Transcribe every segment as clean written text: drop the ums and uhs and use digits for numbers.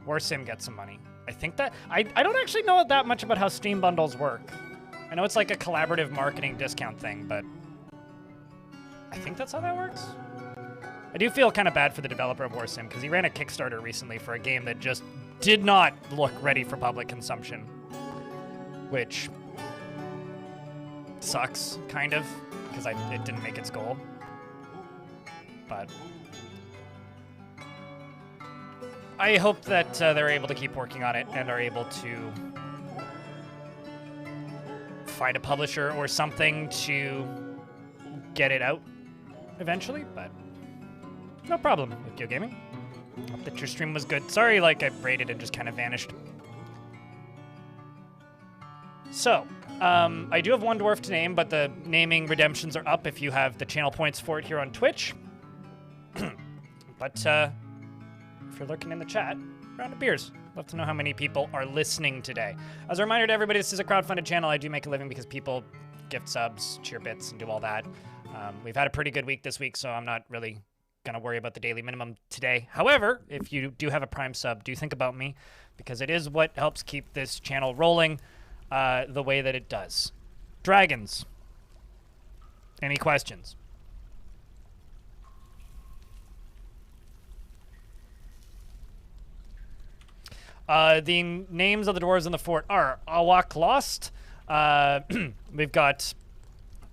War Sim gets some money. I think that... I don't actually know that much about how Steam bundles work. I know it's like a collaborative marketing discount thing, but... I think that's how that works. I do feel kind of bad for the developer of War Sim, because he ran a Kickstarter recently for a game that just did not look ready for public consumption. Which... sucks, kind of, because it didn't make its goal. But... I hope that they're able to keep working on it and are able to find a publisher or something to get it out eventually, but no problem with Yo Gaming. Hope that your stream was good. Sorry, like, I raided and just kind of vanished. So, I do have one dwarf to name, but the naming redemptions are up if you have the channel points for it here on Twitch. But, if you're lurking in the chat, round of beers. Love to know how many people are listening today. As a reminder to everybody, this is a crowdfunded channel. I do make a living because people gift subs, cheer bits, and do all that. We've had a pretty good week this week, so I'm not really going to worry about the daily minimum today. However, if you do have a Prime sub, do think about me, because it is what helps keep this channel rolling the way that it does. Dragons. Any questions? The names of the dwarves in the fort are Awak Lost. We've got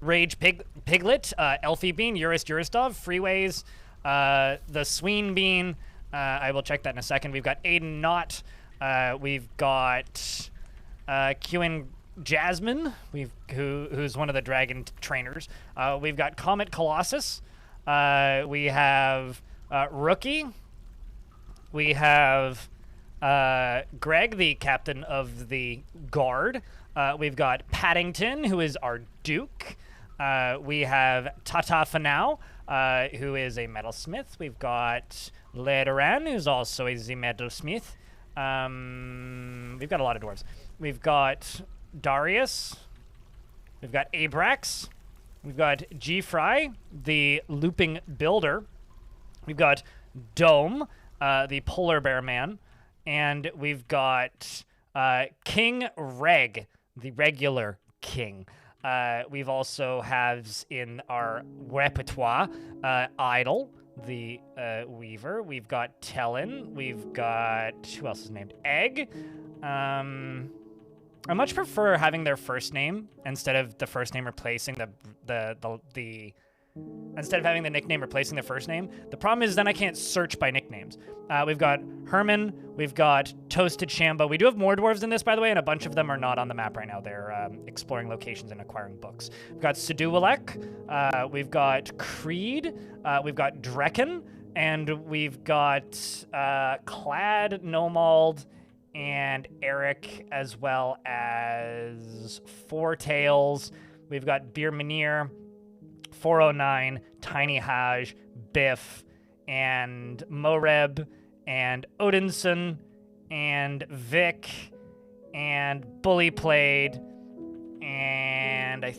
Rage Piglet, Elfie Bean, Uristov, Freeways, the Sween Bean. I will check that in a second. We've got Aiden Knott. We've got Qin Jasmine, who's one of the dragon trainers. We've got Comet Colossus. We have Rookie. We have Greg, the captain of the guard. We've got Paddington, who is our duke. We have Tata Fanau, who is a metalsmith. We've got Lederan, who's also a metalsmith. We've got a lot of dwarves. We've got Darius. We've got Abrax. We've got G-Fry, the looping builder. We've got Dome, the polar bear man. And we've got King Reg, the regular king. We've also have in our repertoire Idol, the weaver. We've got Tellin. We've got, who else is named? Egg. I much prefer having their first name instead of the first name replacing instead of having the nickname replacing the first name. The problem is then I can't search by nicknames. We've got Herman, we've got Toasted Shambo. We do have more dwarves in this, by the way, and a bunch of them are not on the map right now. They're exploring locations and acquiring books. We've got Seduwalek, we've got Creed, we've got Drekken, and we've got Clad, Nomald, and Eric, as well as Four Tails. We've got Beer Manir, 409, Tiny Haj, Biff, and Moreb, and Odinson, and Vic, and Bully Played, and I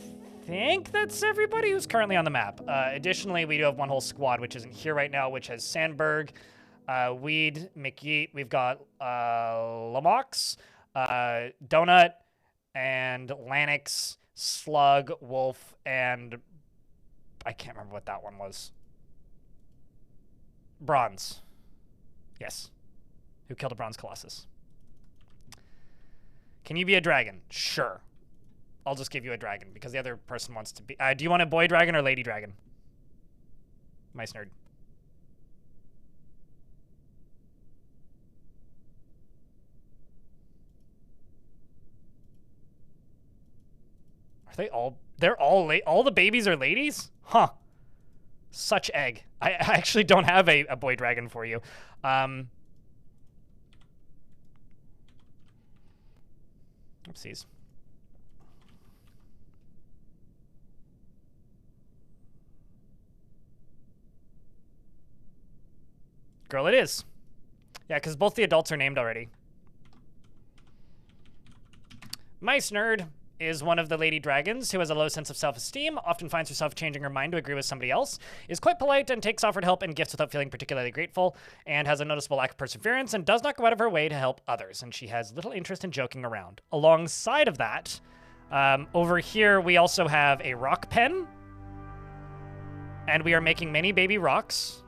think that's everybody who's currently on the map. Additionally, we do have one whole squad, which isn't here right now, which has Sandberg, Weed, McYeet. We've got Lamox, Donut, and Lanix, Slug, Wolf, and I can't remember what that one was. Bronze. Yes. Who killed a bronze colossus. Can you be a dragon? Sure. I'll just give you a dragon because the other person wants to be... do you want a boy dragon or lady dragon? Mice nerd. Are they all... They're all the babies are ladies? Huh. Such egg. I actually don't have a boy dragon for you. Oopsies. Girl, it is. Yeah, because both the adults are named already. Mice nerd. is one of the lady dragons who has a low sense of self-esteem, often finds herself changing her mind to agree with somebody else, is quite polite and takes offered help and gifts without feeling particularly grateful, and has a noticeable lack of perseverance and does not go out of her way to help others, and she has little interest in joking around. Alongside of that, over here we also have a rock pen, and we are making many baby rocks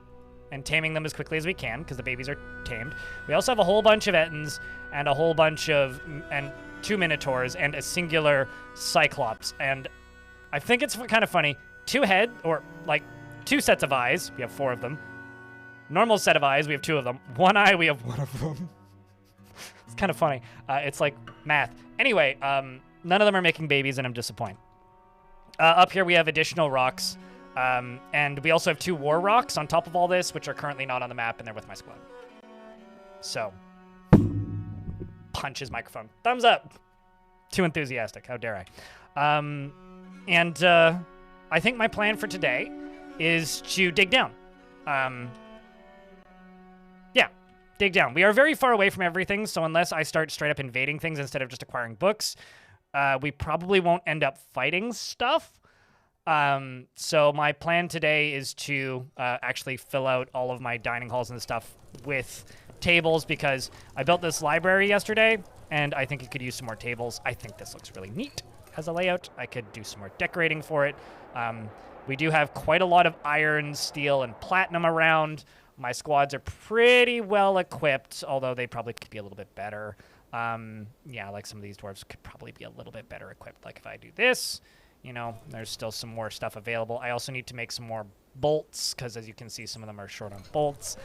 and taming them as quickly as we can because the babies are tamed. We also have a whole bunch of Ettins and a whole bunch of... and 2 Minotaurs and a singular Cyclops. And I think it's kind of funny. 2 head, or like 2 sets of eyes. We have 4 of them. Normal set of eyes, we have 2 of them. 1 eye, we have 1 of them. It's kind of funny. It's like math. Anyway, none of them are making babies, and I'm disappointed. Up here, we have additional rocks. And we also have 2 war rocks on top of all this, which are currently not on the map, and they're with my squad. So... punch his microphone. Thumbs up. Too enthusiastic. How dare I? I think my plan for today is to dig down. Yeah, dig down. We are very far away from everything, so unless I start straight up invading things instead of just acquiring books, we probably won't end up fighting stuff. So my plan today is to actually fill out all of my dining halls and stuff with tables, because I built this library yesterday and I think it could use some more tables. I think this looks really neat as a layout. I could do some more decorating for it. We do have quite a lot of iron, steel, and platinum around. My squads are pretty well equipped, although they probably could be a little bit better. Yeah, like some of these dwarves could probably be a little bit better equipped. Like if I do this, you know, there's still some more stuff available. I also need to make some more bolts, because as you can see, some of them are short on bolts.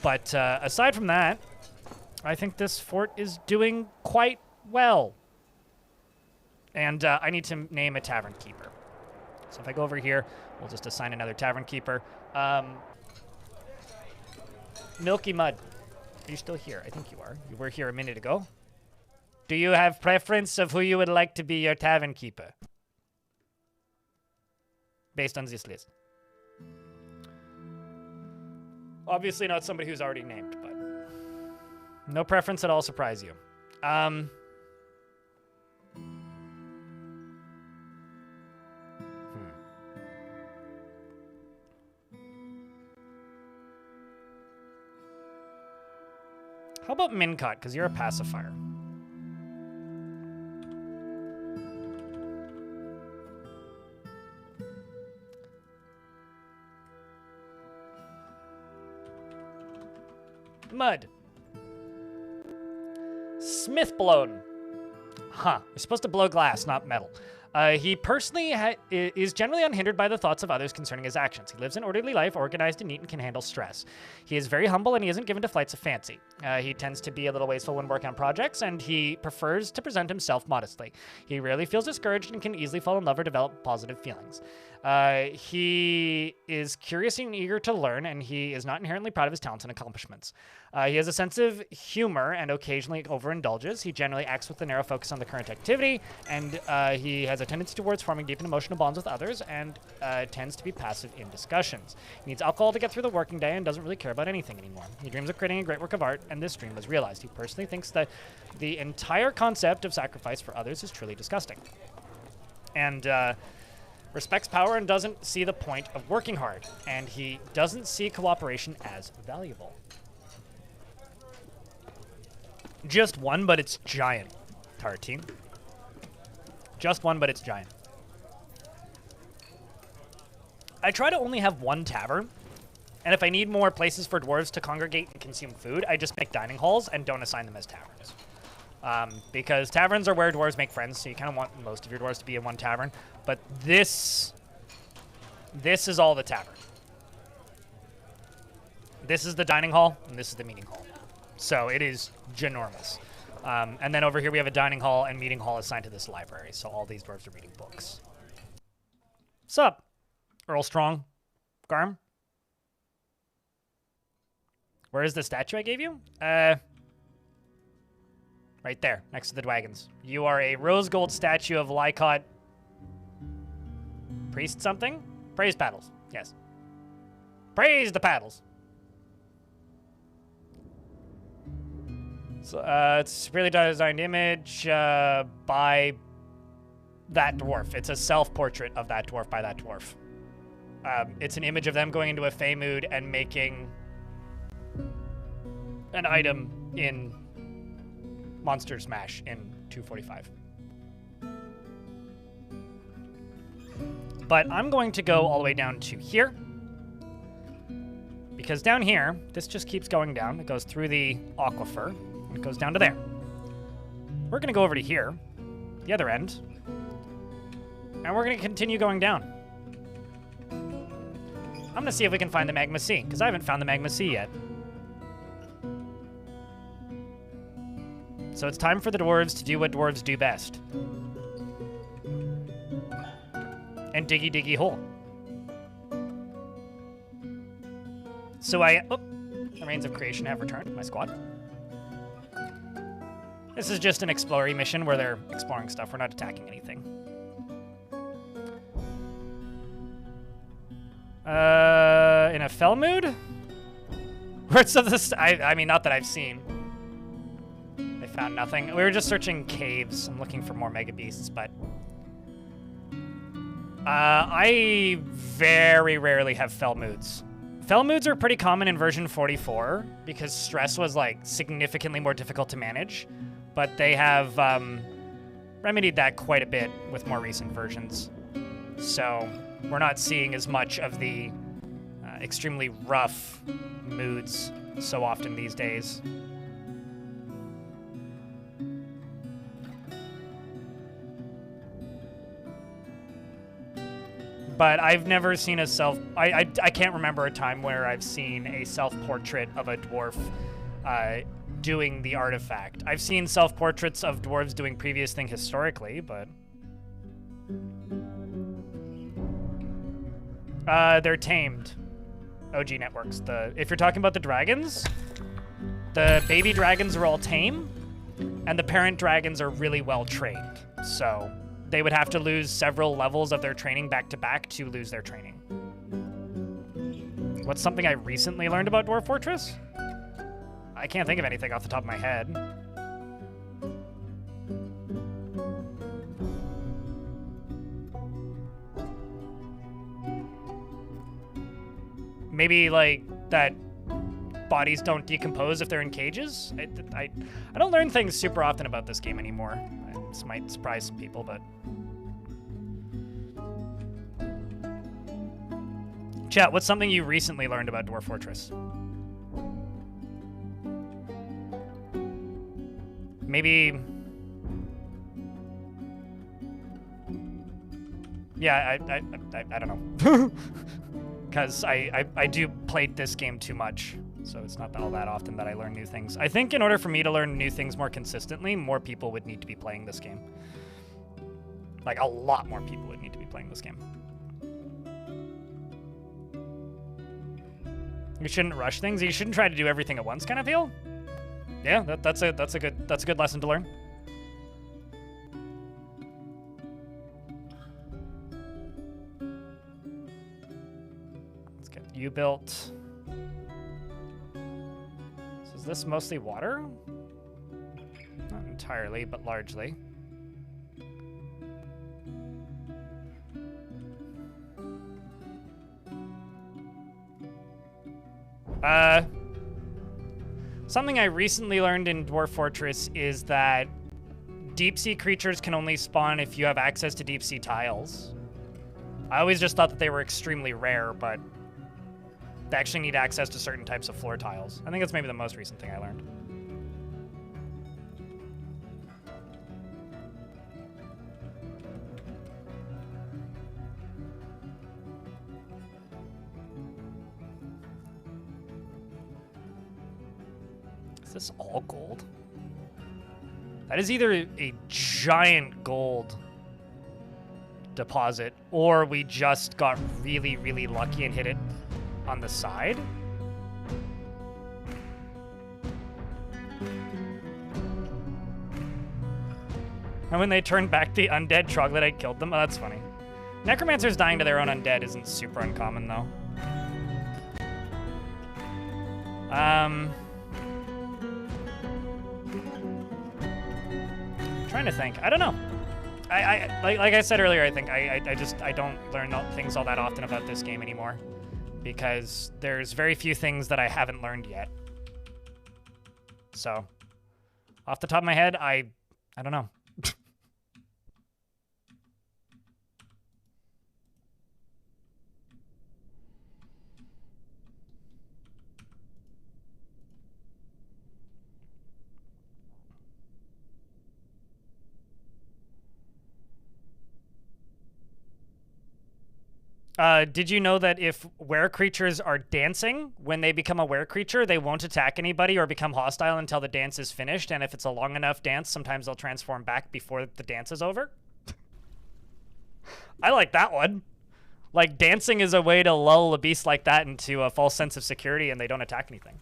But aside from that, I think this fort is doing quite well. And I need to name a tavern keeper. So if I go over here, we'll just assign another tavern keeper. Milky Mud, are you still here? I think you are. You were here a minute ago. Do you have preference of who you would like to be your tavern keeper? Based on this list. Obviously not somebody who's already named, but no preference at all surprise you. How about Mincot, because you're a pacifier. Mud. Smith blown. Huh. You're supposed to blow glass, not metal. He personally is generally unhindered by the thoughts of others concerning his actions. He lives an orderly life, organized and neat, and can handle stress. He is very humble, and he isn't given to flights of fancy. He tends to be a little wasteful when working on projects, and he prefers to present himself modestly. He rarely feels discouraged and can easily fall in love or develop positive feelings. He is curious and eager to learn, and he is not inherently proud of his talents and accomplishments. He has a sense of humor and occasionally overindulges. He generally acts with a narrow focus on the current activity, and he has a tendency towards forming deep and emotional bonds with others, and tends to be passive in discussions. He needs alcohol to get through the working day and doesn't really care about anything anymore. He dreams of creating a great work of art, and this dream was realized. He personally thinks that the entire concept of sacrifice for others is truly disgusting. And respects power and doesn't see the point of working hard, and he doesn't see cooperation as valuable. Just one, but it's giant. Tartine. Just one, but it's giant. I try to only have one tavern, and if I need more places for dwarves to congregate and consume food, I just make dining halls and don't assign them as taverns. Because taverns are where dwarves make friends, so you kind of want most of your dwarves to be in one tavern. But this is all the tavern. This is the dining hall, and this is the meeting hall. So it is ginormous. And then over here we have a dining hall and meeting hall assigned to this library. So all these dwarves are reading books. Sup, Earl Strong? Garm? Where is the statue I gave you? Right there, next to the wagons. You are a rose gold statue of Lycott. Priest something? Praise paddles. Yes. Praise the paddles. It's a severely designed image by that dwarf. It's a self-portrait of that dwarf by that dwarf. It's an image of them going into a Fey mood and making an item in Monstermesh in 245. But I'm going to go all the way down to here. Because down here, this just keeps going down. It goes through the aquifer, and it goes down to there. We're going to go over to here, the other end, and we're going to continue going down. I'm going to see if we can find the Magma Sea, because I haven't found the Magma Sea yet. So it's time for the dwarves to do what dwarves do best. And diggy diggy hole. So the Remains of Creation have returned to my squad. This is just an exploring mission where they're exploring stuff. We're not attacking anything. In a fell mood? Where's this? I mean, not that I've seen. They found nothing. We were just searching caves. I'm looking for more mega beasts, but I very rarely have fell moods. Fell moods are pretty common in version 44 because stress was like significantly more difficult to manage, but they have remedied that quite a bit with more recent versions. So we're not seeing as much of the extremely rough moods so often these days. But I've never seen a I can't remember a time where I've seen a self-portrait of a dwarf doing the artifact. I've seen self-portraits of dwarves doing previous thing historically, but they're tamed. OG networks. If you're talking about the dragons, the baby dragons are all tame, and the parent dragons are really well trained. So they would have to lose several levels of their training back to back to lose their training. What's something I recently learned about Dwarf Fortress? I can't think of anything off the top of my head. Maybe like that bodies don't decompose if they're in cages? I don't learn things super often about this game anymore. This might surprise some people, but chat, what's something you recently learned about Dwarf Fortress? Maybe, yeah, I don't know, because I do play this game too much, so it's not all that often that I learn new things. I think in order for me to learn new things more consistently, more people would need to be playing this game. Like, a lot more people would need to be playing this game. You shouldn't rush things. You shouldn't try to do everything at once, kind of feel. Yeah, that's a good lesson to learn. Let's get you built. So is this mostly water? Not entirely, but largely. Something I recently learned in Dwarf Fortress is that deep sea creatures can only spawn if you have access to deep sea tiles. I always just thought that they were extremely rare, but they actually need access to certain types of floor tiles. I think that's maybe the most recent thing I learned. Is this all gold? That is either a giant gold deposit, or we just got really, really lucky and hit it on the side. And when they turned back the undead troglodyte killed them. Oh, that's funny. Necromancers dying to their own undead isn't super uncommon, though. trying to think. I don't know. Like I said earlier, I think I don't learn things all that often about this game anymore, because there's very few things that I haven't learned yet. So, off the top of my head, I don't know. Did you know that if were creatures are dancing, when they become a were creature, they won't attack anybody or become hostile until the dance is finished? And if it's a long enough dance, sometimes they'll transform back before the dance is over? I like that one. Like, dancing is a way to lull a beast like that into a false sense of security and they don't attack anything.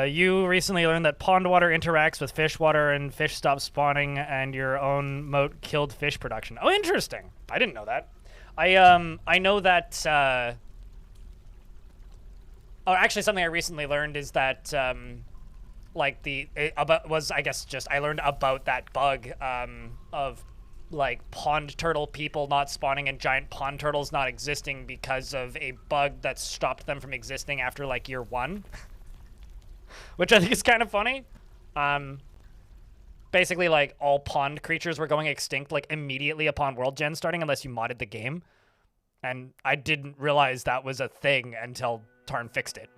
You recently learned that pond water interacts with fish water and fish stop spawning and your own moat killed fish production. Oh, interesting. I didn't know that. I know that, oh, actually something I recently learned is that, like I learned about that bug, of like pond turtle people not spawning and giant pond turtles not existing because of a bug that stopped them from existing after like year 1. Which I think is kind of funny. Basically like all pond creatures were going extinct like immediately upon world gen starting unless you modded the game. And I didn't realize that was a thing until Tarn fixed it.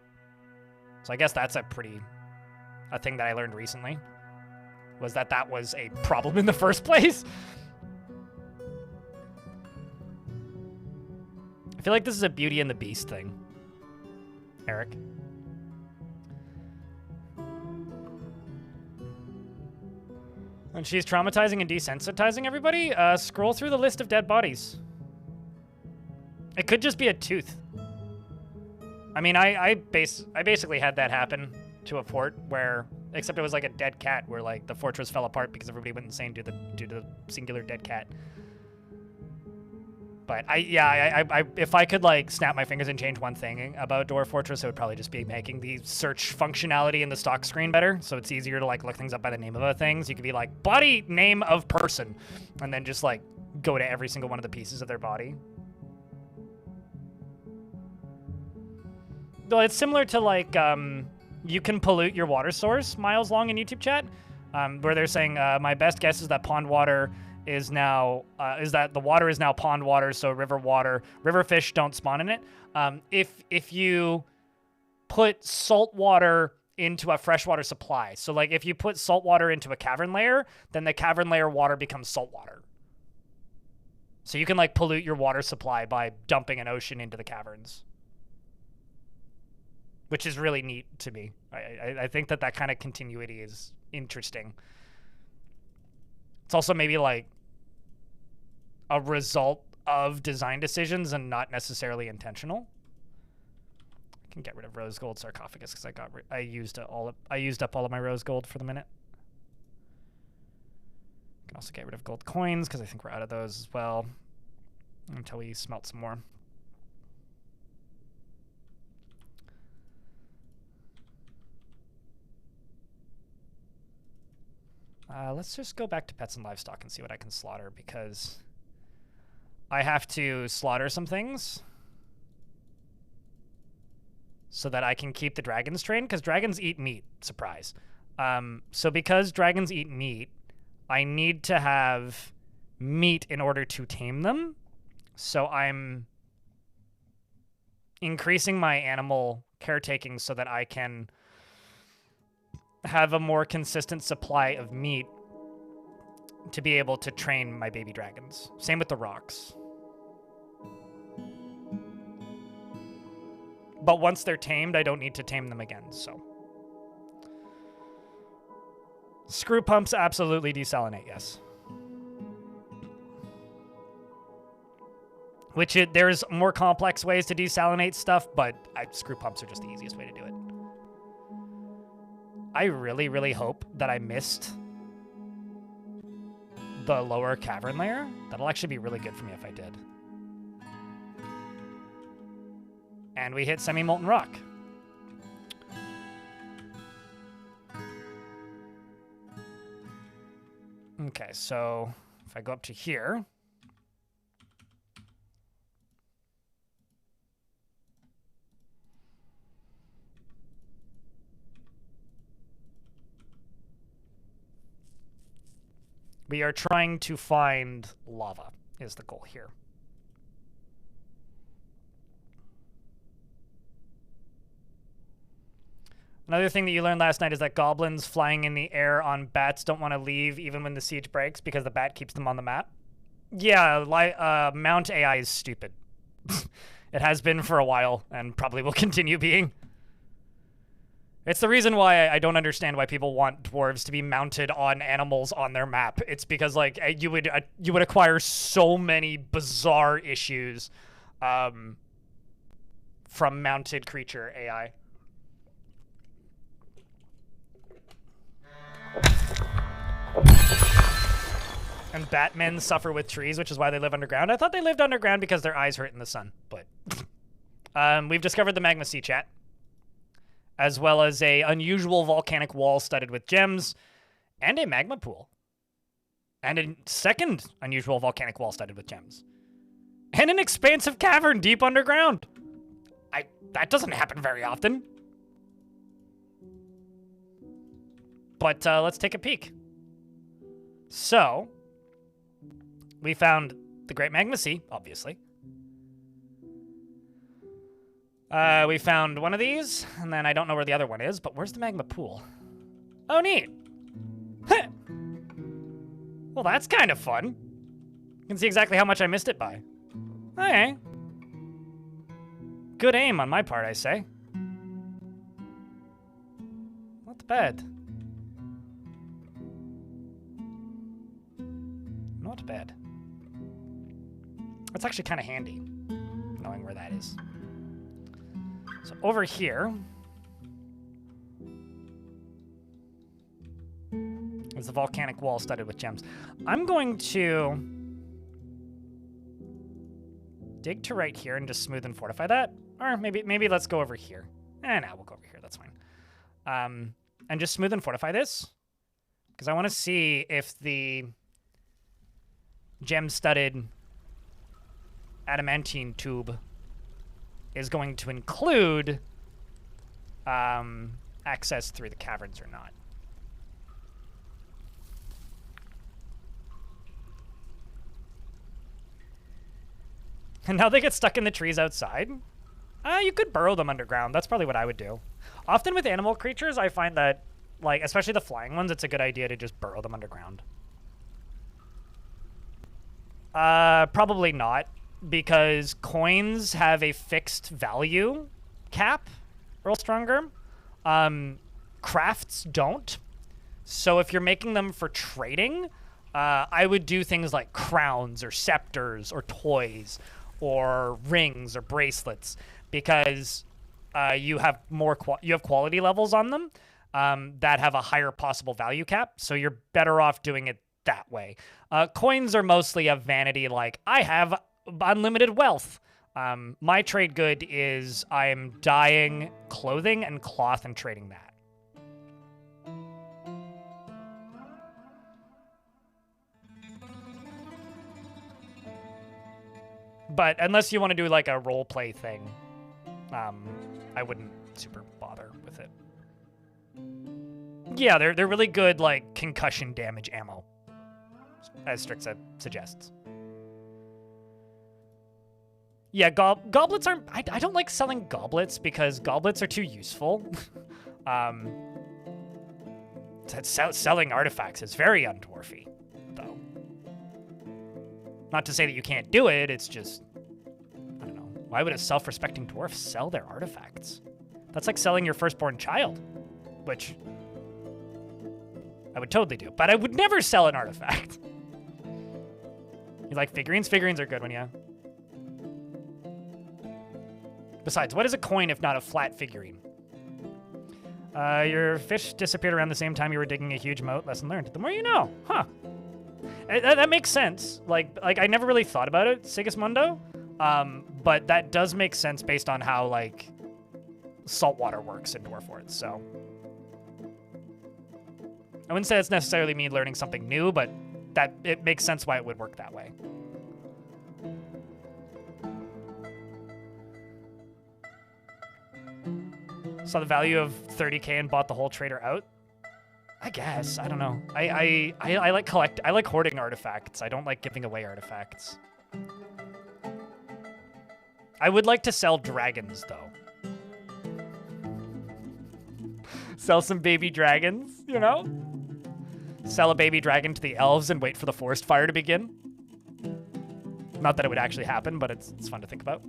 So I guess that's a thing that I learned recently. Was that was a problem in the first place. I feel like this is a Beauty and the Beast thing. Eric. And she's traumatizing and desensitizing everybody? Scroll through the list of dead bodies. It could just be a tooth. I mean, I basically had that happen to a fort where, except it was like a dead cat where like the fortress fell apart because everybody went insane due to the singular dead cat. But if I could like snap my fingers and change one thing about Dwarf Fortress, it would probably just be making the search functionality in the stock screen better, so it's easier to like look things up by the name of things. You could be like body name of person, and then just like go to every single one of the pieces of their body. Well, it's similar to like you can pollute your water source, Miles Long in YouTube chat, where they're saying my best guess is that pond water is now that the water is now pond water, so river fish don't spawn in it. If you put salt water into a freshwater supply, so like if you put salt water into a cavern layer, then the cavern layer water becomes salt water. So you can like pollute your water supply by dumping an ocean into the caverns, which is really neat to me. I think that kind of continuity is interesting. It's also maybe like a result of design decisions and not necessarily intentional. I can get rid of rose gold sarcophagus because I used up all of my rose gold for the minute. I can also get rid of gold coins because I think we're out of those as well until we smelt some more. Let's just go back to pets and livestock and see what I can slaughter, because I have to slaughter some things so that I can keep the dragons trained, because dragons eat meat. Surprise. So because dragons eat meat, I need to have meat in order to tame them. So I'm increasing my animal caretaking so that I can have a more consistent supply of meat to be able to train my baby dragons. Same with the rocks. But once they're tamed, I don't need to tame them again, so. Screw pumps absolutely desalinate, yes. There's more complex ways to desalinate stuff, but screw pumps are just the easiest way to do it. I really, really hope that I missed the lower cavern layer. That'll actually be really good for me if I did. And we hit semi-molten rock. Okay, so if I go up to here, we are trying to find lava is the goal here. Another thing that you learned last night is that goblins flying in the air on bats don't want to leave even when the siege breaks because the bat keeps them on the map. Yeah, Mount AI is stupid. It has been for a while and probably will continue being. It's the reason why I don't understand why people want dwarves to be mounted on animals on their map. It's because like you would acquire so many bizarre issues from mounted creature AI. And Batmen suffer with trees, which is why they live underground. I thought they lived underground because their eyes hurt in the sun, but we've discovered the magma sea chat, as well as a unusual volcanic wall studded with gems, and a magma pool, and a second unusual volcanic wall studded with gems, and an expansive cavern deep underground. That doesn't happen very often. But let's take a peek. So, we found the Great Magma Sea, obviously. We found one of these, and then I don't know where the other one is, but where's the magma pool? Oh, neat. Heh. Well, that's kind of fun. You can see exactly how much I missed it by. Okay. Good aim on my part, I say. Not bad. Not bad. That's actually kind of handy, knowing where that is. So over here is the volcanic wall studded with gems. I'm going to dig to right here and just smooth and fortify that. Or maybe let's go over here. No, we'll go over here. That's fine. And just smooth and fortify this, because I want to see if the gem-studded adamantine tube is going to include access through the caverns or not. And now they get stuck in the trees outside. You could burrow them underground. That's probably what I would do. Often with animal creatures, I find that, like, especially the flying ones, it's a good idea to just burrow them underground. Probably not, because coins have a fixed value cap, or stronger. Crafts don't. So if you're making them for trading, I would do things like crowns or scepters or toys or rings or bracelets, because you have quality levels on them that have a higher possible value cap. So you're better off doing it that way. Coins are mostly a vanity, like, I have unlimited wealth. My trade good is I'm dyeing clothing and cloth and trading that. But unless you want to do like a role play thing, I wouldn't super bother with it. Yeah, they're really good, like, concussion damage ammo, as Strixa suggests. Yeah, goblets aren't... I don't like selling goblets because goblets are too useful. Selling artifacts is very undwarfy, though. Not to say that you can't do it, it's just... I don't know. Why would a self-respecting dwarf sell their artifacts? That's like selling your firstborn child, which I would totally do. But I would never sell an artifact. You like figurines? Figurines are good when you... Besides, what is a coin if not a flat figurine? Your fish disappeared around the same time you were digging a huge moat. Lesson learned. The more you know. Huh. That makes sense. Like I never really thought about it, Sigismundo. But that does make sense based on how, like, saltwater works in Dwarf Forts, so. I wouldn't say it's necessarily me learning something new, but that it makes sense why it would work that way. Saw the value of 30K and bought the whole trader out. I guess. I don't know. I like hoarding artifacts. I don't like giving away artifacts. I would like to sell dragons, though. Sell some baby dragons, you know? Sell a baby dragon to the elves and wait for the forest fire to begin. Not that it would actually happen, but it's fun to think about.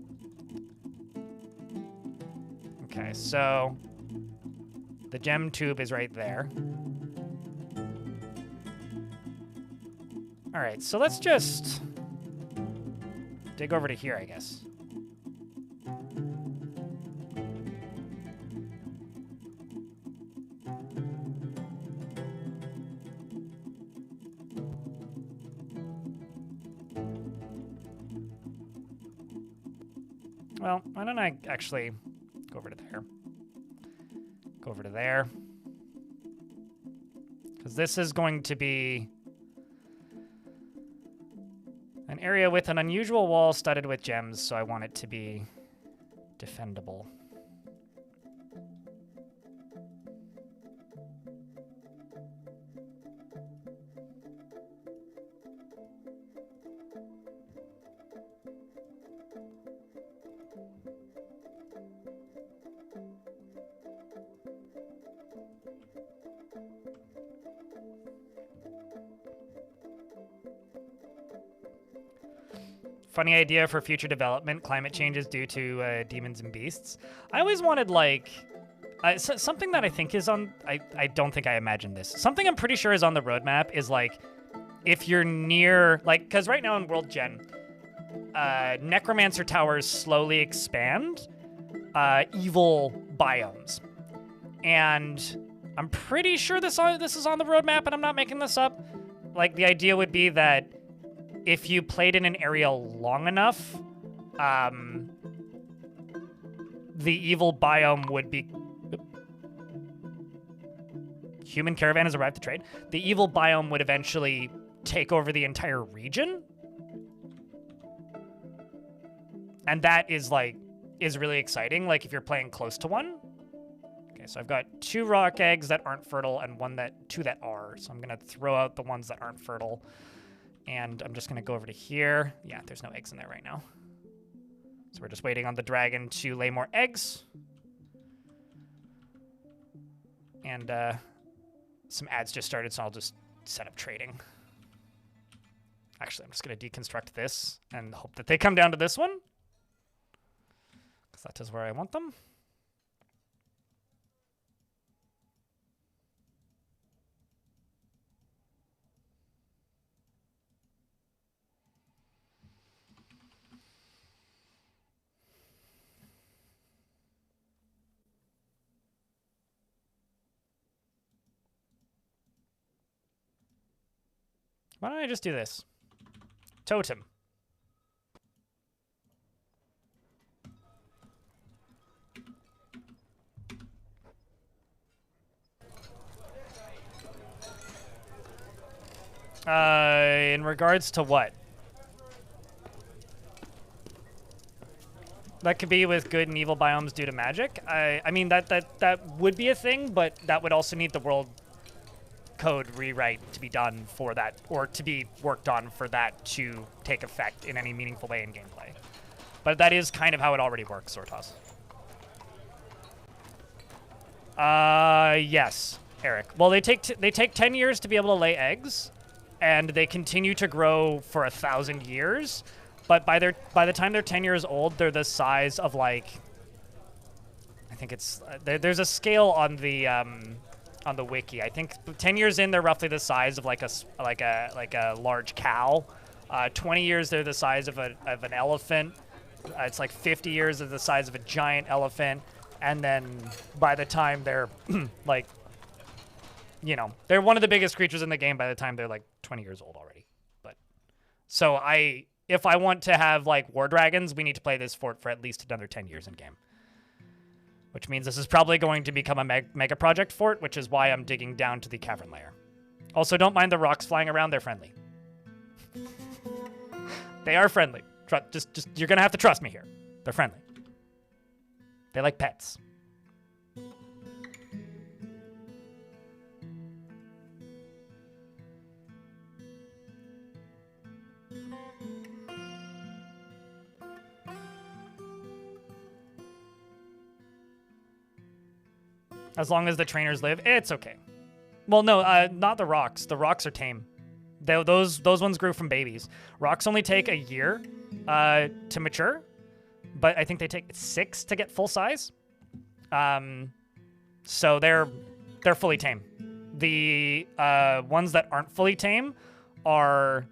Okay, so the gem tube is right there. All right, so let's just dig over to here, I guess. Well, why don't I actually go over to there? Go over to there. Because this is going to be an area with an unusual wall studded with gems, so I want it to be defendable. Funny idea for future development, climate changes due to demons and beasts. I always wanted, like, something that I think is on, I don't think I imagined this. Something I'm pretty sure is on the roadmap is, like, if you're near, like, because right now in World Gen, Necromancer Towers slowly expand evil biomes. And I'm pretty sure this is on the roadmap, and I'm not making this up. Like, the idea would be that if you played in an area long enough, the evil biome would be... Human caravan has arrived to trade. The evil biome would eventually take over the entire region. And that is, like, is really exciting, like, if you're playing close to one. Okay, so I've got 2 rock eggs that aren't fertile and 2 that are. So I'm going to throw out the ones that aren't fertile. And I'm just going to go over to here. Yeah, there's no eggs in there right now. So we're just waiting on the dragon to lay more eggs. And some ads just started, so I'll just set up trading. Actually, I'm just going to deconstruct this and hope that they come down to this one, because that is where I want them. Why don't I just do this? Totem. In regards to what? That could be with good and evil biomes due to magic. I mean, that would be a thing, but that would also need the world code rewrite to be done for that, or to be worked on for that to take effect in any meaningful way in gameplay. But that is kind of how it already works, Sortos. Yes, Eric. Well, they take 10 years to be able to lay eggs, and they continue to grow for 1,000 years. But by the time they're 10 years old, they're the size of, like, I think it's there's a scale on the wiki. I think 10 years in, they're roughly the size of like a large cow. 20 years, they're the size of an elephant. It's like 50 years of the size of a giant elephant. And then by the time they're like, you know, they're one of the biggest creatures in the game by the time they're like 20 years old already. But so if I want to have like war dragons, we need to play this fort for at least another 10 years in game. Which means this is probably going to become a mega project fort, which is why I'm digging down to the cavern layer. Also, don't mind the rocks flying around, they're friendly. They are friendly. Just you're gonna have to trust me here. They're friendly. They like pets. As long as the trainers live, it's okay. Well, no, not the rocks. The rocks are tame. Those ones grew from babies. Rocks only take a year to mature, but I think they take 6 to get full size. So they're fully tame. The ones that aren't fully tame are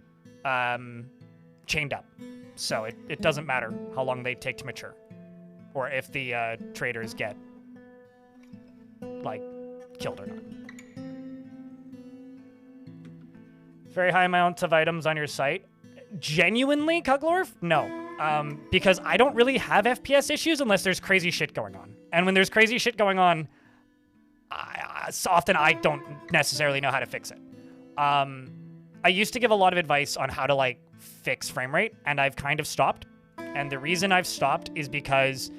chained up. So it doesn't matter how long they take to mature, or if the traders get like killed or not. Very high amount of items on your site. Genuinely, Cuglorf? No. Because I don't really have FPS issues unless there's crazy shit going on. And when there's crazy shit going on, often I don't necessarily know how to fix it. I used to give a lot of advice on how to like fix frame rate, and I've kind of stopped. And the reason I've stopped is because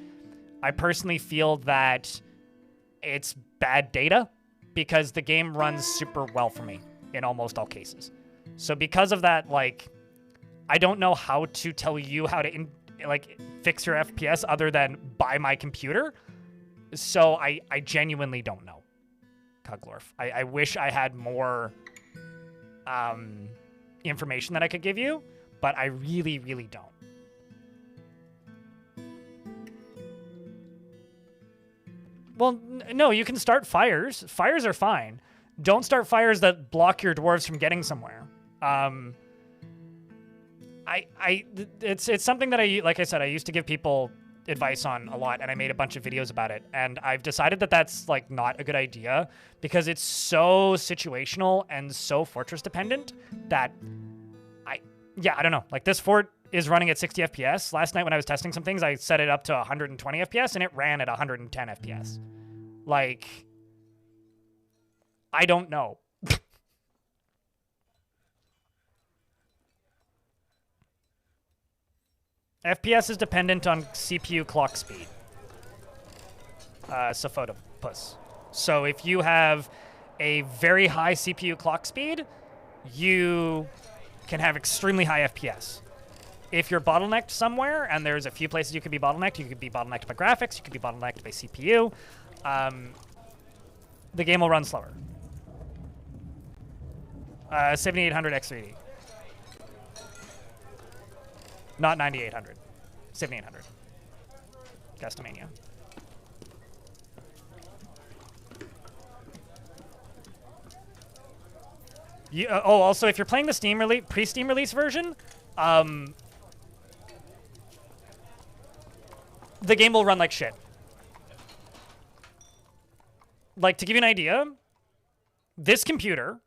I personally feel that it's bad data, because the game runs super well for me in almost all cases. So because of that, like, I don't know how to tell you how to fix your FPS other than buy my computer. So I genuinely don't know, Cuglorf. I wish I had more information that I could give you, but I really, really don't. Well, no, you can start fires. Fires are fine. Don't start fires that block your dwarves from getting somewhere. It's something that like I said, I used to give people advice on a lot, and I made a bunch of videos about it. And I've decided that that's like not a good idea, because it's so situational and so fortress dependent that I don't know. Like, this fort is running at 60 FPS. Last night when I was testing some things, I set it up to 120 FPS and it ran at 110 FPS. Like, I don't know. FPS is dependent on CPU clock speed. Sophotopus. So if you have a very high CPU clock speed, you can have extremely high FPS. If you're bottlenecked somewhere, and there's a few places you could be bottlenecked by graphics, you could be bottlenecked by CPU, the game will run slower. 7800 X3D. Not 9800. 7800. Gastomania. Also, if you're playing the pre-Steam release version, the game will run like shit. Like, to give you an idea, this computer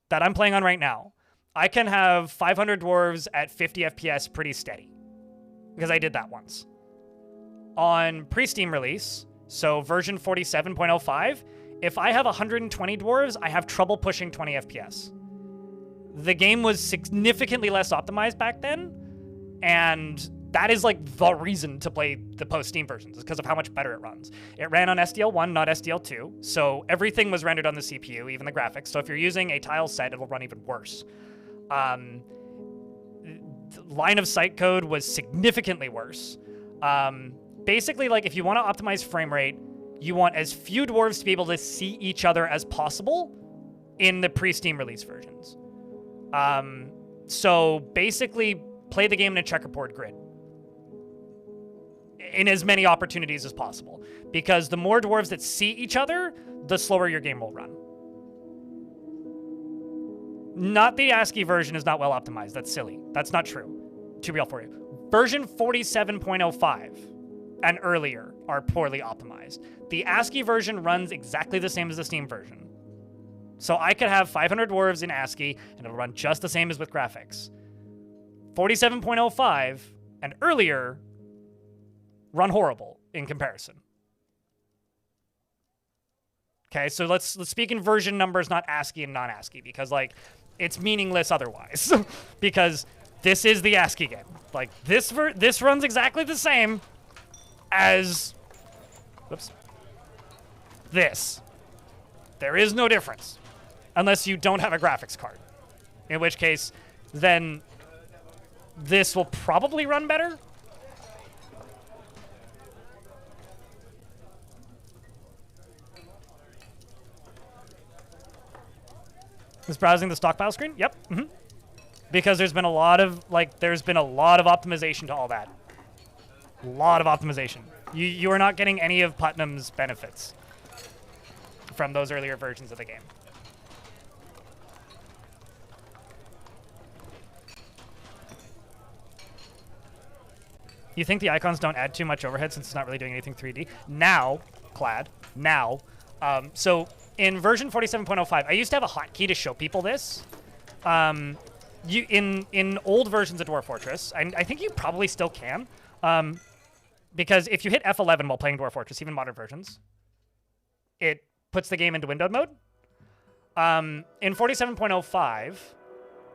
that I'm playing on right now, I can have 500 dwarves at 50 FPS pretty steady, because I did that once. On pre-Steam release, so version 47.05, if I have 120 dwarves, I have trouble pushing 20 FPS. The game was significantly less optimized back then, and that is like the reason to play the post-Steam versions, is because of how much better it runs. It ran on SDL1, not SDL2, so everything was rendered on the CPU, even the graphics. So if you're using a tile set, it'll run even worse. Line of sight code was significantly worse. Basically, like, if you want to optimize frame rate, you want as few dwarves to be able to see each other as possible in the pre-Steam release versions. So basically, play the game in a checkerboard grid in as many opportunities as possible, because the more dwarves that see each other, the slower your game will run. Not the ASCII version is not well optimized. That's silly. That's not true. Too real for you. Version 47.05 and earlier are poorly optimized. The ASCII version runs exactly the same as the Steam version. So I could have 500 dwarves in ASCII, and it'll run just the same as with graphics. 47.05 and earlier run horrible in comparison. Okay, so let's speak in version numbers, not ASCII and non-ASCII, because, like, it's meaningless otherwise. Because this is the ASCII game. Like, this runs exactly the same as, whoops, this. There is no difference, unless you don't have a graphics card. In which case, then this will probably run better. Is browsing the stockpile screen? Yep. Because there's been a lot of optimization to all that. A lot of optimization. You are not getting any of Putnam's benefits from those earlier versions of the game. You think the icons don't add too much overhead since it's not really doing anything 3D? Now, Clad, now. So in version 47.05, I used to have a hotkey to show people this. In old versions of Dwarf Fortress, I think you probably still can, because if you hit F11 while playing Dwarf Fortress, even modern versions, it puts the game into windowed mode. In 47.05,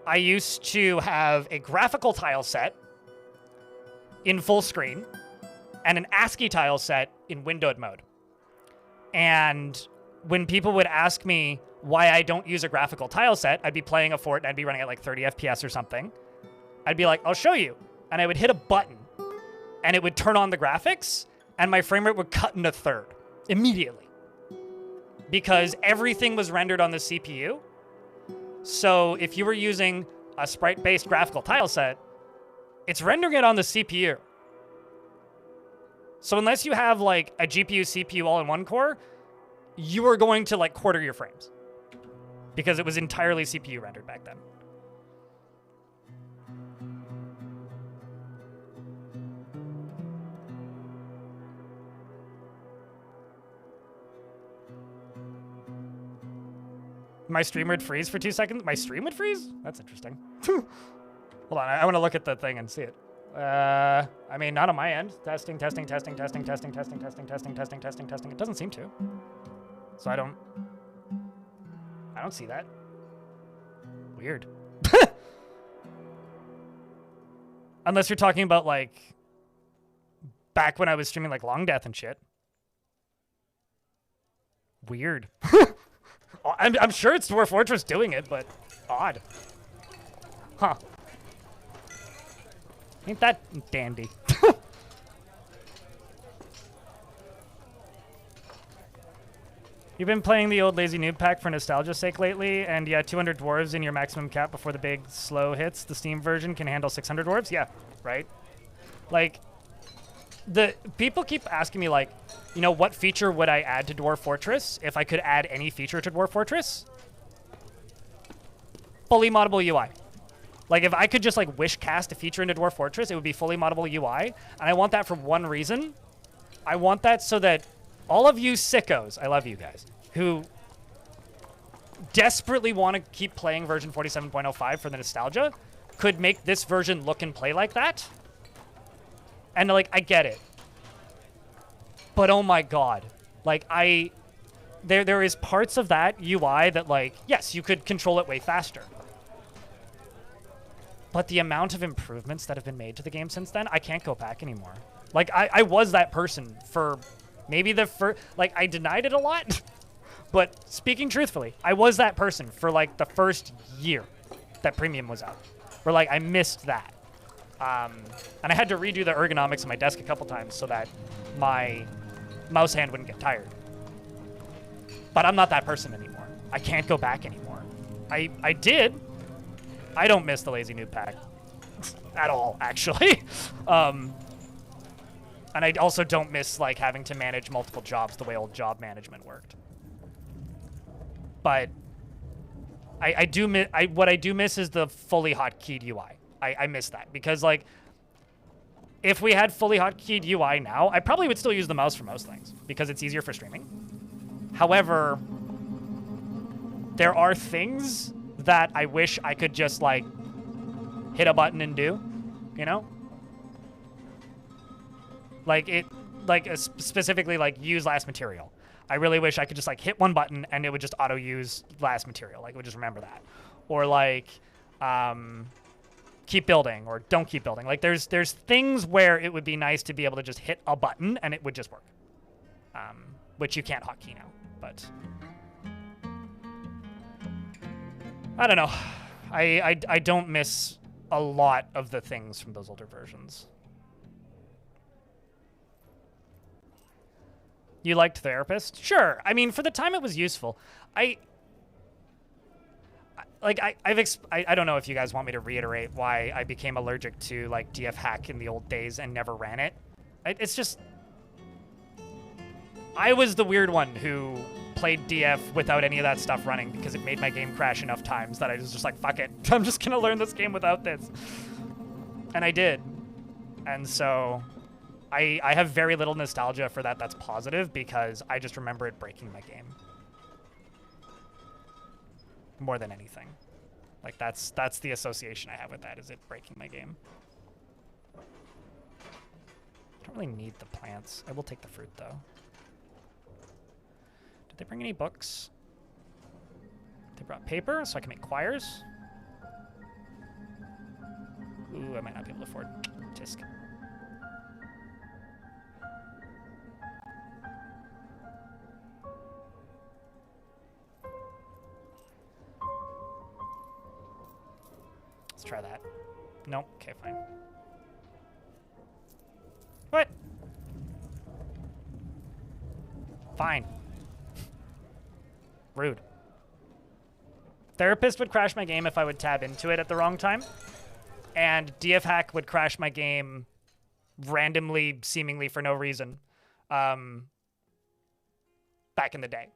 I used to have a graphical tile set in full screen and an ASCII tile set in windowed mode. And when people would ask me why I don't use a graphical tile set, I'd be playing a fort and I'd be running at like 30 FPS or something. I'd be like, I'll show you. And I would hit a button and it would turn on the graphics and my frame rate would cut into third immediately because everything was rendered on the CPU. So if you were using a sprite-based graphical tile set, it's rendering it on the CPU. So unless you have like a GPU, CPU all in one core, you are going to like quarter your frames because it was entirely CPU rendered back then. My stream would freeze for 2 seconds. My stream would freeze? That's interesting. Hold on, I want to look at the thing and see it. I mean, not on my end. Testing. It doesn't seem to. So I don't see that. Weird. Unless you're talking about like back when I was streaming like Long Death and shit. Weird. I'm sure it's Dwarf Fortress doing it, but odd. Huh. Ain't that dandy? You've been playing the old Lazy Noob pack for nostalgia's sake lately, and yeah, 200 dwarves in your maximum cap before the big slow hits. The Steam version can handle 600 dwarves? Yeah, right? Like, the people keep asking me, like, you know, what feature would I add to Dwarf Fortress if I could add any feature to Dwarf Fortress? Fully moddable UI. Like, if I could just, like, wish cast a feature into Dwarf Fortress, it would be fully moddable UI. And I want that for one reason. I want that so that all of you sickos, I love you guys, who desperately want to keep playing version 47.05 for the nostalgia, could make this version look and play like that. And, like, I get it. But, oh my god. Like, there is parts of that UI that, like, yes, you could control it way faster. But the amount of improvements that have been made to the game since then, I can't go back anymore. Like, I was that person for maybe the first... Like, I denied it a lot. But speaking truthfully, I was that person for, like, the first year that Premium was out. Where, like, I missed that. And I had to redo the ergonomics of my desk a couple times so that my mouse hand wouldn't get tired. But I'm not that person anymore. I can't go back anymore. I did. I don't miss the Lazy Noob pack at all, actually. And I also don't miss, like, having to manage multiple jobs the way old job management worked. But I do miss, what I do miss is the fully hotkeyed UI. I miss that because, like, if we had fully hotkeyed UI now, I probably would still use the mouse for most things because it's easier for streaming. However, there are things that I wish I could just, like, hit a button and do, you know? Like, specifically, like, use last material. I really wish I could just, like, hit one button and it would just auto-use last material. Like, it would just remember that. Or, like, keep building or don't keep building. Like there's things where it would be nice to be able to just hit a button and it would just work. Which you can't hotkey now, but I don't know. I don't miss a lot of the things from those older versions. You liked Therapist? Sure. I mean, for the time it was useful. I don't know if you guys want me to reiterate why I became allergic to like DF hack in the old days and never ran it. It's just I was the weird one who played DF without any of that stuff running because it made my game crash enough times that I was just like, fuck it. I'm just gonna learn this game without this. And I did. And so I have very little nostalgia for that that's positive because I just remember it breaking my game. More than anything. Like that's the association I have with that, is it breaking my game. I don't really need the plants. I will take the fruit though. Did they bring any books? They brought paper so I can make quires. Ooh, I might not be able to afford Tisk. Let's try that. Nope. Okay, fine. What? Fine. Rude. Therapist would crash my game if I would tab into it at the wrong time. And DF hack would crash my game randomly, seemingly for no reason. Back in the day.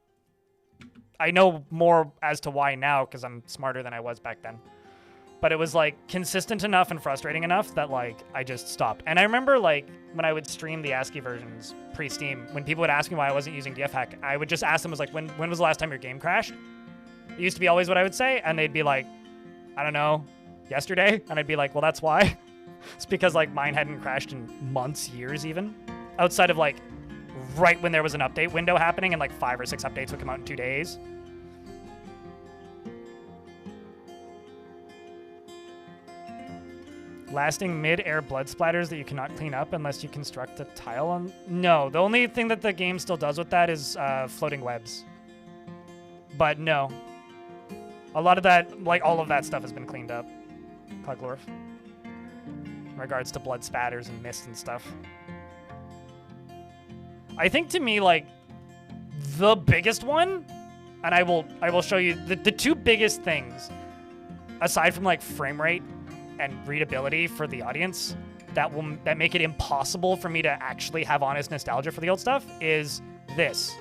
I know more as to why now because I'm smarter than I was back then. But it was like consistent enough and frustrating enough that like I just stopped. And I remember like when I would stream the ASCII versions pre-Steam, when people would ask me why I wasn't using DF hack, I would just ask them, was like, when was the last time your game crashed? It used to be always what I would say, and they'd be like, I don't know, yesterday? And I'd be like, well, that's why. It's because like mine hadn't crashed in months, years even. Outside of like right when there was an update window happening and like 5 or 6 updates would come out in 2 days. Lasting mid-air blood splatters that you cannot clean up unless you construct a tile on... No, the only thing that the game still does with that is floating webs. But no. A lot of that, like all of that stuff has been cleaned up. Dwarf. In regards to blood spatters and mist and stuff. I think to me, like, the biggest one, and I will show you the 2 biggest things, aside from like frame rate and readability for the audience that make it impossible for me to actually have honest nostalgia for the old stuff, is this.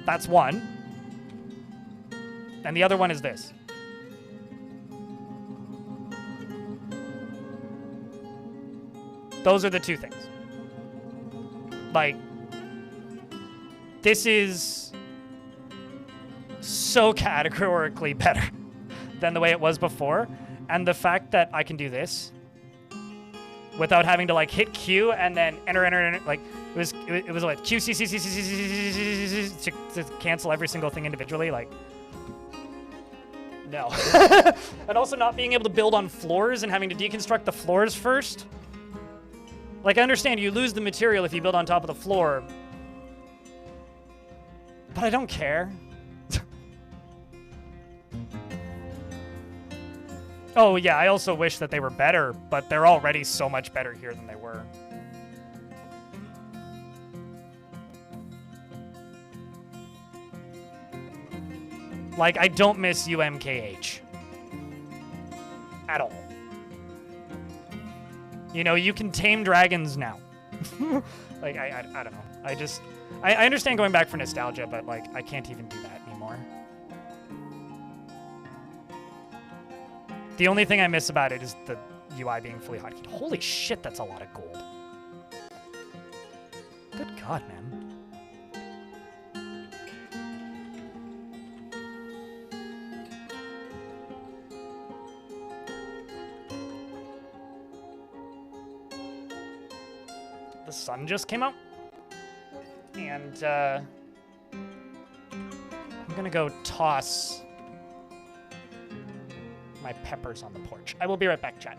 That's one. And the other one is this. Those are the 2 things. Like, this is so categorically better than the way it was before. And the fact that I can do this without having to like hit Q and then enter, like it was like Q, C, C, C, C, C, C, C, C, to cancel every single thing individually, like, no. And also not being able to build on floors and having to deconstruct the floors first. Like, I understand you lose the material if you build on top of the floor, but I don't care. Oh, yeah, I also wish that they were better, but they're already so much better here than they were. Like, I don't miss UMKH. At all. You know, you can tame dragons now. Like, I don't know. I understand going back for nostalgia, but, like, I can't even do that anymore. The only thing I miss about it is the UI being fully hotkeyed. Holy shit, that's a lot of gold. Good God, man. The sun just came out. And, I'm gonna go toss my peppers on the porch. I will be right back, chat.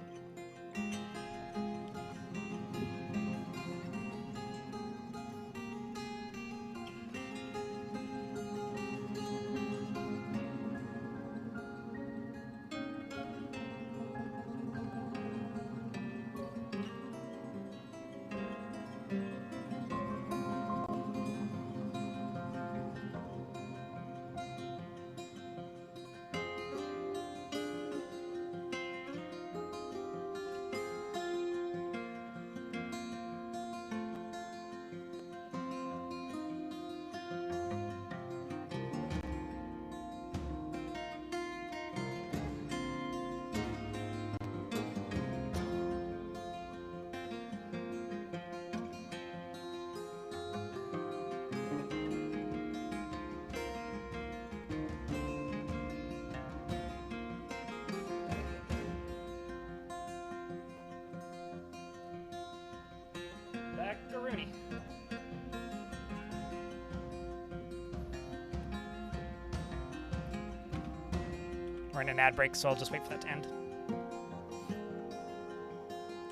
We're in an ad break, so I'll just wait for that to end.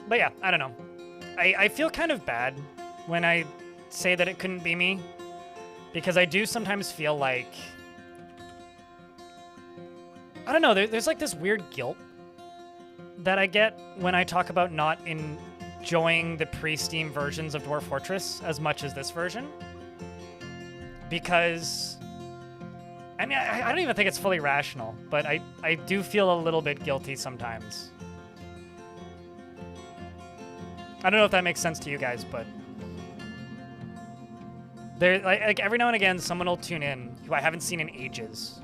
But yeah, I don't know. I feel kind of bad when I say that it couldn't be me, because I do sometimes feel like, I don't know, there's like this weird guilt that I get when I talk about not enjoying the pre-Steam versions of Dwarf Fortress as much as this version. Because, I mean, I don't even think it's fully rational, but I do feel a little bit guilty sometimes. I don't know if that makes sense to you guys, but there, like every now and again, someone will tune in who I haven't seen in ages,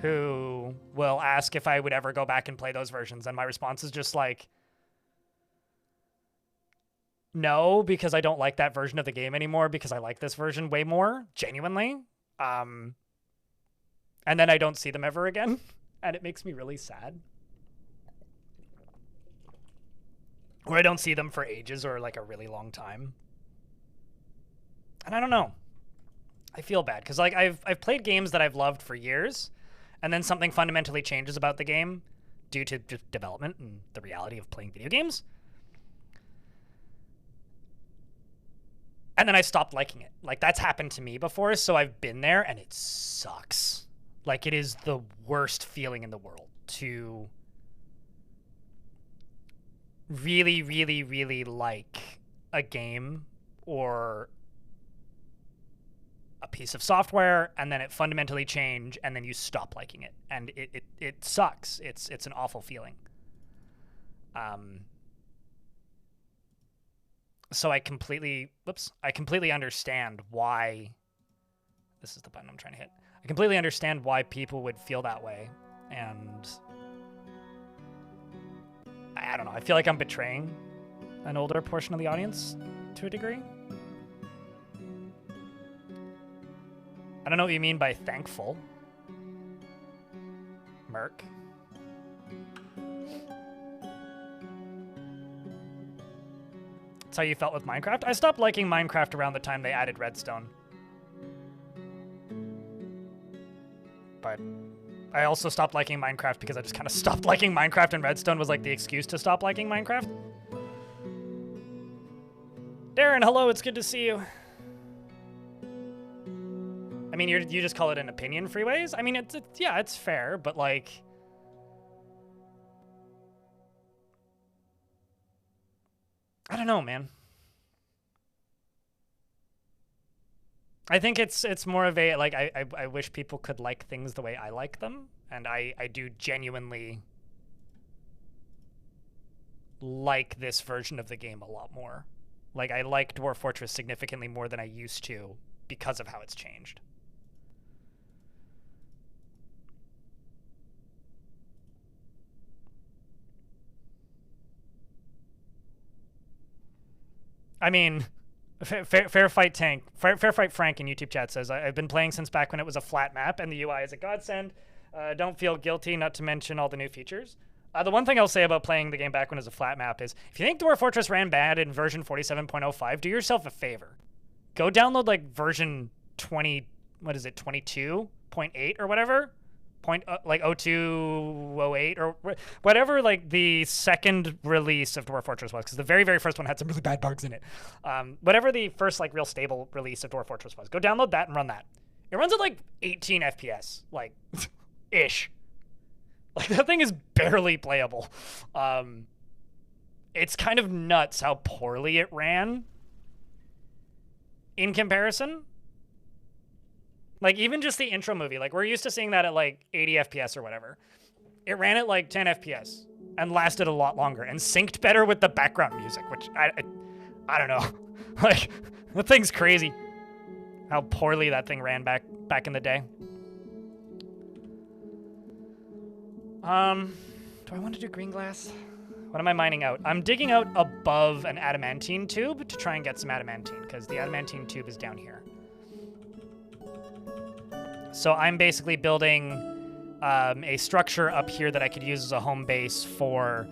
who will ask if I would ever go back and play those versions, and my response is just like, no, because I don't like that version of the game anymore, because I like this version way more, genuinely. And then I don't see them ever again, and it makes me really sad. Or I don't see them for ages or like a really long time. And I don't know. I feel bad, because like I've played games that I've loved for years, and then something fundamentally changes about the game due to just development and the reality of playing video games. And then I stopped liking it. Like, that's happened to me before, so I've been there, and it sucks. Like, it is the worst feeling in the world to really, really, really like a game or a piece of software, and then it fundamentally change, and then you stop liking it. And it sucks. It's an awful feeling. So I completely understand why, this is the button I'm trying to hit. I completely understand why people would feel that way. And I don't know, I feel like I'm betraying an older portion of the audience to a degree. I don't know what you mean by thankful, Merc. That's how you felt with Minecraft? I stopped liking Minecraft around the time they added Redstone. But I also stopped liking Minecraft because I just kind of stopped liking Minecraft, and Redstone was like the excuse to stop liking Minecraft. Darren, hello, it's good to see you. I mean, you just call it an opinion, Freeways? I mean, yeah, it's fair, but like, I don't know, man. I think it's more of a, like, I wish people could like things the way I like them, and I do genuinely like this version of the game a lot more. Like, I like Dwarf Fortress significantly more than I used to because of how it's changed. I mean, Fair Fight Frank in YouTube chat says, I've been playing since back when it was a flat map, and the UI is a godsend. Don't feel guilty, not to mention all the new features. The one thing I'll say about playing the game back when it was a flat map is, if you think Dwarf Fortress ran bad in version 47.05, do yourself a favor. Go download like version 22.8 or whatever, like 0208 or whatever like the second release of Dwarf Fortress was, because the very first one had some really bad bugs in it. Whatever the first like real stable release of Dwarf Fortress was, go download that and run that. It runs at like 18 FPS, like ish. Like that thing is barely playable. It's kind of nuts how poorly it ran in comparison. Like, even just the intro movie, like, we're used to seeing that at, like, 80 FPS or whatever. It ran at, like, 10 FPS and lasted a lot longer and synced better with the background music, which I don't know. Like, the thing's crazy how poorly that thing ran back in the day. Do I want to do green glass? What am I mining out? I'm digging out above an adamantine tube to try and get some adamantine, because the adamantine tube is down here. So I'm basically building a structure up here that I could use as a home base for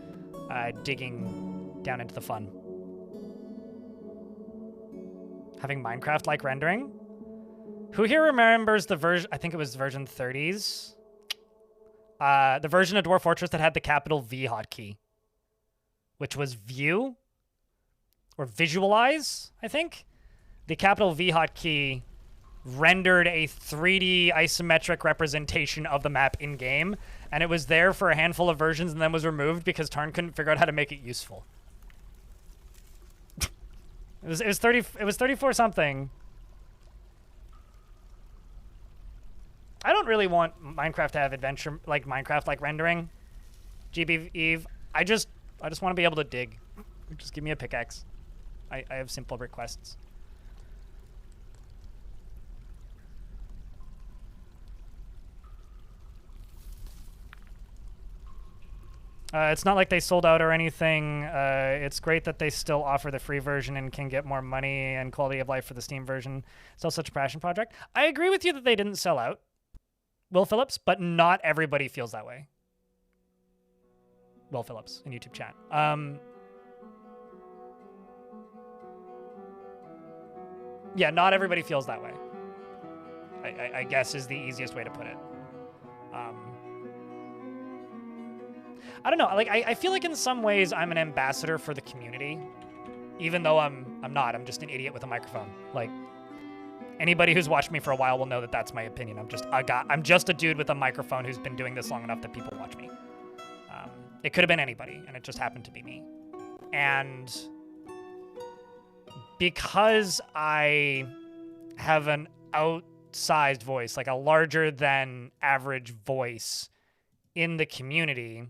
digging down into the fun. Having Minecraft-like rendering. Who here remembers the version, I think it was version 30s? The version of Dwarf Fortress that had the capital V hotkey, which was view or visualize, I think. The capital V hotkey rendered a 3D isometric representation of the map in-game, and it was there for a handful of versions and then was removed because Tarn couldn't figure out how to make it useful. It was 34 something. I don't really want Minecraft to have adventure like Minecraft like rendering. GB Eve, I just want to be able to dig. Just give me a pickaxe. I have simple requests. It's not like they sold out or anything. It's great that they still offer the free version and can get more money and quality of life for the Steam version. Still such a passion project. I agree with you that they didn't sell out, Will Phillips, but not everybody feels that way. Will Phillips in YouTube chat. Yeah, not everybody feels that way. I guess is the easiest way to put it. I don't know. Like I feel like in some ways I'm an ambassador for the community, even though I'm not. I'm just an idiot with a microphone. Like anybody who's watched me for a while will know that that's my opinion. I'm just a dude with a microphone who's been doing this long enough that people watch me. It could have been anybody, and it just happened to be me. And because I have an outsized voice, like a larger than average voice in the community,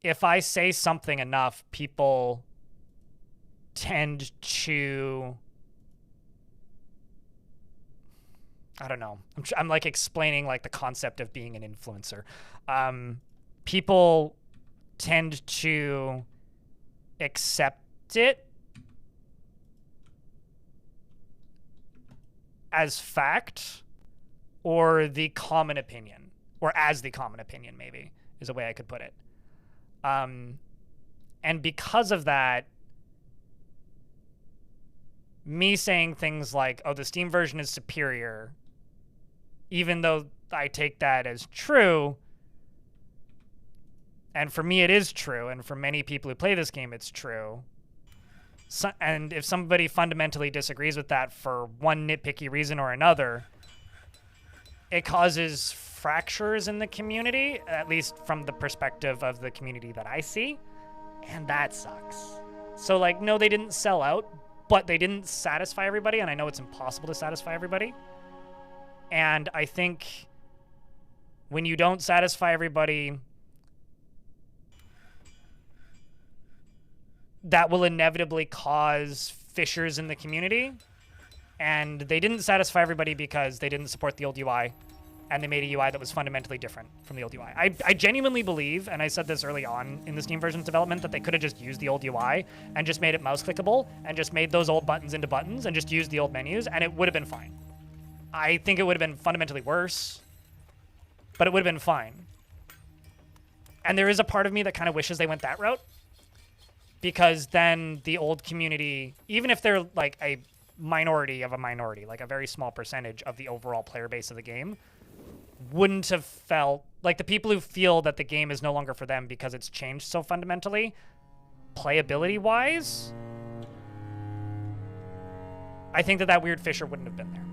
if I say something enough, people tend to, I don't know. I'm like explaining like the concept of being an influencer. People tend to accept it as fact or the common opinion, or as the common opinion, maybe, is a way I could put it. And because of that, me saying things like, oh, the Steam version is superior, even though I take that as true, and for me it is true, and for many people who play this game it's true, so, and if somebody fundamentally disagrees with that for one nitpicky reason or another, it causes fractures in the community, at least from the perspective of the community that I see, and that sucks. So like, no, they didn't sell out, but they didn't satisfy everybody, and I know it's impossible to satisfy everybody. And I think when you don't satisfy everybody, that will inevitably cause fissures in the community. And they didn't satisfy everybody because they didn't support the old UI, and they made a UI that was fundamentally different from the old UI. I genuinely believe, and I said this early on in the Steam version's development, that they could have just used the old UI and just made it mouse clickable and just made those old buttons into buttons and just used the old menus, and it would have been fine. I think it would have been fundamentally worse, but it would have been fine. And there is a part of me that kind of wishes they went that route, because then the old community, even if they're like a minority of a minority, like a very small percentage of the overall player base of the game, wouldn't have felt like the people who feel that the game is no longer for them because it's changed so fundamentally, playability wise, I think that weird fissure wouldn't have been there,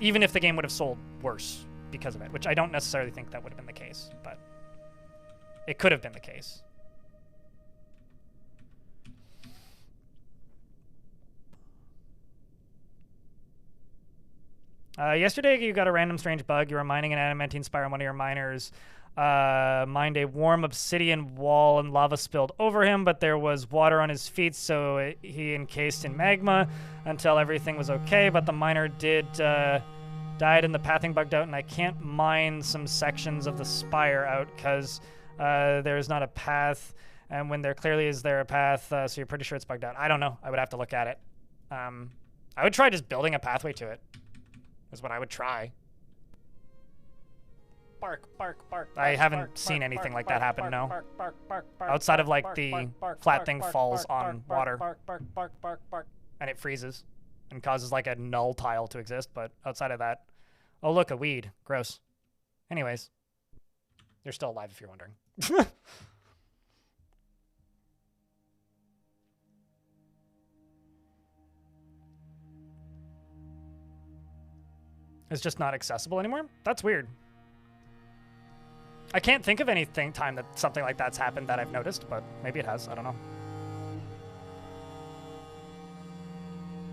even if the game would have sold worse because of it, which I don't necessarily think that would have been the case, but it could have been the case. Yesterday, you got a random strange bug. You were mining an adamantine spire, and one of your miners mined a warm obsidian wall, and lava spilled over him, but there was water on his feet, so he encased in magma until everything was okay, but the miner died and the pathing bugged out, and I can't mine some sections of the spire out because there's not a path, and when there clearly is there a path, so you're pretty sure it's bugged out. I don't know. I would have to look at it. I would try just building a pathway to it. Is what I would try. Bark, bark, bark. I haven't seen anything like that happen, no. Outside of like the flat thing falls on water and it freezes and causes like a null tile to exist, but outside of that, oh look, a weed. Gross. Anyways, they're still alive if you're wondering. It's just not accessible anymore? That's weird. I can't think of anything time that something like that's happened that I've noticed, but maybe it has. I don't know.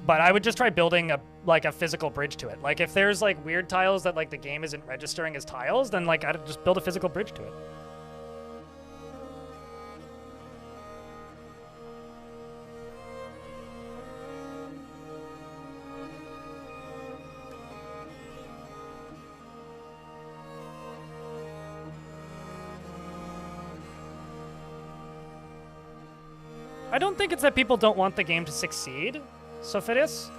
But I would just try building a physical bridge to it. Like if there's like weird tiles that like the game isn't registering as tiles, then like I'd just build a physical bridge to it. I don't think it's that people don't want the game to succeed, Sophitis.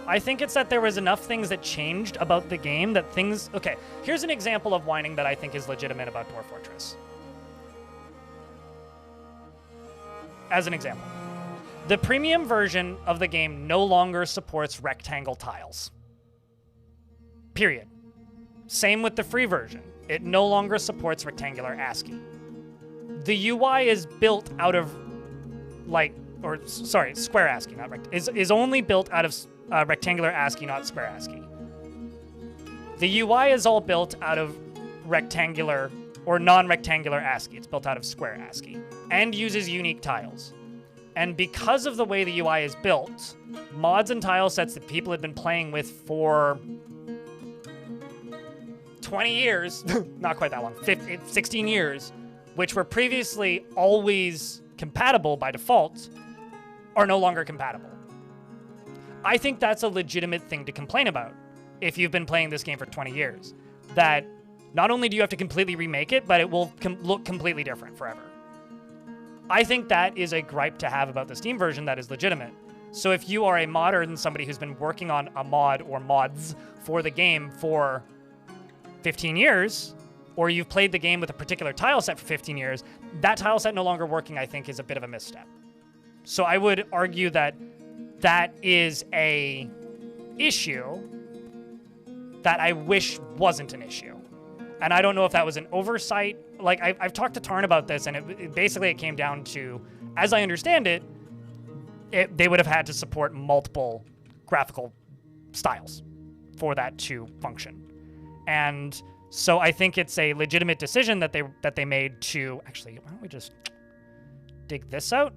I think it's that there was enough things that changed about the game that things... Okay, here's an example of whining that I think is legitimate about Dwarf Fortress. As an example, the premium version of the game no longer supports rectangle tiles. Period. Same with the free version. It no longer supports rectangular ASCII. The UI is built out of square ASCII, not is only built out of rectangular ASCII, not square ASCII. The UI is all built out of rectangular or non-rectangular ASCII. It's built out of square ASCII and uses unique tiles. And because of the way the UI is built, mods and tile sets that people had been playing with for 20 years, not quite that long, 16 years, which were previously always compatible by default, are no longer compatible. I think that's a legitimate thing to complain about if you've been playing this game for 20 years. That not only do you have to completely remake it, but it will look completely different forever. I think that is a gripe to have about the Steam version that is legitimate. So if you are a modder and somebody who's been working on a mod or mods for the game for 15 years, or you've played the game with a particular tile set for 15 years, that tile set no longer working, I think, is a bit of a misstep. So I would argue that that is a issue that I wish wasn't an issue. And I don't know if that was an oversight. Like, I've talked to Tarn about this, and it basically it came down to, as I understand it, they would have had to support multiple graphical styles for that to function. And so I think it's a legitimate decision that they made to... Actually, why don't we just dig this out?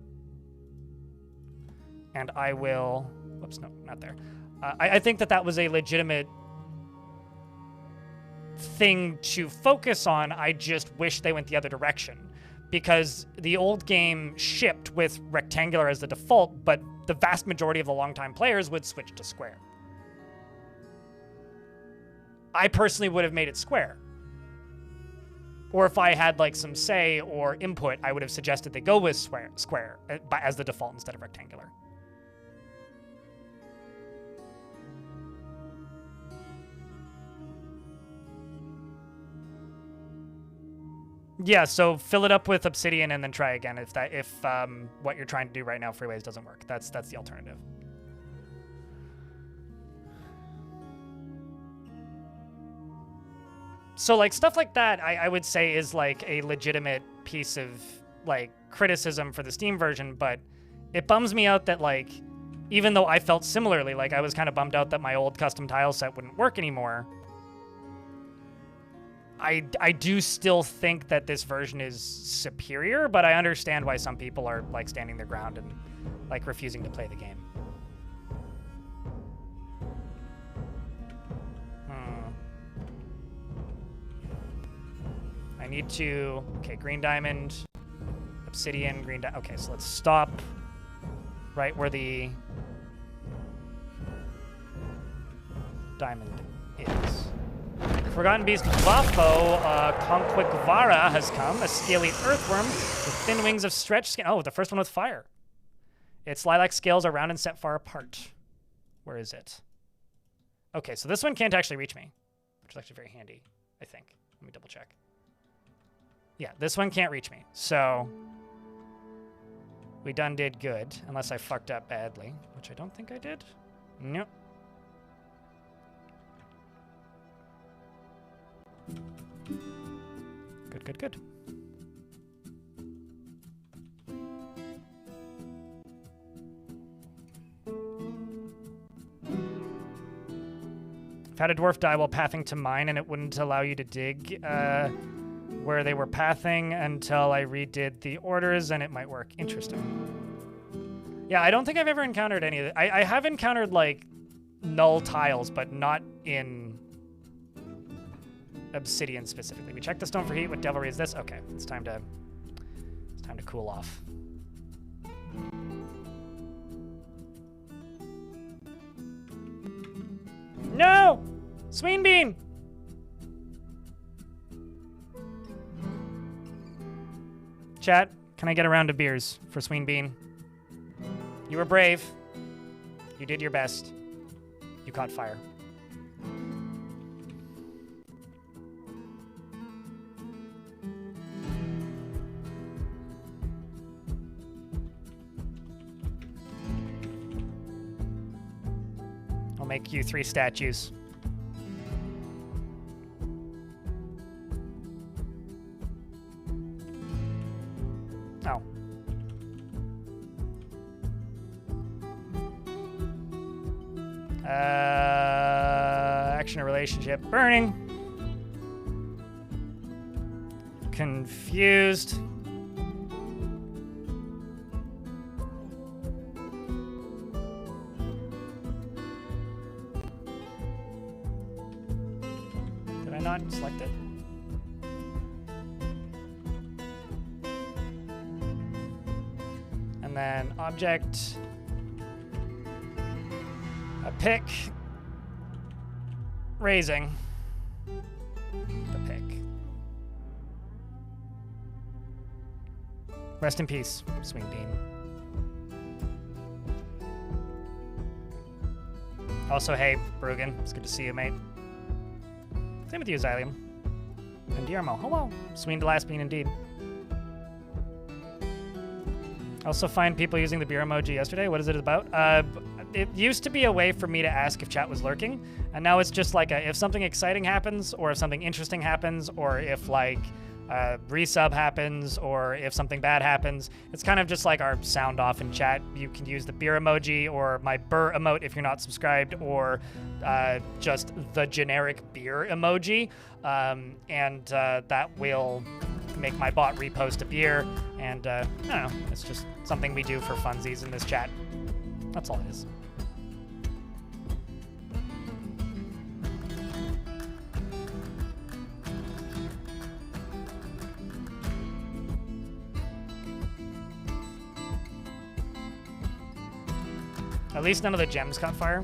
And I will... Whoops, no, not there. I think that was a legitimate thing to focus on. I just wish they went the other direction. Because the old game shipped with rectangular as the default, but the vast majority of the longtime players would switch to square. I personally would have made it square. Or if I had like some say or input, I would have suggested they go with square as the default instead of rectangular. Yeah, so fill it up with obsidian and then try again if what you're trying to do right now, freeways, doesn't work. That's the alternative. So like stuff like that, I would say is like a legitimate piece of like criticism for the Steam version, but it bums me out that like, even though I felt similarly, like I was kind of bummed out that my old custom tile set wouldn't work anymore, I do still think that this version is superior, but I understand why some people are like standing their ground and like refusing to play the game. I need to, okay, green diamond, obsidian, green diamond. Okay, so let's stop right where the diamond is. Forgotten Beast Buffo, Conquigvara has come, a scaly earthworm with thin wings of stretched skin. Oh, the first one with fire. Its lilac scales are round and set far apart. Where is it? Okay, so this one can't actually reach me, which is actually very handy, I think. Let me double check. Yeah, this one can't reach me, so we done did good, unless I fucked up badly, which I don't think I did. Nope. Good, good, good. I've had a dwarf die while pathing to mine, and it wouldn't allow you to dig where they were pathing until I redid the orders, and it might work. Interesting. Yeah, I don't think I've ever encountered any of it. I have encountered, like, null tiles, but not in obsidian specifically. We checked the stone for heat. What devilry is this? Okay, it's time to cool off. No! Sween bean! Chat, can I get a round of beers for Sween Bean? You were brave. You did your best. You caught fire. I'll make you 3 statues. Oh. Action or relationship. Burning. Confused. Did I not select it? And then object, a pick, raising the pick. Rest in peace, Swing Bean. Also, hey, Brugan, it's good to see you, mate. Same with you, Xylium. And Diermo, hello. Sween the last bean, indeed. I also find people using the beer emoji yesterday. What is it about? It used to be a way for me to ask if chat was lurking, and now it's just like if something exciting happens, or if something interesting happens, or if like resub happens, or if something bad happens, it's kind of just like our sound off in chat. You can use the beer emoji or my burr emote if you're not subscribed, or just the generic beer emoji, and that will make my bot repost a beer, and I don't know, it's just something we do for funsies in this chat. That's all it is. At least none of the gems caught fire.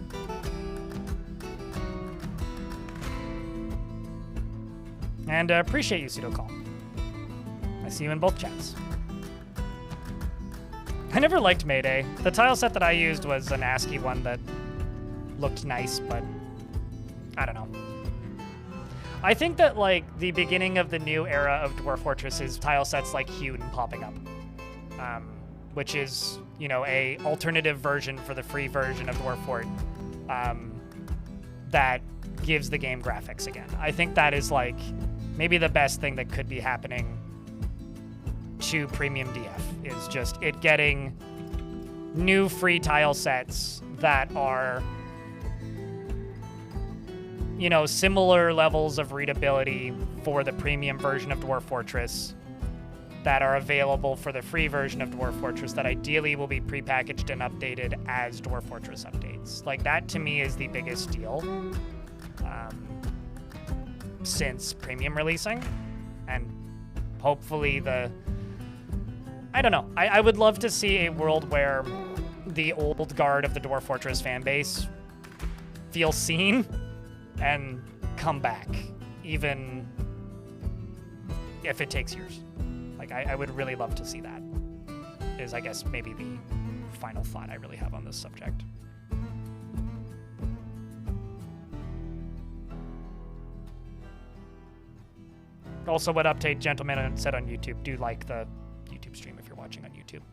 And appreciate you, pseudo-call. I see you in both chats. I never liked Mayday. The tile set that I used was an ASCII one that looked nice, but I don't know. I think that, like, the beginning of the new era of Dwarf Fortress is tile sets like Hewn popping up, which is, you know, a alternative version for the free version of Dwarf Fort that gives the game graphics again. I think that is like maybe the best thing that could be happening to Premium DF is just it getting new free tile sets that are, you know, similar levels of readability for the premium version of Dwarf Fortress that are available for the free version of Dwarf Fortress that ideally will be prepackaged and updated as Dwarf Fortress updates. Like, that to me is the biggest deal since premium releasing. And hopefully I don't know. I would love to see a world where the old guard of the Dwarf Fortress fan base feel seen and come back, even if it takes years. Like, I would really love to see that, is, I guess, maybe the final thought I really have on this subject. Also, what Update Gentleman said on YouTube, do like the YouTube stream if you're watching on YouTube.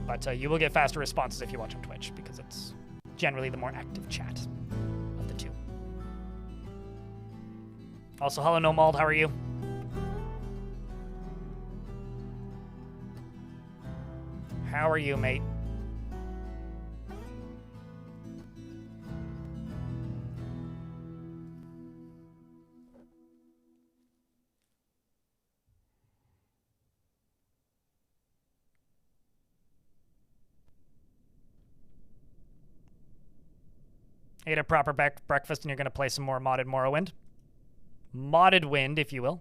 But you will get faster responses if you watch on Twitch, because it's generally the more active chat of the two. Also, hello, Nomald, how are you? How are you, mate? Ate a proper breakfast and you're going to play some more modded Morrowind. Modded Wind, if you will.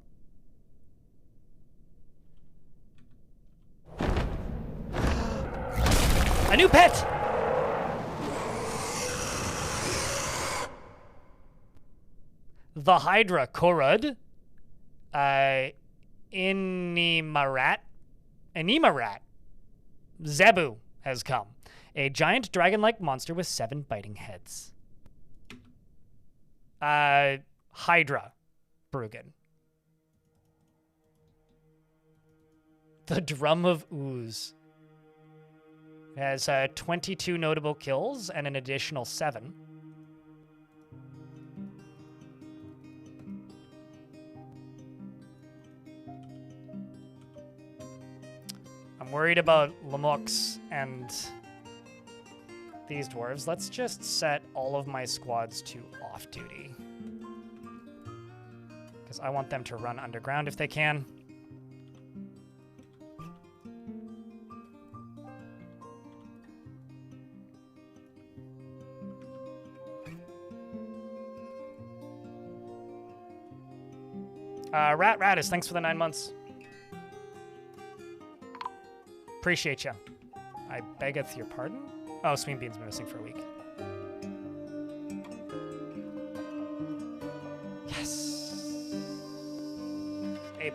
A new pet! The Hydra Korud. Inimarat. Zebu has come. A giant dragon-like monster with 7 biting heads. Hydra Bruggen. The Drum of Ooze. It has 22 notable kills and an additional 7. I'm worried about Lamux and these dwarves. Let's just set all of my squads to off-duty, because I want them to run underground if they can. Radis, thanks for the 9 months. Appreciate you. I beggeth your pardon? Oh, Sweet Bean's been missing for a week. Yes! A+.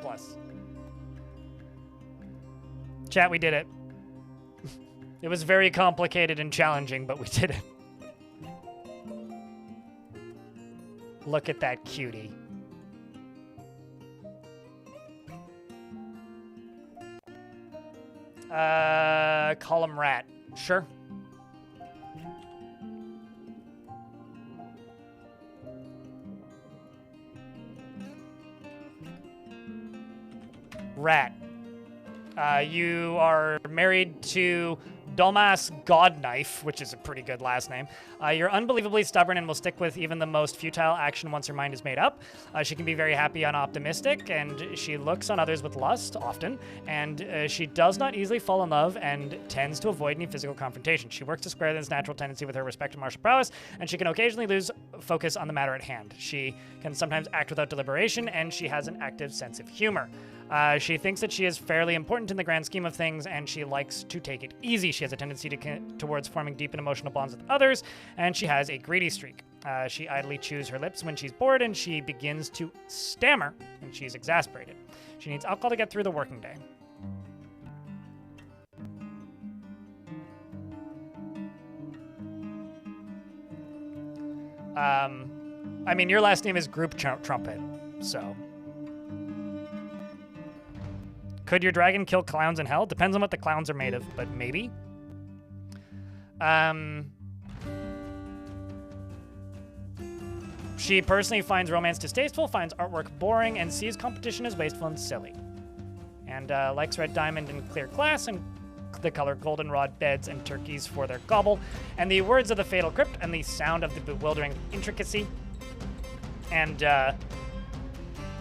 Chat, we did it. It was very complicated and challenging, but we did it. Look at that cutie. Call him Rat. Sure. Rat. You are married to Domas Godknife, which is a pretty good last name. You're unbelievably stubborn and will stick with even the most futile action once her mind is made up. She can be very happy and optimistic, and she looks on others with lust, often, and she does not easily fall in love and tends to avoid any physical confrontation. She works to square this natural tendency with her respect and martial prowess, and she can occasionally lose focus on the matter at hand. She can sometimes act without deliberation, and she has an active sense of humor. She thinks that she is fairly important in the grand scheme of things, and she likes to take it easy. She has a tendency towards forming deep and emotional bonds with others, and she has a greedy streak. She idly chews her lips when she's bored, and she begins to stammer when she's exasperated. She needs alcohol to get through the working day. I mean, your last name is Group Trumpet, so... Could your dragon kill clowns in hell? Depends on what the clowns are made of, but maybe. She personally finds romance distasteful, finds artwork boring, and sees competition as wasteful and silly. And likes red diamond and clear glass, and the color goldenrod beds and turkeys for their gobble, and the words of the fatal crypt, and the sound of the bewildering intricacy. And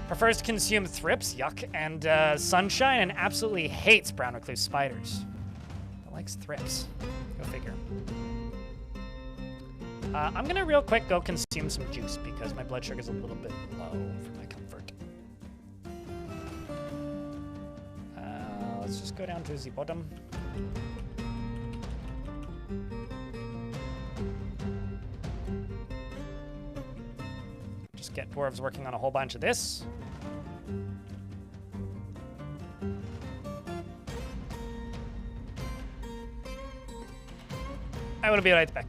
prefers to consume thrips, yuck, and sunshine, and absolutely hates brown recluse spiders. But likes thrips. Go figure. I'm gonna real quick go consume some juice because my blood sugar's a little bit low for my comfort. Let's just go down to the bottom. Just get dwarves working on a whole bunch of this. I will be right back.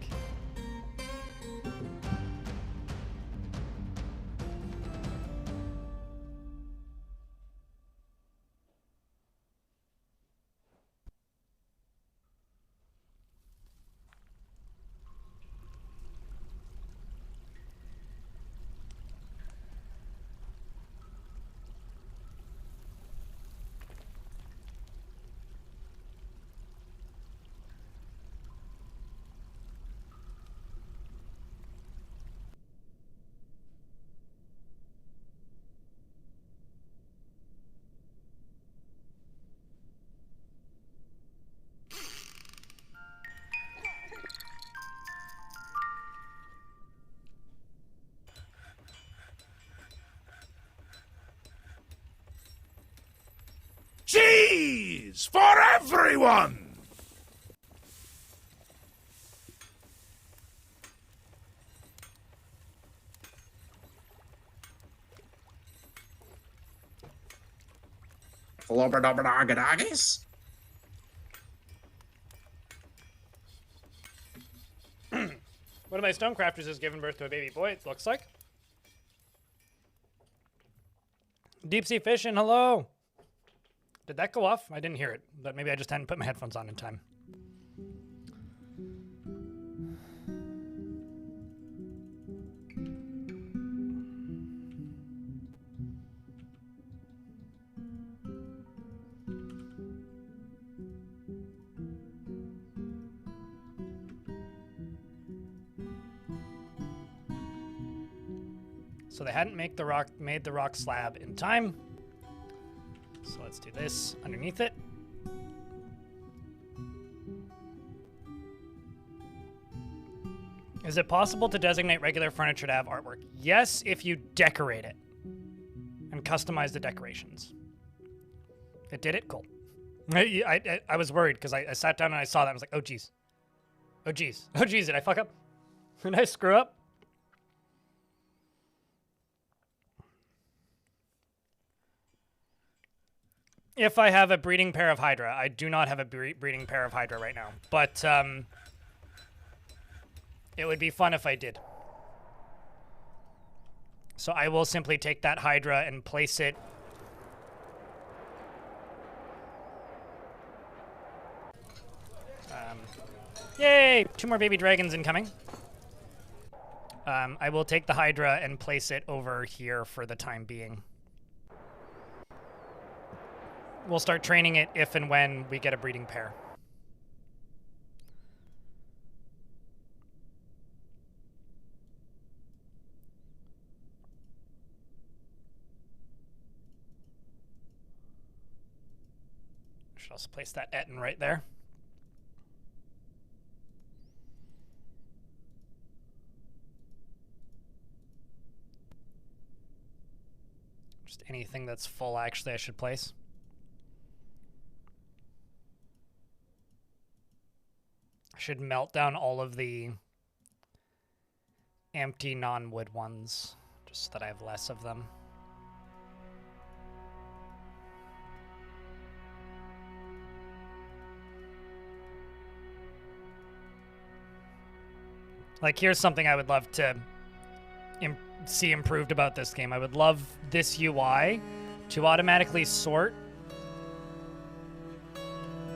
Cheese for everyone! Flobberdobberdoggadoggies? One of my stonecrafters has given birth to a baby boy, it looks like. Deep sea fishing, hello! Did that go off? I didn't hear it, but maybe I just hadn't put my headphones on in time. So they hadn't made the rock slab in time. So let's do this underneath it. Is it possible to designate regular furniture to have artwork? Yes, if you decorate it and customize the decorations. It did it? Cool. I was worried because I sat down and I saw that. I was like, oh, geez. Oh, geez. Oh, geez. Did I fuck up? Did I screw up? If I have a breeding pair of Hydra. I do not have a breeding pair of Hydra right now. But it would be fun if I did. So I will simply take that Hydra and place it... yay! 2 more baby dragons incoming. I will take the Hydra and place it over here for the time being. We'll start training it if and when we get a breeding pair. Should also place that Etten right there. Just anything that's full, actually, I should place. I should melt down all of the empty non-wood ones, just so that I have less of them. Like, here's something I would love to see improved about this game. I would love this UI to automatically sort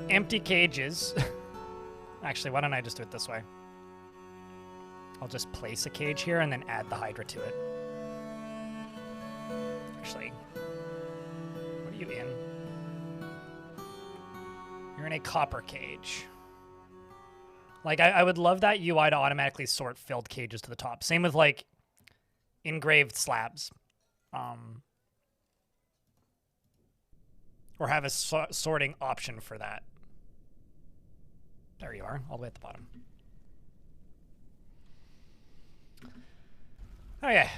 empty cages. Actually, why don't I just do it this way? I'll just place a cage here and then add the Hydra to it. Actually, what are you in? You're in a copper cage. Like, I would love that UI to automatically sort filled cages to the top. Same with, like, engraved slabs. Or have a sorting option for that. There you are, all the way at the bottom. Okay.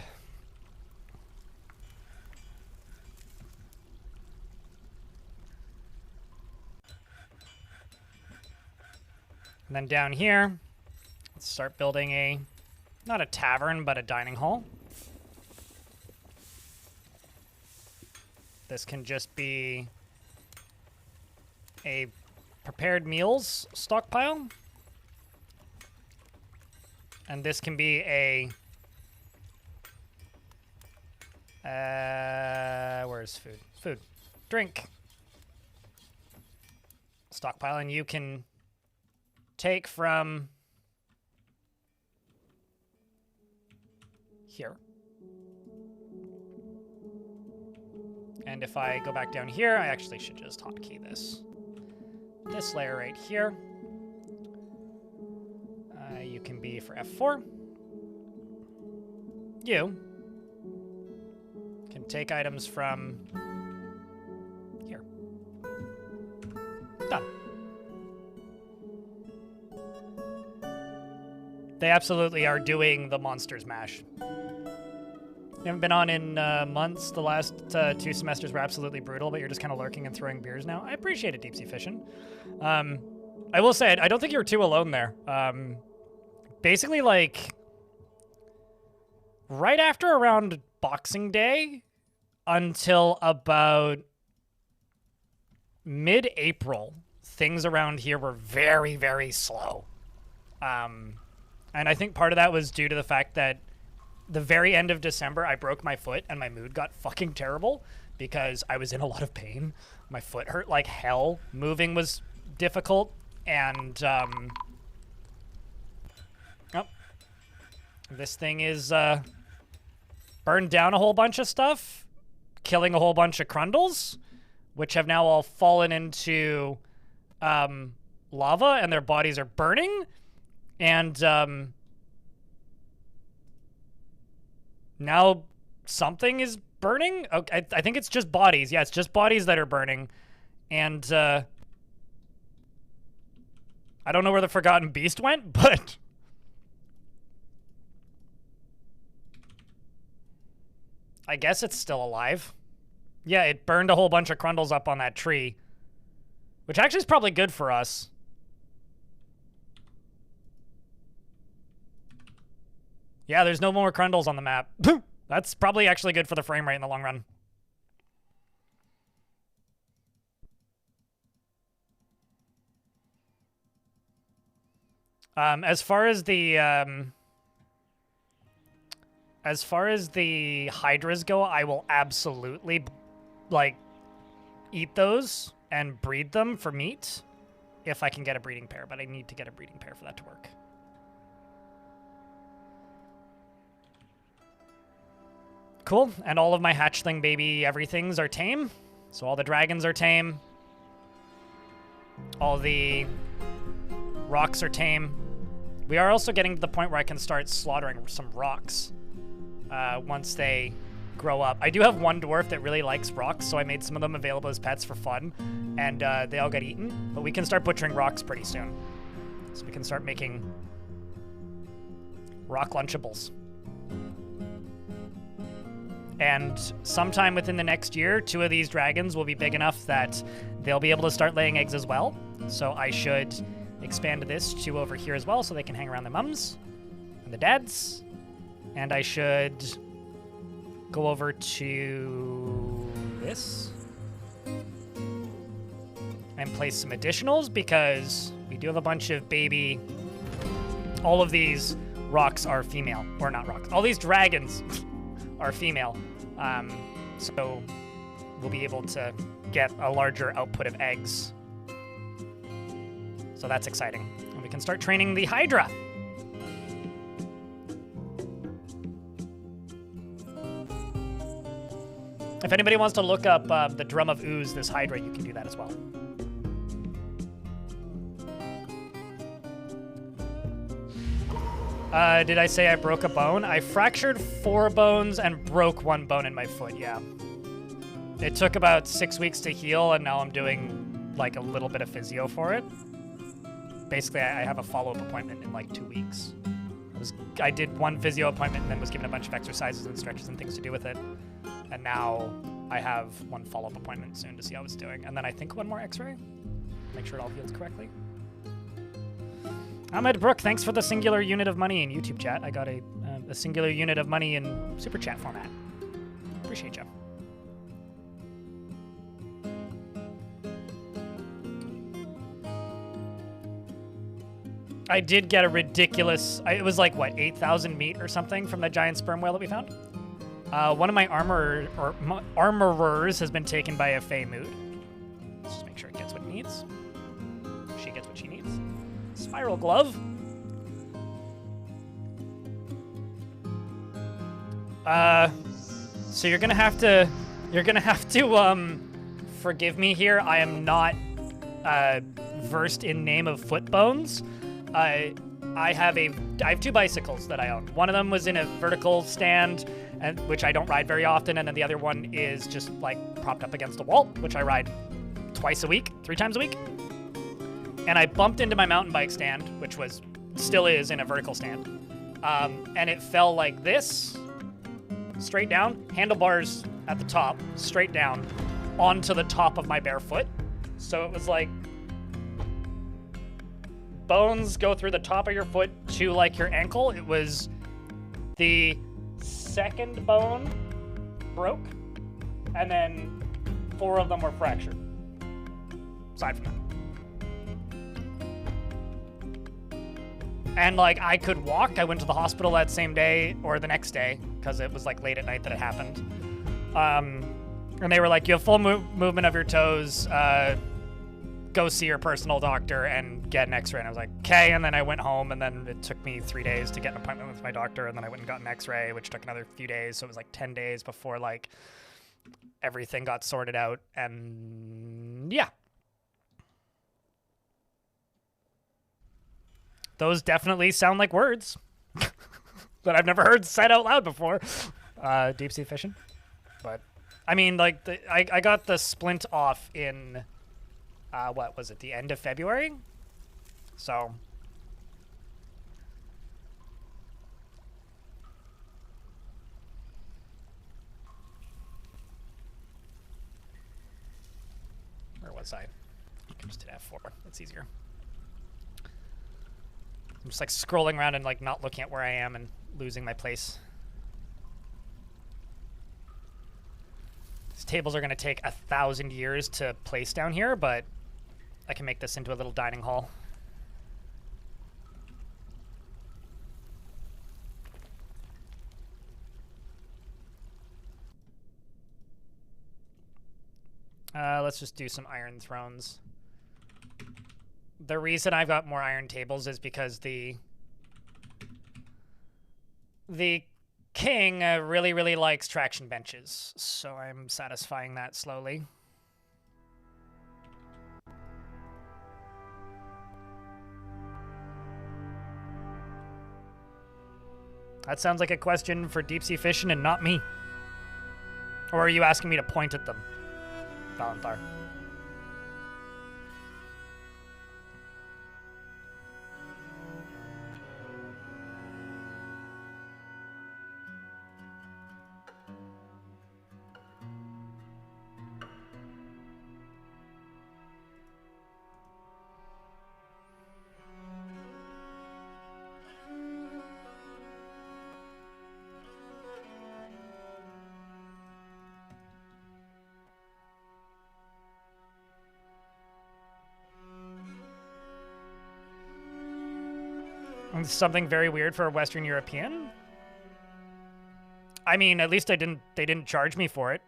And then down here, let's start building a, not a tavern, but a dining hall. This can just be a prepared meals stockpile. And this can be a, where's food? Food. Drink. Stockpile, and you can take from here. And if I go back down here, I actually should just hotkey this. This layer right here. You can be for F4. You can take items from here. Done. They absolutely are doing the Monsters Mash. You haven't been on in months. The last 2 semesters were absolutely brutal, but you're just kind of lurking and throwing beers now. I appreciate it, Deep Sea Fishing. I will say, I don't think you're too alone there. Basically, like, right after around Boxing Day until about mid-April, things around here were very, very slow. And I think part of that was due to the fact that the very end of December, I broke my foot and my mood got fucking terrible because I was in a lot of pain. My foot hurt like hell. Moving was difficult. And, oh, this thing is, burned down a whole bunch of stuff, killing a whole bunch of Crundles, which have now all fallen into, lava and their bodies are burning. And, now something is burning? Okay, I think it's just bodies. Yeah, it's just bodies that are burning. And, I don't know where the Forgotten Beast went, but I guess it's still alive. Yeah, it burned a whole bunch of Crundles up on that tree, which actually is probably good for us. Yeah, there's no more Crundles on the map. That's probably actually good for the frame rate in the long run. As far as the Hydras go, I will absolutely, like, eat those and breed them for meat if I can get a breeding pair, but I need to get a breeding pair for that to work. Cool, and all of my hatchling baby everythings are tame. So all the dragons are tame. All the rocks are tame. We are also getting to the point where I can start slaughtering some rocks once they grow up. I do have one dwarf that really likes rocks, so I made some of them available as pets for fun, and they all got eaten. But we can start butchering rocks pretty soon. So we can start making rock Lunchables. And sometime within the next year, 2 of these dragons will be big enough that they'll be able to start laying eggs as well. So I should expand this to over here as well so they can hang around the mums and the dads. And I should go over to this and place some additionals because we do have a bunch of baby... All of these rocks are female, or not rocks. All these dragons are female. So we'll be able to get a larger output of eggs. So that's exciting. And we can start training the Hydra. If anybody wants to look up the Drum of Ooze, this Hydra, you can do that as well. Did I say I broke a bone? I fractured 4 bones and broke 1 bone in my foot, yeah. It took about 6 weeks to heal, and now I'm doing like a little bit of physio for it. Basically, I have a follow-up appointment in like 2 weeks. I did 1 physio appointment and then was given a bunch of exercises and stretches and things to do with it. And now I have 1 follow-up appointment soon to see how it's doing. And then I think 1 more x-ray. Make sure it all heals correctly. Ahmed Brook, thanks for the singular unit of money in YouTube chat. I got a singular unit of money in super chat format. Appreciate you. I did get a ridiculous, it was like, what, 8,000 meat or something from the giant sperm whale that we found? One of my armorers has been taken by a Fey Mood. Let's just make sure it gets what it needs. She gets what she needs. Spiral glove. So you're gonna have to forgive me here. I am not versed in name of foot bones. I have 2 bicycles that I own. One of them was in a vertical stand, and which I don't ride very often, and then the other one is just like propped up against a wall, which I ride twice a week, 3 times a week. And I bumped into my mountain bike stand, which still is in a vertical stand, and it fell like this, straight down, handlebars at the top, straight down, onto the top of my bare foot. So it was like bones go through the top of your foot to like your ankle. It was the 2nd bone broke, and then 4 of them were fractured. Aside from that. And like I could walk. I went to the hospital that same day or the next day because it was like late at night that it happened. And they were like, you have full movement of your toes. Go see your personal doctor and get an x-ray. And I was like, okay. And then I went home, and then it took me 3 days to get an appointment with my doctor. And then I went and got an x-ray, which took another few days. So it was like 10 days before like everything got sorted out. And yeah. Those definitely sound like words that I've never heard said out loud before. Deep sea fishing. But I mean, like I got the splint off in what was it, the end of February? So where was I? You can just hit F4. That's easier. I'm just like scrolling around and like not looking at where I am and losing my place. These tables are going to take 1,000 years to place down here, but I can make this into a little dining hall. Let's just do some iron thrones. The reason I've got more iron tables is because the king really, really likes traction benches, so I'm satisfying that slowly. That sounds like a question for deep sea fishing and not me. Or are you asking me to point at them, Valenthar? Something very weird for a Western European. I mean, at least they didn't charge me for it.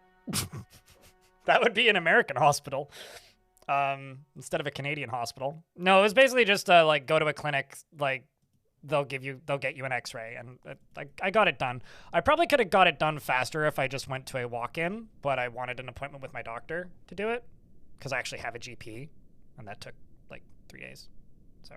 That would be an American hospital instead of a Canadian hospital. No, it was basically just like go to a clinic, like they'll get you an X-ray, and I got it done. I probably could have got it done faster if I just went to a walk-in, but I wanted an appointment with my doctor to do it because I actually have a GP, and that took like 3 days. So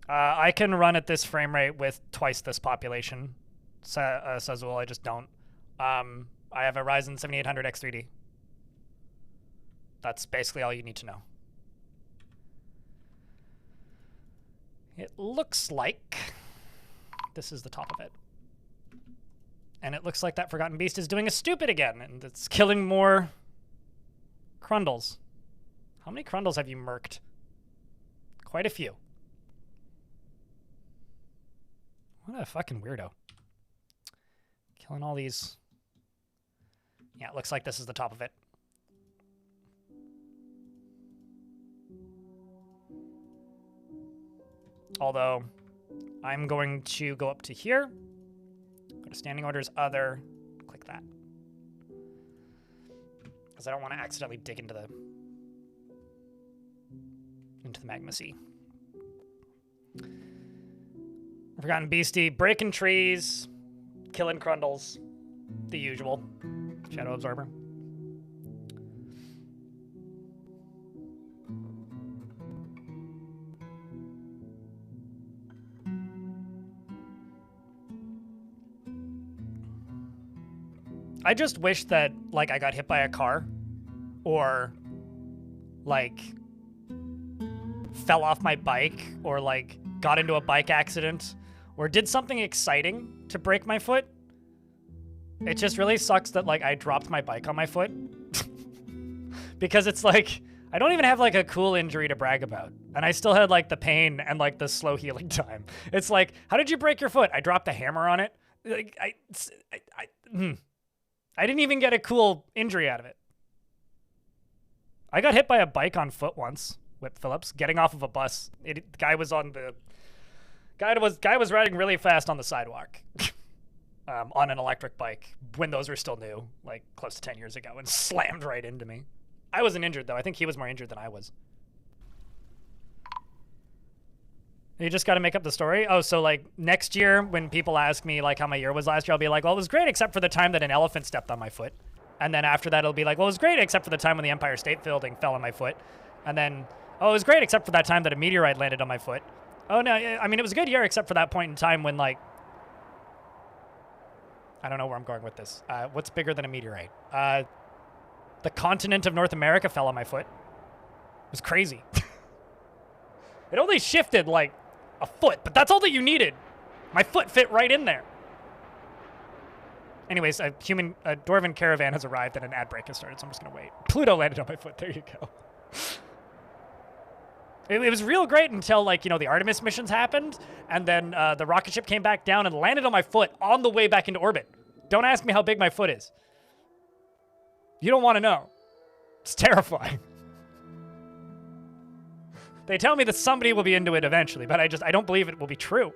I can run at this frame rate with twice this population, says Will. I just don't. I have a Ryzen 7800 X3D. That's basically all you need to know. It looks like this is the top of it. And it looks like that Forgotten Beast is doing a stupid again, and it's killing more Crundles. How many Crundles have you murked? Quite a few. What a fucking weirdo. Killing all these. Yeah, it looks like this is the top of it. Although, I'm going to go up to here, go to standing orders, other, click that. Because I don't want to accidentally dig into the magma sea. Forgotten Beastie, breaking trees, killing Crundles, the usual. Shadow Absorber. I just wish that, like, I got hit by a car or, like, fell off my bike or, like, got into a bike accident or did something exciting to break my foot. It just really sucks that, like, I dropped my bike on my foot because it's like, I don't even have, like, a cool injury to brag about. And I still had, like, the pain and, like, the slow healing time. It's like, how did you break your foot? I dropped a hammer on it. Like, I didn't even get a cool injury out of it. I got hit by a bike on foot once, Whip Phillips, getting off of a bus. The guy was riding really fast on the sidewalk on an electric bike when those were still new, like close to 10 years ago, and slammed right into me. I wasn't injured though. I think he was more injured than I was. You just got to make up the story? Oh, so like next year when people ask me like how my year was last year, I'll be like, well, it was great except for the time that an elephant stepped on my foot. And then after that, it'll be like, well, it was great except for the time when the Empire State Building fell on my foot. And then, oh, it was great except for that time that a meteorite landed on my foot. Oh, no, I mean, it was a good year except for that point in time when like, I don't know where I'm going with this. What's bigger than a meteorite? The continent of North America fell on my foot. It was crazy. It only shifted like a foot, but that's all that you needed. My foot fit right in there. Anyways, a dwarven caravan has arrived and an ad break has started, so I'm just gonna wait. Pluto landed on my foot. There you go. It was real great until, like, you know, the Artemis missions happened, and then the rocket ship came back down and landed on my foot on the way back into orbit. Don't ask me how big my foot is. You don't want to know. It's terrifying. They tell me that somebody will be into it eventually, but I don't believe it will be true.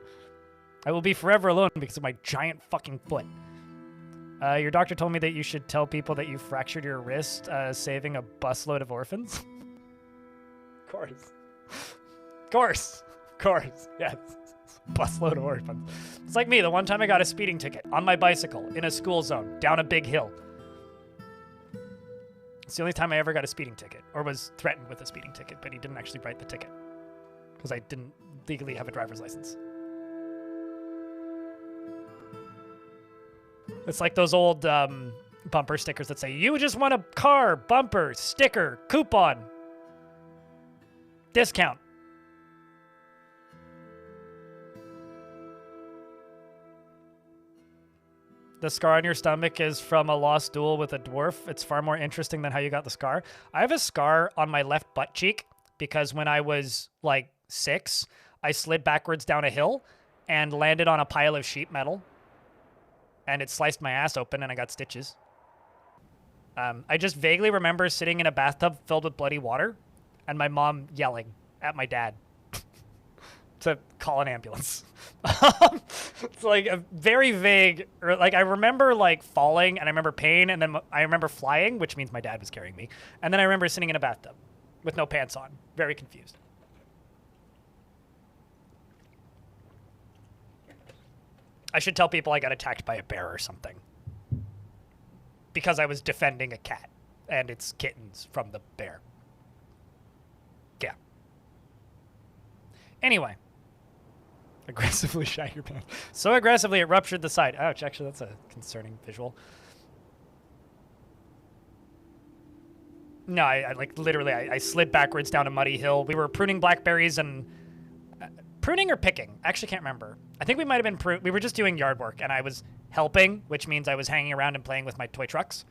I will be forever alone because of my giant fucking foot. Your doctor told me that you should tell people that you fractured your wrist, saving a busload of orphans. Of course. Of course. Of course. Yes. Busload of orphans. It's like me, the one time I got a speeding ticket on my bicycle in a school zone down a big hill. It's the only time I ever got a speeding ticket, or was threatened with a speeding ticket, but he didn't actually write the ticket because I didn't legally have a driver's license. It's like those old bumper stickers that say, you just want a car, bumper, sticker, coupon, discount. The scar on your stomach is from a lost duel with a dwarf. It's far more interesting than how you got the scar. I have a scar on my left butt cheek because when I was like 6, I slid backwards down a hill and landed on a pile of sheet metal. And it sliced my ass open and I got stitches. I just vaguely remember sitting in a bathtub filled with bloody water and my mom yelling at my dad to call an ambulance. It's like a very vague, or like I remember like falling and I remember pain and then I remember flying, which means my dad was carrying me. And then I remember sitting in a bathtub. with no pants on. Very confused. I should tell people I got attacked by a bear or something. Because I was defending a cat and its kittens from the bear. Yeah. Anyway. Aggressively shat your pants. So aggressively it ruptured the side. Ouch, actually that's a concerning visual. No, I like literally I slid backwards down a muddy hill. We were pruning blackberries and pruning or picking? I actually can't remember. I think we might have been we were just doing yard work and I was helping, which means I was hanging around and playing with my toy trucks.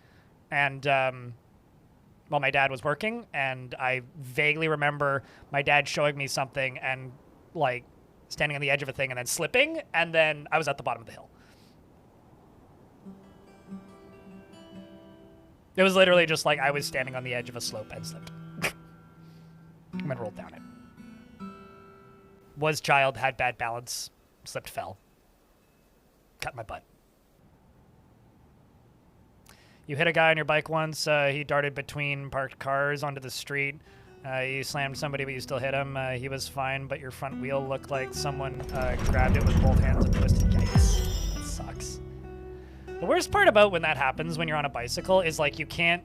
And while my dad was working, and I vaguely remember my dad showing me something and like standing on the edge of a thing and then slipping, and then I was at the bottom of the hill. It was literally just like I was standing on the edge of a slope and slipped. And then rolled down it. Was child, had bad balance, slipped, fell. Cut my butt. You hit a guy on your bike once. He darted between parked cars onto the street. You slammed somebody, but you still hit him. He was fine, but your front wheel looked like someone grabbed it with both hands and twisted. Yikes. That sucks. The worst part about when that happens when you're on a bicycle is like you can't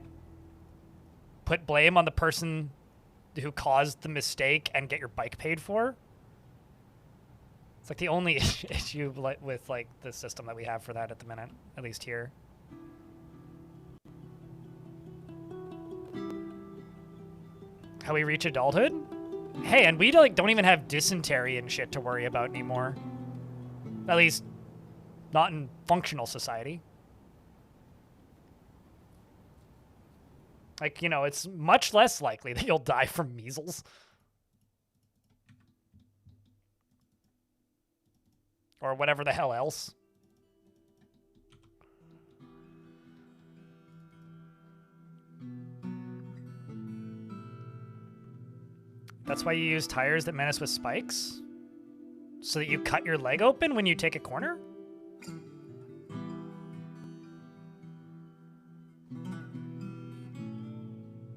put blame on the person who caused the mistake and get your bike paid for. It's like the only issue with like the system that we have for that at the minute, at least here. How we reach adulthood? Hey, and we like don't even have dysentery and shit to worry about anymore. At least, not in functional society. Like, you know, it's much less likely that you'll die from measles. Or whatever the hell else. That's why you use tires that menace with spikes? So that you cut your leg open when you take a corner?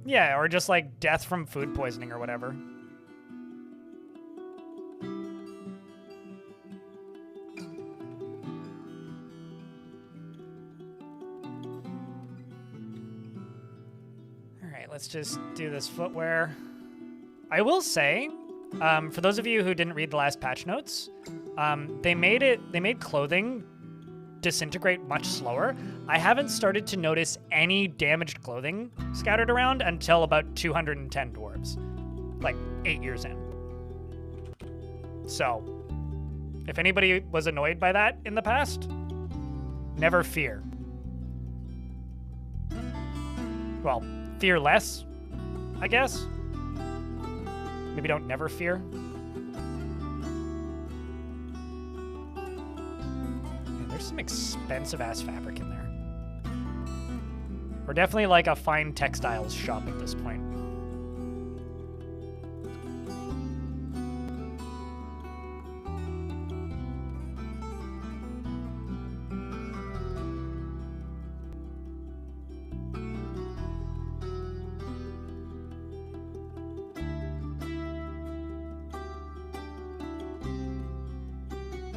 Yeah, or just like death from food poisoning or whatever. Alright, let's just do this footwear. I will say, for those of you who didn't read the last patch notes, they made clothing disintegrate much slower. I haven't started to notice any damaged clothing scattered around until about 210 dwarves, like 8 years in. So, if anybody was annoyed by that in the past, never fear. Well, fear less, I guess. Maybe don't never fear. Man, there's some expensive ass fabric in there. We're definitely like a fine textiles shop at this point.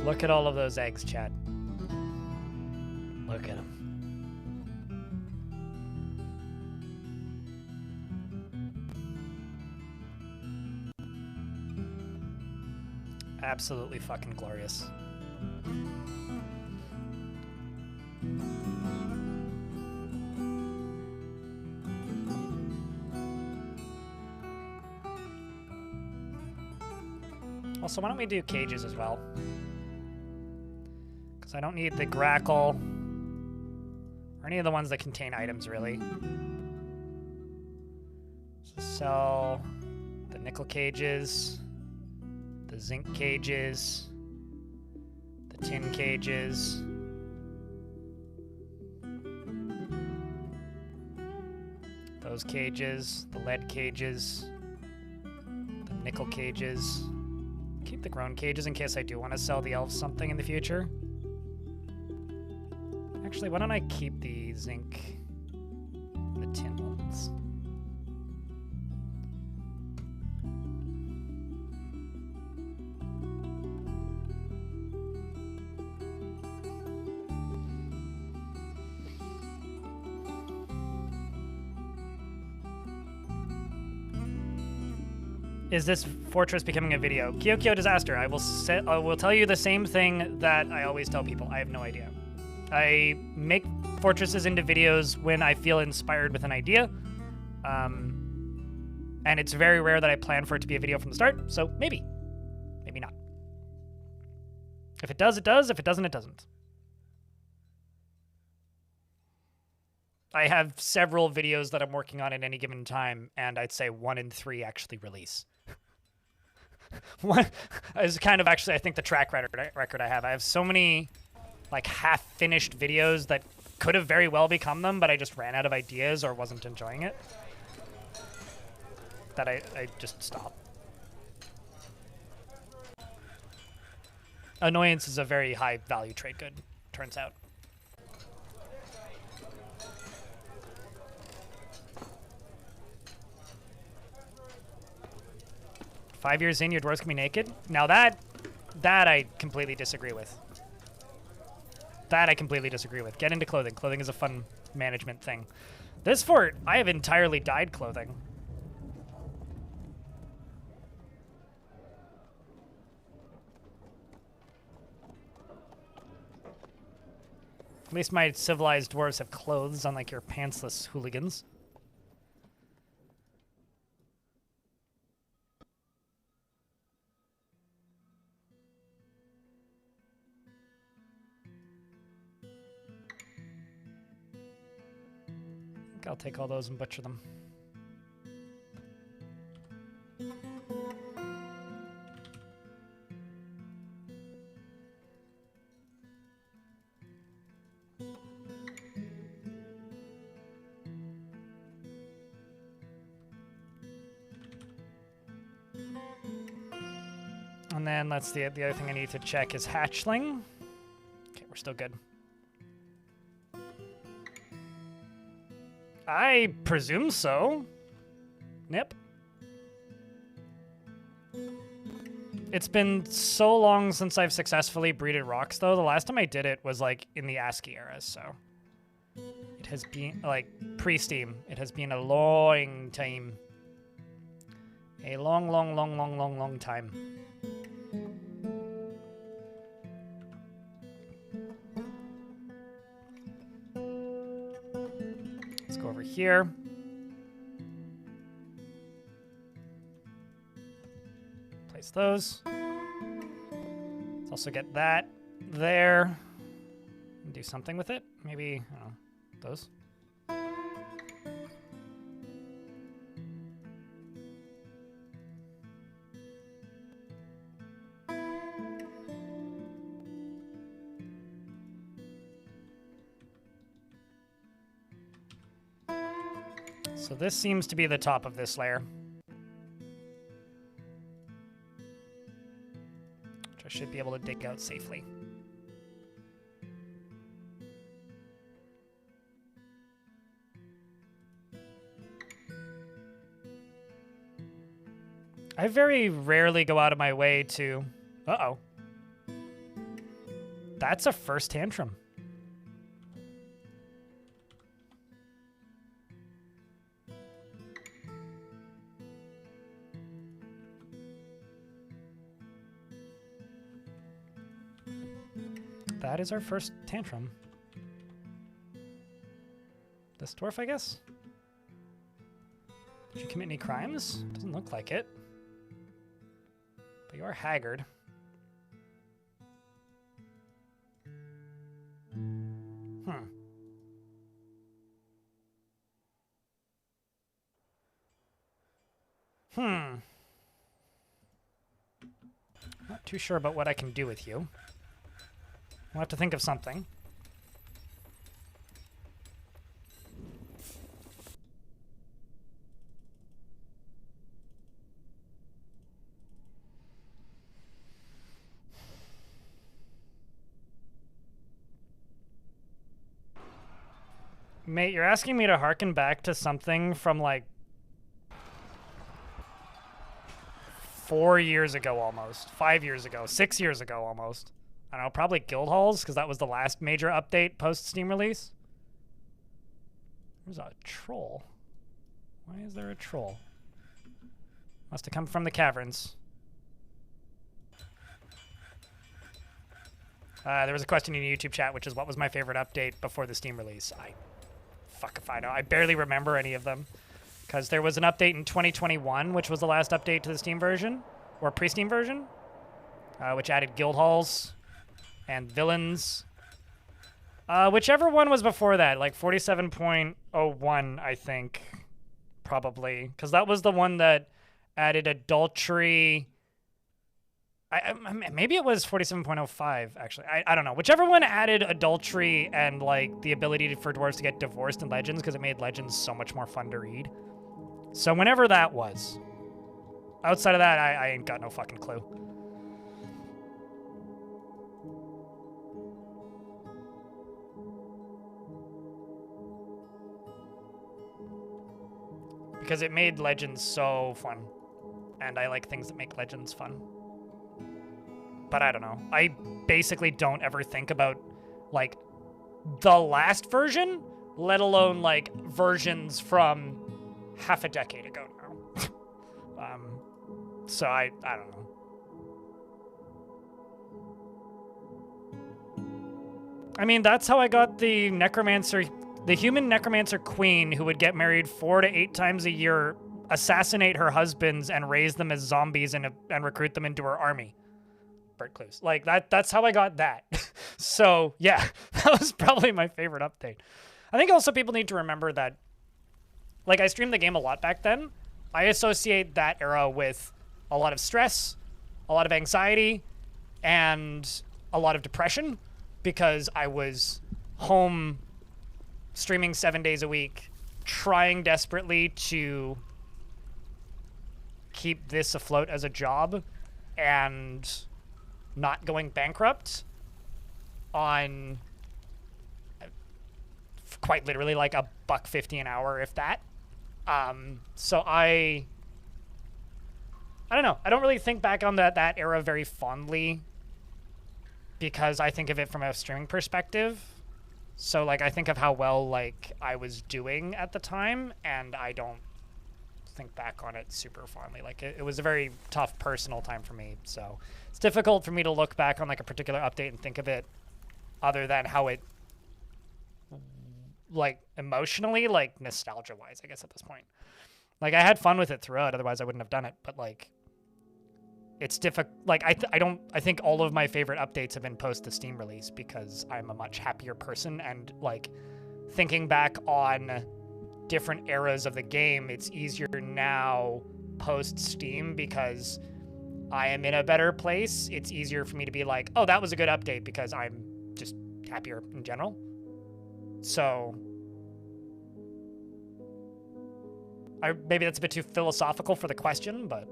Look at all of those eggs, Chad. Look at them. Absolutely fucking glorious. Also, why don't we do cages as well? Because I don't need the grackle or any of the ones that contain items, really. So sell the nickel cages, the zinc cages, the tin cages. Those cages, the lead cages, the nickel cages. Keep the grown cages in case I do want to sell the elves something in the future. Actually, why don't I keep the zinc and the tin ones? Is this fortress becoming a video? Kyokyo Disaster. I will tell you the same thing that I always tell people. I have no idea. I make fortresses into videos when I feel inspired with an idea. And it's very rare that I plan for it to be a video from the start, so maybe. Maybe not. If it does, it does. If it doesn't, it doesn't. I have several videos that I'm working on at any given time, and I'd say 1 in 3 actually release. One is kind of actually, I think, the track record I have. I have so many like half-finished videos that could have very well become them, but I just ran out of ideas or wasn't enjoying it, that I just stopped. Annoyance is a very high value trade good, turns out. "5 years in, your dwarves can be naked?" Now that I completely disagree with. That I completely disagree with. Get into clothing. Clothing is a fun management thing. This fort, I have entirely dyed clothing. At least my civilized dwarves have clothes, unlike your pantsless hooligans. I'll take all those and butcher them. And then let's the other thing I need to check is hatchling. Okay, we're still good. I presume so. Nip. It's been so long since I've successfully breeded rocks, though. The last time I did it was, like, in the ASCII era, so... It has been, like, pre-Steam. It has been a long time. A long, long, long, long, long, long time. Let's go over here. Place those. Let's also get that there. And do something with it. Maybe, I don't know, those. So this seems to be the top of this layer, which I should be able to dig out safely. I very rarely go out of my way to... Uh-oh. That's a first tantrum. That is our first tantrum. This dwarf, I guess? Did you commit any crimes? Doesn't look like it. But you are haggard. Not too sure about what I can do with you. We'll have to think of something. Mate, you're asking me to harken back to something from like 4 years ago almost. 5 years ago. 6 years ago almost. I don't know, probably guild halls, because that was the last major update post-Steam release. There's a troll. Why is there a troll? Must have come from the caverns. There was a question in YouTube chat, which is what was my favorite update before the Steam release? Fuck if I know. I barely remember any of them. Because there was an update in 2021, which was the last update to the Steam version, or pre-Steam version, which added guild halls and villains. Whichever one was before that, like 47.01, I think, probably. Because that was the one that added adultery. Maybe it was 47.05, actually. I don't know. Whichever one added adultery and, like, the ability for dwarves to get divorced in Legends, because it made Legends so much more fun to read. So whenever that was. Outside of that, I ain't got no fucking clue. Because it made Legends so fun. And I like things that make Legends fun. But I don't know. I basically don't ever think about, like, the last version, let alone, like, versions from half a decade ago now. So I don't know. I mean, that's how I got the necromancer, the human necromancer queen who would get married 4 to 8 times a year, assassinate her husbands, and raise them as zombies and recruit them into her army. Bert Clues. Like, that's how I got that. So, yeah, that was probably my favorite update. I think also people need to remember that, like, I streamed the game a lot back then. I associate that era with a lot of stress, a lot of anxiety, and a lot of depression, because I was home streaming 7 days a week, trying desperately to keep this afloat as a job, and not going bankrupt on quite literally like $1.50 an hour, if that. So I don't know. I don't really think back on that era very fondly, because I think of it from a streaming perspective. So, like, I think of how well, like, I was doing at the time, and I don't think back on it super fondly. Like, it was a very tough personal time for me, so it's difficult for me to look back on, like, a particular update and think of it other than how it, like, emotionally, like, nostalgia-wise, I guess, at this point. Like, I had fun with it throughout, otherwise I wouldn't have done it, but, like, it's difficult. Like, I think all of my favorite updates have been post the Steam release, because I'm a much happier person, and, like, thinking back on different eras of the game, it's easier now post Steam because I am in a better place. It's easier for me to be like, oh, that was a good update, because I'm just happier in general. So maybe that's a bit too philosophical for the question, but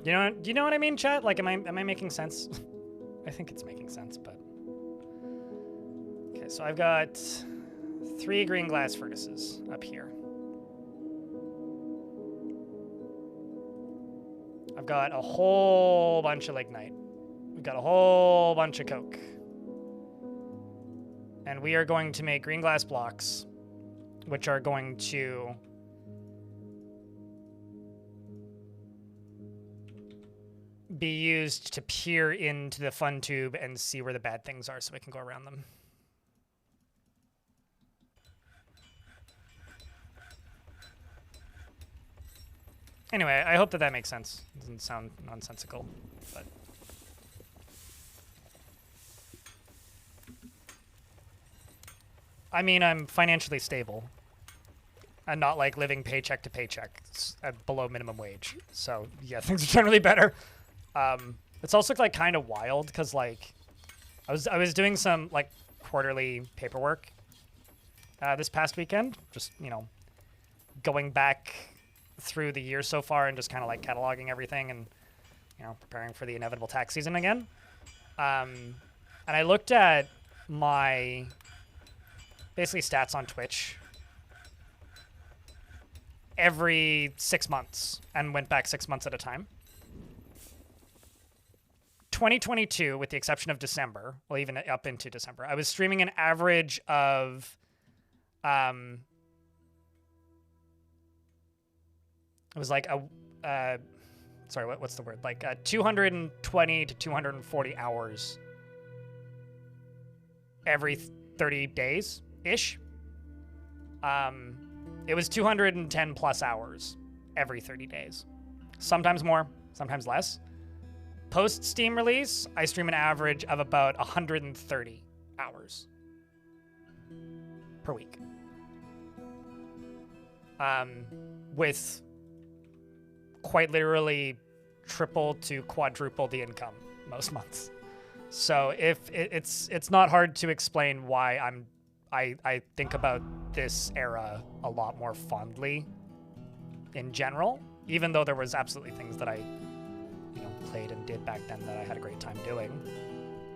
do you know what I mean, chat? Like, am I making sense? I think it's making sense, but okay. So I've got 3 green glass furnaces up here. I've got a whole bunch of lignite. We've got a whole bunch of coke, and we are going to make green glass blocks, which are going to be used to peer into the fun tube and see where the bad things are so we can go around them. Anyway, I hope that makes sense. It doesn't sound nonsensical, but I mean, I'm financially stable and not like living paycheck to paycheck at below minimum wage. So yeah, things are generally better. It's also like kind of wild because like I was doing some like quarterly paperwork this past weekend, just, you know, going back through the year so far and just kind of like cataloging everything and, you know, preparing for the inevitable tax season again. And I looked at my basically stats on Twitch, every 6 months and went back 6 months at a time. 2022, with the exception of December, well, even up into December, I was streaming an average of, it was like sorry, what's the word? Like 220 to 240 hours every 30 days-ish. It was 210 plus hours every 30 days. Sometimes more, sometimes less. Post Steam release, I stream an average of about 130 hours per week. With quite literally triple to quadruple the income most months. So if it's not hard to explain why I think about this era a lot more fondly in general, even though there was absolutely things that I played and did back then that I had a great time doing.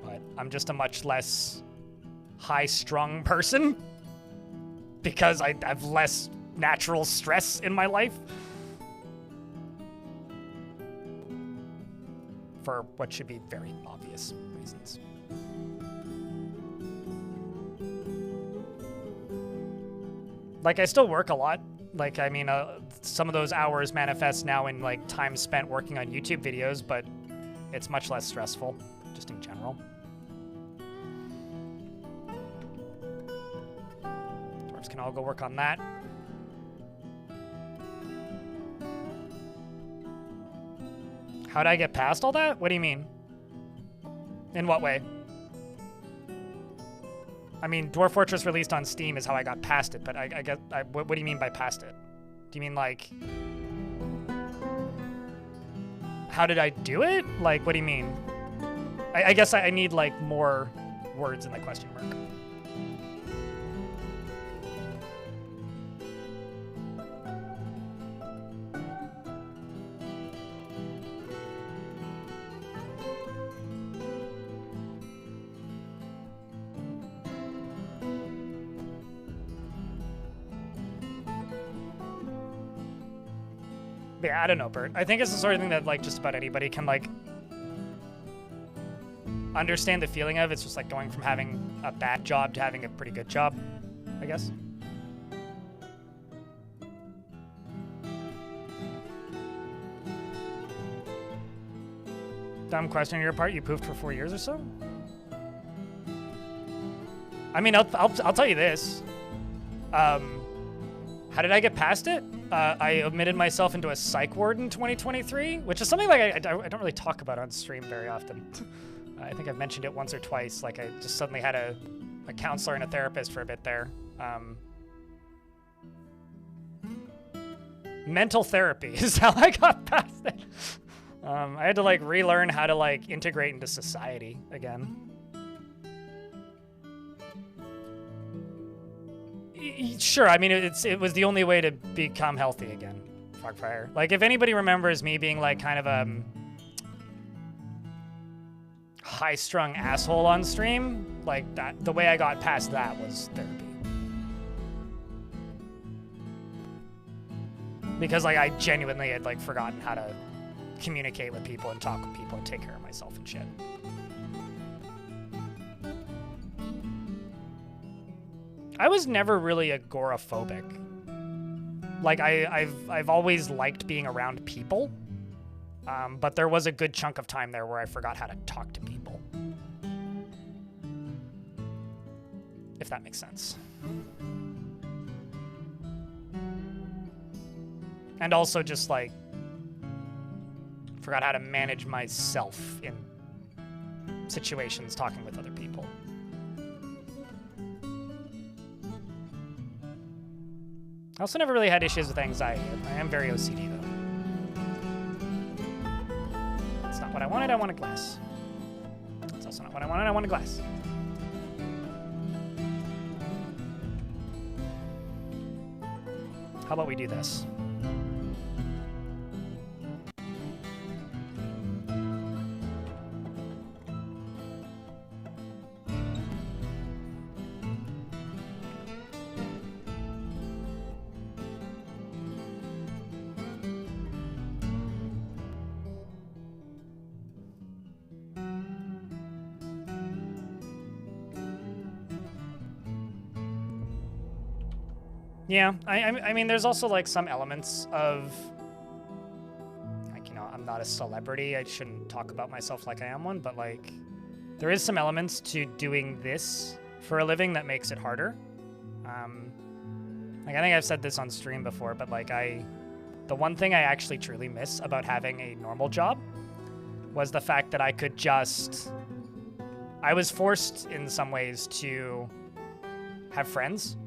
But I'm just a much less high-strung person because I have less natural stress in my life. For what should be very obvious reasons. Like, I still work a lot. Like, I mean, some of those hours manifest now in, like, time spent working on YouTube videos, but it's much less stressful, just in general. Dwarves can all go work on that. How'd I get past all that? What do you mean? In what way? I mean, Dwarf Fortress released on Steam is how I got past it, but I guess, what do you mean by past it? Do you mean, like, how did I do it? Like, what do you mean? I guess I need, like, more words in the question mark. Yeah, I don't know, Bert. I think it's the sort of thing that, like, just about anybody can, like, understand the feeling of. It's just like going from having a bad job to having a pretty good job, I guess. Dumb question on your part. You poofed for 4 years or so? I mean, I'll tell you this. How did I get past it? I admitted myself into a psych ward in 2023, which is something like I don't really talk about on stream very often. I think I've mentioned it once or twice. Like, I just suddenly had a counselor and a therapist for a bit there. Mental therapy is how I got past it. I had to, like, relearn how to, like, integrate into society again. Sure, I mean, it was the only way to become healthy again, Fogfire. Like, if anybody remembers me being, like, kind of a high-strung asshole on stream, like, that, the way I got past that was therapy. Because, like, I genuinely had, like, forgotten how to communicate with people and talk with people and take care of myself and shit. I was never really agoraphobic. Like, I've always liked being around people, but there was a good chunk of time there where I forgot how to talk to people. If that makes sense. And also just, like, forgot how to manage myself in situations talking with other people. I also never really had issues with anxiety. I am very OCD, though. That's not what I wanted. I wanted glass. That's also not what I wanted. I wanted glass. How about we do this? Yeah, I mean, there's also like some elements of, like, you know, I'm not a celebrity. I shouldn't talk about myself like I am one, but like, there is some elements to doing this for a living that makes it harder. Like, I think I've said this on stream before, but like, the one thing I actually truly miss about having a normal job was the fact that I could just, I was forced in some ways to have friends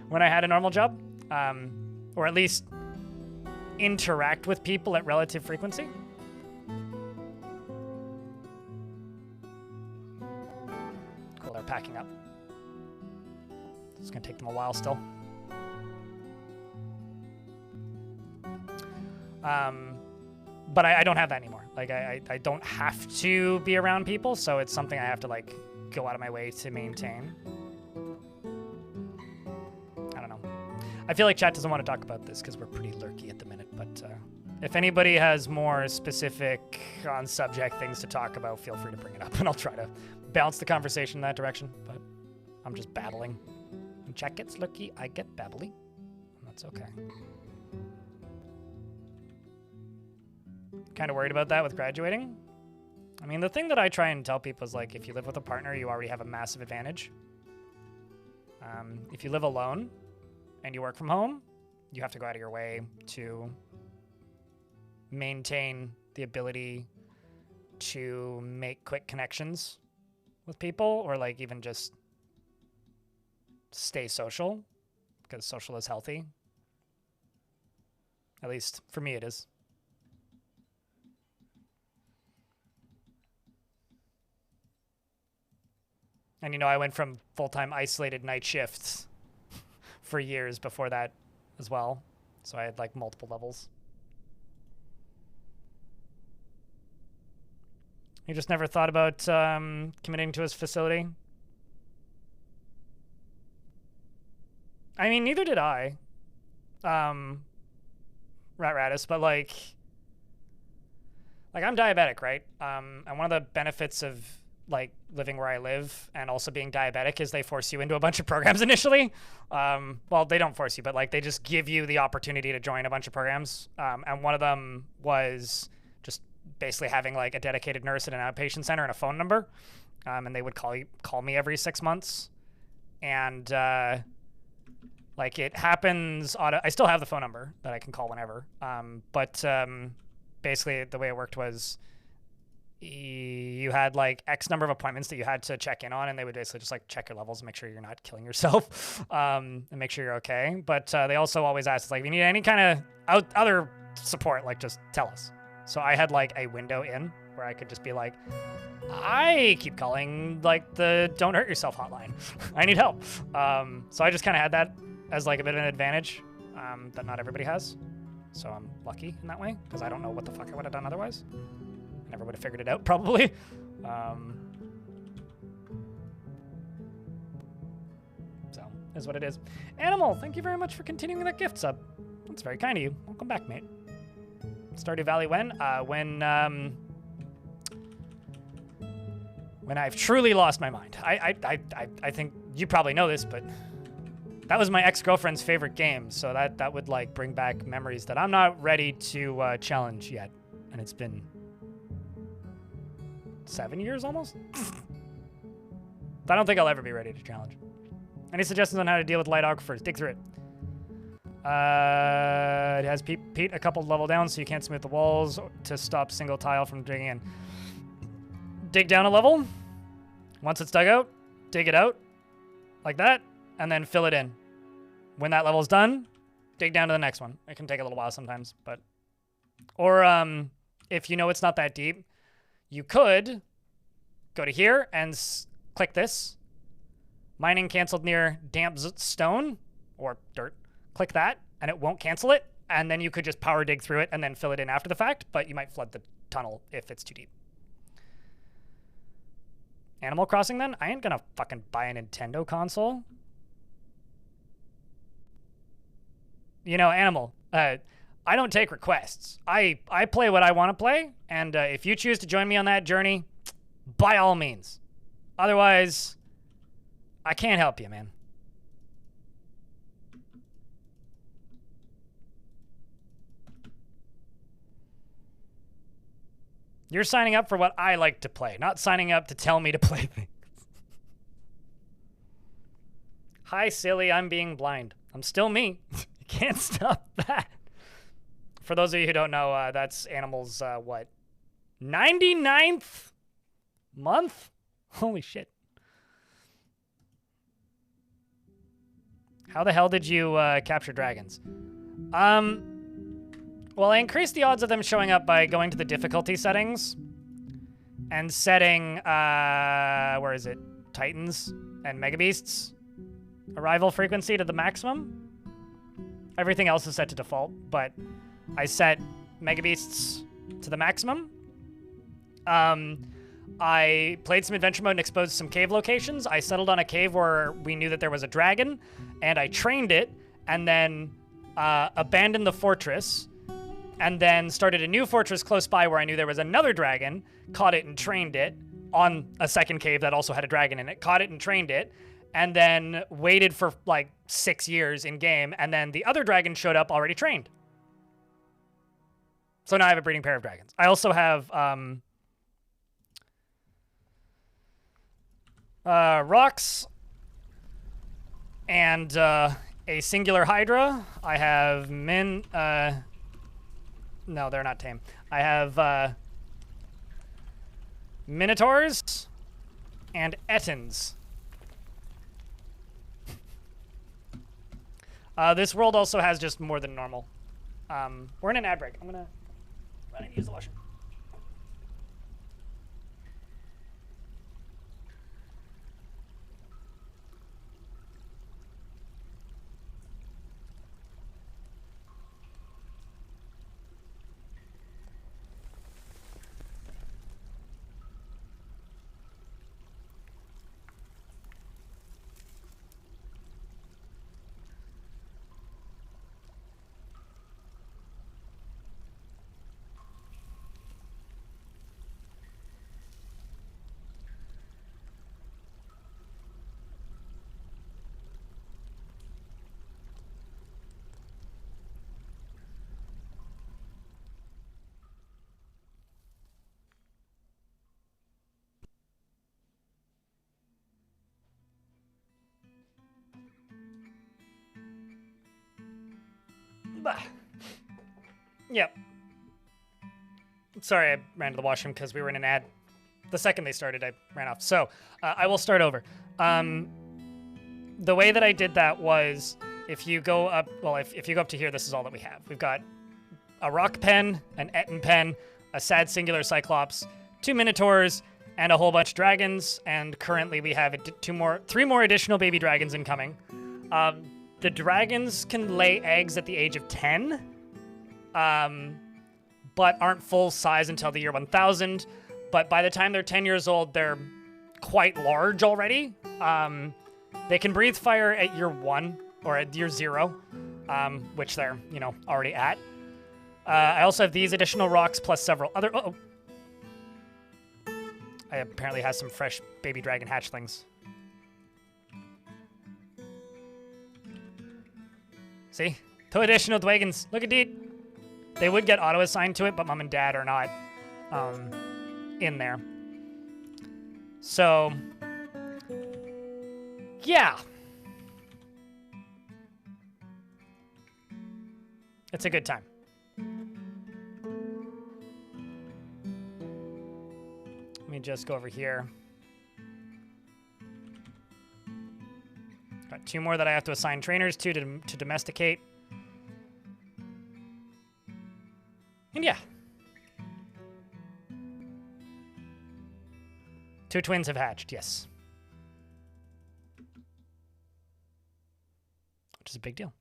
when I had a normal job, or at least interact with people at relative frequency. Cool, they're packing up. It's gonna take them a while still. But I don't have that anymore. Like, I don't have to be around people, so it's something I have to, like, go out of my way to maintain. I don't know. I feel like chat doesn't want to talk about this because we're pretty lurky at the minute, but if anybody has more specific on-subject things to talk about, feel free to bring it up, and I'll try to bounce the conversation in that direction, but I'm just babbling. When chat gets lurky, I get babbly, and that's okay. Kind of worried about that with graduating. I mean, the thing that I try and tell people is, like, if you live with a partner, you already have a massive advantage. If you live alone and you work from home, you have to go out of your way to maintain the ability to make quick connections with people, or like even just stay social, because social is healthy. At least for me it is. And, you know, I went from full-time isolated night shifts for years before that as well. So I had, like, multiple levels. You just never thought about committing to his facility? I mean, neither did I. Ratus, but, like, I'm diabetic, right? And one of the benefits of, like, living where I live and also being diabetic is they force you into a bunch of programs initially. Well, they don't force you, but like they just give you the opportunity to join a bunch of programs. And one of them was just basically having like a dedicated nurse at an outpatient center and a phone number. And they would call me every 6 months. And like it happens I still have the phone number that I can call whenever. But basically the way it worked was you had like X number of appointments that you had to check in on, and they would basically just like check your levels and make sure you're not killing yourself, and make sure you're okay. But they also always asked, like, if you need any kind of other support, like, just tell us. So I had like a window in where I could just be like, I keep calling like the don't hurt yourself hotline. I need help. So I just kind of had that as like a bit of an advantage that not everybody has. So I'm lucky in that way, because I don't know what the fuck I would have done otherwise. Never would have figured it out, probably. So, is what it is. Animal, thank you very much for continuing that gift sub. That's very kind of you. Welcome back, mate. Stardew Valley when? When I've truly lost my mind. I think you probably know this, but that was my ex-girlfriend's favorite game, so that would, like, bring back memories that I'm not ready to challenge yet. And it's been 7 years almost? I don't think I'll ever be ready to challenge. Any suggestions on how to deal with light aquifers? Dig through it. It has peat a couple level down, so you can't smooth the walls to stop single tile from digging in. Dig down a level. Once it's dug out, dig it out like that, and then fill it in. When that level's done, dig down to the next one. It can take a little while sometimes, but... Or if you know it's not that deep, you could go to here and click this. Mining canceled near damp stone or dirt. Click that and it won't cancel it. And then you could just power dig through it and then fill it in after the fact, but you might flood the tunnel if it's too deep. Animal Crossing then? I ain't gonna fucking buy a Nintendo console. You know, Animal, I don't take requests. I play what I want to play, and if you choose to join me on that journey, by all means. Otherwise, I can't help you, man. You're signing up for what I like to play, not signing up to tell me to play things. Hi, silly, I'm being blind. I'm still me. You can't stop that. For those of you who don't know, that's Animal's, what, 99th month? Holy shit. How the hell did you capture dragons? Well, I increased the odds of them showing up by going to the difficulty settings and setting, where is it? Titans and Mega Beasts arrival frequency to the maximum. Everything else is set to default, but I set Mega Beasts to the maximum. I played some adventure mode and exposed some cave locations. I settled on a cave where we knew that there was a dragon, and I trained it, and then abandoned the fortress, and then started a new fortress close by where I knew there was another dragon, caught it and trained it on a second cave that also had a dragon in it, caught it and trained it, and then waited for like 6 years in game, and then the other dragon showed up already trained. So now I have a breeding pair of dragons. I also have rocks and a singular hydra. I have no, they're not tame. I have minotaurs and ettins. This world also has just more than normal. We're in an ad break. I'm gonna run and use the washroom. Yep. Sorry, I ran to the washroom because we were in an ad. The second they started, I ran off. So I will start over. The way that I did that was if you go up, well, if you go up to here, this is all that we have. We've got a rock pen, an Etten pen, a sad singular cyclops, 2 minotaurs, and a whole bunch of dragons. And currently we have 3 more additional baby dragons incoming. The dragons can lay eggs at the age of 10, but aren't full size until the year 1000. But by the time they're 10 years old, they're quite large already. They can breathe fire at year 1 or at year 0, which they're, already at. I also have these additional rocks plus several other... I apparently have some fresh baby dragon hatchlings. See? 2 additional dragons. Look at that. They would get auto-assigned to it, but Mom and Dad are not in there. So, yeah. It's a good time. Let me just go over here. Got 2 more that I have to assign trainers to domesticate. And yeah. 2 twins have hatched, yes. Which is a big deal.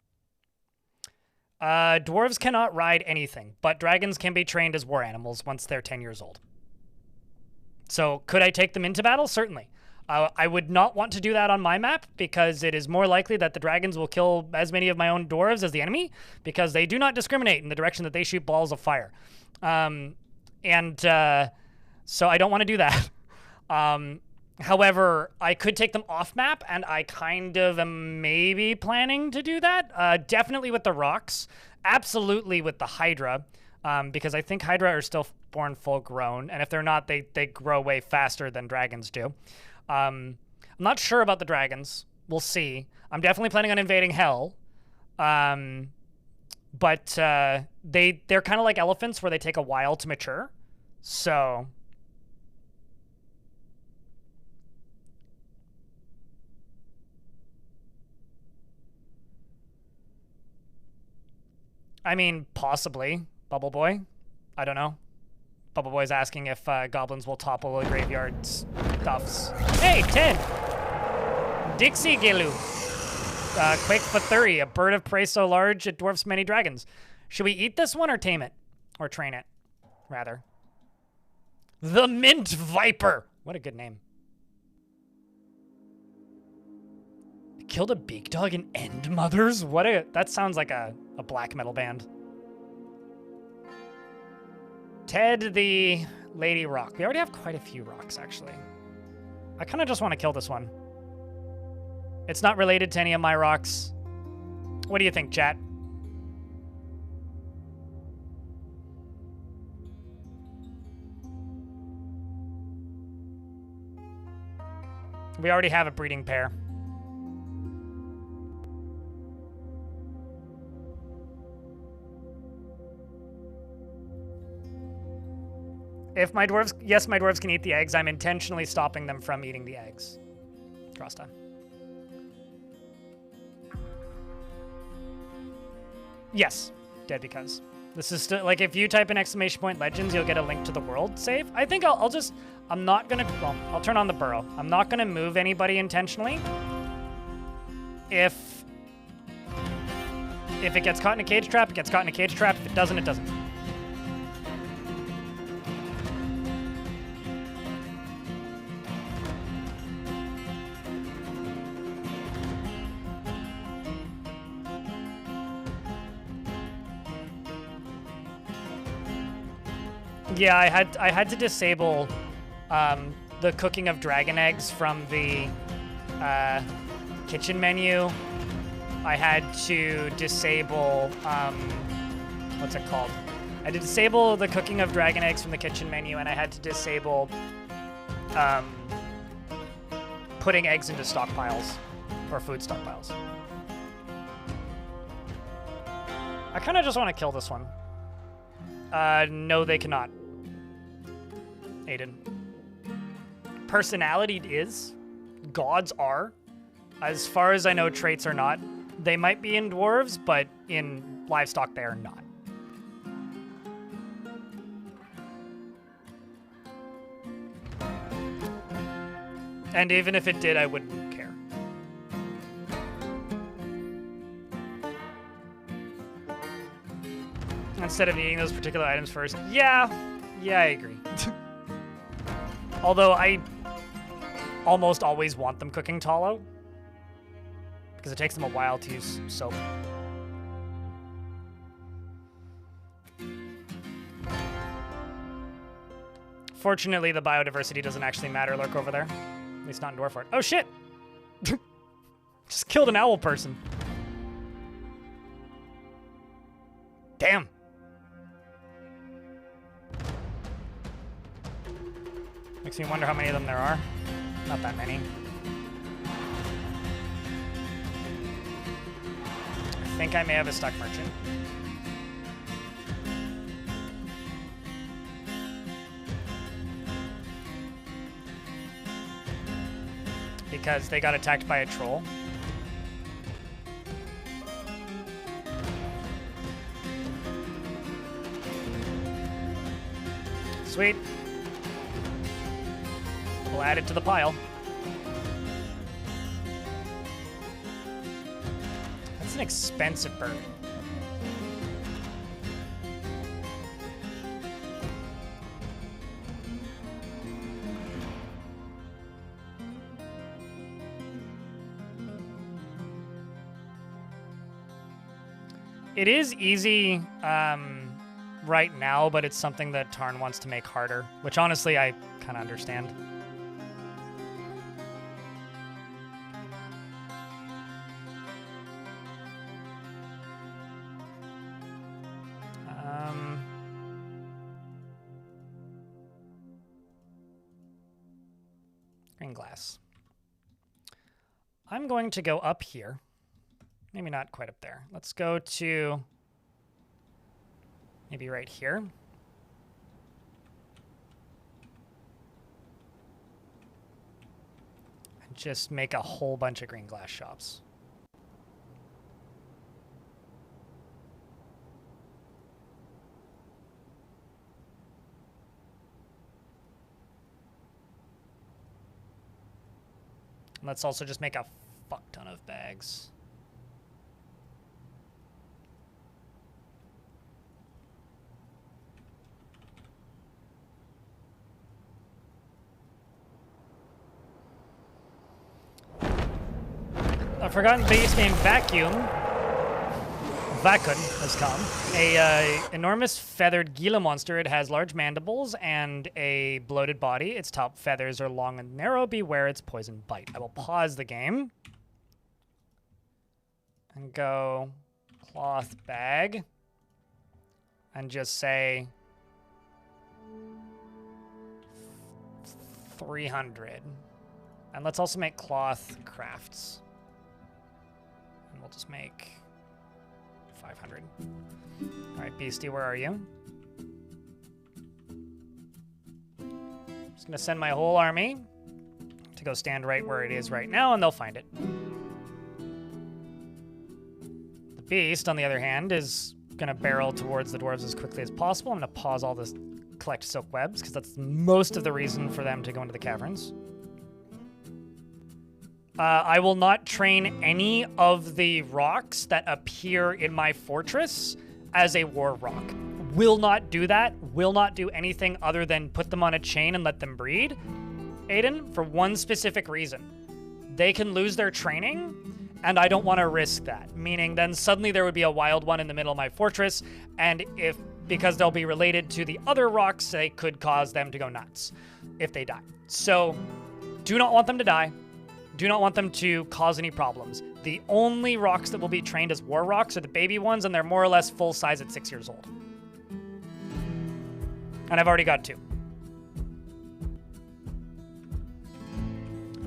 Dwarves cannot ride anything, but dragons can be trained as war animals once they're 10 years old. So could I take them into battle? Certainly. I would not want to do that on my map because it is more likely that the dragons will kill as many of my own dwarves as the enemy because they do not discriminate in the direction that they shoot balls of fire. So I don't want to do that. However, I could take them off map, and I kind of am maybe planning to do that. Definitely with the rocks. Absolutely with the Hydra. because I think Hydra are still born full grown, and if they're not, they grow way faster than dragons do. I'm not sure about the dragons. We'll see. I'm definitely planning on invading Hell. But they're kind of like elephants where they take a while to mature. So I mean, possibly Bubble Boy. I don't know. Bubble Boy's asking if goblins will topple the graveyard stuffs. Hey, 10! Dixie Gilu. Quake Fathuri, a bird of prey so large it dwarfs many dragons. Should we eat this one or tame it? Or train it, rather. The Mint Viper. What a good name. Killed a beak dog in End Mothers? What a... That sounds like a black metal band. Ted the Lady Rock. We already have quite a few rocks, actually. I kind of just want to kill this one. It's not related to any of my rocks. What do you think, chat? We already have a breeding pair. If my dwarves... Yes, my dwarves can eat the eggs. I'm intentionally stopping them from eating the eggs. Cross time. Yes, dead because. This is still, like, if you type in ! legends, you'll get a link to the world save. I think I'll just, I'm not gonna, well, I'll turn on the burrow. I'm not gonna move anybody intentionally. If it gets caught in a cage trap, it gets caught in a cage trap. If it doesn't, it doesn't. Yeah, I had to disable the cooking of dragon eggs from the kitchen menu. I had to disable what's it called? I had to disable the cooking of dragon eggs from the kitchen menu, and I had to disable putting eggs into stockpiles or food stockpiles. I kind of just want to kill this one. No, they cannot. Aiden. Personality is. Gods are. As far as I know, traits are not. They might be in dwarves, but in livestock they are not. And even if it did, I wouldn't care. Instead of eating those particular items first. Yeah, I agree. Although I almost always want them cooking tallow, because it takes them a while to use soap. Fortunately, the biodiversity doesn't actually matter. Lurk over there. At least not in Dwarf. Oh shit! Just killed an owl person. Damn. Makes me wonder how many of them there are. Not that many. I think I may have a stuck merchant. Because they got attacked by a troll. Sweet. We'll add it to the pile. That's an expensive bird. It is easy right now, but it's something that Tarn wants to make harder, which honestly I kind of understand. green glass. I'm going to go up here. Maybe not quite up there. Let's go to maybe right here. And just make a whole bunch of green glass shops. Let's also just make a fuck ton of bags. A forgotten beast named Vacuum. Vacuum has come. A enormous feathered Gila monster. It has large mandibles and a bloated body. Its top feathers are long and narrow. Beware its poison bite. I will pause the game and go cloth bag and just say 300. And let's also make cloth crafts. And we'll just make 500. All right, Beastie, where are you? I'm just gonna send my whole army to go stand right where it is right now, and they'll find it. The Beast, on the other hand, is gonna barrel towards the dwarves as quickly as possible. I'm gonna pause all this, collect silk webs, because that's most of the reason for them to go into the caverns. I will not train any of the rocks that appear in my fortress as a war rock. Will not do that. Will not do anything other than put them on a chain and let them breed. Aiden, for one specific reason. They can lose their training, and I don't want to risk that. Meaning then suddenly there would be a wild one in the middle of my fortress, and because they'll be related to the other rocks, they could cause them to go nuts if they die. So, do not want them to die. Do not want them to cause any problems. The only rocks that will be trained as war rocks are the baby ones, and they're more or less full size at 6 years old. And I've already got 2.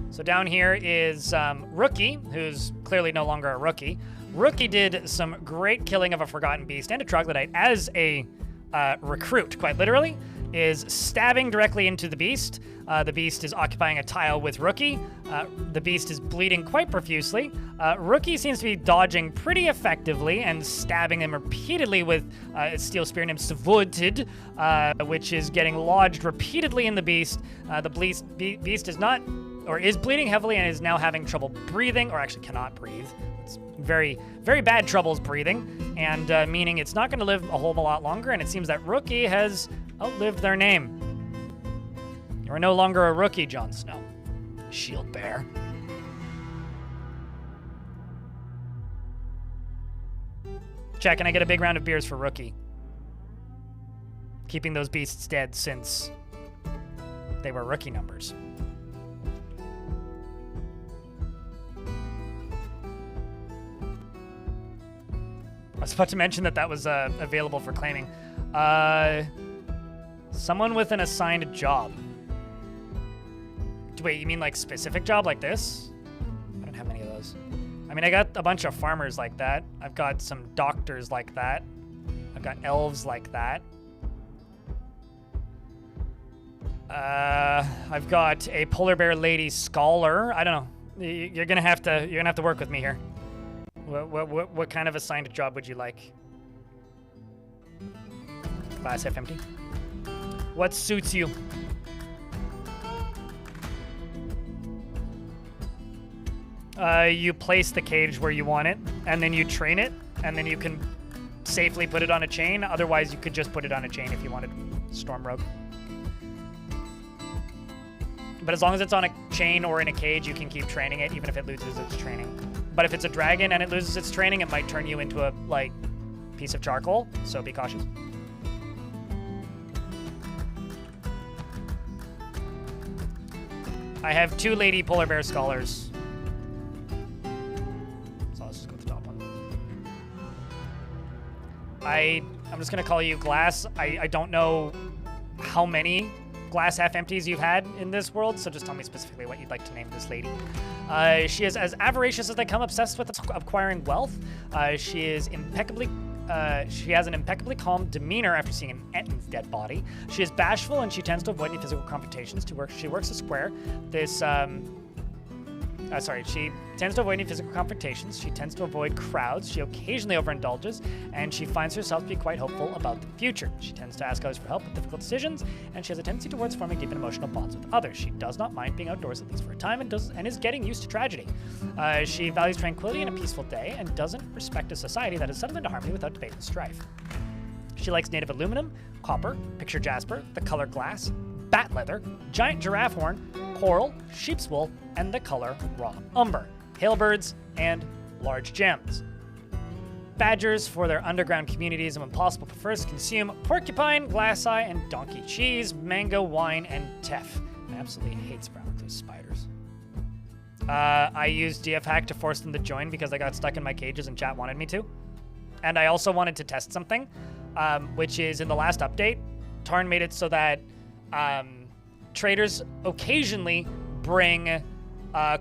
So down here is Rookie, who's clearly no longer a rookie. Rookie did some great killing of a forgotten beast and a troglodyte as a recruit, quite literally, is stabbing directly into the beast. The beast is occupying a tile with Rookie. The beast is bleeding quite profusely. Rookie seems to be dodging pretty effectively and stabbing him repeatedly with its steel spear named Savudted, which is getting lodged repeatedly in the beast. The beast is not, or is bleeding heavily and is now having trouble breathing, or actually cannot breathe. It's very, very bad troubles breathing, and meaning it's not going to live a whole lot longer, and it seems that Rookie has outlived their name. You are no longer a rookie, Jon Snow. Shield bear. Check, can I get a big round of beers for Rookie? Keeping those beasts dead since they were rookie numbers. I was about to mention that was available for claiming. Someone with an assigned job. Wait, you mean like specific job like this? I don't have many of those. I mean, I got a bunch of farmers like that. I've got some doctors like that. I've got elves like that. I've got a polar bear lady scholar. I don't know. You're gonna have to work with me here. What kind of assigned job would you like? Glass half empty. What suits you? You place the cage where you want it, and then you train it, and then you can safely put it on a chain. Otherwise, you could just put it on a chain if you wanted. Storm Rogue. But as long as it's on a chain or in a cage, you can keep training it, even if it loses its training. But if it's a dragon and it loses its training, it might turn you into a, like, piece of charcoal, so be cautious. I have 2 lady polar bear scholars. So let's just go with the top one. I'm just gonna call you Glass. I don't know how many glass half empties you've had in this world, so just tell me specifically what you'd like to name this lady. She is as avaricious as they come, obsessed with acquiring wealth. She has an impeccably calm demeanor after seeing an Ettin's dead body. She is bashful and she tends to avoid any physical confrontations. She works a square. She tends to avoid any physical confrontations. She tends to avoid crowds. She occasionally overindulges, and she finds herself to be quite hopeful about the future. She tends to ask others for help with difficult decisions, and she has a tendency towards forming deep and emotional bonds with others. She does not mind being outdoors at least for a time, and is getting used to tragedy. She values tranquility and a peaceful day, and doesn't respect a society that is settled into harmony without debate and strife. She likes native aluminum, copper, picture jasper, the color glass, bat leather, giant giraffe horn, coral, sheep's wool, and the color raw umber, hailbirds, and large gems. Badgers for their underground communities, and when possible prefers to consume porcupine, glasseye, and donkey cheese, mango wine, and teff. I absolutely hate those spiders. I used DF hack to force them to join because I got stuck in my cages and chat wanted me to. And I also wanted to test something, which is in the last update, Tarn made it so that traders occasionally bring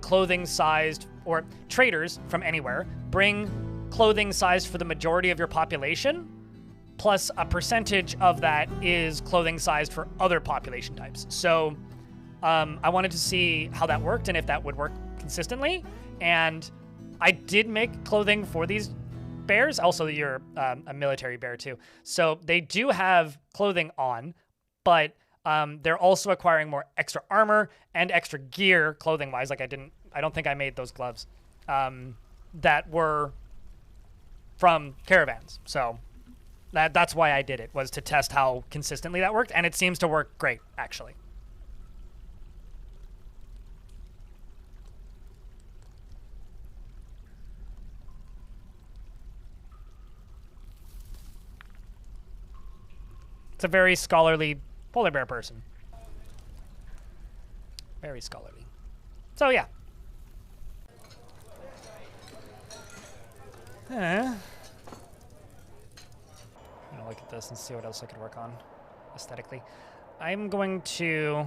clothing sized, or traders from anywhere bring clothing sized for the majority of your population, plus a percentage of that is clothing sized for other population types. So I wanted to see how that worked and if that would work consistently. And I did make clothing for these bears. Also, you're a military bear too. So they do have clothing on, but they're also acquiring more extra armor and extra gear clothing-wise. Like I don't think I made those gloves that were from caravans. So that's why I did it, was to test how consistently that worked, and it seems to work great, actually. It's a very scholarly polar bear person. Very scholarly. So yeah. I'm gonna look at this and see what else I could work on aesthetically. I'm going to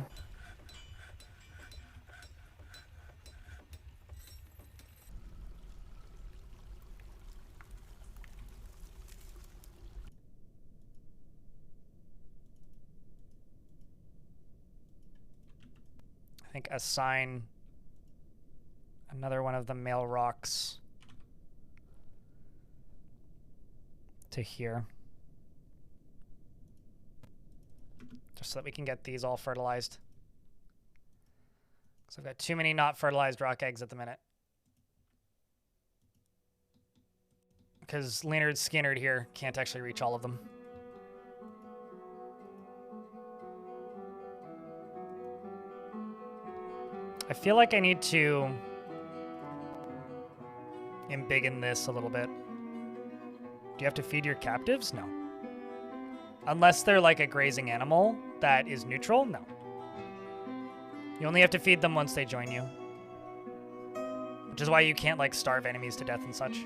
I think assign another one of the male rocks to here, just so that we can get these all fertilized. So I've got too many not fertilized rock eggs at the minute, because Leonard Skinner here can't actually reach all of them. I feel like I need to embiggen this a little bit. Do you have to feed your captives? No. Unless they're like a grazing animal that is neutral? No. You only have to feed them once they join you. Which is why you can't like starve enemies to death and such.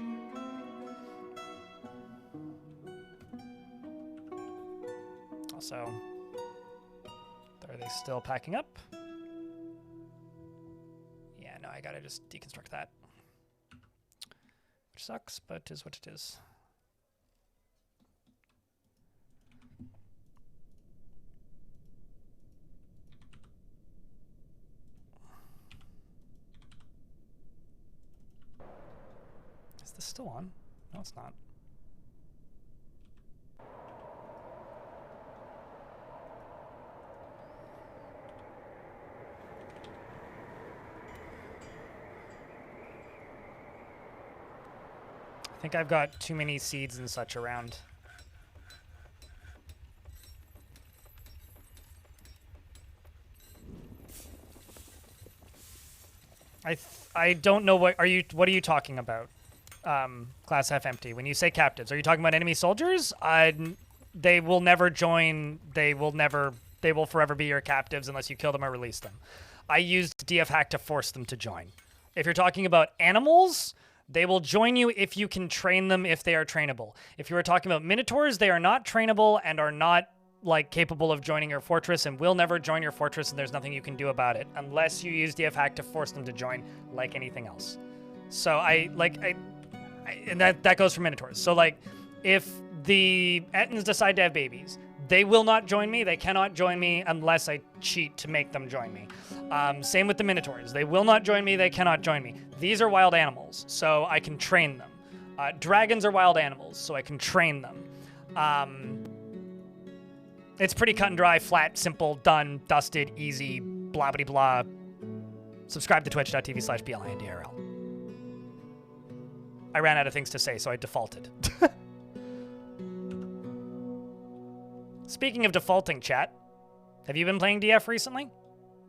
Also, are they still packing up? Yeah, no, I gotta just deconstruct that. Which sucks, but is what it is. Is this still on? No, it's not. I think I've got too many seeds and such around. I don't know what are you talking about? Class F empty. When you say captives, are you talking about enemy soldiers? They will never join. They will forever be your captives unless you kill them or release them. I used DF hack to force them to join. If you're talking about animals, they will join you if you can train them if they are trainable. If you were talking about minotaurs, they are not trainable and are not like capable of joining your fortress and will never join your fortress, and there's nothing you can do about it unless you use DF hack to force them to join, like anything else. So and that goes for Minotaurs. So like, if the Ettins decide to have babies, they will not join me. They cannot join me unless I cheat to make them join me. Same with the Minotaurs. They will not join me. They cannot join me. These are wild animals, so I can train them. Dragons are wild animals, so I can train them. It's pretty cut and dry, flat, simple, done, dusted, easy, blah, blah, blah. Subscribe to twitch.tv/BLINDRL. I ran out of things to say, so I defaulted. Speaking of defaulting, chat, have you been playing DF recently?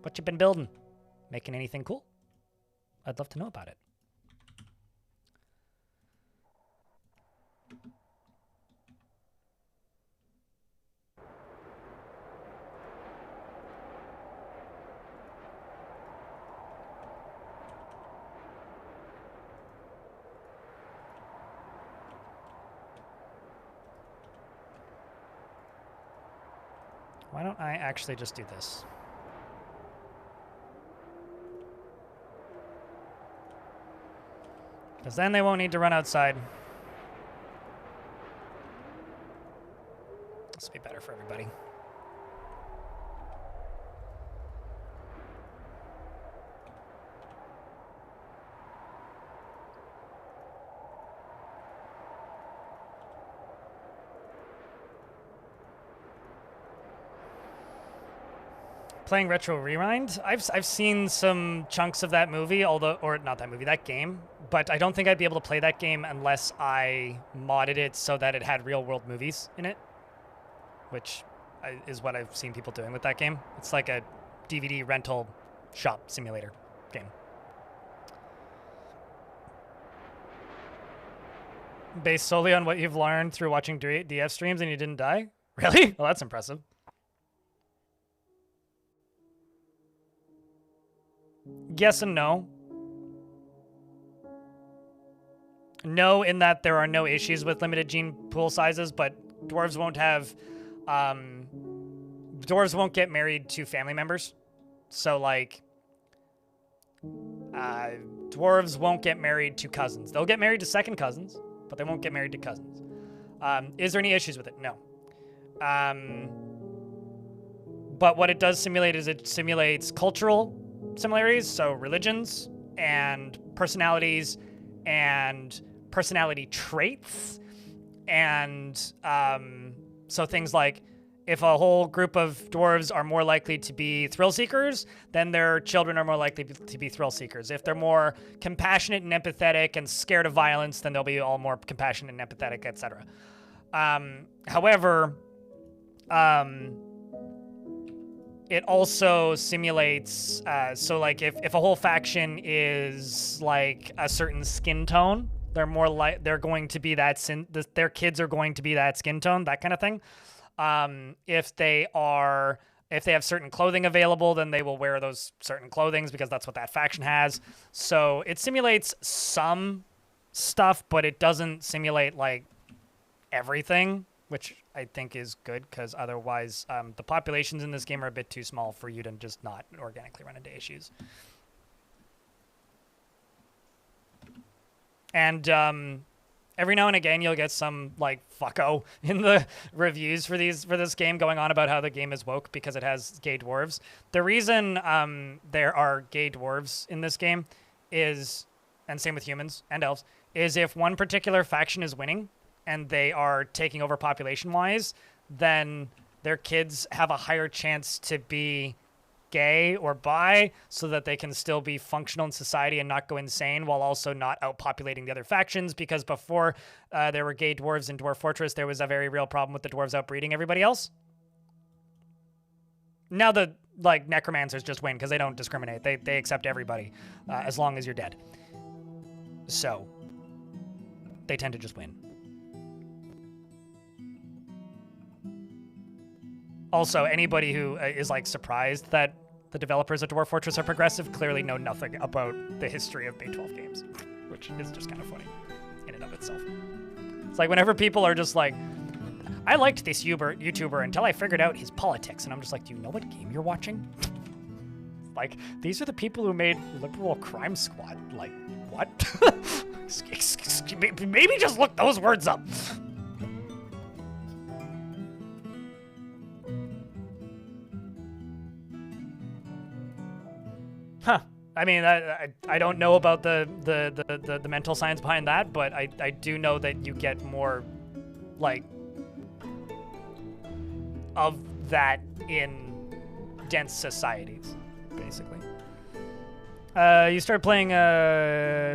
What you been building? Making anything cool? I'd love to know about it. Why don't I actually just do this? Because then they won't need to run outside. This will be better for everybody. Playing Retro Rewind. I've seen some chunks of that movie, or not that movie, that game, but I don't think I'd be able to play that game unless I modded it so that it had real world movies in it, which is what I've seen people doing with that game. It's like a DVD rental shop simulator game. Based solely on what you've learned through watching DF streams and you didn't die? Really? Well, that's impressive. Yes and no. No, in that there are no issues with limited gene pool sizes, but dwarves won't have, dwarves won't get married to family members. So like, dwarves won't get married to cousins. They'll get married to second cousins, but they won't get married to cousins. Is there any issues with it? No. But what it does simulate is it simulates cultural similarities, so religions and personalities and personality traits, and so things like if a whole group of dwarves are more likely to be thrill seekers, then their children are more likely to be thrill seekers. If they're more compassionate and empathetic and scared of violence, then they'll be all more compassionate and empathetic, etc. However, it also simulates, so like if a whole faction is like a certain skin tone, they're more like, they're going to be that, their kids are going to be that skin tone, that kind of thing. If they have certain clothing available, then they will wear those certain clothings because that's what that faction has. So it simulates some stuff, but it doesn't simulate like everything, which I think is good, because otherwise the populations in this game are a bit too small for you to just not organically run into issues. And every now and again you'll get some like fucko in the reviews for this game going on about how the game is woke because it has gay dwarves. The reason there are gay dwarves in this game is, and same with humans and elves, is if one particular faction is winning and they are taking over population-wise, then their kids have a higher chance to be gay or bi so that they can still be functional in society and not go insane while also not outpopulating the other factions, because before there were gay dwarves in Dwarf Fortress, there was a very real problem with the dwarves outbreeding everybody else. Now the like necromancers just win because they don't discriminate. They accept everybody as long as you're dead. So they tend to just win. Also, anybody who is like surprised that the developers of Dwarf Fortress are progressive clearly know nothing about the history of Bay 12 games, which is just kind of funny in and of itself. It's like whenever people are just like, I liked this YouTuber until I figured out his politics, and I'm just like, do you know what game you're watching? Like, these are the people who made Liberal Crime Squad. Like, what? Maybe just look those words up. Huh. I mean, I don't know about the mental science behind that, but I do know that you get more, like, of that in dense societies, basically. You started playing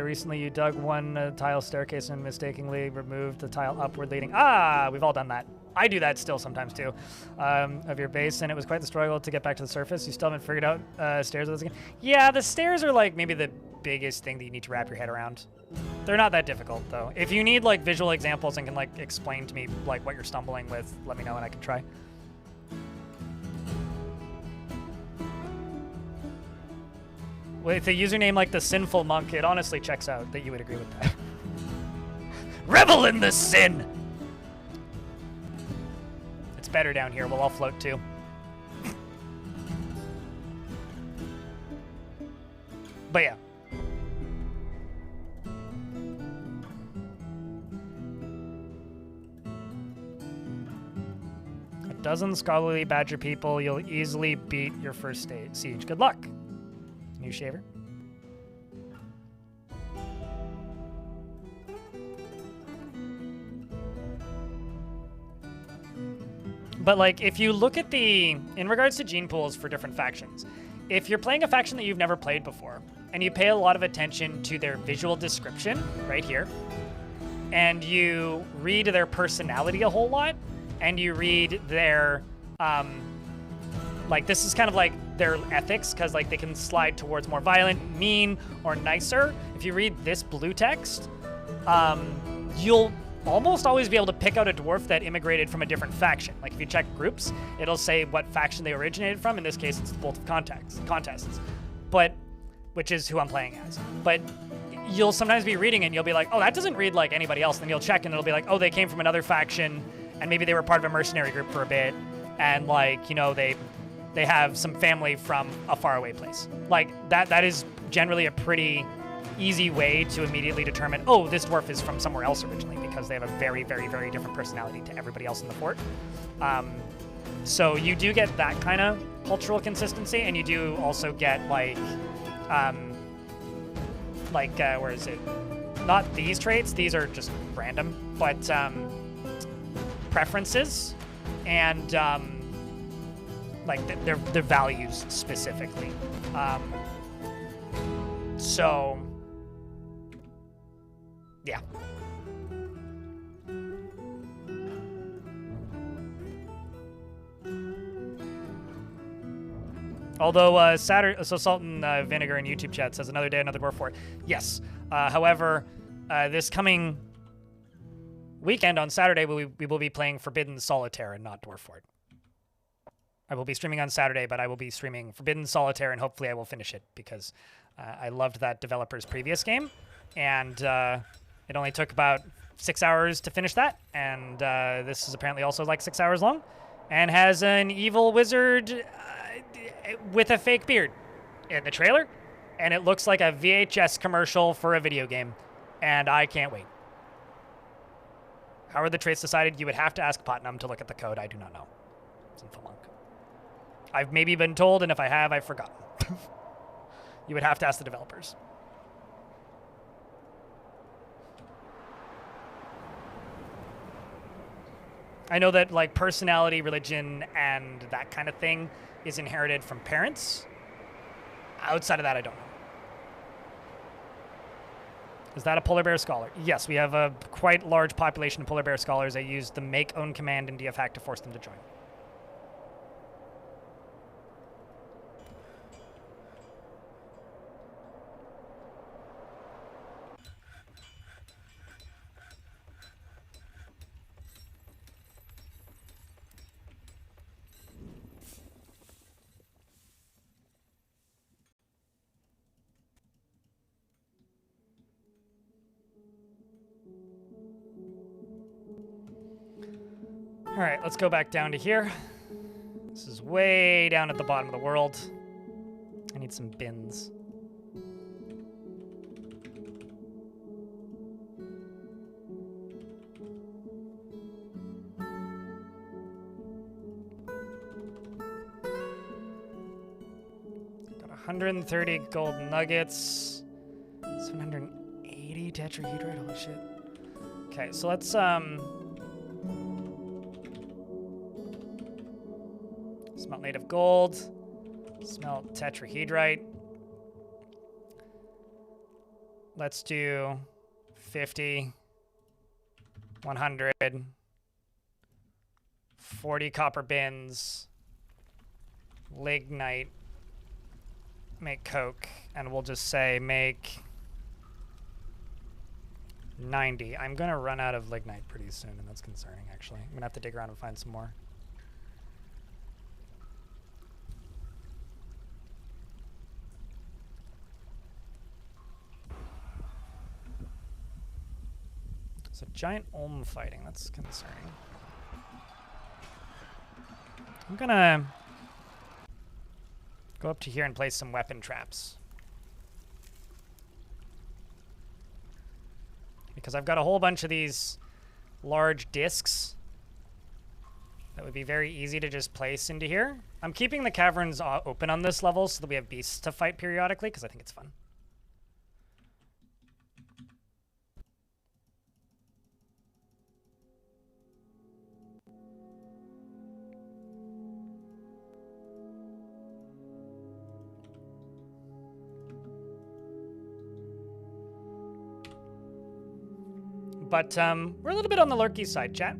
recently. You dug one tile staircase and mistakenly removed the tile upward leading. Ah, we've all done that. I do that still sometimes too, of your base, and it was quite the struggle to get back to the surface. You still haven't figured out stairs with this again? Yeah, the stairs are like maybe the biggest thing that you need to wrap your head around. They're not that difficult though. If you need like visual examples and can like explain to me like what you're stumbling with, let me know and I can try. With a username like the Sinful Monk, it honestly checks out that you would agree with that. Revel in the sin! It's better down here. We'll all float too. But yeah. A dozen scholarly badger people, you'll easily beat your first siege. Good luck. New shaver. But like, if you look at in regards to gene pools for different factions, if you're playing a faction that you've never played before, and you pay a lot of attention to their visual description, right here, and you read their personality a whole lot, and you read their, like, this is kind of like their ethics, because like they can slide towards more violent, mean, or nicer. If you read this blue text, you'll almost always be able to pick out a dwarf that immigrated from a different faction. Like if you check groups, it'll say what faction they originated from. In this case, it's the Bolt of Contests, but which is who I'm playing as. But you'll sometimes be reading it and you'll be like, oh, that doesn't read like anybody else. And then you'll check and it'll be like, oh, they came from another faction and maybe they were part of a mercenary group for a bit. And like, you know, they have some family from a faraway place. Like that is generally a pretty easy way to immediately determine, oh, this dwarf is from somewhere else originally, because they have a very, very, very different personality to everybody else in the fort. So you do get that kind of cultural consistency, and you do also get like where is it? Not these traits, these are just random, but preferences and like their values specifically. So yeah. Although Saturday, so Salt and Vinegar in YouTube chat says another day, another dwarf fort. Yes. However, this coming weekend on Saturday, we will be playing Forbidden Solitaire and not Dwarf Fort. I will be streaming on Saturday, but I will be streaming Forbidden Solitaire, and hopefully I will finish it, because I loved that developer's previous game, and it only took about 6 hours to finish that, and this is apparently also like 6 hours long, and has an evil wizard with a fake beard in the trailer, and it looks like a VHS commercial for a video game, and I can't wait. How are the traits decided? You would have to ask Putnam to look at the code. I do not know. Sinful Monk. I've maybe been told, and if I have, I've forgotten. You would have to ask the developers. I know that like personality, religion, and that kind of thing is inherited from parents. Outside of that, I don't know. Is that a polar bear scholar? Yes, we have a quite large population of polar bear scholars. I used the make own command in DFHack to force them to join. All right, let's go back down to here. This is way down at the bottom of the world. I need some bins. Got 130 gold nuggets. 780 tetrahedrite, holy shit. Okay, so let's smelt native gold, smelt tetrahedrite. Let's do 50, 100, 40 copper bins, lignite, make coke, and we'll just say make 90. I'm gonna run out of lignite pretty soon, and that's concerning, actually. I'm gonna have to dig around and find some more. It's a giant Olm fighting. That's concerning. I'm gonna go up to here and place some weapon traps. Because I've got a whole bunch of these large discs that would be very easy to just place into here. I'm keeping the caverns open on this level so that we have beasts to fight periodically, because I think it's fun. But we're a little bit on the lurky side, chat.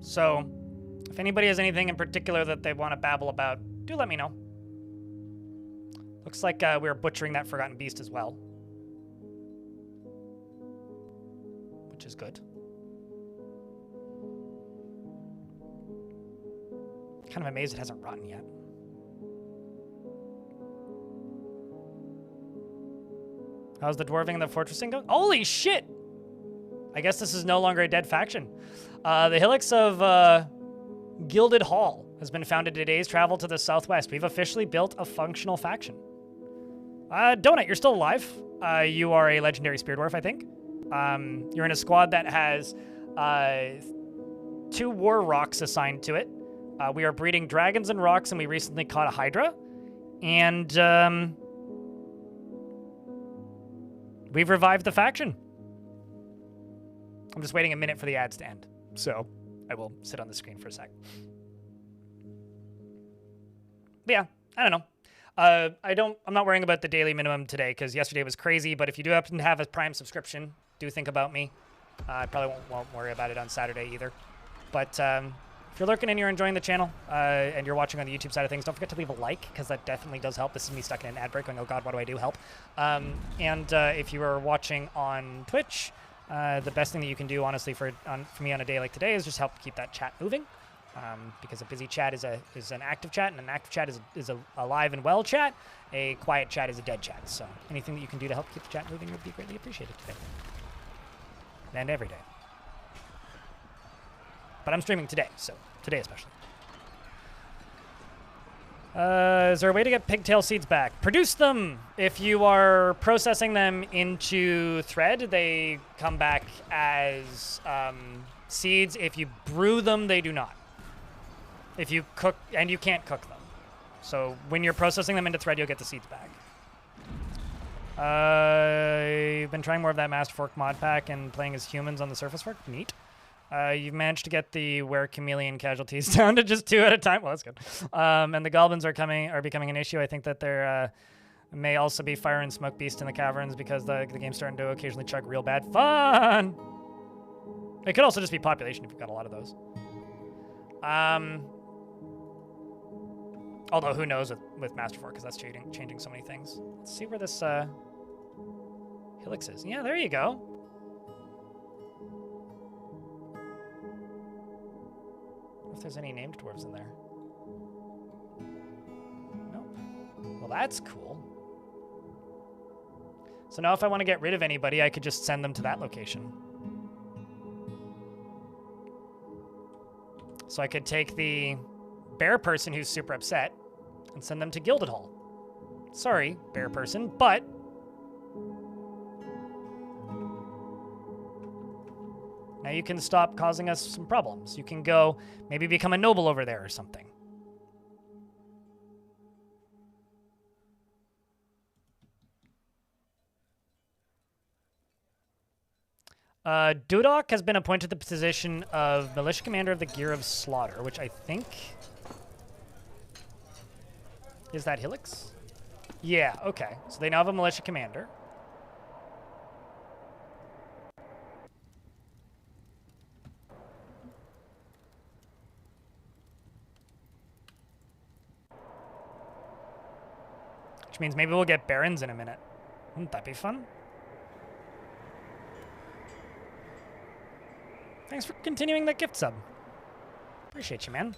So if anybody has anything in particular that they want to babble about, do let me know. Looks like we're butchering that Forgotten Beast as well, which is good. Kind of amazed it hasn't rotten yet. How's the dwarving and the fortressing going? Holy shit! I guess this is no longer a dead faction. The hillocks of Gilded Hall has been found in today's travel to the southwest. We've officially built a functional faction. Donut, you're still alive. You are a legendary spear dwarf, I think. You're in a squad that has 2 war rocks assigned to it. We are breeding dragons and rocks, and we recently caught a hydra. And we've revived the faction. I'm just waiting a minute for the ads to end, so I will sit on the screen for a sec. But yeah, I don't know. I'm not worrying about the daily minimum today because yesterday was crazy, but if you do happen to have a Prime subscription, do think about me. I probably won't worry about it on Saturday either. But if you're lurking and you're enjoying the channel and you're watching on the YouTube side of things, don't forget to leave a like because that definitely does help. This is me stuck in an ad break going, oh god, what do I do? Help. And if you are watching on Twitch, the best thing that you can do, honestly, for me on a day like today is just help keep that chat moving, because a busy chat is an active chat, and an active chat is a alive and well chat. A quiet chat is a dead chat. So anything that you can do to help keep the chat moving would be greatly appreciated today, and every day. But I'm streaming today, so today especially. Is there a way to get pigtail seeds back? Produce them! If you are processing them into thread, they come back as seeds. If you brew them, they do not. If you cook, and you can't cook them. So when you're processing them into thread, you'll get the seeds back. I've been trying more of that Master Fork mod pack and playing as humans on the Surface Fork. Neat. You've managed to get the where chameleon casualties down to just 2 at a time. Well, that's good. And the goblins are becoming an issue. I think that there may also be fire and smoke beast in the caverns because the game's starting to occasionally chug real bad fun. It could also just be population if you've got a lot of those. Although who knows with Master Fork because that's changing so many things. Let's see where this helix is. Yeah, there you go. If there's any named dwarves in there. Nope. Well, that's cool. So now if I want to get rid of anybody, I could just send them to that location. So I could take the bear person who's super upset and send them to Gilded Hall. Sorry, bear person, but now you can stop causing us some problems. You can go maybe become a noble over there or something. Dudok has been appointed to the position of militia commander of the Gear of Slaughter, which I think... Is that Helix? Yeah, okay. So they now have a militia commander. Which means maybe we'll get barons in a minute. Wouldn't that be fun? Thanks for continuing that gift sub. Appreciate you, man.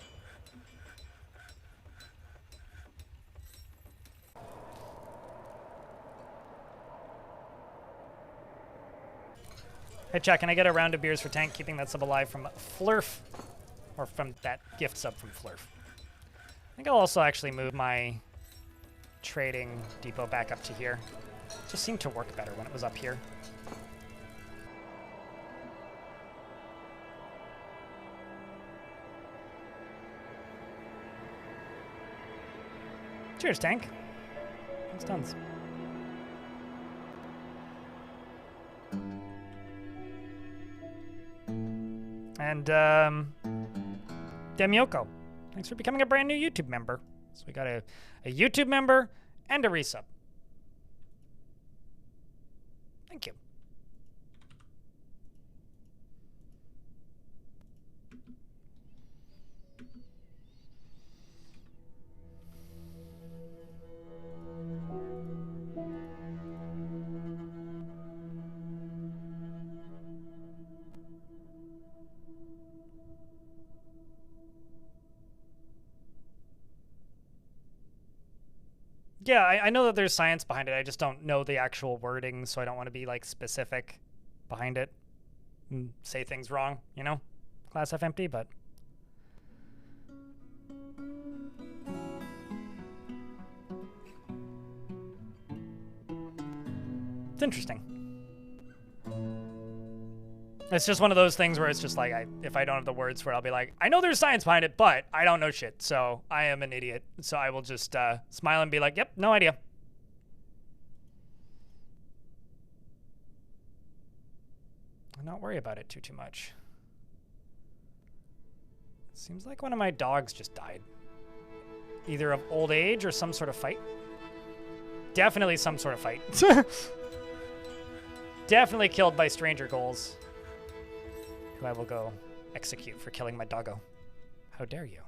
Hey, chat, can I get a round of beers for Tank keeping that sub alive from Flurf? Or from that gift sub from Flurf. I think I'll also actually move my trading depot back up to here. It just seemed to work better when it was up here. Cheers, Tank. Thanks tons. And, Demyoko, thanks for becoming a brand new YouTube member. So we got a YouTube member and a resub. Thank you. Yeah, I know that there's science behind it. I just don't know the actual wording, so I don't want to be, like, specific behind it and say things wrong, you know? Class F empty, but... It's interesting. It's just one of those things where it's just like, if I don't have the words for it, I'll be like, I know there's science behind it, but I don't know shit, so I am an idiot. So I will just smile and be like, yep, no idea. And not worry about it too much. Seems like one of my dogs just died. Either of old age or some sort of fight. Definitely some sort of fight. Definitely killed by stranger goals. Who I will go execute for killing my doggo. How dare you?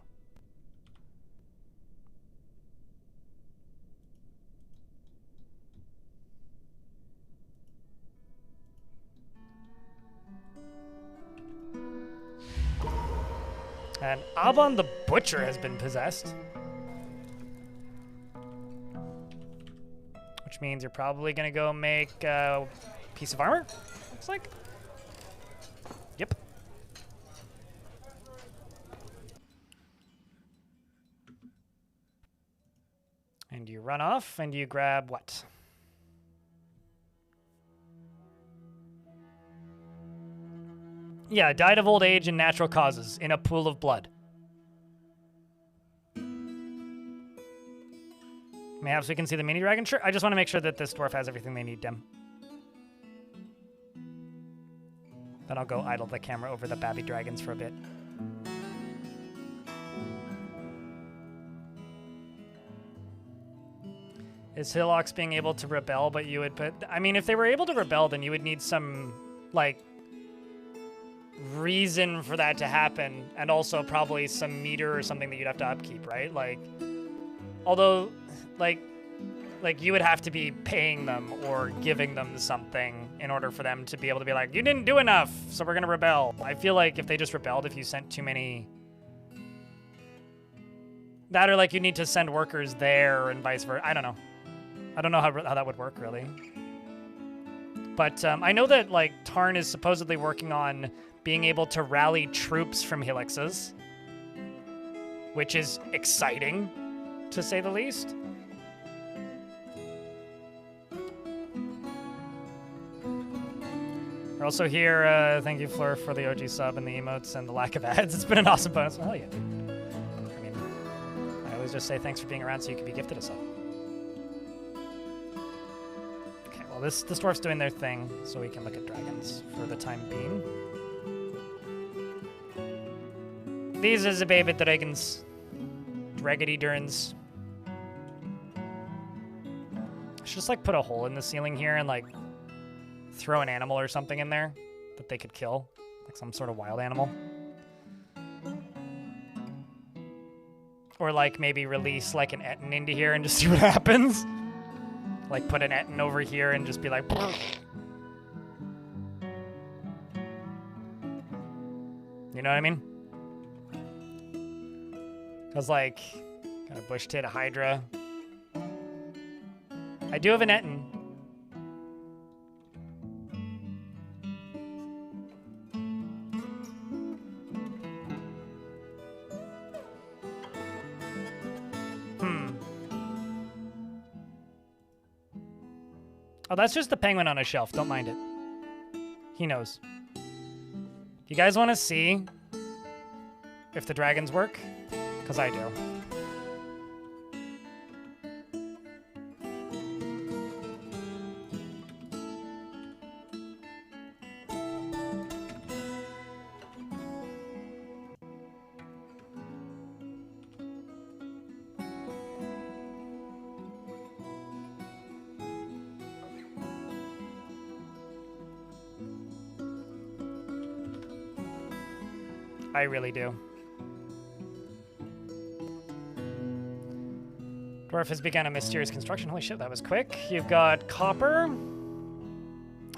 And Avon the Butcher has been possessed. Which means you're probably gonna go make a piece of armor, looks like. Yep. And you run off and you grab what? Yeah, died of old age and natural causes in a pool of blood. Perhaps we can see the mini dragon. Sure, I just want to make sure that this dwarf has everything they need, Dem. Then I'll go idle the camera over the babby dragons for a bit. Is Hillox being able to rebel, but you would put... I mean, if they were able to rebel, then you would need some, like, reason for that to happen, and also probably some meter or something that you'd have to upkeep, right? Like, although, like you would have to be paying them or giving them something in order for them to be able to be like, you didn't do enough, so we're gonna rebel. I feel like if they just rebelled, if you sent too many... That or, like, you need to send workers there and vice versa. I don't know. I don't know how that would work, really. But I know that, like, Tarn is supposedly working on being able to rally troops from helixes which is exciting, to say the least. We're also here, thank you, Fleur, for the OG sub and the emotes and the lack of ads. It's been an awesome bonus. Oh, yeah, dude. I mean, I always just say thanks for being around so you can be gifted a sub. Okay, well, this dwarf's doing their thing, so we can look at dragons for the time being. These are the baby dragons. Draggedy durns. I should just, like, put a hole in the ceiling here and, like, throw an animal or something in there that they could kill. Like some sort of wild animal. Or, like, maybe release, like, an Etten into here and just see what happens. Like, put an Etten over here and just be like... You know what I mean? Because, like, got a bush tit, a hydra. I do have an Etten. Oh, that's just the penguin on a shelf. Don't mind it. He knows. You guys want to see if the dragons work? Because I do. I really do. Dwarf has begun a mysterious construction. Holy shit, that was quick. You've got copper,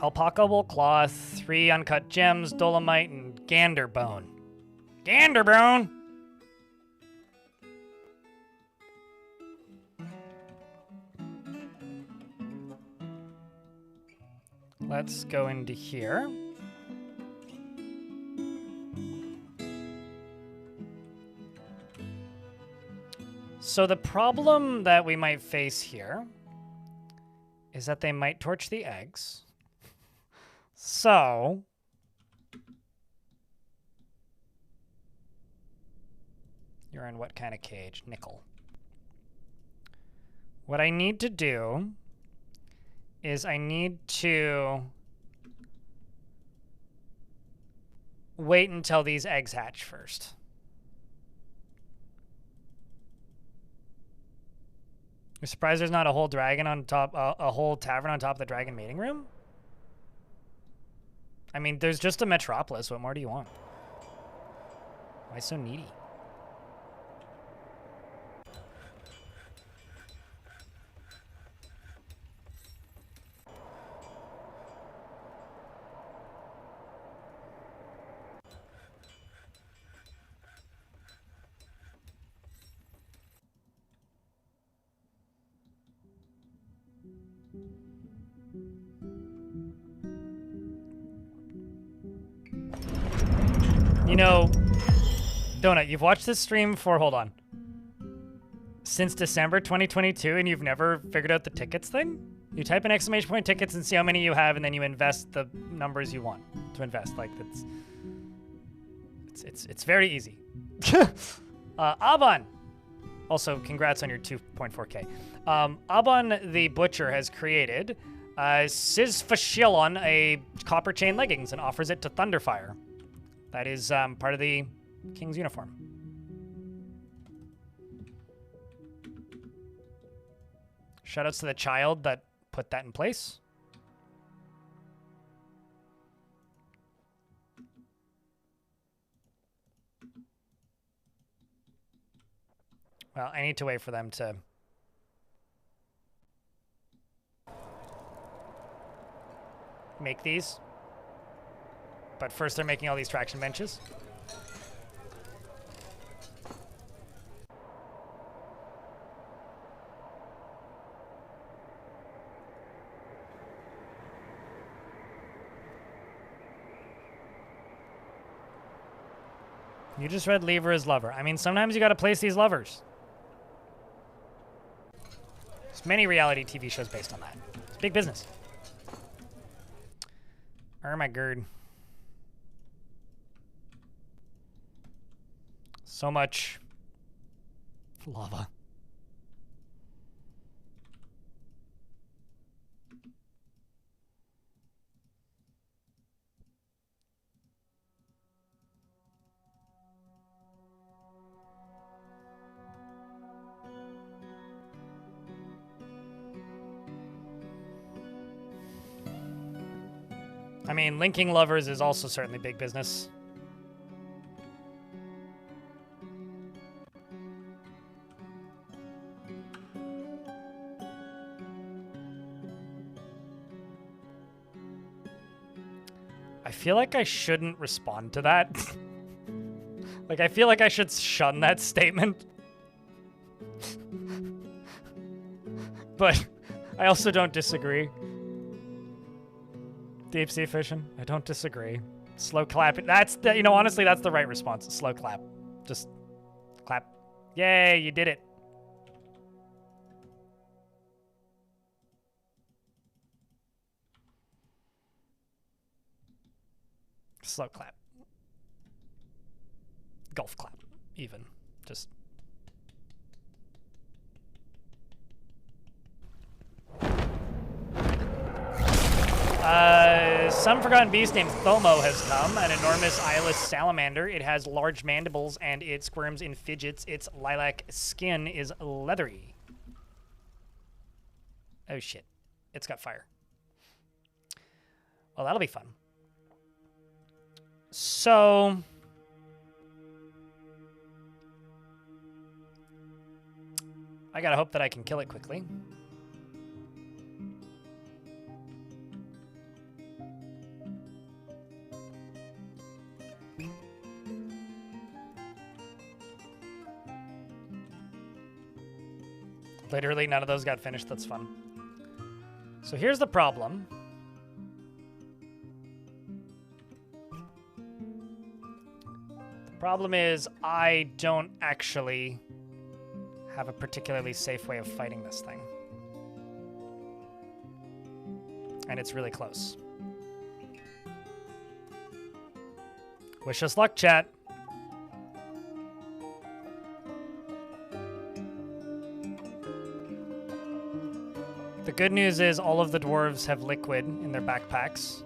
alpaca wool cloth, 3 uncut gems, dolomite, and gander bone. Gander bone! Let's go into here. So the problem that we might face here is that they might torch the eggs. So you're in what kind of cage? Nickel. What I need to do is I need to wait until these eggs hatch first. You're surprised there's not a whole dragon on top, a whole tavern on top of the dragon mating room? I mean, there's just a metropolis. What more do you want? Why so needy? You know, Donut, you've watched this stream for, hold on, since December 2022 and you've never figured out the tickets thing? You type in exclamation point tickets and see how many you have and then you invest the numbers you want to invest. Like, it's very easy. Aban, also congrats on your 2.4K. Aban the Butcher has created Sizfashilon, a copper chain leggings, and offers it to Thunderfire. That is part of the king's uniform. Shoutouts to the child that put that in place. Well, I need to wait for them to make these. But first they're making all these traction benches. You just read lever is lover. I mean, sometimes you gotta place these lovers. There's many reality TV shows based on that. It's big business. Oh my god. So much lava. I mean, linking lovers is also certainly big business. I feel like I shouldn't respond to that. Like, I feel like I should shun that statement. But I also don't disagree. Deep sea fishing. I don't disagree. Slow clapping. That's the, you know, honestly, that's the right response. Slow clap. Just clap. Yay, you did it. Slow clap. Golf clap, even. Just. Some forgotten beast named Thomo has come, an enormous eyeless salamander. It has large mandibles and it squirms in fidgets. Its lilac skin is leathery. Oh shit. It's got fire. Well, that'll be fun. So... I gotta hope that I can kill it quickly. Literally, none of those got finished. That's fun. So here's the problem. The problem is I don't actually have a particularly safe way of fighting this thing. And it's really close. Wish us luck, chat. The good news is all of the dwarves have liquid in their backpacks.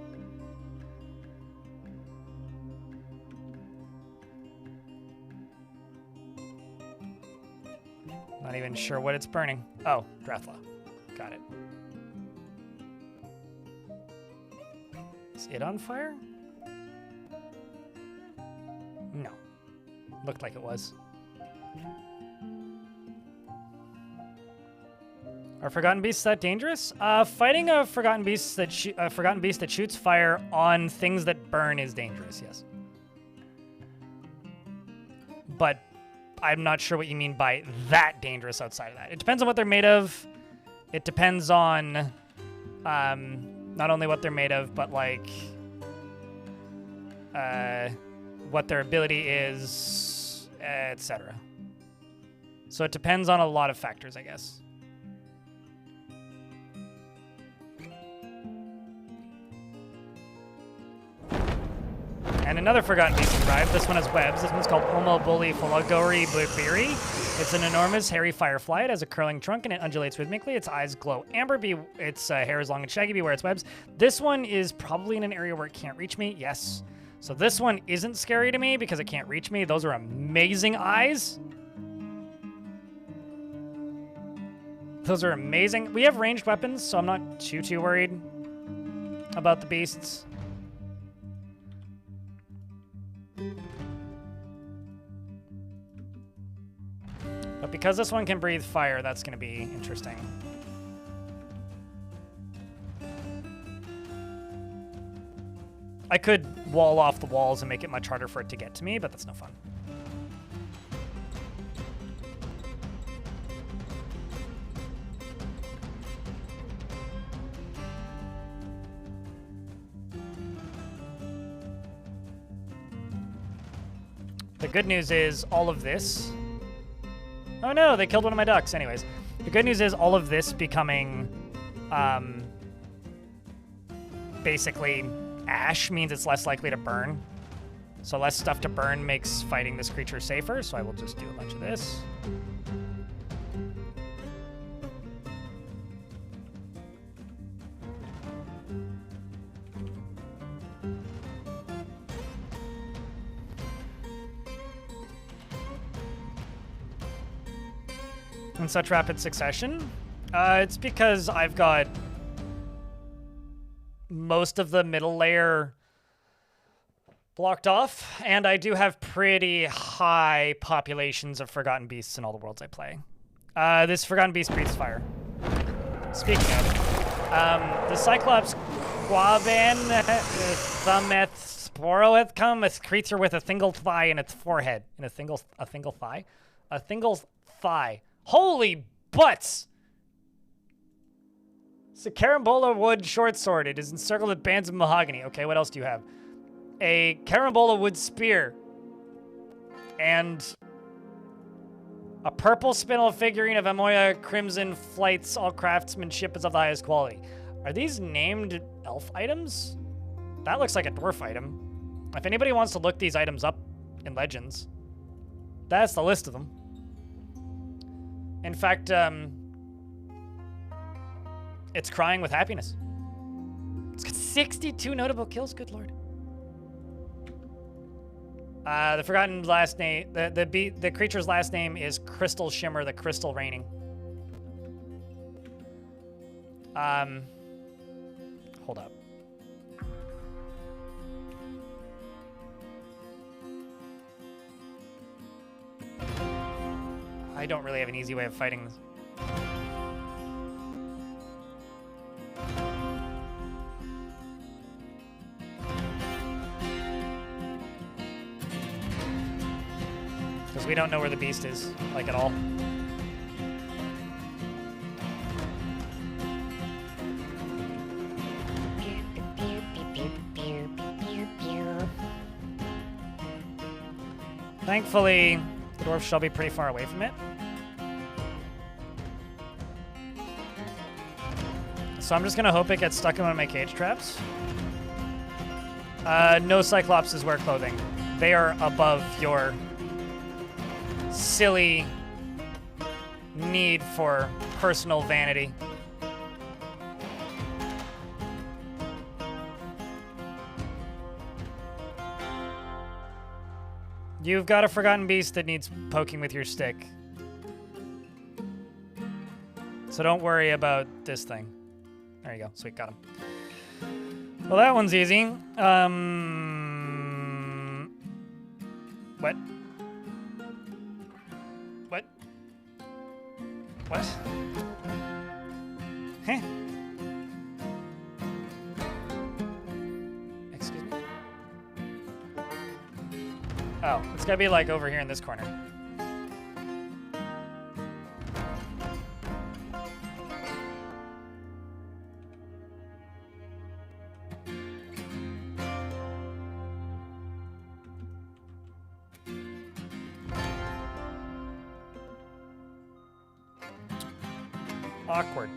Not even sure what it's burning. Oh, Drathla. Got it. Is it on fire? No. Looked like it was. Are forgotten beasts that dangerous? Fighting a forgotten beast that shoots fire on things that burn is dangerous. Yes, but I'm not sure what you mean by that dangerous outside of that. It depends on what they're made of. It depends on not only what they're made of, but like what their ability is, etc. So it depends on a lot of factors, I guess. And another forgotten beast arrived. This one has webs. This one's called Omobuli Folagori Bubiri. It's an enormous hairy firefly. It has a curling trunk and it undulates rhythmically. Its eyes glow amber. Its hair is long and shaggy. Beware its webs. This one is probably in an area where it can't reach me. Yes. So this one isn't scary to me because it can't reach me. Those are amazing eyes. Those are amazing. We have ranged weapons, so I'm not too worried about the beasts. But because this one can breathe fire, that's going to be interesting. I could wall off the walls and make it much harder for it to get to me, but that's no fun. The good news is all of this... Oh no, they killed one of my ducks. Anyways, the good news is all of this becoming basically ash means it's less likely to burn. So less stuff to burn makes fighting this creature safer, so I will just do a bunch of this. In such rapid succession? It's because I've got most of the middle layer blocked off, and I do have pretty high populations of Forgotten Beasts in all the worlds I play. This Forgotten Beast breathes fire. Speaking of, the Cyclops Quaban Thumeth Sporoeth come a creature with a single thigh in its forehead. In a single thigh? A single thigh. Holy butts! It's a carambola wood short sword. It is encircled with bands of mahogany. Okay, what else do you have? A carambola wood spear. And a purple spindle figurine of Amoya Crimson Flights. All craftsmanship is of the highest quality. Are these named elf items? That looks like a dwarf item. If anybody wants to look these items up in Legends, that's the list of them. In fact, it's crying with happiness. It's got 62 notable kills, good lord. The forgotten last name, the creature's last name is Crystal Shimmer, the Crystal Raining. Hold up. I don't really have an easy way of fighting this. Because we don't know where the beast is, like, at all. Thankfully, the dwarf shall be pretty far away from it. So I'm just gonna hope it gets stuck in one of my cage traps. No Cyclopses wear clothing. They are above your silly need for personal vanity. You've got a Forgotten Beast that needs poking with your stick. So don't worry about this thing. There you go. Sweet, got him. Well, that one's easy. What? What? What? Huh? Excuse me? Oh, it's gotta be like over here in this corner. Awkward.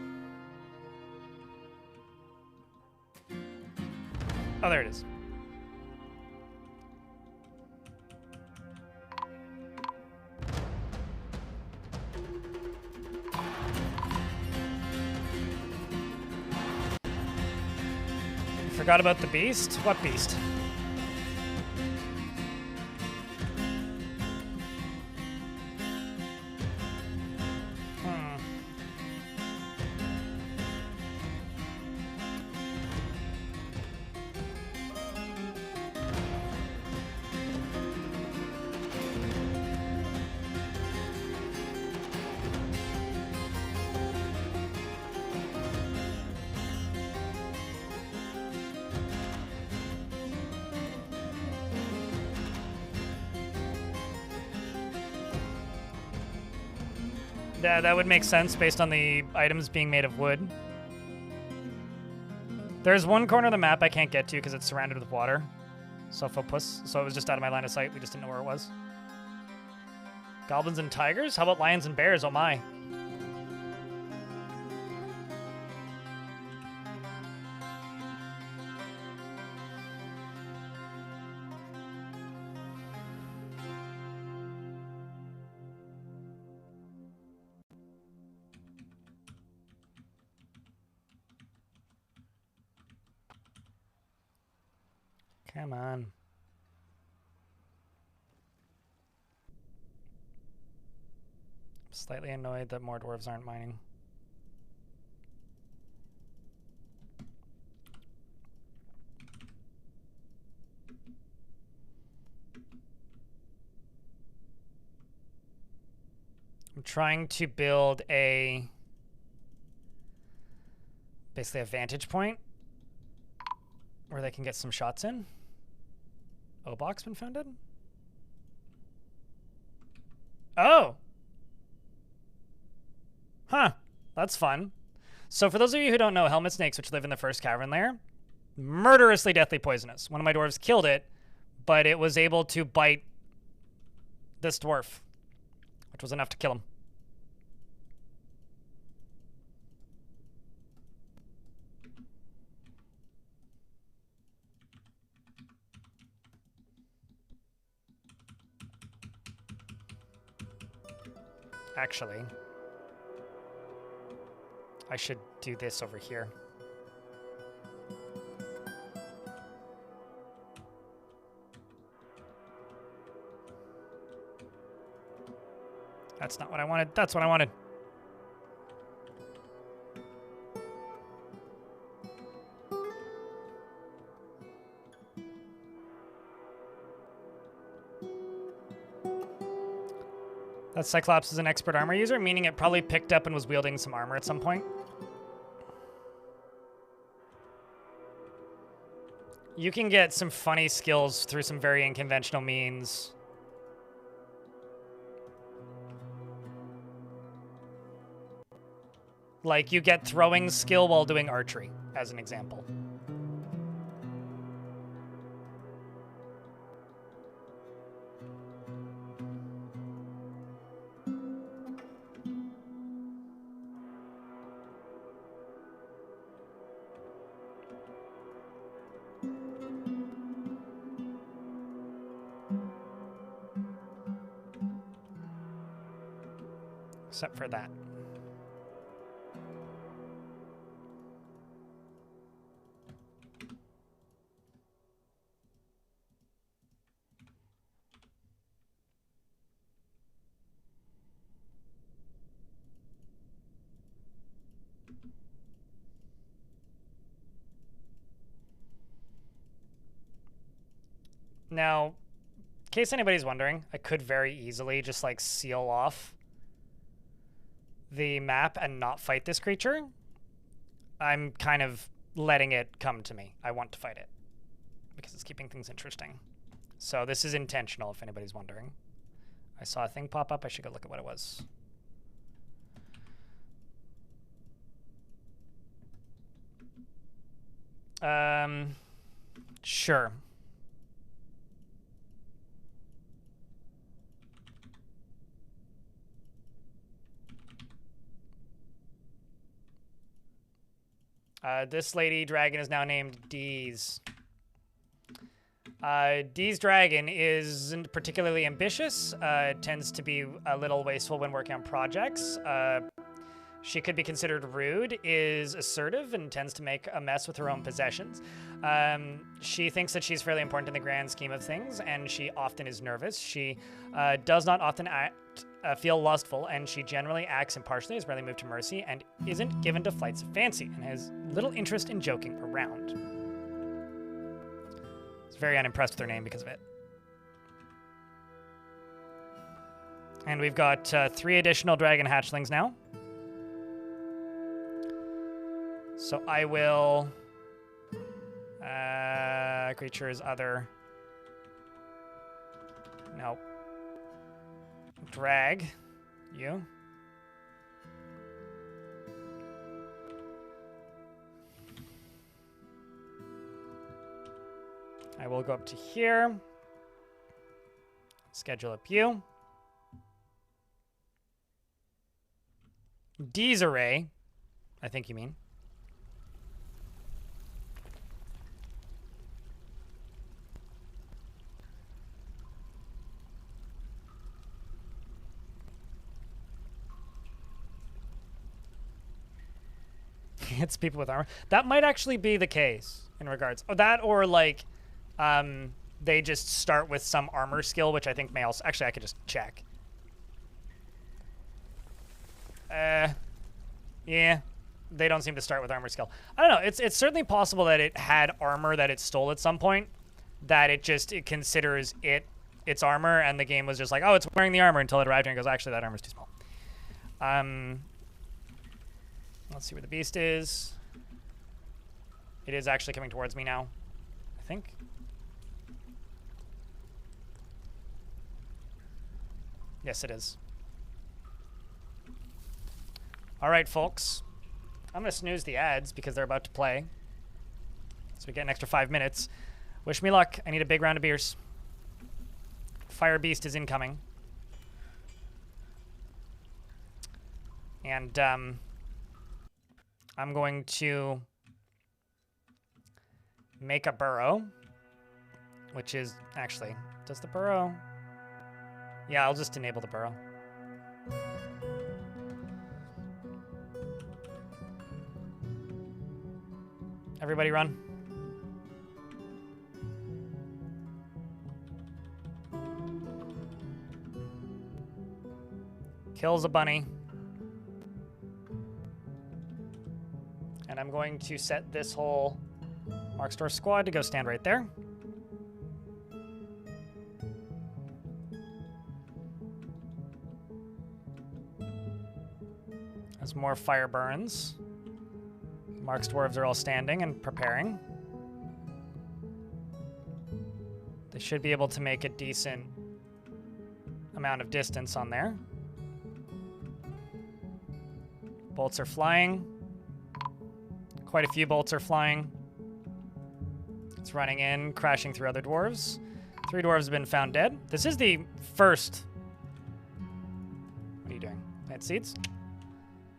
Oh, there it is. Forgot about the beast? What beast? Yeah, that would make sense based on the items being made of wood. There's one corner of the map I can't get to because it's surrounded with water. So it was just out of my line of sight. We just didn't know where it was. Goblins and tigers? How about lions and bears? Oh my. Come on. Slightly annoyed that more dwarves aren't mining. I'm trying to build basically a vantage point where they can get some shots in. O-Box been founded? Oh! Huh. That's fun. So for those of you who don't know, helmet snakes, which live in the first cavern lair, murderously deathly poisonous. One of my dwarves killed it, but it was able to bite this dwarf, which was enough to kill him. Actually, I should do this over here. That's not what I wanted. That's what I wanted. That Cyclops is an expert armor user, meaning it probably picked up and was wielding some armor at some point. You can get some funny skills through some very unconventional means. Like, you get throwing skill while doing archery, as an example. Except for that. Now, in case anybody's wondering, I could very easily just like seal off the map and not fight this creature. I'm kind of letting it come to me. I want to fight it because it's keeping things interesting. So this is intentional, if anybody's wondering. I saw a thing pop up. I should go look at what it was. Sure. This lady dragon is now named Dee's. Dee's dragon isn't particularly ambitious. Tends to be a little wasteful when working on projects. She could be considered rude, is assertive, and tends to make a mess with her own possessions. She thinks that she's fairly important in the grand scheme of things, and she often is nervous. She does not often feel lustful, and she generally acts impartially, is rarely moved to mercy, and isn't given to flights of fancy, and has little interest in joking around. Is very unimpressed with her name because of it. And we've got 3 additional dragon hatchlings now. So I will... creatures other... No. Drag you. I will go up to here. Schedule up you. Desiree, I think you mean. It's people with armor. That might actually be the case in regards. Oh, that or like, they just start with some armor skill, which I think may also. Actually, I could just check. Yeah, they don't seem to start with armor skill. I don't know. It's certainly possible that it had armor that it stole at some point, that it considers its armor, and the game was just like, oh, it's wearing the armor until it arrived here and goes, actually, that armor's too small. Let's see where the beast is. It is actually coming towards me now, I think. Yes, it is. All right, folks. I'm going to snooze the ads because they're about to play. So we get an extra 5 minutes. Wish me luck. I need a big round of beers. Fire Beast is incoming. And I'm going to make a burrow, which is actually, does the burrow? Yeah, I'll just enable the burrow. Everybody run. Kills a bunny. And I'm going to set this whole Mark Store squad to go stand right there. As more fire burns, Mark's dwarves are all standing and preparing. They should be able to make a decent amount of distance on there. Bolts are flying. Quite a few bolts are flying. It's running in, crashing through other dwarves. 3 dwarves have been found dead. This is the first... What are you doing? Plant seeds?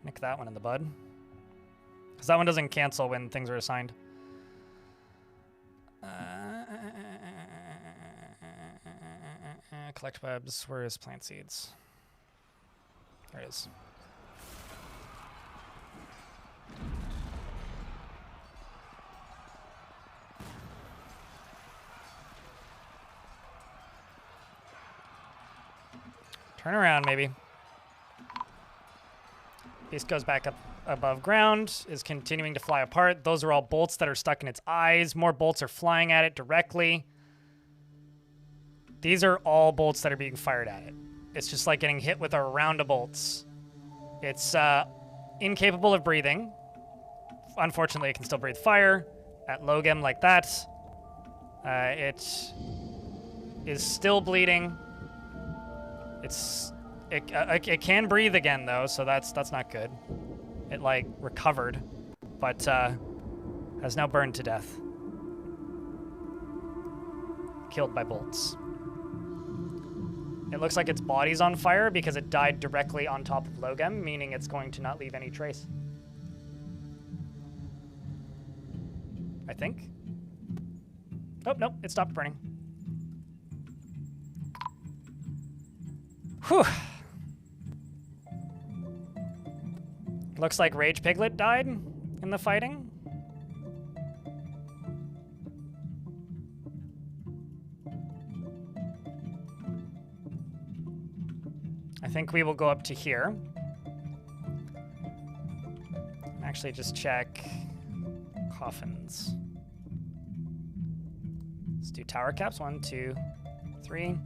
Nick that one in the bud. Because that one doesn't cancel when things are assigned. Collect webs. Where is plant seeds? There it is. Turn around, maybe. Beast goes back up above ground, is continuing to fly apart. Those are all bolts that are stuck in its eyes. More bolts are flying at it directly. These are all bolts that are being fired at it. It's just like getting hit with a round of bolts. It's incapable of breathing. Unfortunately, it can still breathe fire at low gem like that. It is still bleeding. It can breathe again though, so that's not good. It like recovered, but has now burned to death. Killed by bolts. It looks like its body's on fire because it died directly on top of Logem, meaning it's going to not leave any trace. I think. Oh, nope, it stopped burning. Whew. Looks like Rage Piglet died in the fighting. I think we will go up to here. Actually, just check coffins. Let's do tower caps. 1, 2, 3.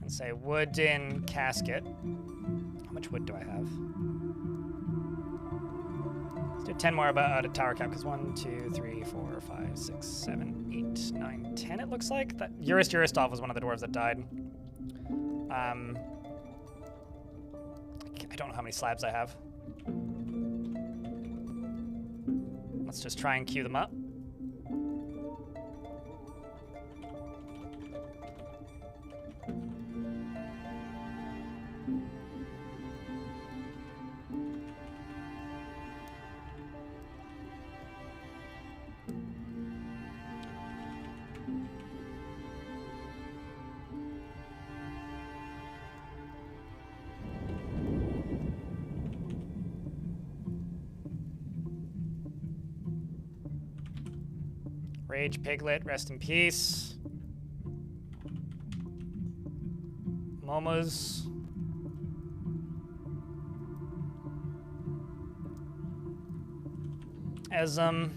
And say wooden casket. How much wood do I have? Let's do 10 more out of tower cap, because 1, 2, 3, 4, 5, 6, 7, 8, 9, 10 it looks like. That Uristov was one of the dwarves that died. I don't know how many slabs I have. Let's just try and queue them up. Rage Piglet, rest in peace. Momo's. Esm.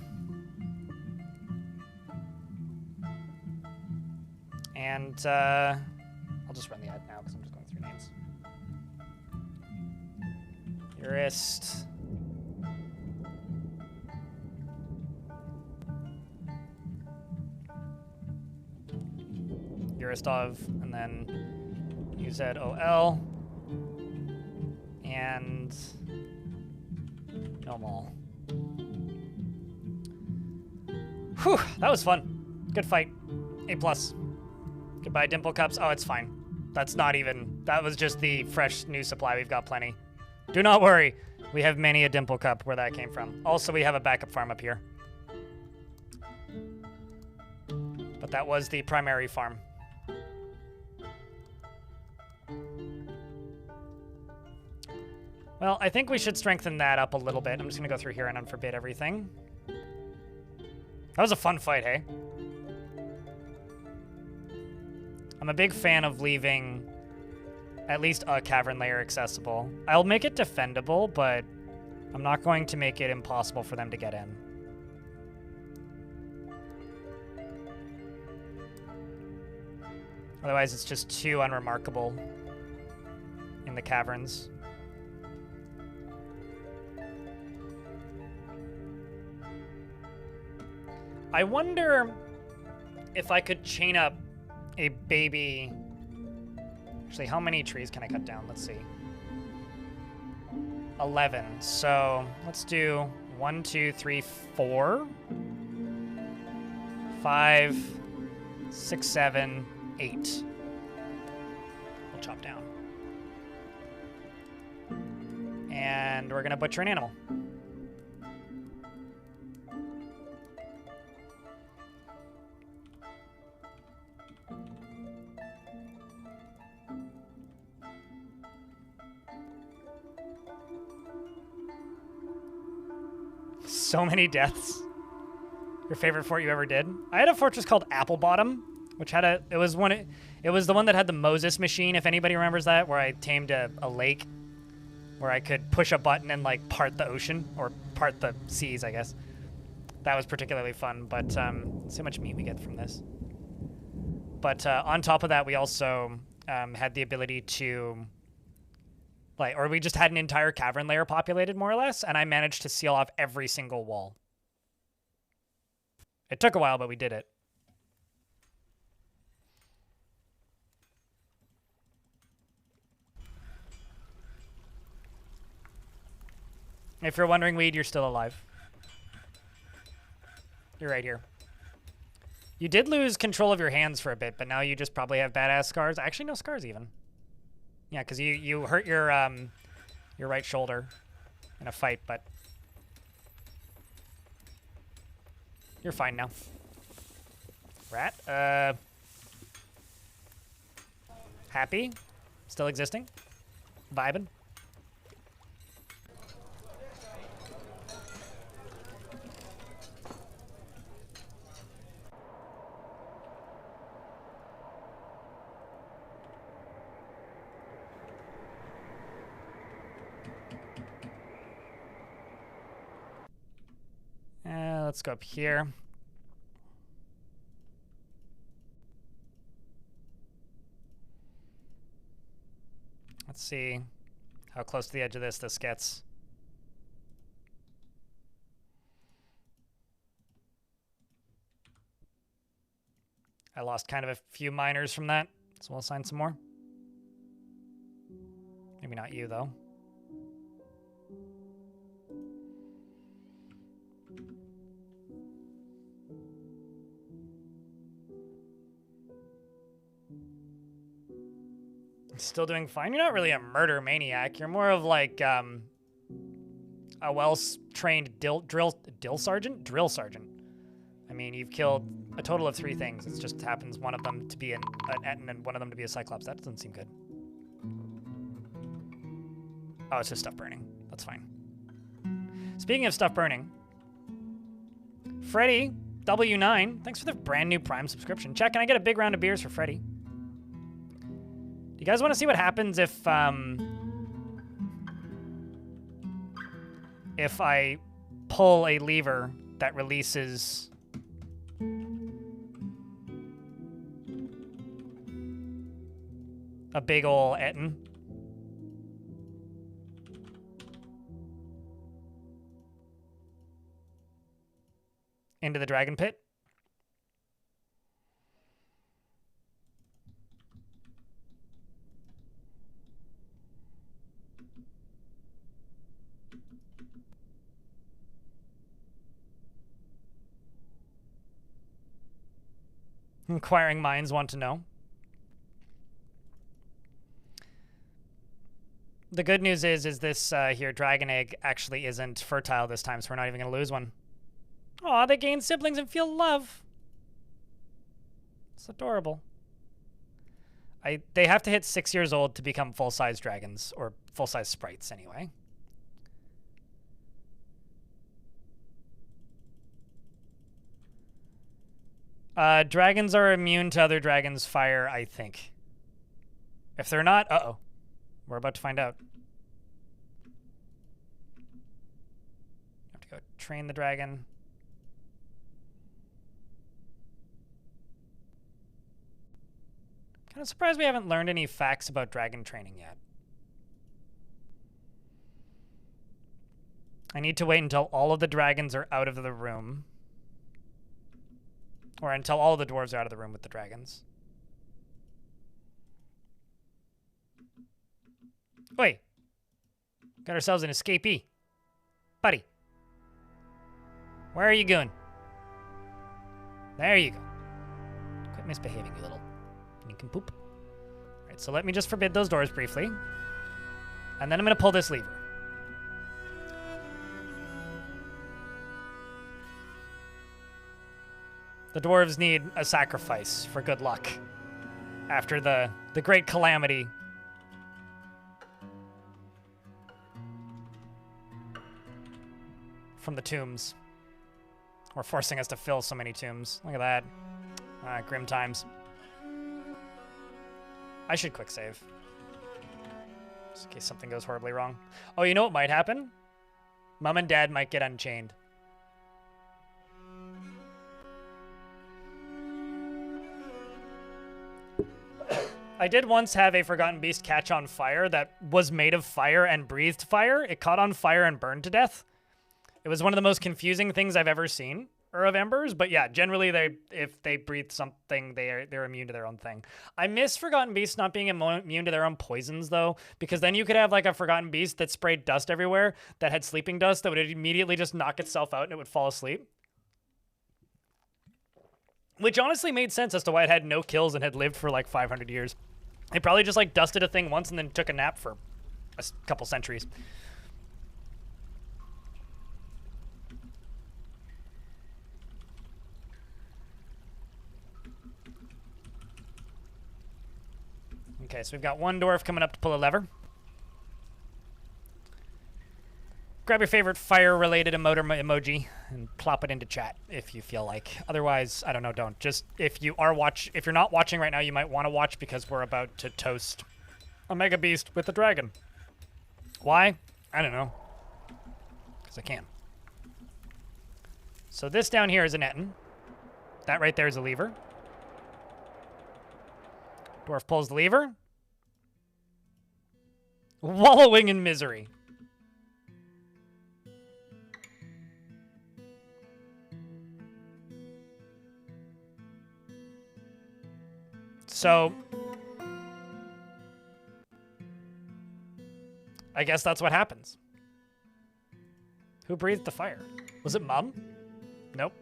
And I'll just run the ad now because I'm just going through names. Jurist. Juristov, and then UZOL, and Normal. Whew, that was fun. Good fight. A+. Goodbye, Dimple Cups. Oh, it's fine. That's not even... That was just the fresh new supply. We've got plenty. Do not worry. We have many a Dimple Cup where that came from. Also, we have a backup farm up here. But that was the primary farm. Well, I think we should strengthen that up a little bit. I'm just going to go through here and unforbid everything. That was a fun fight, hey? I'm a big fan of leaving at least a cavern layer accessible. I'll make it defendable, but I'm not going to make it impossible for them to get in. Otherwise, it's just too unremarkable in the caverns. I wonder if I could chain up a baby... Actually, how many trees can I cut down? Let's see. 11. So let's do 1, 2, 3, 4, 5, 6, 7, 8. We'll chop down. And we're going to butcher an animal. So many deaths. Your favorite fort you ever did? I had a fortress called Apple Bottom, which had a... It was the one that had the Moses machine, if anybody remembers that, where I tamed a lake, where I could push a button and, like, part the ocean, or part the seas, I guess. That was particularly fun, but see how much meat we get from this. But on top of that, we also had the ability to... or we just had an entire cavern layer populated, more or less, and I managed to seal off every single wall. It took a while, but we did it. If you're wondering, Weed, you're still alive. You're right here. You did lose control of your hands for a bit, but now you just probably have badass scars. Actually, no scars even. Yeah, because you hurt your right shoulder in a fight, but you're fine now. Rat, happy? Still existing? Vibing? Let's go up here. Let's see how close to the edge of this gets. I lost kind of a few miners from that, so we'll assign some more. Maybe not you, though. Still doing fine. You're not really a murder maniac. You're more of like a well-trained drill sergeant. I mean, you've killed a total of 3 things. It just happens one of them to be an Etten and one of them to be a Cyclops. That doesn't seem good. Oh, it's just stuff burning. That's fine. Speaking of stuff burning, Freddy W9, thanks for the brand new Prime subscription. Chat, can I get a big round of beers for Freddy? Do you guys want to see what happens if I pull a lever that releases a big ol' Etten? Into the dragon pit? Inquiring minds want to know. The good news is this here dragon egg actually isn't fertile this time, so we're not even going to lose one. Aw, they gain siblings and feel love. It's adorable. They have to hit 6 years old to become full-size dragons, or full-size sprites anyway. Dragons are immune to other dragons' fire, I think. If they're not, uh-oh. We're about to find out. Have to go train the dragon. Kind of surprised we haven't learned any facts about dragon training yet. I need to wait until all of the dragons are out of the room. Or until all of the dwarves are out of the room with the dragons. Oi! Got ourselves an escapee. Buddy. Where are you going? There you go. Quit misbehaving, you little nincompoop. Alright, so let me just forbid those doors briefly. And then I'm going to pull this lever. The dwarves need a sacrifice for good luck after the great calamity. From the tombs. Or forcing us to fill so many tombs. Look at that. Grim times. I should quick save. Just in case something goes horribly wrong. Oh, you know what might happen? Mom and Dad might get unchained. I did once have a Forgotten Beast catch on fire that was made of fire and breathed fire. It caught on fire and burned to death. It was one of the most confusing things I've ever seen, of embers. But yeah, generally if they breathe something, they're immune to their own thing. I miss Forgotten Beasts not being immune to their own poisons though, because then you could have like a Forgotten Beast that sprayed dust everywhere, that had sleeping dust that would immediately just knock itself out and it would fall asleep. Which honestly made sense as to why it had no kills and had lived for like 500 years. They probably just like dusted a thing once and then took a nap for a couple centuries. Okay, so we've got one dwarf coming up to pull a lever. Grab your favorite fire-related emoji and plop it into chat if you feel like. Otherwise, I don't know, don't. Just if you're not watching right now, you might want to watch because we're about to toast a mega beast with a dragon. Why? I don't know. Because I can. So this down here is an Etten. That right there is a lever. Dwarf pulls the lever. Wallowing in misery. So, I guess that's what happens. Who breathed the fire? Was it Mum? Nope.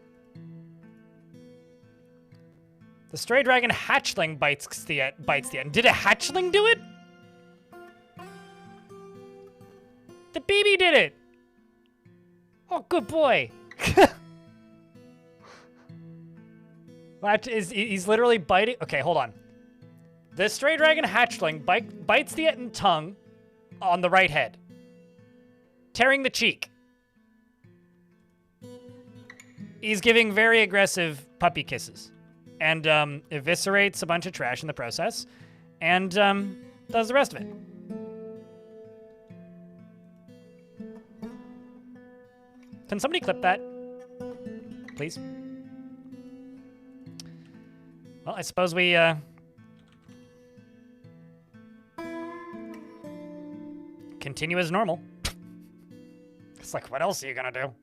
The stray dragon hatchling bites the end. Did a hatchling do it? The baby did it! Oh, good boy. He's literally biting. Okay, hold on. The stray dragon hatchling bites the Etten tongue on the right head, tearing the cheek. He's giving very aggressive puppy kisses. And eviscerates a bunch of trash in the process. And does the rest of it. Can somebody clip that? Please? Well, I suppose we, continue as normal. It's like, what else are you gonna do?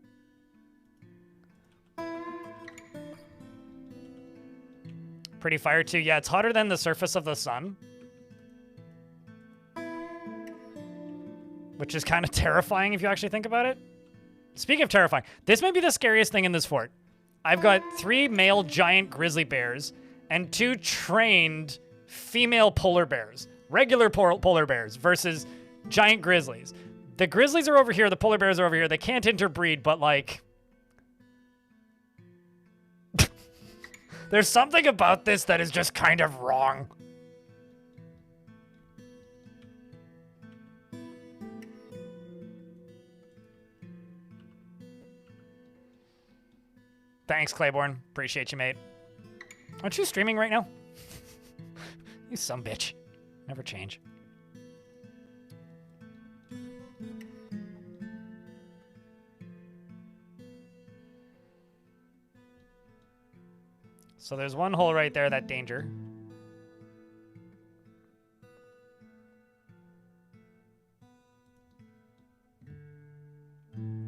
Pretty fire too. Yeah, it's hotter than the surface of the sun. Which is kind of terrifying if you actually think about it. Speaking of terrifying, this may be the scariest thing in this fort. I've got 3 male giant grizzly bears and 2 trained female polar bears. Regular polar bears versus giant grizzlies. The grizzlies are over here, the polar bears are over here. They can't interbreed, but like... there's something about this that is just kind of wrong. Thanks, Claiborne. Appreciate you, mate. Aren't you streaming right now? You sumbitch. Never change. So there's one hole right there, that danger.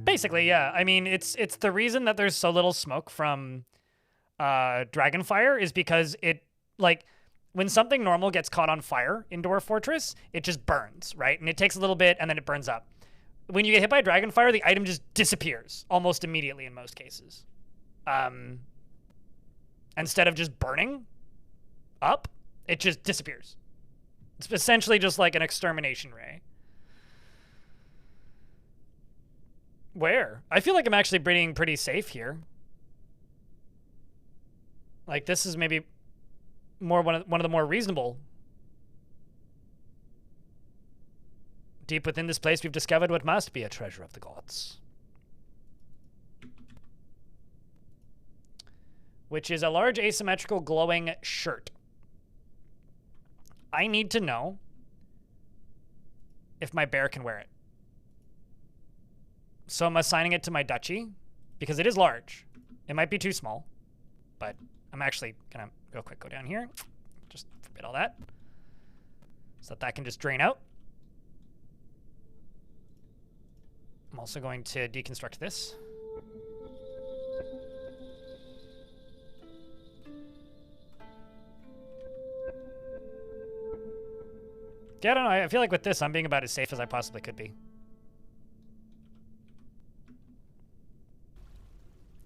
Basically, yeah. I mean, it's the reason that there's so little smoke from Dragonfire is because it, like, when something normal gets caught on fire in Dwarf Fortress, it just burns, right? And it takes a little bit, and then it burns up. When you get hit by Dragonfire, the item just disappears almost immediately in most cases. Instead of just burning up, it just disappears. It's essentially just like an extermination ray. Where? I feel like I'm actually being pretty safe here. Like, this is maybe more one of the more reasonable. Deep within this place, we've discovered what must be a treasure of the gods. Which is a large asymmetrical glowing shirt. I need to know if my bear can wear it. So I'm assigning it to my duchy because it is large. It might be too small, but I'm actually gonna real quick go down here. Just forbid all that so that can just drain out. I'm also going to deconstruct this. Yeah, I don't know. I feel like with this, I'm being about as safe as I possibly could be.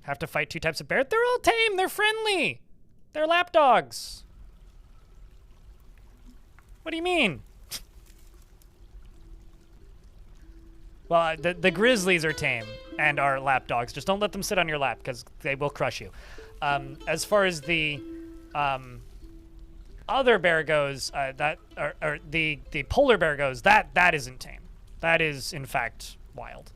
Have to fight 2 types of bear? They're all tame. They're friendly. They're lapdogs. What do you mean? Well, the grizzlies are tame and are lapdogs. Just don't let them sit on your lap because they will crush you. As far as the other bear goes, the polar bear goes, that isn't tame. That is, in fact, wild.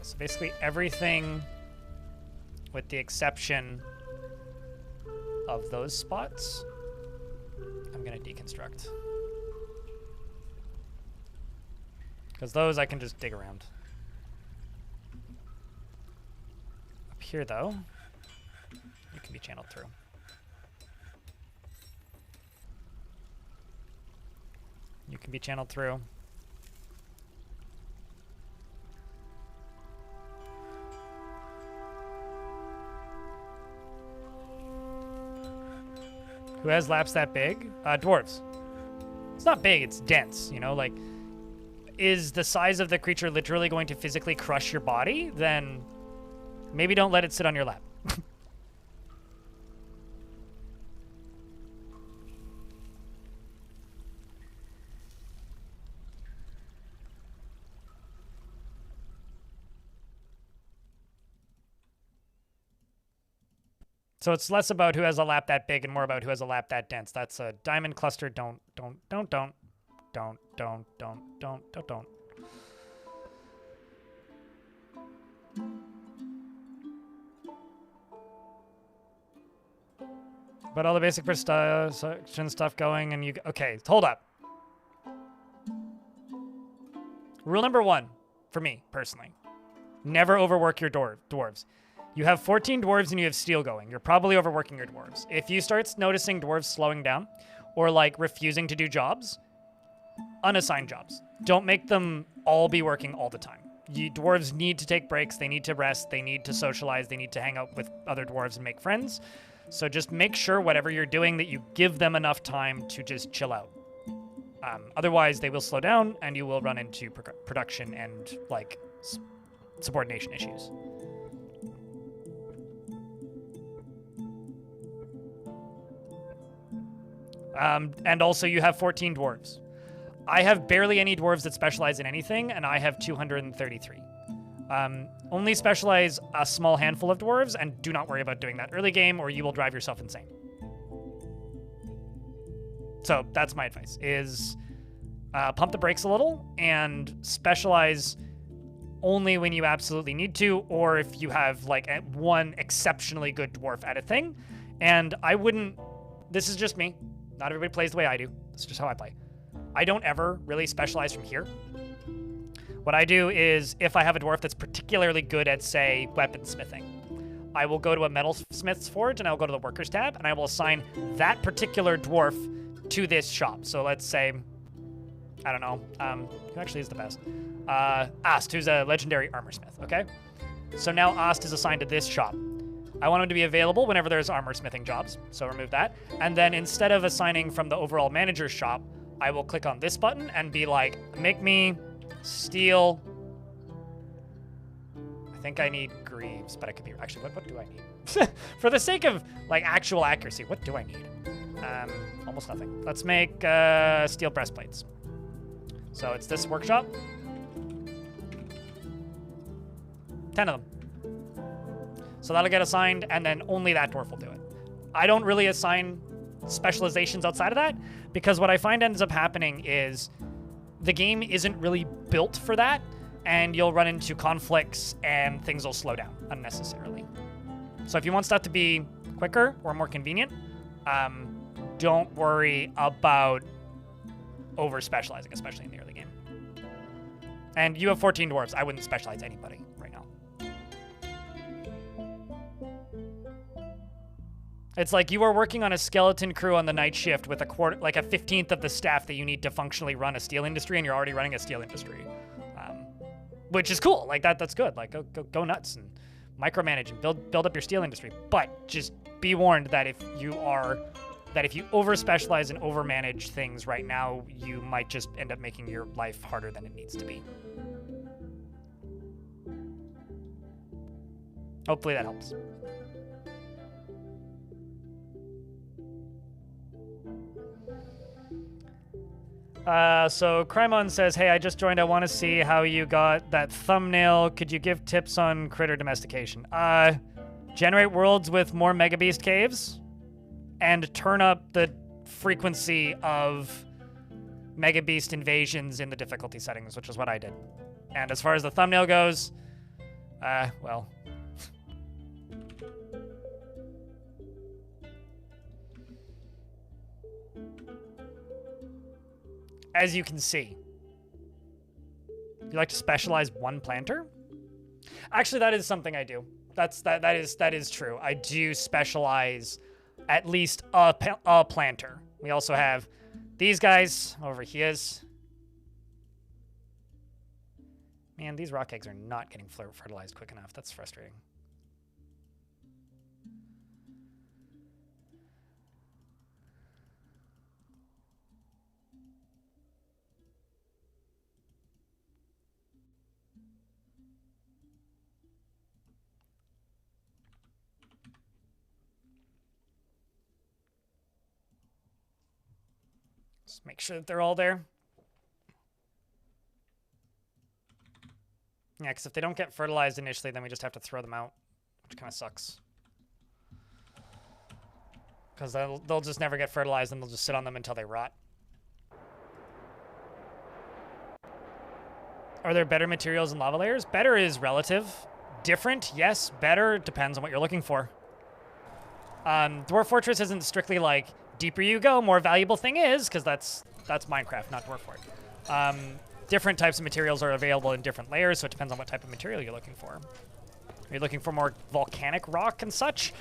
So basically everything with the exception of those spots, I'm going to deconstruct. Because those I can just dig around. Up here, though, you can be channeled through. You can be channeled through. Who has laps that big? Dwarves. It's not big, it's dense, you know, like, is the size of the creature literally going to physically crush your body? Then maybe don't let it sit on your lap. So it's less about who has a lap that big and more about who has a lap that dense. That's a diamond cluster. Don't. But all the basic production stuff going, and you... Okay, hold up. Rule number 1, for me, personally. Never overwork your dwarves. You have 14 dwarves and you have steel going. You're probably overworking your dwarves. If you start noticing dwarves slowing down or, like, refusing to do jobs, unassign jobs. Don't make them all be working all the time. Dwarves need to take breaks. They need to rest. They need to socialize. They need to hang out with other dwarves and make friends. So just make sure whatever you're doing that you give them enough time to just chill out. Otherwise, they will slow down and you will run into production and, like, subordination issues. And also, you have 14 dwarves. I have barely any dwarves that specialize in anything, and I have 233. Only specialize a small handful of dwarves, and do not worry about doing that early game, or you will drive yourself insane. So that's my advice, is pump the brakes a little, and specialize only when you absolutely need to, or if you have, like, one exceptionally good dwarf at a thing. And I wouldn't... This is just me. Not everybody plays the way I do. This is just how I play. I don't ever really specialize from here. What I do is, if I have a dwarf that's particularly good at, say, weaponsmithing, I will go to a metalsmith's forge, and I'll go to the workers tab, and I will assign that particular dwarf to this shop. So let's say, I don't know, who actually is the best? Ast, who's a legendary armorsmith, okay? So now Ast is assigned to this shop. I want him to be available whenever there's armor smithing jobs, so remove that. And then instead of assigning from the overall manager's shop, I will click on this button and be like, make me steel. I think I need greaves, but I could be... Actually, what do I need? For the sake of, like, actual accuracy, what do I need? Almost nothing. Let's make steel breastplates. So it's this workshop. 10 of them. So that'll get assigned, and then only that dwarf will do it. I don't really assign specializations outside of that, because what I find ends up happening is the game isn't really built for that, and you'll run into conflicts, and things will slow down unnecessarily. So if you want stuff to be quicker or more convenient, don't worry about over-specializing, especially in the early game. And you have 14 dwarves. I wouldn't specialize anybody right now. It's like you are working on a skeleton crew on the night shift with a 15th of the staff that you need to functionally run a steel industry, and you're already running a steel industry, which is cool. Like that's good. Like go nuts and micromanage and build up your steel industry. But just be warned that if you over specialize and over manage things right now, you might just end up making your life harder than it needs to be. Hopefully that helps. So Crymon says, hey, I just joined. I want to see how you got that thumbnail. Could you give tips on critter domestication? Generate worlds with more Mega Beast caves and turn up the frequency of Mega Beast invasions in the difficulty settings, which is what I did. And as far as the thumbnail goes, well... As you can see, you like to specialize one planter? Actually, that is something I do. That is true. I do specialize at least a planter. We also have these guys over here. Man, these rock eggs are not getting fertilized quick enough. That's frustrating. Just make sure that they're all there. Yeah, because if they don't get fertilized initially, then we just have to throw them out, which kind of sucks. Because they'll just never get fertilized and they'll just sit on them until they rot. Are there better materials in lava layers? Better is relative. Different, yes. Better depends on what you're looking for. Dwarf Fortress isn't strictly like, deeper you go, more valuable thing is, because that's Minecraft, not Dwarf Fort. Different types of materials are available in different layers, so it depends on what type of material you're looking for. Are you looking for more volcanic rock and such?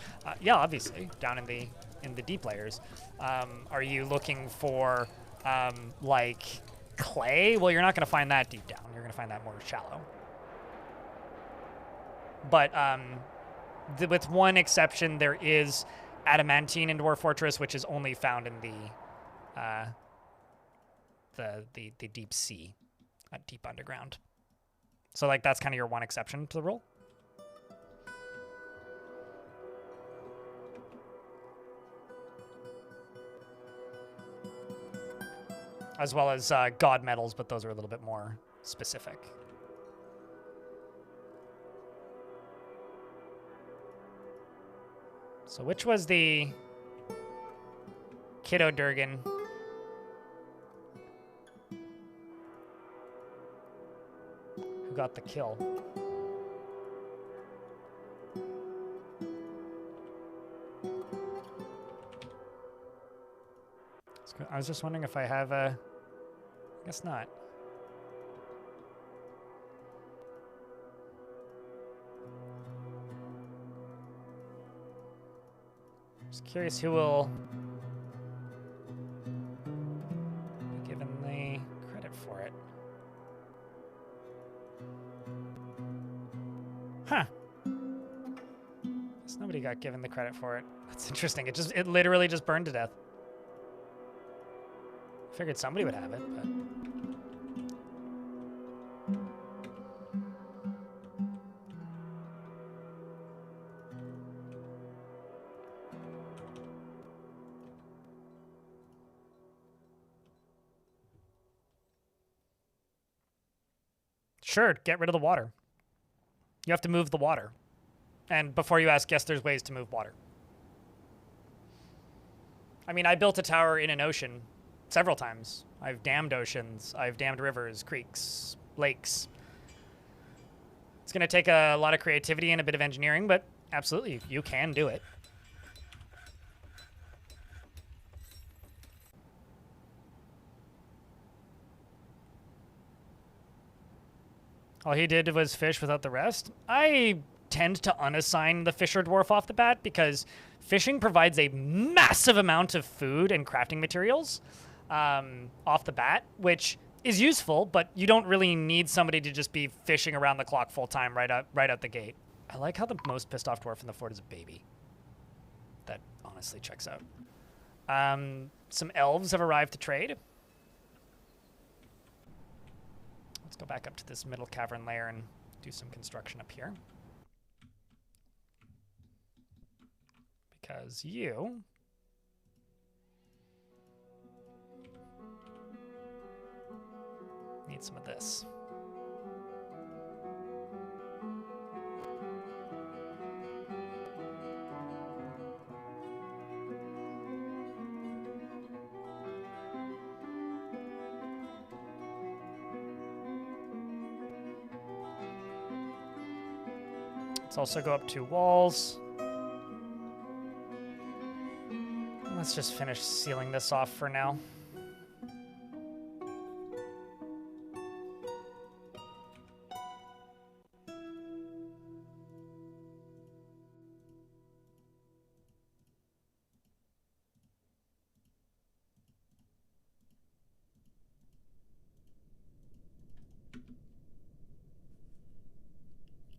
Yeah, obviously, down in the deep layers. Are you looking for like clay? Well, you're not going to find that deep down. You're going to find that more shallow. But with one exception, there is adamantine in Dwarf Fortress, which is only found in the deep sea, deep underground. So like that's kind of your one exception to the rule. As well as god metals, but those are a little bit more specific. So which was the Kiddo Durgan? Who got the kill? I was just wondering if I have a... I guess not. Just curious who will be given the credit for it. Huh. Guess nobody got given the credit for it. That's interesting. It literally just burned to death. Figured somebody would have it, but... Sure, get rid of the water. You have to move the water. And before you ask, yes, there's ways to move water. I mean, I built a tower in an ocean several times. I've dammed oceans. I've dammed rivers, creeks, lakes. It's going to take a lot of creativity and a bit of engineering, but absolutely, you can do it. All he did was fish without the rest. I tend to unassign the fisher dwarf off the bat because fishing provides a massive amount of food and crafting materials off the bat, which is useful, but you don't really need somebody to just be fishing around the clock full time right out the gate. I like how the most pissed off dwarf in the fort is a baby. That honestly checks out. Some elves have arrived to trade. Let's go back up to this middle cavern layer and do some construction up here. Because you need some of this. Let's also go up 2 walls. Let's just finish sealing this off for now.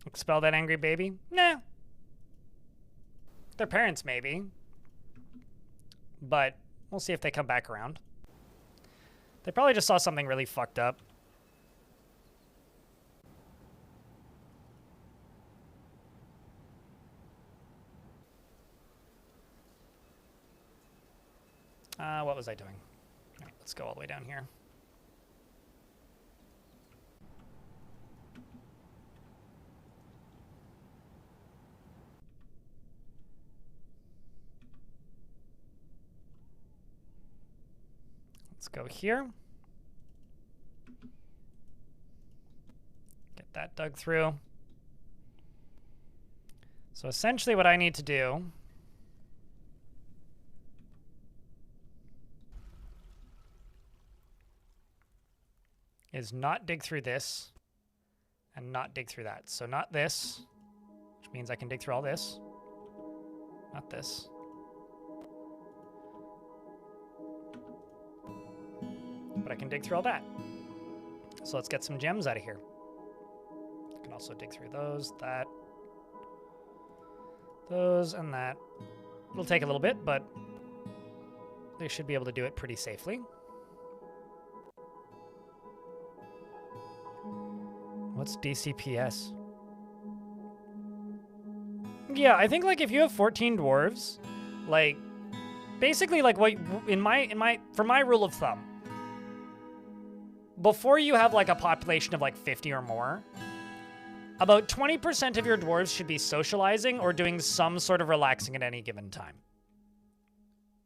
Expel that angry baby? Nah. Their parents, maybe. But we'll see if they come back around. They probably just saw something really fucked up. What was I doing? All right, let's go all the way down here. Let's go here. Get that dug through. So essentially what I need to do is not dig through this and not dig through that. So not this, which means I can dig through all this. Not this. But I can dig through all that. So let's get some gems out of here. I can also dig through those, that, those, and that. It'll take a little bit, but they should be able to do it pretty safely. What's DCPS? Yeah, I think like if you have 14 dwarves, like basically like what for my rule of thumb, before you have like a population of like 50 or more, about 20% of your dwarves should be socializing or doing some sort of relaxing at any given time.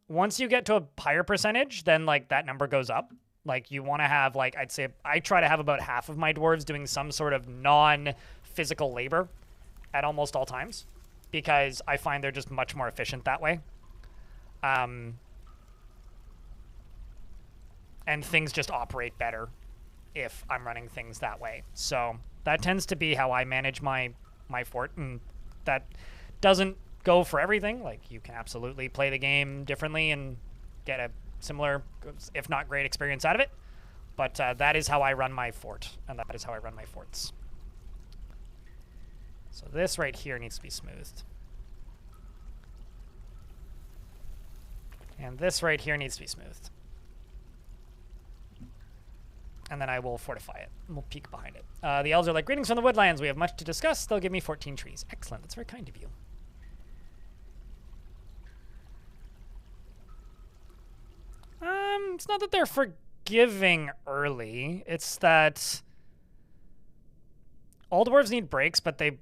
Once you get to a higher percentage, then like that number goes up. Like you want to have like, I'd say I try to have about half of my dwarves doing some sort of non-physical labor at almost all times, because I find they're just much more efficient that way. And things just operate better if I'm running things that way. So that tends to be how I manage my fort, and that doesn't go for everything. Like you can absolutely play the game differently and get a similar, if not great, experience out of it. But that is how I run my fort, and that is how I run my forts. So this right here needs to be smoothed. And this right here needs to be smoothed. And then I will fortify it. And we'll peek behind it. The elves are like, greetings from the woodlands. We have much to discuss. They'll give me 14 trees. Excellent. That's very kind of you. It's not that they're forgiving early. It's that all dwarves need breaks, but they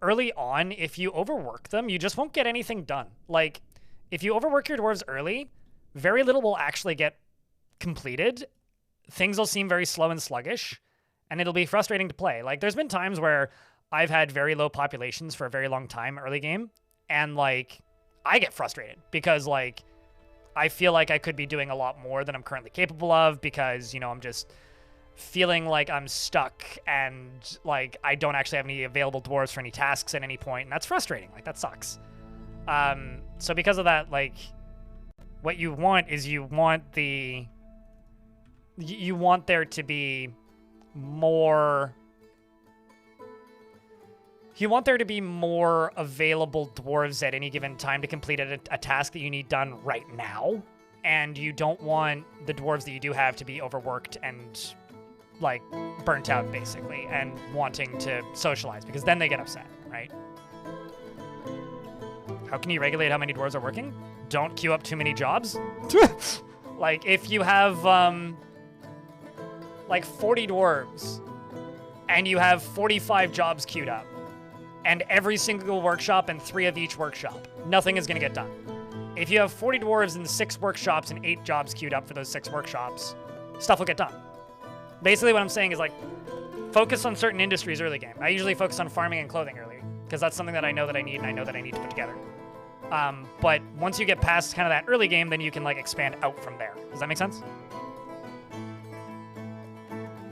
early on, if you overwork them, you just won't get anything done. Like, if you overwork your dwarves early, very little will actually get completed. Things will seem very slow and sluggish, and it'll be frustrating to play. Like, there's been times where I've had very low populations for a very long time early game, and, like, I get frustrated because, like, I feel like I could be doing a lot more than I'm currently capable of because, you know, I'm just feeling like I'm stuck and, like, I don't actually have any available dwarves for any tasks at any point, and that's frustrating. Like, that sucks. So because of that, like, what you want is you want there to be more... You want there to be more available dwarves at any given time to complete a task that you need done right now. And you don't want the dwarves that you do have to be overworked and, like, burnt out, basically, and wanting to socialize, because then they get upset, right? How can you regulate how many dwarves are working? Don't queue up too many jobs. Like, if you have, like, 40 dwarves, and you have 45 jobs queued up, and every single workshop and 3 of each workshop, nothing is going to get done. If you have 40 dwarves and 6 workshops and 8 jobs queued up for those 6 workshops, stuff will get done. Basically what I'm saying is, like, focus on certain industries early game. I usually focus on farming and clothing early, because that's something that I know that I need and I know that I need to put together. But once you get past kind of that early game, then you can, like, expand out from there. Does that make sense?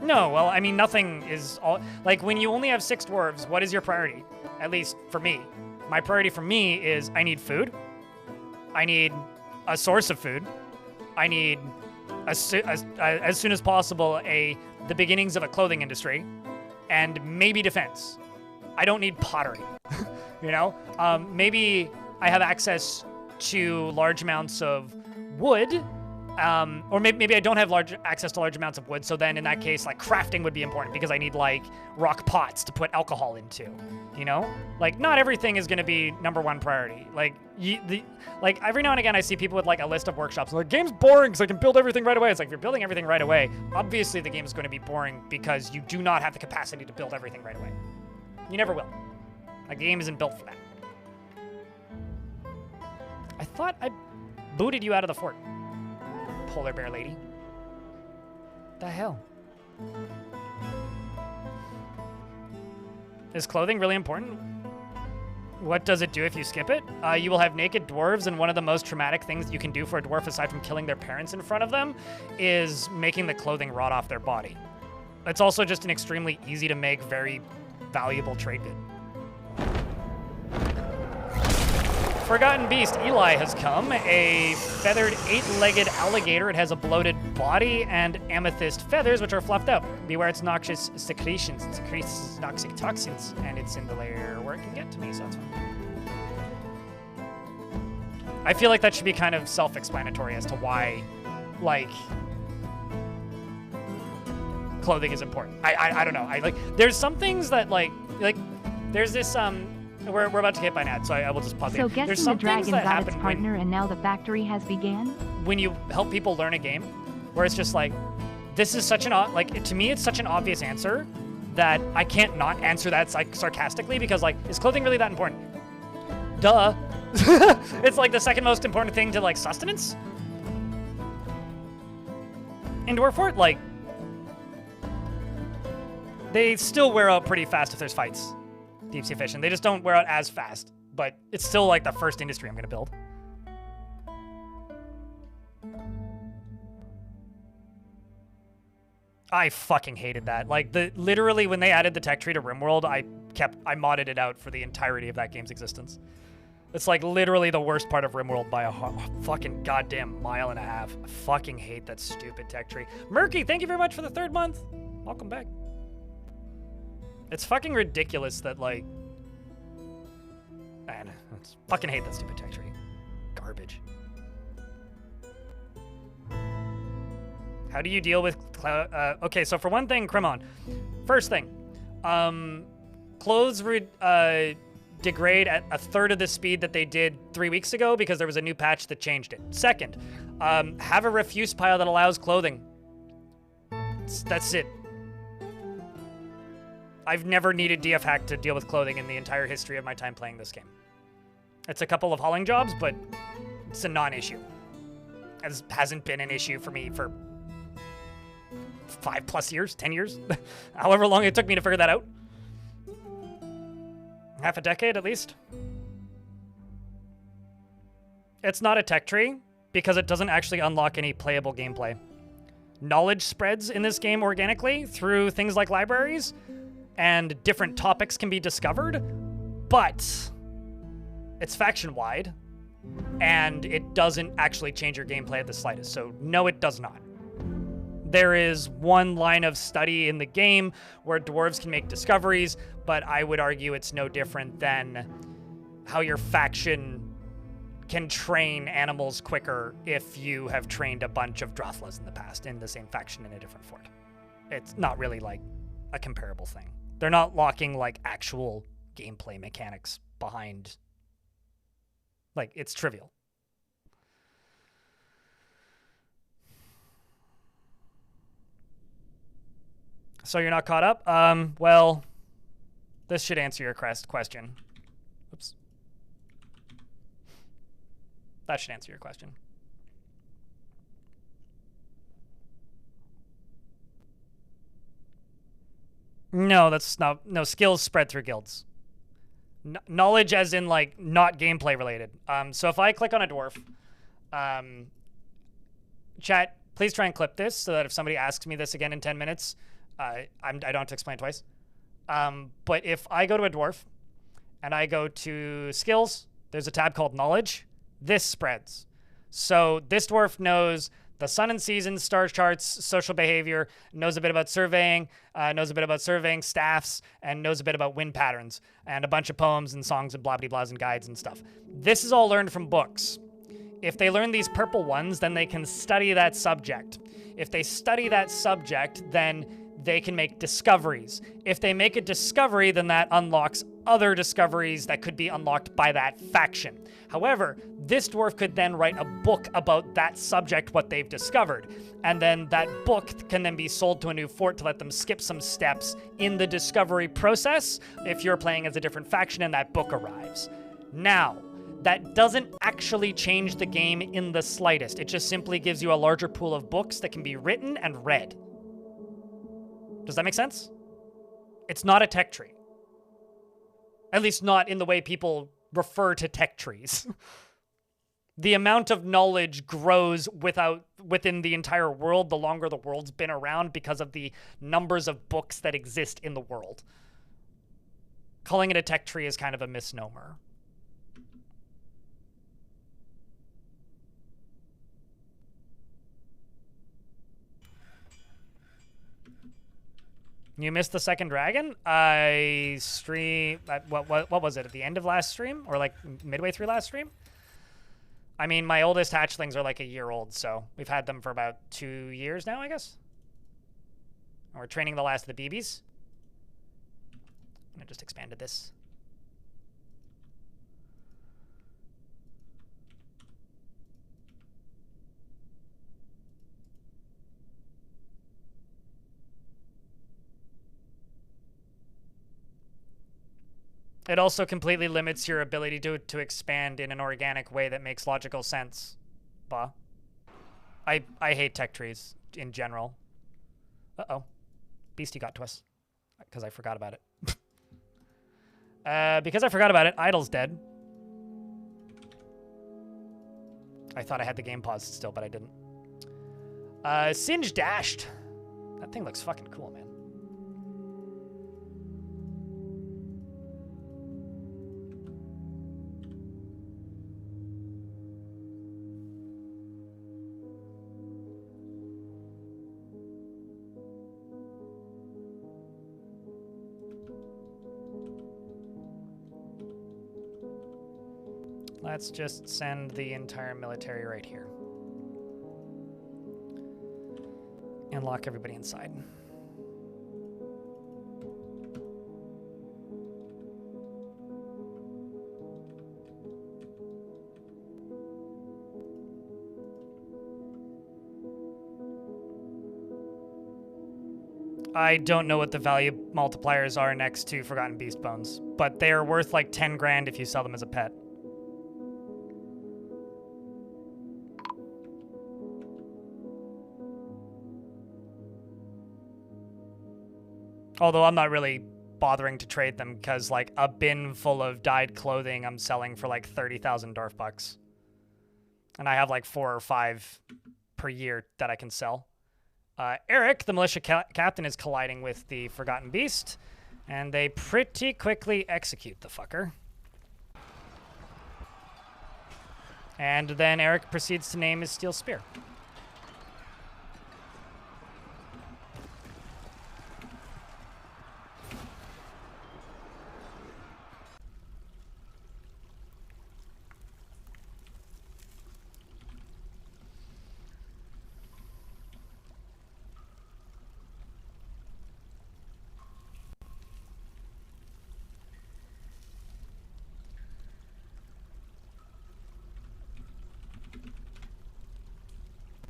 No, well, I mean, nothing is all... Like, when you only have 6 dwarves, what is your priority? At least for me. My priority for me is I need food. I need a source of food. I need, as soon as possible, the beginnings of a clothing industry. And maybe defense. I don't need pottery. You know? Maybe I have access to large amounts of wood. Or maybe I don't have access to large amounts of wood, so then in that case, like, crafting would be important because I need, like, rock pots to put alcohol into, you know? Like, not everything is going to be #1 priority. Like, like, every now and again I see people with, like, a list of workshops. Like, game's boring because I can build everything right away. It's like, if you're building everything right away, obviously the game is going to be boring because you do not have the capacity to build everything right away. You never will. Like, the game isn't built for that. I thought I booted you out of the fort. Polar bear lady. The hell? Is clothing really important? What does it do if you skip it? You will have naked dwarves, and one of the most traumatic things you can do for a dwarf, aside from killing their parents in front of them, is making the clothing rot off their body. It's also just an extremely easy to make, very valuable trade good. Forgotten Beast, Eli has come. A feathered 8-legged alligator. It has a bloated body and amethyst feathers, which are fluffed out. Beware its noxious secretions. It secretes toxic toxins, and it's in the layer where it can get to me, so it's fine. I feel like that should be kind of self-explanatory as to why, like, clothing is important. I don't know. There's some things that, like, there's this, We're about to hit by an ad, so I will just pause So it. guessing There's some the dragon things that got happen its partner and now the factory has began? when you help people learn a game, where it's just like, this is such an, like, to me, it's such an obvious answer that I can't not answer that sarcastically, because, like, is clothing really that important? Duh. It's like the second most important thing to, like, sustenance. In Dwarf Fort, like, they still wear out pretty fast if there's fights. Deep sea fishing. They just don't wear out as fast, but it's still like the first industry I'm gonna build. I fucking hated that. Like, literally when they added the tech tree to RimWorld, I modded it out for the entirety of that game's existence. It's like literally the worst part of RimWorld by a fucking goddamn mile and a half. I fucking hate that stupid tech tree. Murky, thank you very much for the 3rd month. Welcome back. It's fucking ridiculous that, like, man, I fucking hate that stupid tech tree. Garbage. How do you deal with okay, so for one thing, Cremon. First thing, clothes degrade at a third of the speed that they did 3 weeks ago because there was a new patch that changed it. Second, have a refuse pile that allows clothing. That's it. I've never needed DF Hack to deal with clothing in the entire history of my time playing this game. It's a couple of hauling jobs, but it's a non-issue. It hasn't been an issue for me for 5+ years, 10 years, however long it took me to figure that out. Half a decade, at least. It's not a tech tree, because it doesn't actually unlock any playable gameplay. Knowledge spreads in this game organically through things like libraries, and different topics can be discovered, but it's faction-wide, and it doesn't actually change your gameplay at the slightest, so no, it does not. There is one line of study in the game where dwarves can make discoveries, but I would argue it's no different than how your faction can train animals quicker if you have trained a bunch of Drothlas in the past in the same faction in a different fort. It's not really like a comparable thing. They're not locking like actual gameplay mechanics behind. Like, it's trivial. So you're not caught up? Well, this should answer your question. Oops. That should answer your question. No, that's not. No, skills spread through guilds. Knowledge as in, like, not gameplay related. So if I click on a dwarf, chat, please try and clip this so that if somebody asks me this again in 10 minutes, I don't have to explain twice. But if I go to a dwarf and I go to skills, there's a tab called knowledge. This spreads. So this dwarf knows the sun and seasons, star charts, social behavior, knows a bit about surveying, staffs, and knows a bit about wind patterns, and a bunch of poems and songs and blah blah blahs and guides and stuff. This is all learned from books. If they learn these purple ones, then they can study that subject. If they study that subject, then they can make discoveries. If they make a discovery, then that unlocks other discoveries that could be unlocked by that faction. However, this dwarf could then write a book about that subject, what they've discovered. And then that book can then be sold to a new fort to let them skip some steps in the discovery process if you're playing as a different faction and that book arrives. Now, that doesn't actually change the game in the slightest. It just simply gives you a larger pool of books that can be written and read. Does that make sense? It's not a tech tree. At least not in the way people refer to tech trees. The amount of knowledge grows within the entire world the longer the world's been around because of the numbers of books that exist in the world. Calling it a tech tree is kind of a misnomer. You missed the second dragon? I stream... What was it? At the end of last stream? Or like midway through last stream? I mean, my oldest hatchlings are like a year old, so we've had them for about 2 years now, I guess. And we're training the last of the BBs. I just expanded this. It also completely limits your ability to expand in an organic way that makes logical sense. Bah. I hate tech trees in general. Uh-oh. Beastie got to us. Because I forgot about it. Because I forgot about it, Idle's dead. I thought I had the game paused still, but I didn't. Singe dashed. That thing looks fucking cool, man. Let's just send the entire military right here. And lock everybody inside. I don't know what the value multipliers are next to Forgotten Beast Bones, but they are worth like 10 grand if you sell them as a pet. Although I'm not really bothering to trade them because like a bin full of dyed clothing I'm selling for like 30,000 Dwarf bucks. And I have like 4 or 5 per year that I can sell. Eric, the militia captain, is colliding with the Forgotten Beast, and they pretty quickly execute the fucker. And then Eric proceeds to name his steel spear.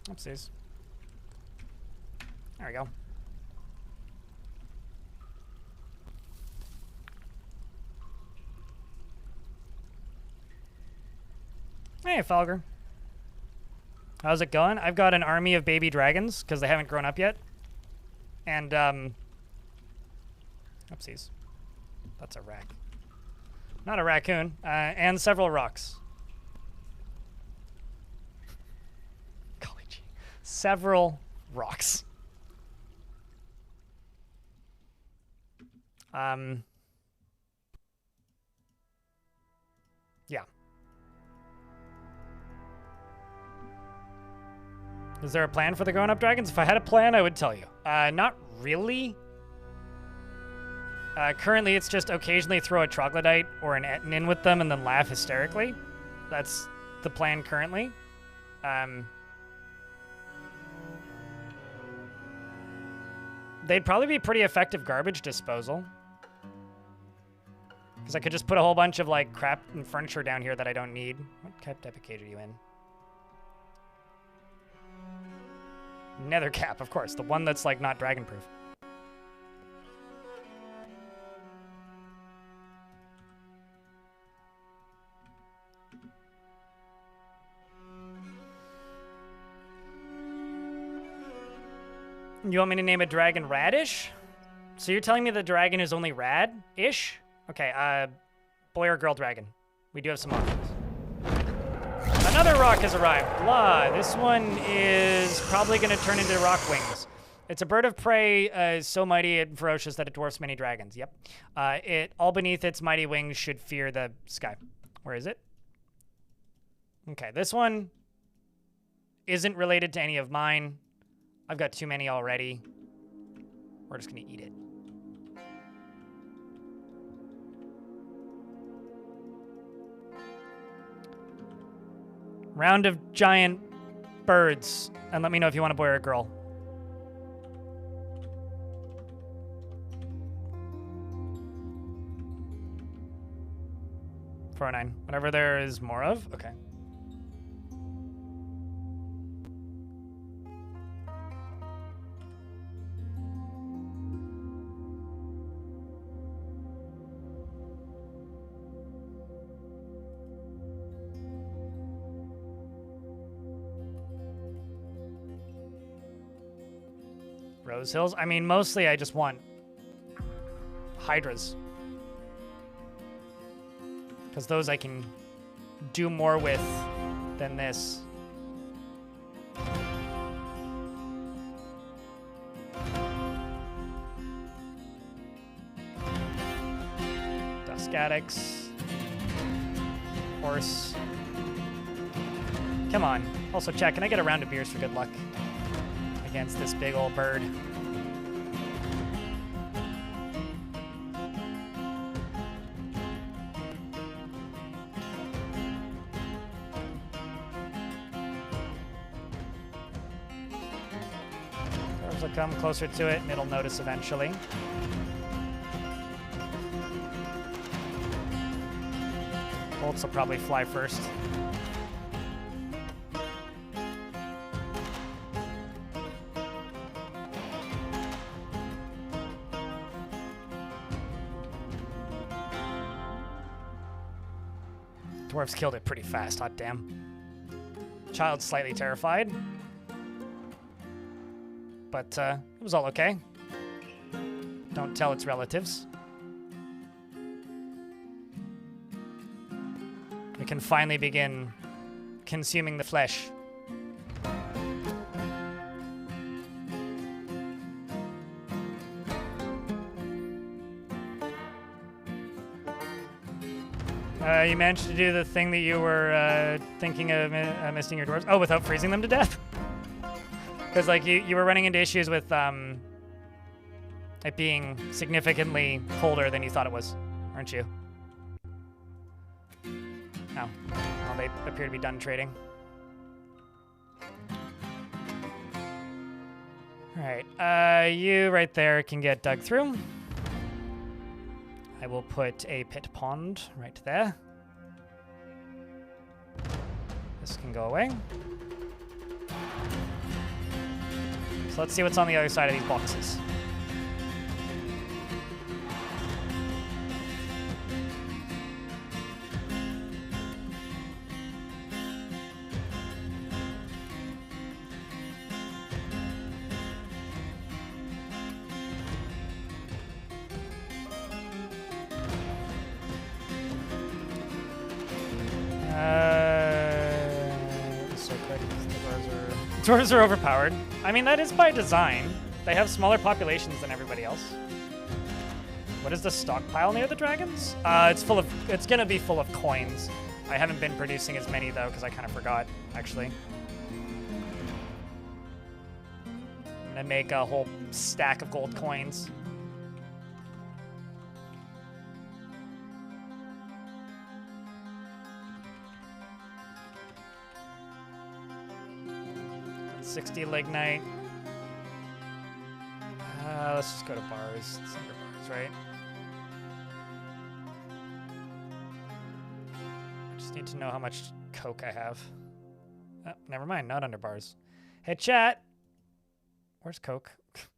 Oopsies. There we go. Hey, Falger. How's it going? I've got an army of baby dragons, because they haven't grown up yet. And, oopsies. That's a rack. Not a raccoon. And several rocks. Several rocks. Yeah. Is there a plan for the grown-up dragons? If I had a plan, I would tell you. Not really. Currently, it's just occasionally throw a troglodyte or an Etten in with them and then laugh hysterically. That's the plan currently. They'd probably be pretty effective garbage disposal. Because I could just put a whole bunch of, like, crap and furniture down here that I don't need. What type of cage are you in? Nether cap, of course. The one that's, like, not dragon-proof. You want me to name a dragon Radish? So you're telling me the dragon is only rad-ish? Okay, boy or girl dragon? We do have some options. Another rock has arrived. Blah. This one is probably going to turn into rock wings. It's a bird of prey so mighty and ferocious that it dwarfs many dragons. Yep. It all beneath its mighty wings should fear the sky. Where is it? Okay, this one isn't related to any of mine. I've got too many already. We're just going to eat it. Round of giant birds. And let me know if you want a boy or a girl. $409. Whatever there is more of. Okay. Rose Hills? I mean, mostly I just want hydras. Because those I can do more with than this. Dusk Addicts. Horse. Come on. Also, chat, can I get a round of beers for good luck against this big old bird? Dwarves will come closer to it and it'll notice eventually. Bolts will probably fly first. Dwarves killed it pretty fast, hot damn. Child's slightly terrified. But it was all okay. Don't tell its relatives. We can finally begin consuming the flesh. You managed to do the thing that you were thinking of missing your dwarves. Oh, without freezing them to death? Because like you were running into issues with it being significantly colder than you thought it was, aren't you? No. Well, they appear to be done trading. All right, you right there can get dug through. I will put a pit pond right there. This can go away. So let's see what's on the other side of these boxes. Dwarves are overpowered. I mean, that is by design. They have smaller populations than everybody else. What is the stockpile near the dragons? It's gonna be full of coins. I haven't been producing as many though, because I kind of forgot, actually. I'm gonna make a whole stack of gold coins. $60 lignite. Let's just go to bars. It's under bars, right? I just need to know how much coke I have. Oh, never mind, not under bars. Hey, chat. Where's coke? Is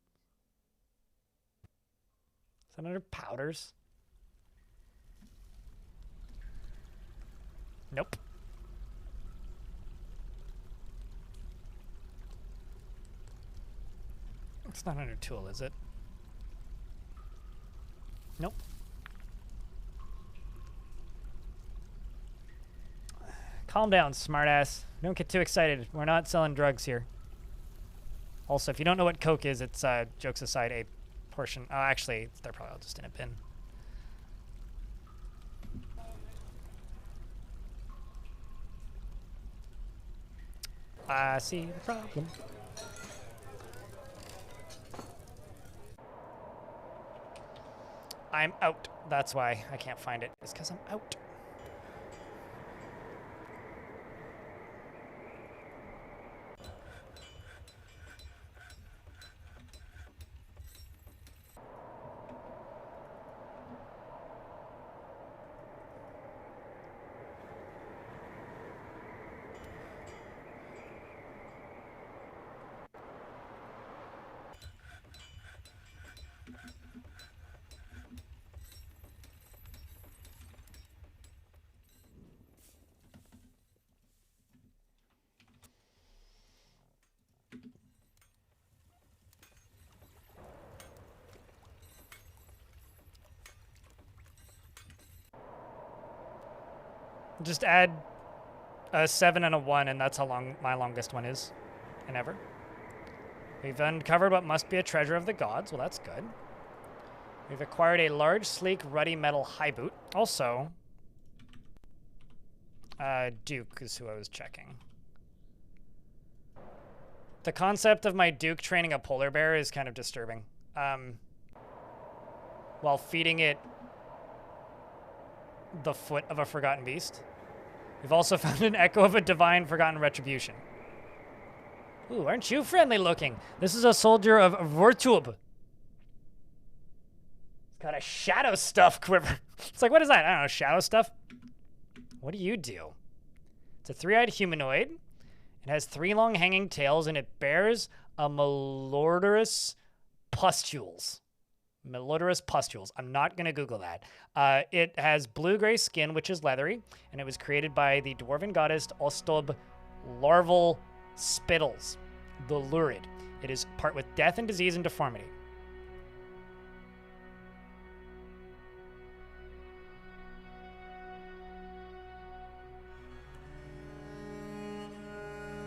that under powders? Nope. It's not under tool, is it? Nope. Calm down, smartass. Don't get too excited. We're not selling drugs here. Also, if you don't know what coke is, it's, jokes aside, a portion. Oh, actually, they're probably all just in a bin. I see the problem. I'm out. That's why I can't find it. It's because I'm out. Just add a 7 and a 1, and that's how long my longest one is, and ever. We've uncovered what must be a treasure of the gods. Well, that's good. We've acquired a large, sleek, ruddy metal high boot. Also, Duke is who I was checking. The concept of my Duke training a polar bear is kind of disturbing. While feeding it the foot of a forgotten beast. We've also found an echo of a divine forgotten retribution. Ooh, aren't you friendly looking? This is a soldier of Vortub. It's got a shadow stuff quiver. It's like, what is that? I don't know, shadow stuff? What do you do? It's a 3-eyed humanoid. It has 3 long hanging tails, and it bears a malodorous pustules. Malodorous pustules. I'm not going to Google that. It has blue-gray skin, which is leathery, and it was created by the dwarven goddess Ostob Larval Spittles, the Lurid. It is part with death and disease and deformity.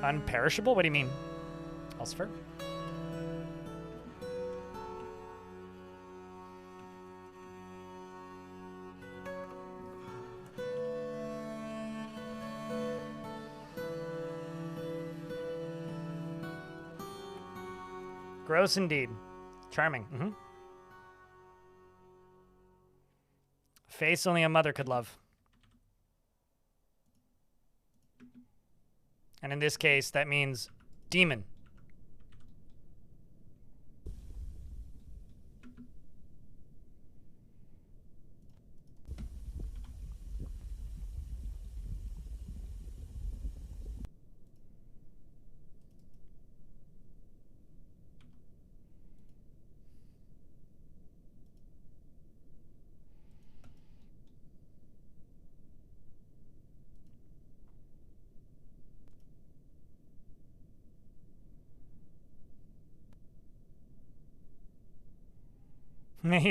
Unperishable? What do you mean? Elsifer? Gross indeed. Charming. Mm-hmm. Face only a mother could love. And in this case, that means demon.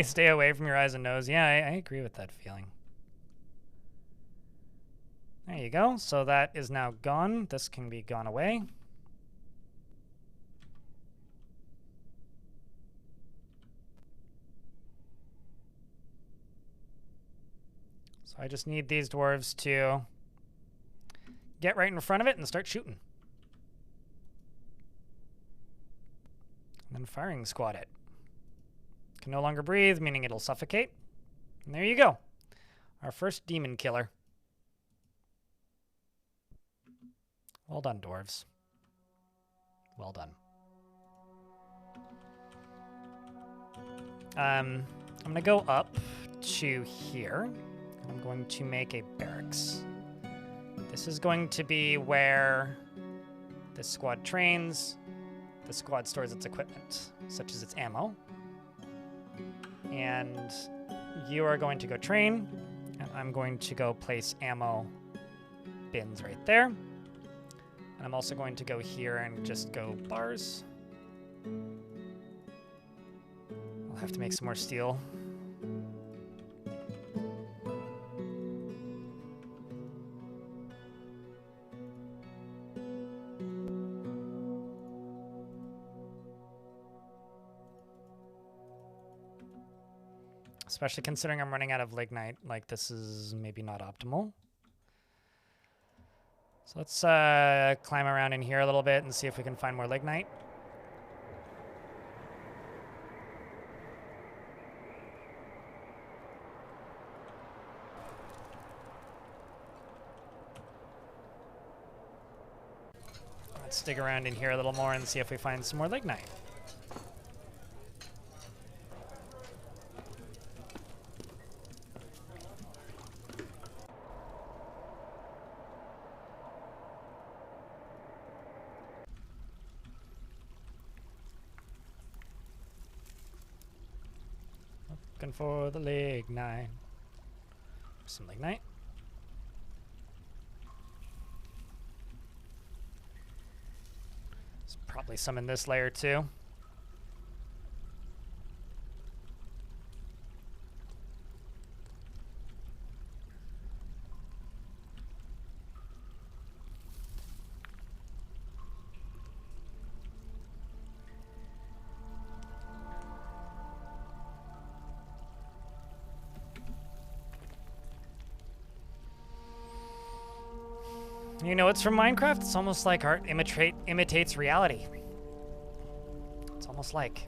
Stay away from your eyes and nose. Yeah, I agree with that feeling. There you go. So that is now gone. This can be gone away. So I just need these dwarves to get right in front of it and start shooting. And then firing squad it. Can no longer breathe, meaning it'll suffocate. And there you go. Our first demon killer. Well done, dwarves. Well done. I'm going to go up to here. And I'm going to make a barracks. This is going to be where this squad trains. The squad stores its equipment, such as its ammo. And you are going to go train, and I'm going to go place ammo bins right there. And I'm also going to go here and just go bars. I'll have to make some more steel. Especially considering I'm running out of lignite. Like, this is maybe not optimal. So let's climb around in here a little bit and see if we can find more lignite. Let's dig around in here a little more and see if we find some more lignite. Looking for the lignite. Some lignite. There's probably some in this layer too. You know, it's from Minecraft. It's almost like art imitates reality. It's almost like.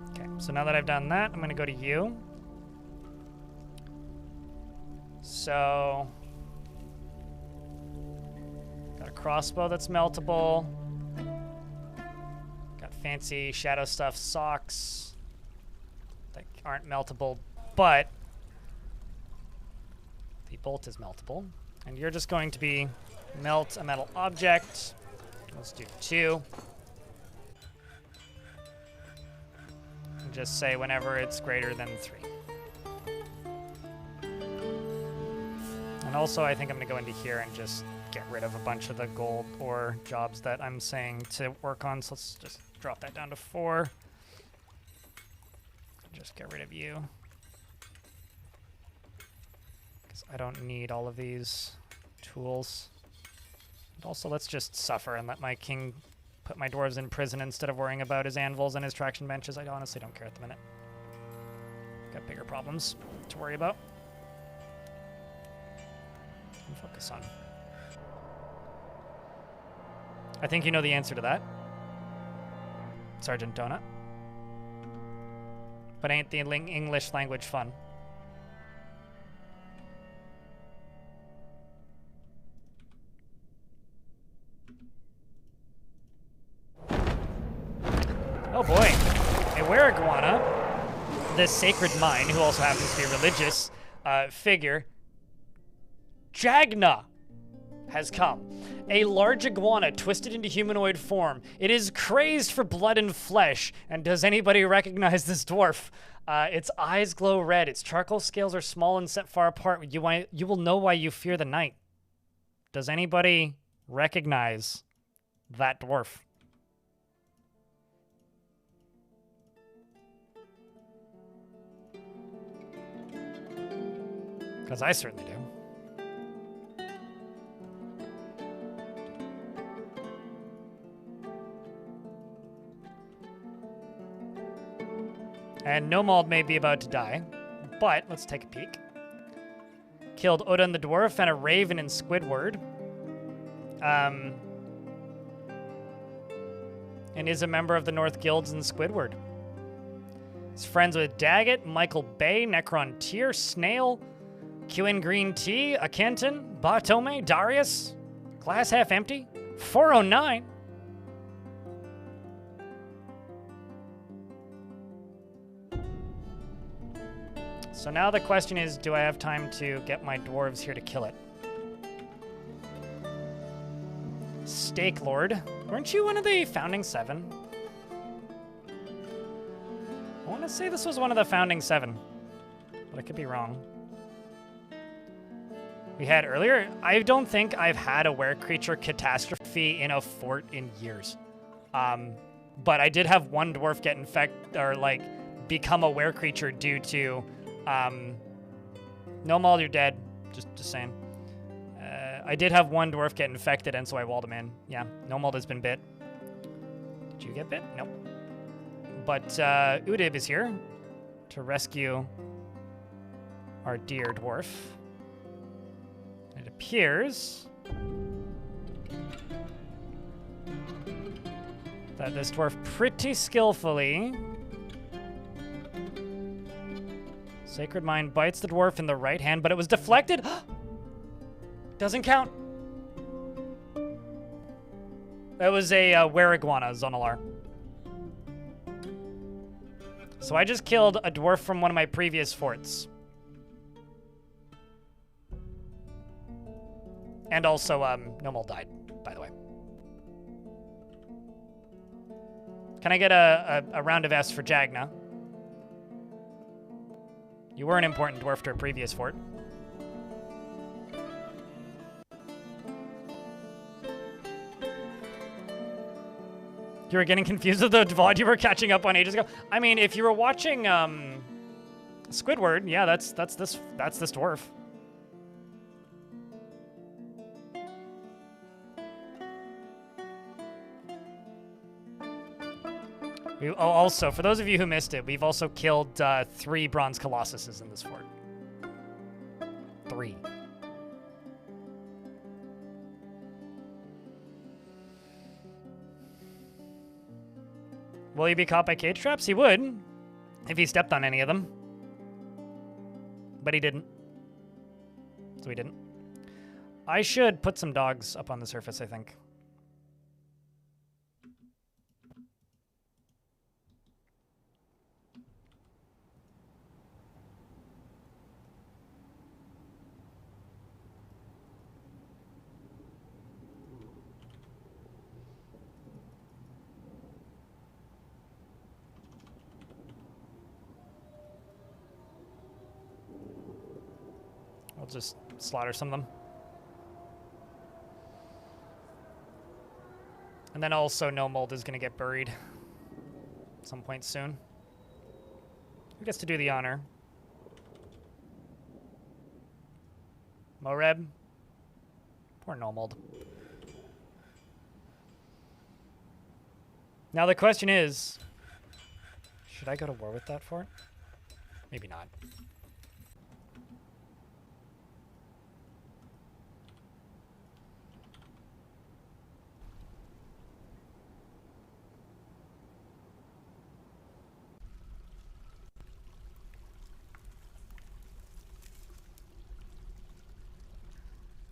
Okay, so now that I've done that, I'm going to go to you. So... crossbow that's meltable. Got fancy shadow stuff socks that aren't meltable, but the bolt is meltable. And you're just going to be melt a metal object. Let's do 2. And just say whenever it's greater than 3. And also I think I'm gonna go into here and just get rid of a bunch of the gold ore jobs that I'm saying to work on. So let's just drop that down to 4. Just get rid of you. Because I don't need all of these tools. And also, let's just suffer and let my king put my dwarves in prison instead of worrying about his anvils and his traction benches. I honestly don't care at the minute. Got bigger problems to worry about. And focus on. I think you know the answer to that, Sergeant Donut. But ain't the English language fun? Oh boy. A were-iguana, this sacred mine, who also happens to be a religious figure, Jagna, has come. A large iguana twisted into humanoid form. It is crazed for blood and flesh. And does anybody recognize this dwarf? Its eyes glow red. Its charcoal scales are small and set far apart. You will know why you fear the night. Does anybody recognize that dwarf? Because I certainly do. And Nomald may be about to die, but let's take a peek. Killed Odin the Dwarf and a Raven in Squidward. And is a member of the North Guilds in Squidward. He's friends with Daggett, Michael Bay, Necron Tyr, Snail, Qin Green Tea, Akenton, Batome, Darius, Glass Half Empty, 409. So now the question is, do I have time to get my dwarves here to kill it? Steak Lord. Weren't you one of the Founding 7? I want to say this was one of the Founding 7, but I could be wrong. We had earlier, I don't think I've had a were-creature catastrophe in a fort in years. But I did have one dwarf get infected, or like, become a were creature due to, no Maul, you're dead. Just saying. I did have one dwarf get infected, and so I walled him in. Yeah, no Maul has been bit. Did you get bit? Nope. But Udib is here to rescue our dear dwarf. It appears that this dwarf pretty skillfully... Sacred Mind bites the dwarf in the right hand, but it was deflected. Doesn't count. That was a Weriguana Zonalar. So I just killed a dwarf from one of my previous forts. And also, Nomal died, by the way. Can I get a round of S for Jagna? You were an important dwarf to a previous fort. You were getting confused with the VOD you were catching up on ages ago. I mean, if you were watching Squidward, yeah, that's this dwarf. Also, for those of you who missed it, we've also killed 3 Bronze Colossuses in this fort. 3. Will he be caught by cage traps? He would, if he stepped on any of them. But he didn't. So he didn't. I should put some dogs up on the surface, I think. I'll just slaughter some of them. And then also No Mold is going to get buried at some point soon. Who gets to do the honor? Moreb? Poor No Mold. Now the question is, should I go to war with that fort? Maybe not.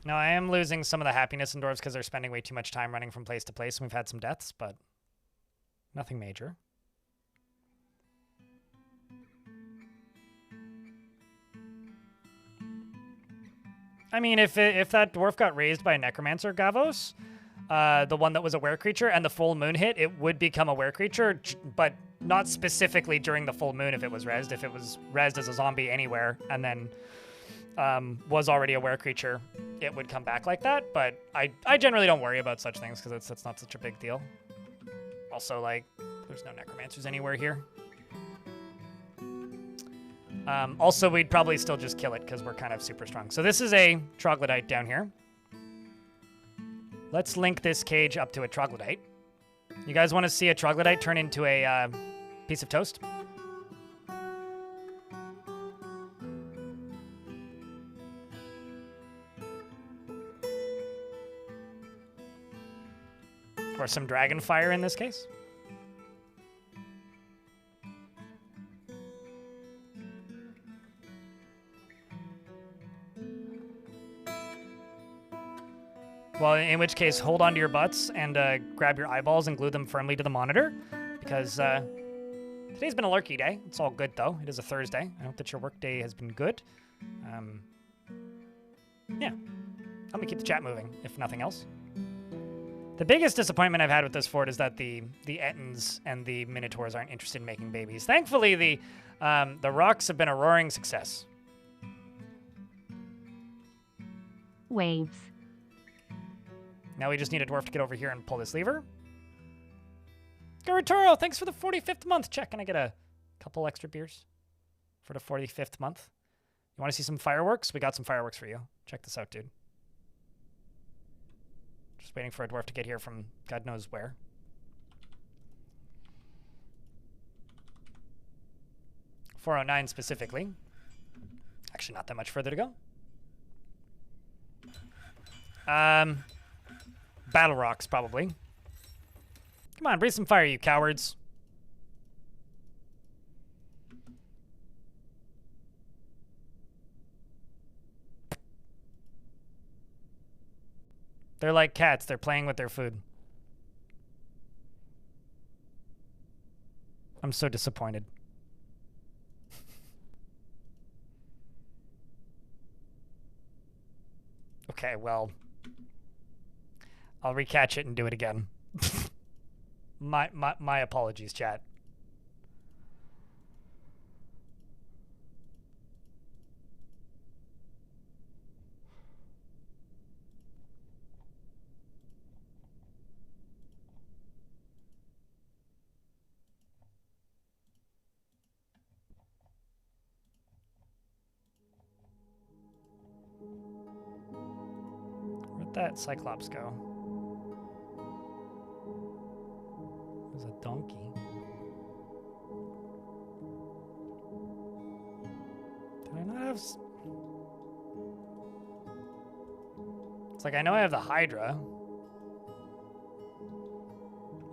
Now, I am losing some of the happiness in dwarves because they're spending way too much time running from place to place, and we've had some deaths, but nothing major. I mean, if that dwarf got raised by a necromancer, Gavos, the one that was a were creature, and the full moon hit, it would become a were creature, but not specifically during the full moon if it was rezzed. If it was rezzed as a zombie anywhere, and then was already a were creature, it would come back like that. But I generally don't worry about such things because it's not such a big deal. Also, like, there's no necromancers anywhere here. Also, we'd probably still just kill it because we're kind of super strong. So this is a troglodyte down here. Let's link this cage up to a troglodyte. You guys want to see a troglodyte turn into a piece of toast? Or some dragon fire in this case. Well, in which case, hold onto your butts and grab your eyeballs and glue them firmly to the monitor, because today's been a lurky day. It's all good, though. It is a Thursday. I hope that your work day has been good. Yeah. Help me keep the chat moving, if nothing else. The biggest disappointment I've had with this fort is that the Ettins and the Minotaurs aren't interested in making babies. Thankfully, the rocks have been a roaring success. Waves. Now we just need a dwarf to get over here and pull this lever. Garitoro, thanks for the 45th month check. Can I get Couple extra beers for the 45th month. You want to see some fireworks? We got some fireworks for you. Check this out, dude. Just waiting for a dwarf to get here from God knows where. .409 specifically. Actually, not that much further to go. Battle rocks, probably. Come on, breathe some fire, you cowards. They're like cats. They're playing with their food. I'm so disappointed. Okay, well, I'll recatch it and do it again. My apologies, chat. Where'd that Cyclops go? There's a donkey. Did I not have... It's like, I know I have the Hydra.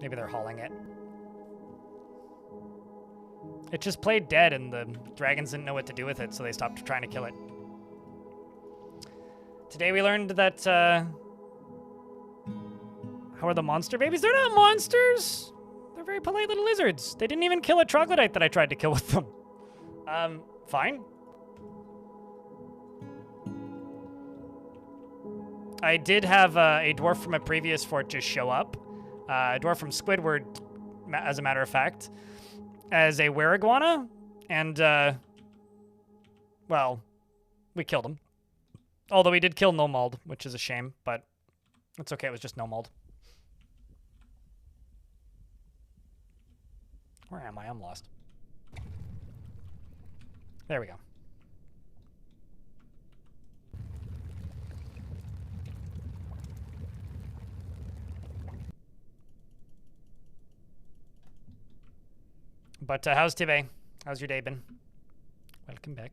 Maybe they're hauling it. It just played dead and the dragons didn't know what to do with it, so they stopped trying to kill it. Today we learned that, how are the monster babies? They're not monsters! They're very polite little lizards. They didn't even kill a troglodyte that I tried to kill with them. Fine. I did have a dwarf from a previous fort just show up. A dwarf from Squidward, as a matter of fact, as a were-iguana. And, well, we killed him. Although we did kill Nomald, which is a shame, but it's okay, it was just Nomald. Where am I? I'm lost. There we go. But how's Tibet? How's your day been? Welcome back.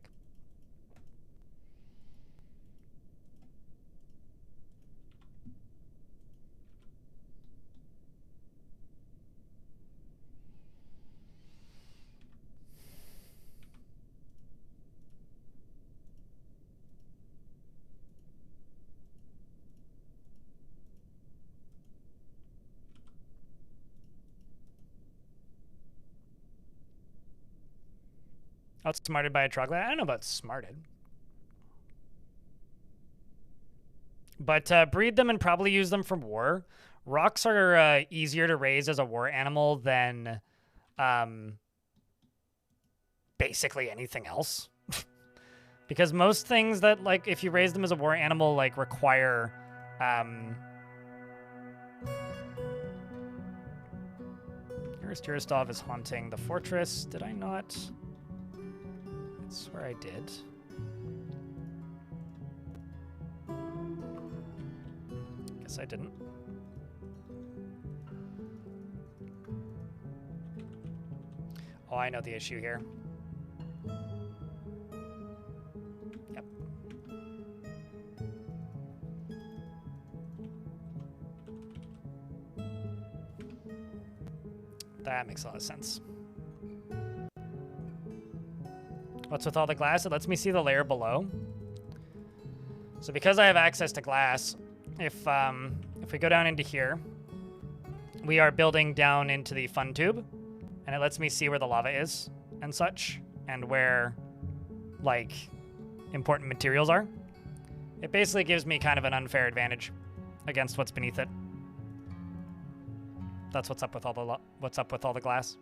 Outsmarted by a troglodyte? I don't know about smarted. But breed them and probably use them for war. Rocks are easier to raise as a war animal than basically anything else. Because most things that, like, if you raise them as a war animal, like, require... Uristov is haunting the fortress. Did I not... I swear I did. Guess I didn't. Oh, I know the issue here. Yep. That makes a lot of sense. What's with all the glass? It lets me see the layer below. So because I have access to glass, if we go down into here, we are building down into the fun tube, and it lets me see where the lava is and such, and where, like, important materials are. It basically gives me kind of an unfair advantage against what's beneath it. That's what's up with all the glass.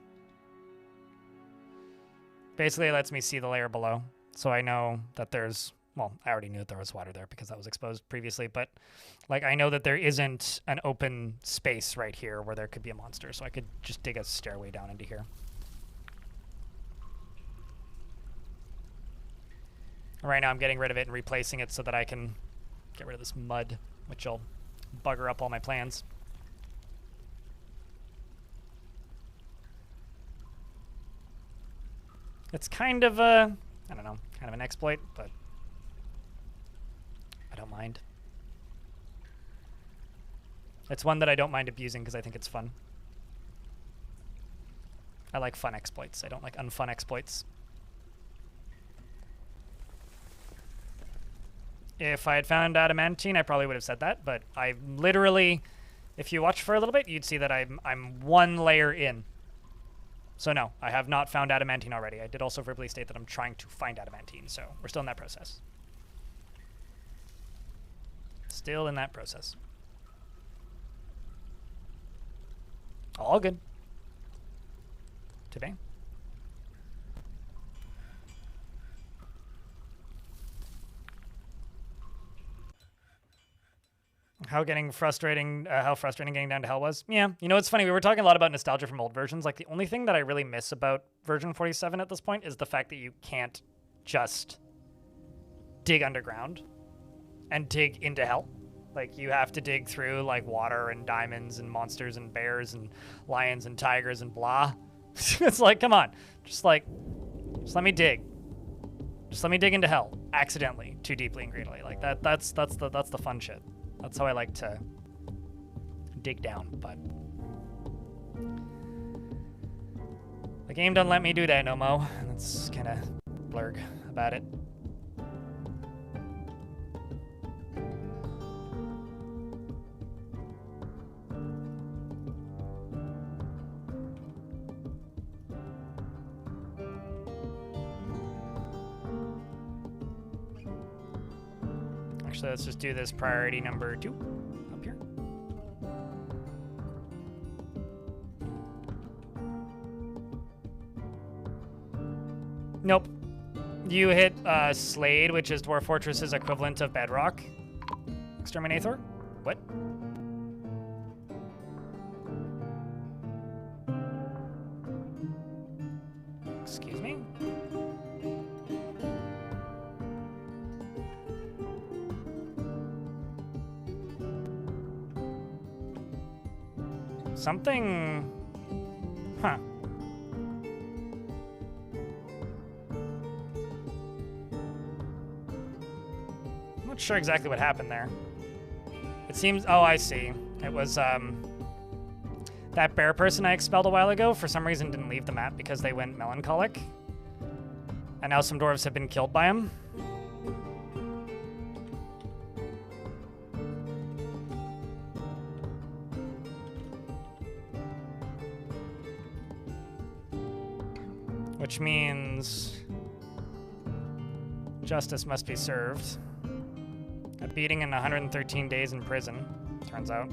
Basically, it lets me see the layer below, so I know that there's... Well, I already knew that there was water there because that was exposed previously, but, like, I know that there isn't an open space right here where there could be a monster, so I could just dig a stairway down into here. Right now I'm getting rid of it and replacing it so that I can get rid of this mud, which will bugger up all my plans. It's kind of a, I don't know, kind of an exploit, but I don't mind. It's one that I don't mind abusing because I think it's fun. I like fun exploits. I don't like unfun exploits. If I had found adamantine, I probably would have said that, but I literally, if you watch for a little bit, you'd see that I'm one layer in. So no, I have not found adamantine already. I did also verbally state that I'm trying to find adamantine, so we're still in that process. Still in that process. All good. Today. How frustrating getting down to hell was. Yeah, you know, it's funny. We were talking a lot about nostalgia from old versions. Like, the only thing that I really miss about version 47 at this point is the fact that you can't just dig underground and dig into hell. Like, you have to dig through, like, water and diamonds and monsters and bears and lions and tigers and blah. It's like, come on. Just let me dig. Just let me dig into hell accidentally, too deeply and greedily. Like, that's the fun shit. That's how I like to dig down, but the game doesn't let me do that no mo. That's kind of blurg about it. Actually, let's just do this priority number 2 up here. Nope. You hit Slade, which is Dwarf Fortress's equivalent of Bedrock. Exterminator? What? Excuse me? Something... Huh. I'm not sure exactly what happened there. It seems... Oh, I see. It was, that bear person I expelled a while ago, for some reason didn't leave the map because they went melancholic. And now some dwarves have been killed by him. Which means justice must be served. A beating and 113 days in prison, turns out.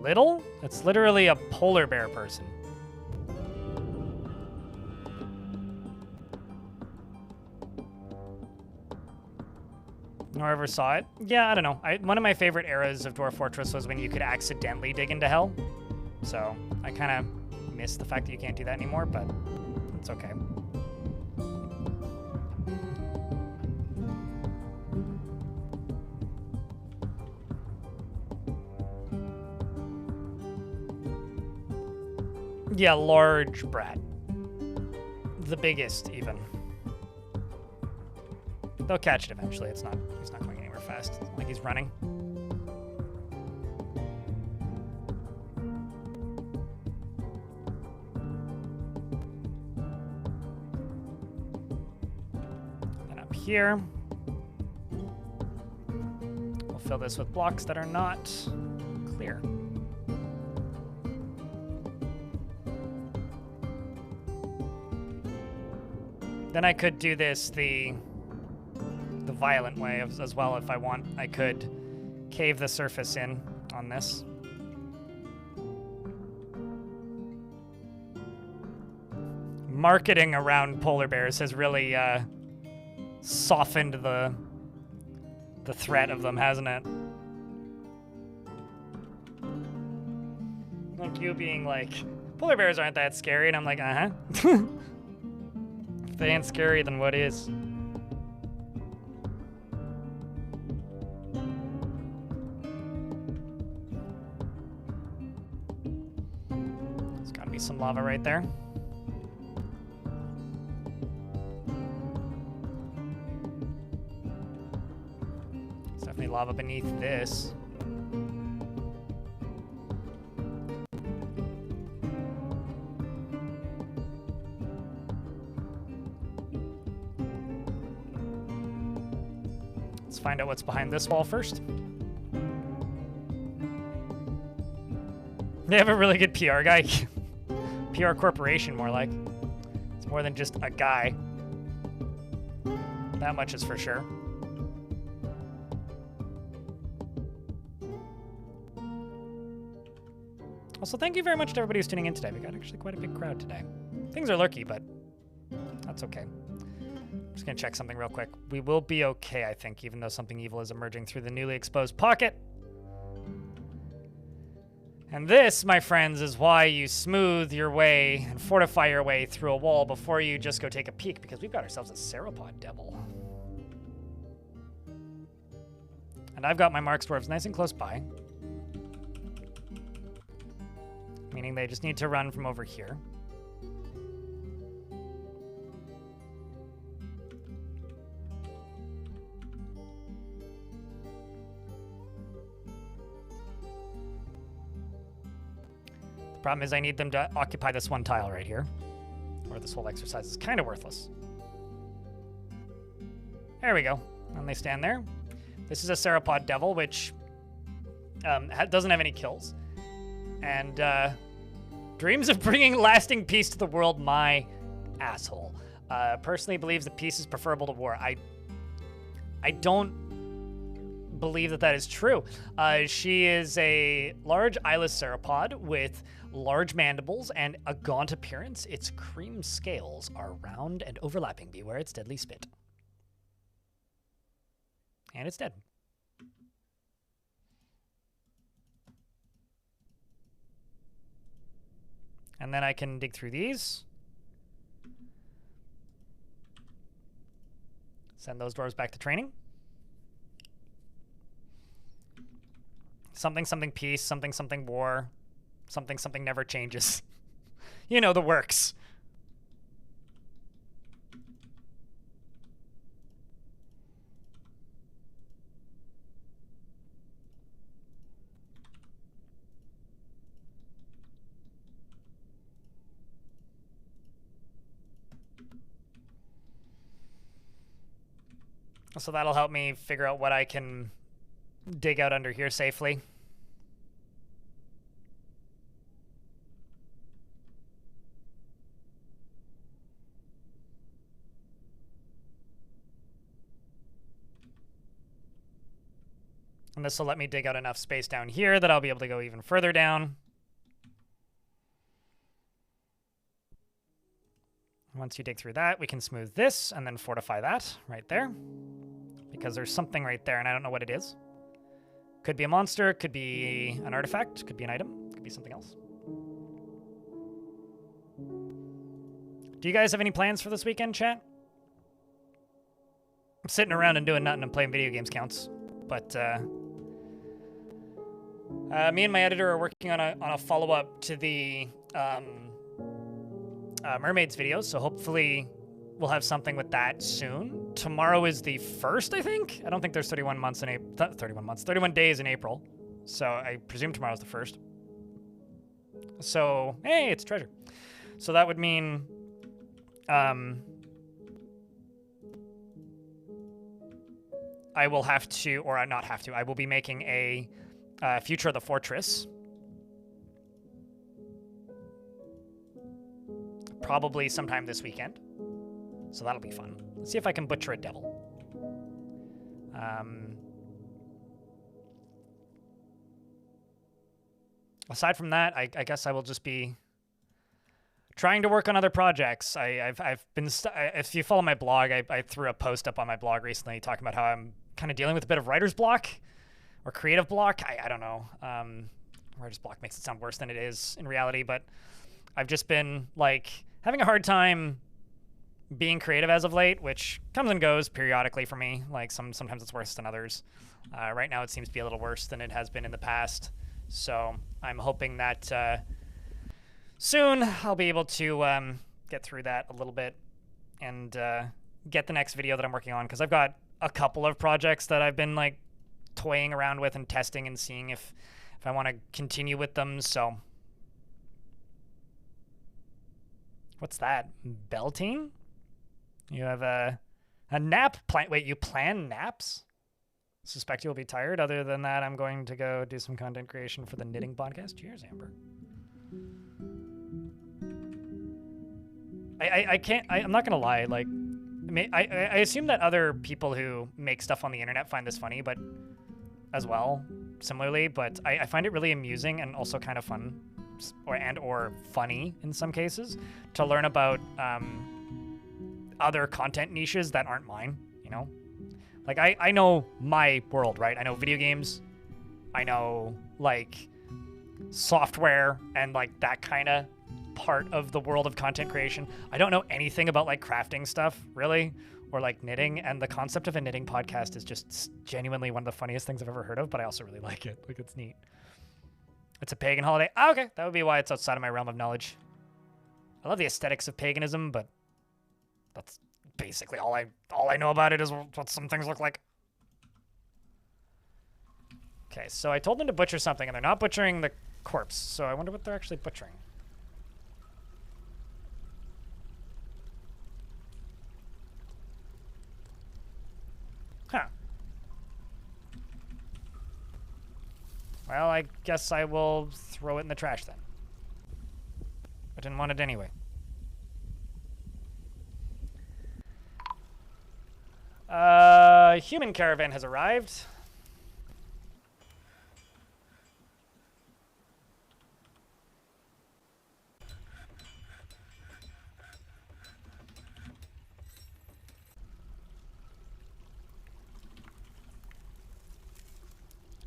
Little? It's literally a polar bear person. Nor ever saw it. Yeah, I don't know. One of my favorite eras of Dwarf Fortress was when you could accidentally dig into hell. So I kind of miss the fact that you can't do that anymore, but it's okay. Yeah, large brat. The biggest, even. They'll catch it eventually. He's not going anywhere fast. It's not like he's running. And up here, we'll fill this with blocks that are not clear. Then I could do this the violent way as well if I want. I could cave the surface in on this. Marketing around polar bears has really softened the threat of them, hasn't it? Like you being like Polar bears aren't that scary, and I'm like, uh-huh. If they ain't scary, then what is? There's gotta be some lava right there. There's definitely lava beneath this. Let's find out what's behind this wall first. They have a really good PR guy. PR corporation, more like. It's more than just a guy. That much is for sure. Also, thank you very much to everybody who's tuning in today. We got actually quite a big crowd today. Things are lurky, but that's okay. I'm just gonna check something real quick. We will be okay, I think, even though something evil is emerging through the newly exposed pocket. And this, my friends, is why you smooth your way and fortify your way through a wall before you just go take a peek, because we've got ourselves a Sauropod devil. And I've got my Marks dwarves nice and close by. Meaning they just need to run from over here. The problem is I need them to occupy this one tile right here, or this whole exercise is kind of worthless. There we go. And they stand there. This is a Sauropod devil, which doesn't have any kills. And dreams of bringing lasting peace to the world, my asshole. Personally believes that peace is preferable to war. I don't believe that is true. She is a large eyeless Sauropod with large mandibles and a gaunt appearance. Its cream scales are round and overlapping. Beware its deadly spit. And it's dead. And then I can dig through these. Send those dwarves back to training. Something, something peace, something, something war, something, something never changes. You know, the works. So that'll help me figure out what I can dig out under here safely. And this will let me dig out enough space down here that I'll be able to go even further down. Once you dig through that, we can smooth this and then fortify that right there. Because there's something right there and I don't know what it is. Could be a monster, could be an artifact, could be an item, could be something else. Do you guys have any plans for this weekend, chat? Sitting around and doing nothing and playing video games counts. But me and my editor are working on a follow-up to the mermaids videos, so hopefully we'll have something with that soon. Tomorrow is the 1st, I think. I don't think there's 31 months in April. 31 days in April. So I presume tomorrow's the 1st. So, hey, it's treasure. So that would mean I will have to, or not have to, I will be making a Future of the Fortress. Probably sometime this weekend. So that'll be fun. Let's see if I can butcher a devil. Aside from that, I guess I will just be trying to work on other projects. I've been, if you follow my blog, I threw a post up on my blog recently talking about how I'm kind of dealing with a bit of writer's block or creative block. I don't know. Writer's block makes it sound worse than it is in reality, but I've just been like having a hard time being creative as of late, which comes and goes periodically for me. Like sometimes it's worse than others. Right now it seems to be a little worse than it has been in the past. So I'm hoping that soon I'll be able to get through that a little bit and get the next video that I'm working on, because I've got a couple of projects that I've been like toying around with and testing and seeing if I want to continue with them. So what's that? Belting? You have a nap plan. Wait, you plan naps? Suspect you'll be tired. Other than that, I'm going to go do some content creation for the knitting podcast. Cheers, Amber. I'm not gonna lie. Like, I assume that other people who make stuff on the internet find this funny, but as well, similarly. But I find it really amusing and also kind of fun, or funny in some cases, to learn about other content niches that aren't mine. You know, like I know my world, right? I know video games. I know like software and like that kind of part of the world of content creation. I don't know anything about like crafting stuff, really, or like knitting, and the concept of a knitting podcast is just genuinely one of the funniest things I've ever heard of, but I also really like it. Like, it's neat. It's a pagan holiday. Oh, okay, that would be why it's outside of my realm of knowledge. I love the aesthetics of paganism, but that's basically all I know about it is what some things look like. Okay, so I told them to butcher something, and they're not butchering the corpse, so I wonder what they're actually butchering. Huh. Well, I guess I will throw it in the trash then. I didn't want it anyway. Human caravan has arrived.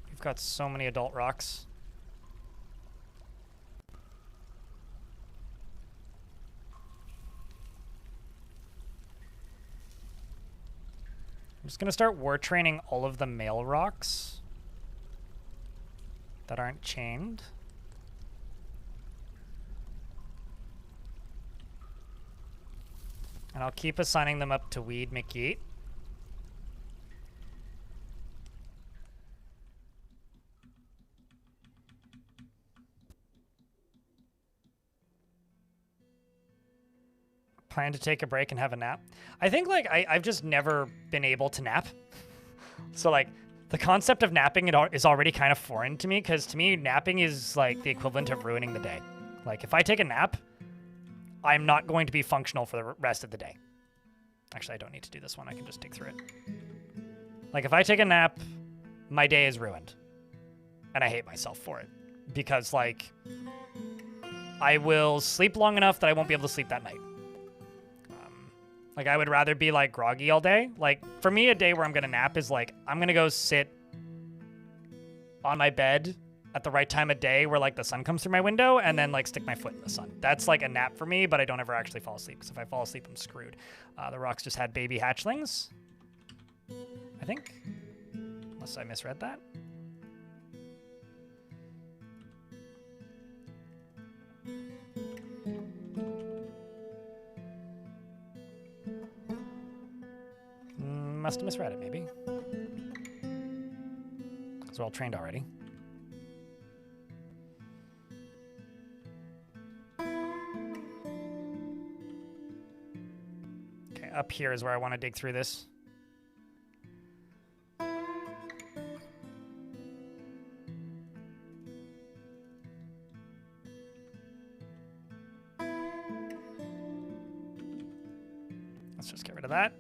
We've got so many adult rocks. I'm just going to start war training all of the male rocks that aren't chained. And I'll keep assigning them up to Weed McYeet. Plan to take a break and have a nap. I think like I've just never been able to nap. So like the concept of napping is already kind of foreign to me, because to me napping is like the equivalent of ruining the day. Like if I take a nap, I'm not going to be functional for the rest of the day. Actually, I don't need to do this one. I can just dig through it. Like if I take a nap, my day is ruined. And I hate myself for it. Because like I will sleep long enough that I won't be able to sleep that night. Like, I would rather be, like, groggy all day. Like, for me, a day where I'm going to nap is, like, I'm going to go sit on my bed at the right time of day where, like, the sun comes through my window and then, like, stick my foot in the sun. That's, like, a nap for me, but I don't ever actually fall asleep, because if I fall asleep, I'm screwed. The rocks just had baby hatchlings, I think. Unless I misread that. Must have misread it, maybe. Because we're all trained already. Okay, up here is where I want to dig through this. Let's just get rid of that.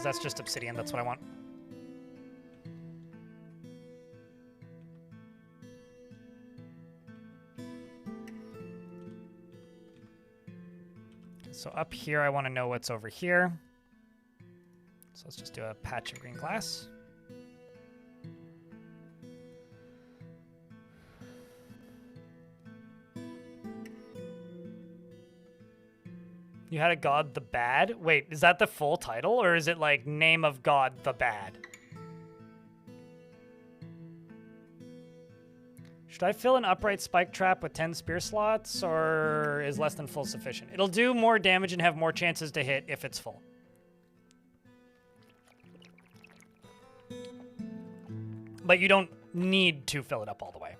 That's just obsidian, that's what I want. So up here, I want to know what's over here. So let's just do a patch of green glass. You had a god the bad? Wait, is that the full title, or is it like name of god the bad? Should I fill an upright spike trap with 10 spear slots, or is less than full sufficient? It'll do more damage and have more chances to hit if it's full. But you don't need to fill it up all the way.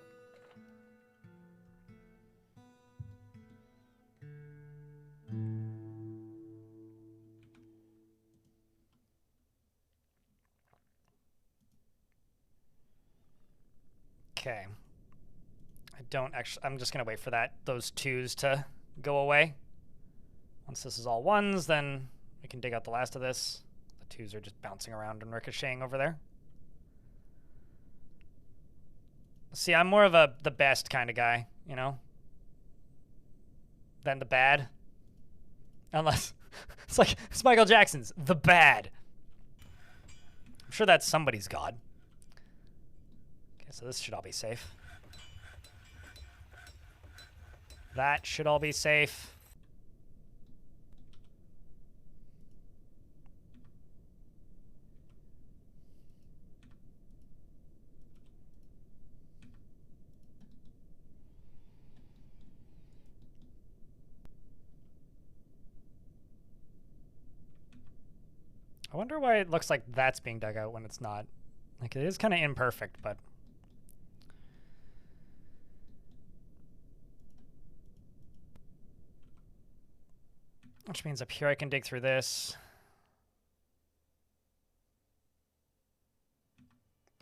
Okay. I'm just gonna wait for those 2s to go away. Once this is all 1s, then we can dig out the last of this. The 2s are just bouncing around and ricocheting over there. See, I'm more of the best kind of guy, you know, than the bad. Unless, it's Michael Jackson's The Bad. I'm sure that's somebody's god. Okay, so this should all be safe. That should all be safe. I wonder why it looks like that's being dug out when it's not. Like, it is kind of imperfect, but... Which means up here I can dig through this.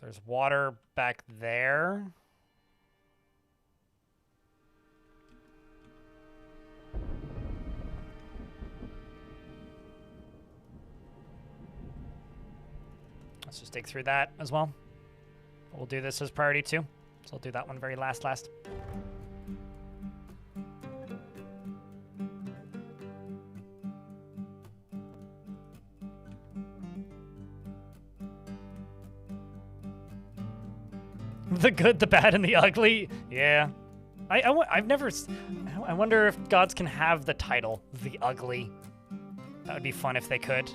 There's water back there. Let's just dig through that as well. We'll do this as priority 2. So I'll do that one very last. The good, the bad, and the ugly. Yeah. I've never... I wonder if gods can have the title, the ugly. That would be fun if they could.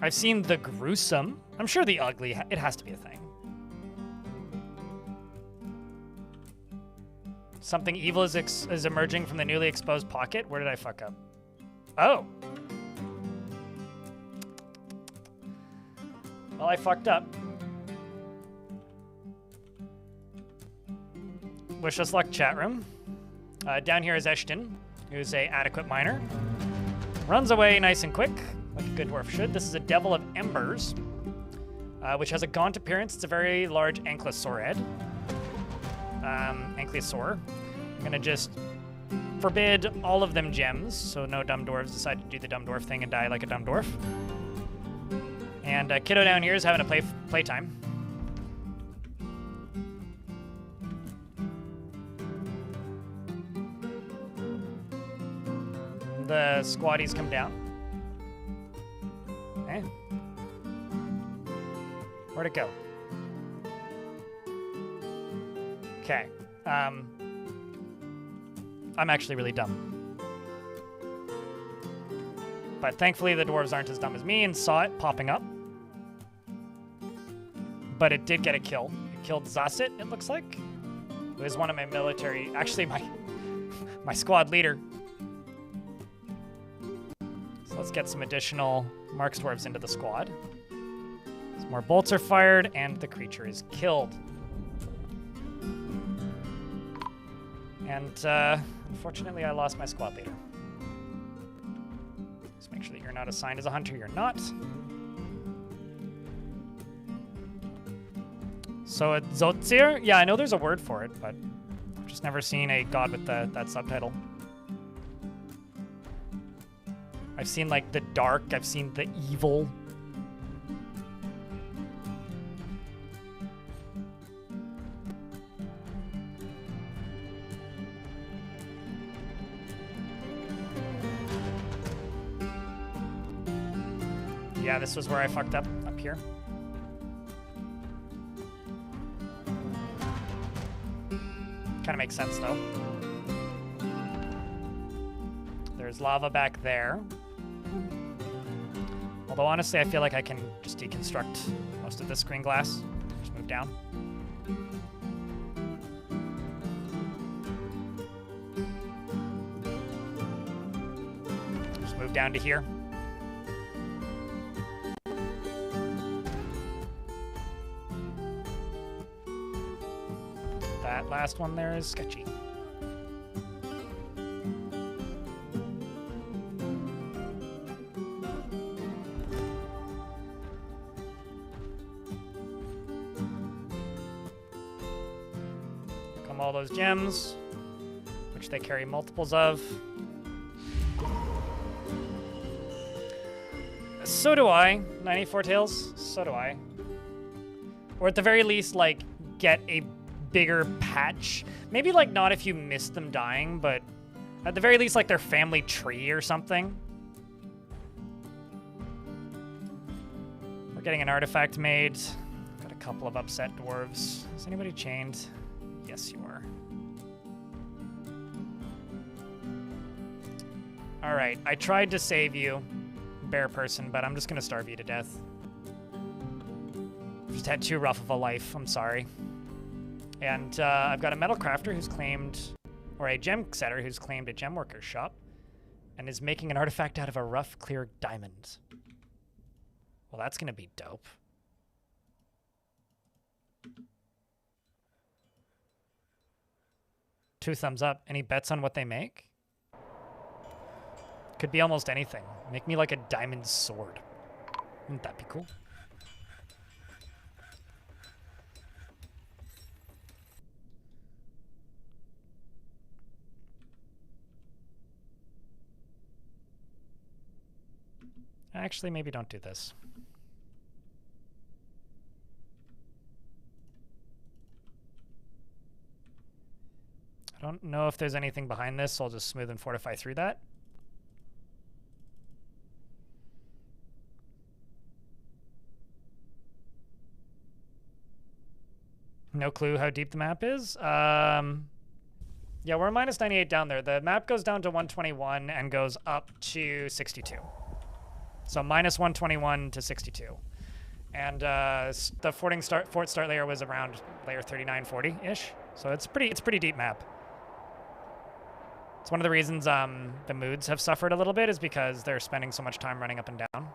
I've seen the gruesome. I'm sure the ugly, it has to be a thing. Something evil is emerging from the newly exposed pocket. Where did I fuck up? Oh. Well, I fucked up. Wish us luck, chat room. Down here is Eshton, who's a adequate miner. Runs away nice and quick, like a good dwarf should. This is a Devil of Embers, which has a gaunt appearance. It's a very large ankylosaur. Ankylosaur. I'm gonna just forbid all of them gems, so no dumb dwarves decide to do the dumb dwarf thing and die like a dumb dwarf. And Kiddo down here is having a playtime. The squatties come down. Okay. Where'd it go? Okay. I'm actually really dumb. But thankfully the dwarves aren't as dumb as me and saw it popping up. But it did get a kill. It killed Zasset, it looks like. Who is one of my military... Actually, my squad leader. So let's get some additional Marks dwarves into the squad. Some more bolts are fired, and the creature is killed. And unfortunately, I lost my squad leader. Just make sure that you're not assigned as a hunter. You're not. So it's Zotzir? Yeah, I know there's a word for it, but I've just never seen a god with that subtitle. I've seen, like, the dark. I've seen the evil. Yeah, this was where I fucked up here. Kind of makes sense, though. There's lava back there. Although honestly, I feel like I can just deconstruct most of this green glass. Just move down. Just move down to here. That last one there is sketchy. Come all those gems, which they carry multiples of. So do I. 94 tails, so do I. Or at the very least, like, get a bigger patch. Maybe, like, not if you miss them dying, but at the very least, like, their family tree or something. We're getting an artifact made. Got a couple of upset dwarves. Is anybody chained? Yes, you are. All right, I tried to save you, bear person, but I'm just gonna starve you to death. Just had too rough of a life, I'm sorry. And I've got a metal crafter who's claimed, or a gem setter who's claimed a gem worker's shop and is making an artifact out of a rough, clear diamond. Well, that's gonna be dope. Two thumbs up. Any bets on what they make? Could be almost anything. Make me like a diamond sword. Wouldn't that be cool? Actually, maybe don't do this. I don't know if there's anything behind this, so I'll just smooth and fortify through that. No clue how deep the map is. Yeah, we're minus 98 down there. The map goes down to 121 and goes up to 62. So minus 121 to 62. And the fort start layer was around layer 3940-ish. So it's pretty deep map. It's one of the reasons the moods have suffered a little bit is because they're spending so much time running up and down.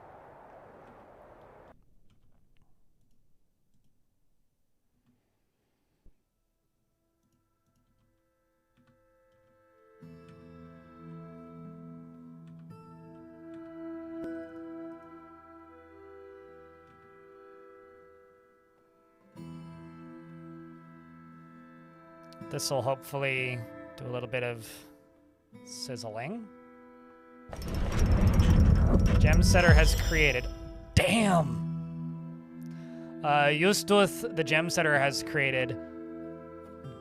This will hopefully do a little bit of sizzling. Gem setter has created. Damn! Yustuth, the gem setter, has created.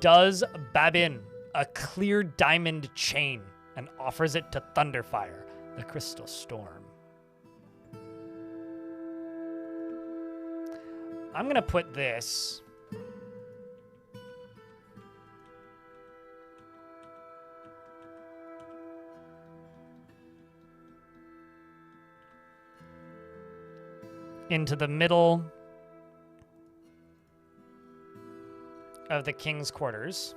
Does Babin a clear diamond chain and offers it to Thunderfire, the crystal storm. I'm gonna put this. Into the middle of the king's quarters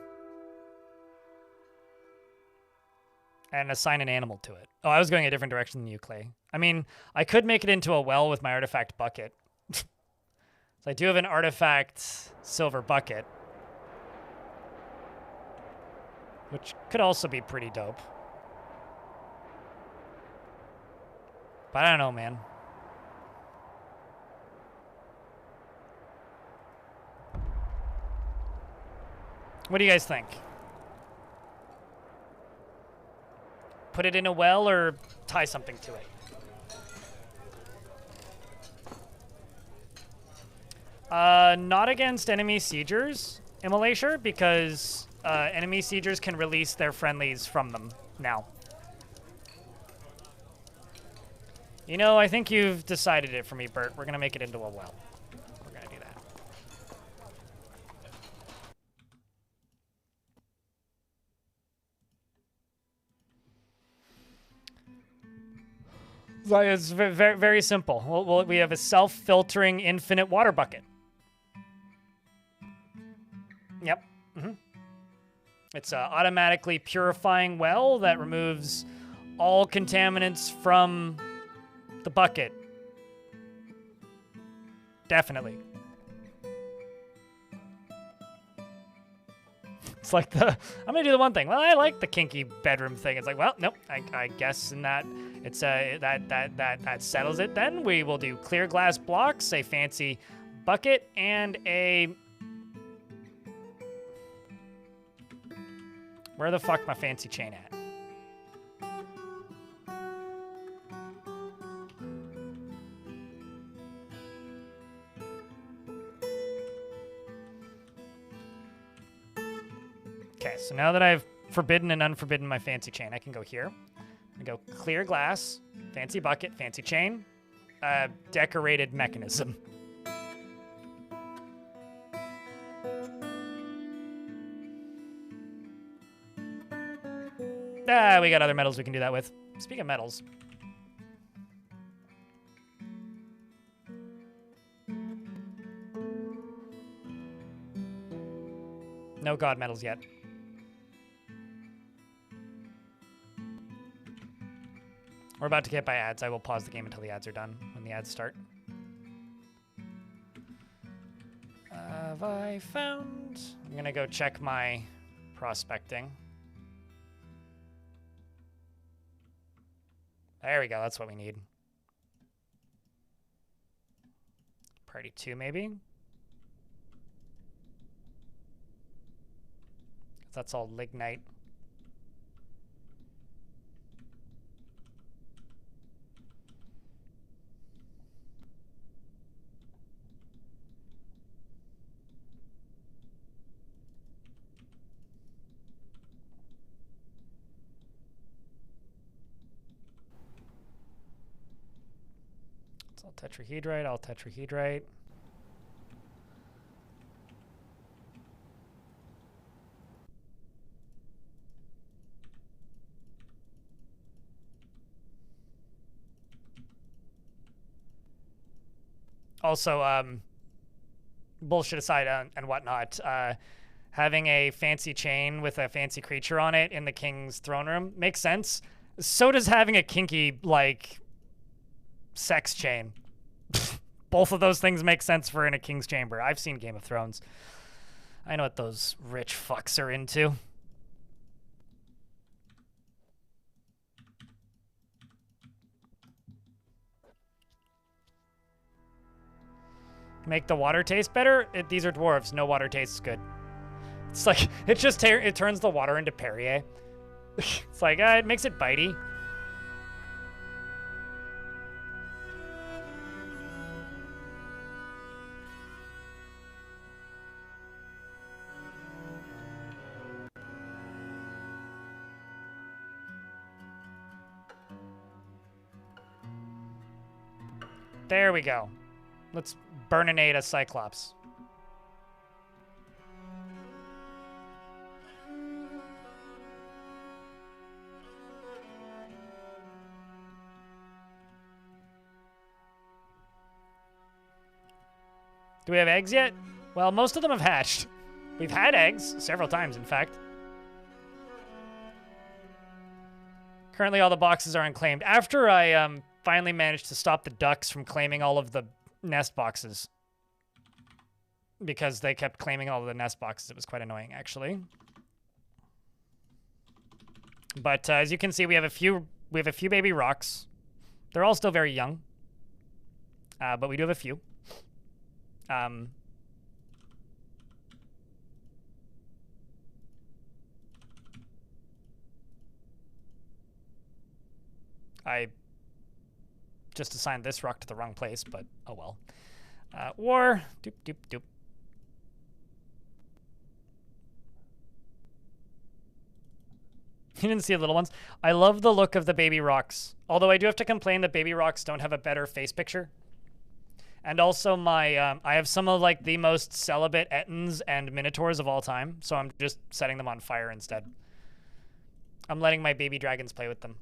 and assign an animal to it. Oh, I was going a different direction than you, Clay. I mean, I could make it into a well with my artifact bucket. So I do have an artifact silver bucket, which could also be pretty dope. But I don't know, man. What do you guys think? Put it in a well or tie something to it? Not against enemy siegers, Immolation, because enemy siegers can release their friendlies from them now. You know, I think you've decided it for me, Bert. We're going to make it into a well. We're going to do that. It's very, very simple. We have a self-filtering infinite water bucket. Yep. It's an automatically purifying well that removes all contaminants from the bucket. Definitely. It's like I'm gonna do the one thing. Well, I like the kinky bedroom thing. It's like, well, nope. I guess in that it's that settles it. Then we will do clear glass blocks, a fancy bucket, and a. Where the fuck my fancy chain at? Okay, so now that I've forbidden and unforbidden my fancy chain, I can go here. I go clear glass, fancy bucket, fancy chain, decorated mechanism. We got other metals we can do that with. Speaking of metals. No god metals yet. We're about to get by ads. I will pause the game until the ads are done when the ads start. Have I found? I'm gonna go check my prospecting. There we go. That's what we need. Priority 2, maybe? That's all lignite. It's all tetrahedrite, all tetrahedrite. Also, bullshit aside and whatnot, having a fancy chain with a fancy creature on it in the king's throne room makes sense. So does having a kinky, like, sex chain. Both of those things make sense for in a king's chamber. I've seen Game of Thrones. I know what those rich fucks are into. Make the water taste better? These are dwarves. No water tastes good. It's like, it turns the water into Perrier. It's like, it makes it bitey. There we go. Let's burninate a Cyclops. Do we have eggs yet? Well, most of them have hatched. We've had eggs several times, in fact. Currently, all the boxes are unclaimed. After I finally managed to stop the ducks from claiming all of the nest boxes. Because they kept claiming all of the nest boxes. It was quite annoying, actually. But as you can see, we have a few baby rocks. They're all still very young. But we do have a few. I just assigned this rock to the wrong place, but oh well. War. Doop, doop, doop. You didn't see the little ones? I love the look of the baby rocks. Although I do have to complain that baby rocks don't have a better face picture. And also I have some of like the most celibate Ettins and Minotaurs of all time, so I'm just setting them on fire instead. I'm letting my baby dragons play with them.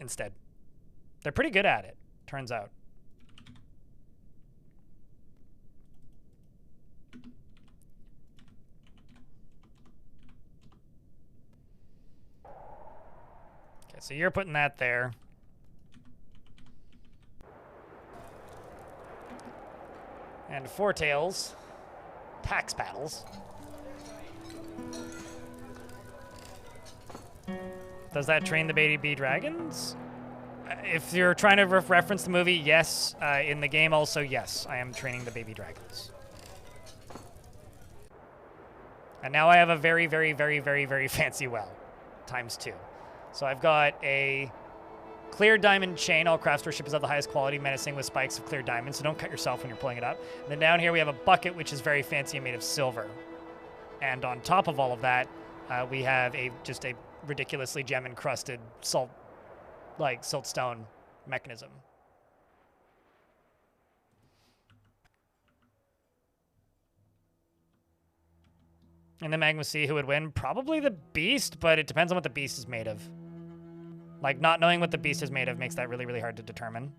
instead. They're pretty good at it, turns out. Okay, so you're putting that there. And Four Tails, tax battles. Does that train the baby dragons? If you're trying to reference the movie, yes. In the game also, yes. I am training the baby dragons. And now I have a very, very, very, very, very fancy well. ×2. So I've got a clear diamond chain. All craftsmanship is of the highest quality, menacing with spikes of clear diamonds, so don't cut yourself when you're pulling it up. And then down here we have a bucket, which is very fancy and made of silver. And on top of all of that, we have just a ridiculously gem-encrusted siltstone mechanism. In the Magma Sea, who would win? Probably the beast, but it depends on what the beast is made of. Like, not knowing what the beast is made of makes that really, really hard to determine.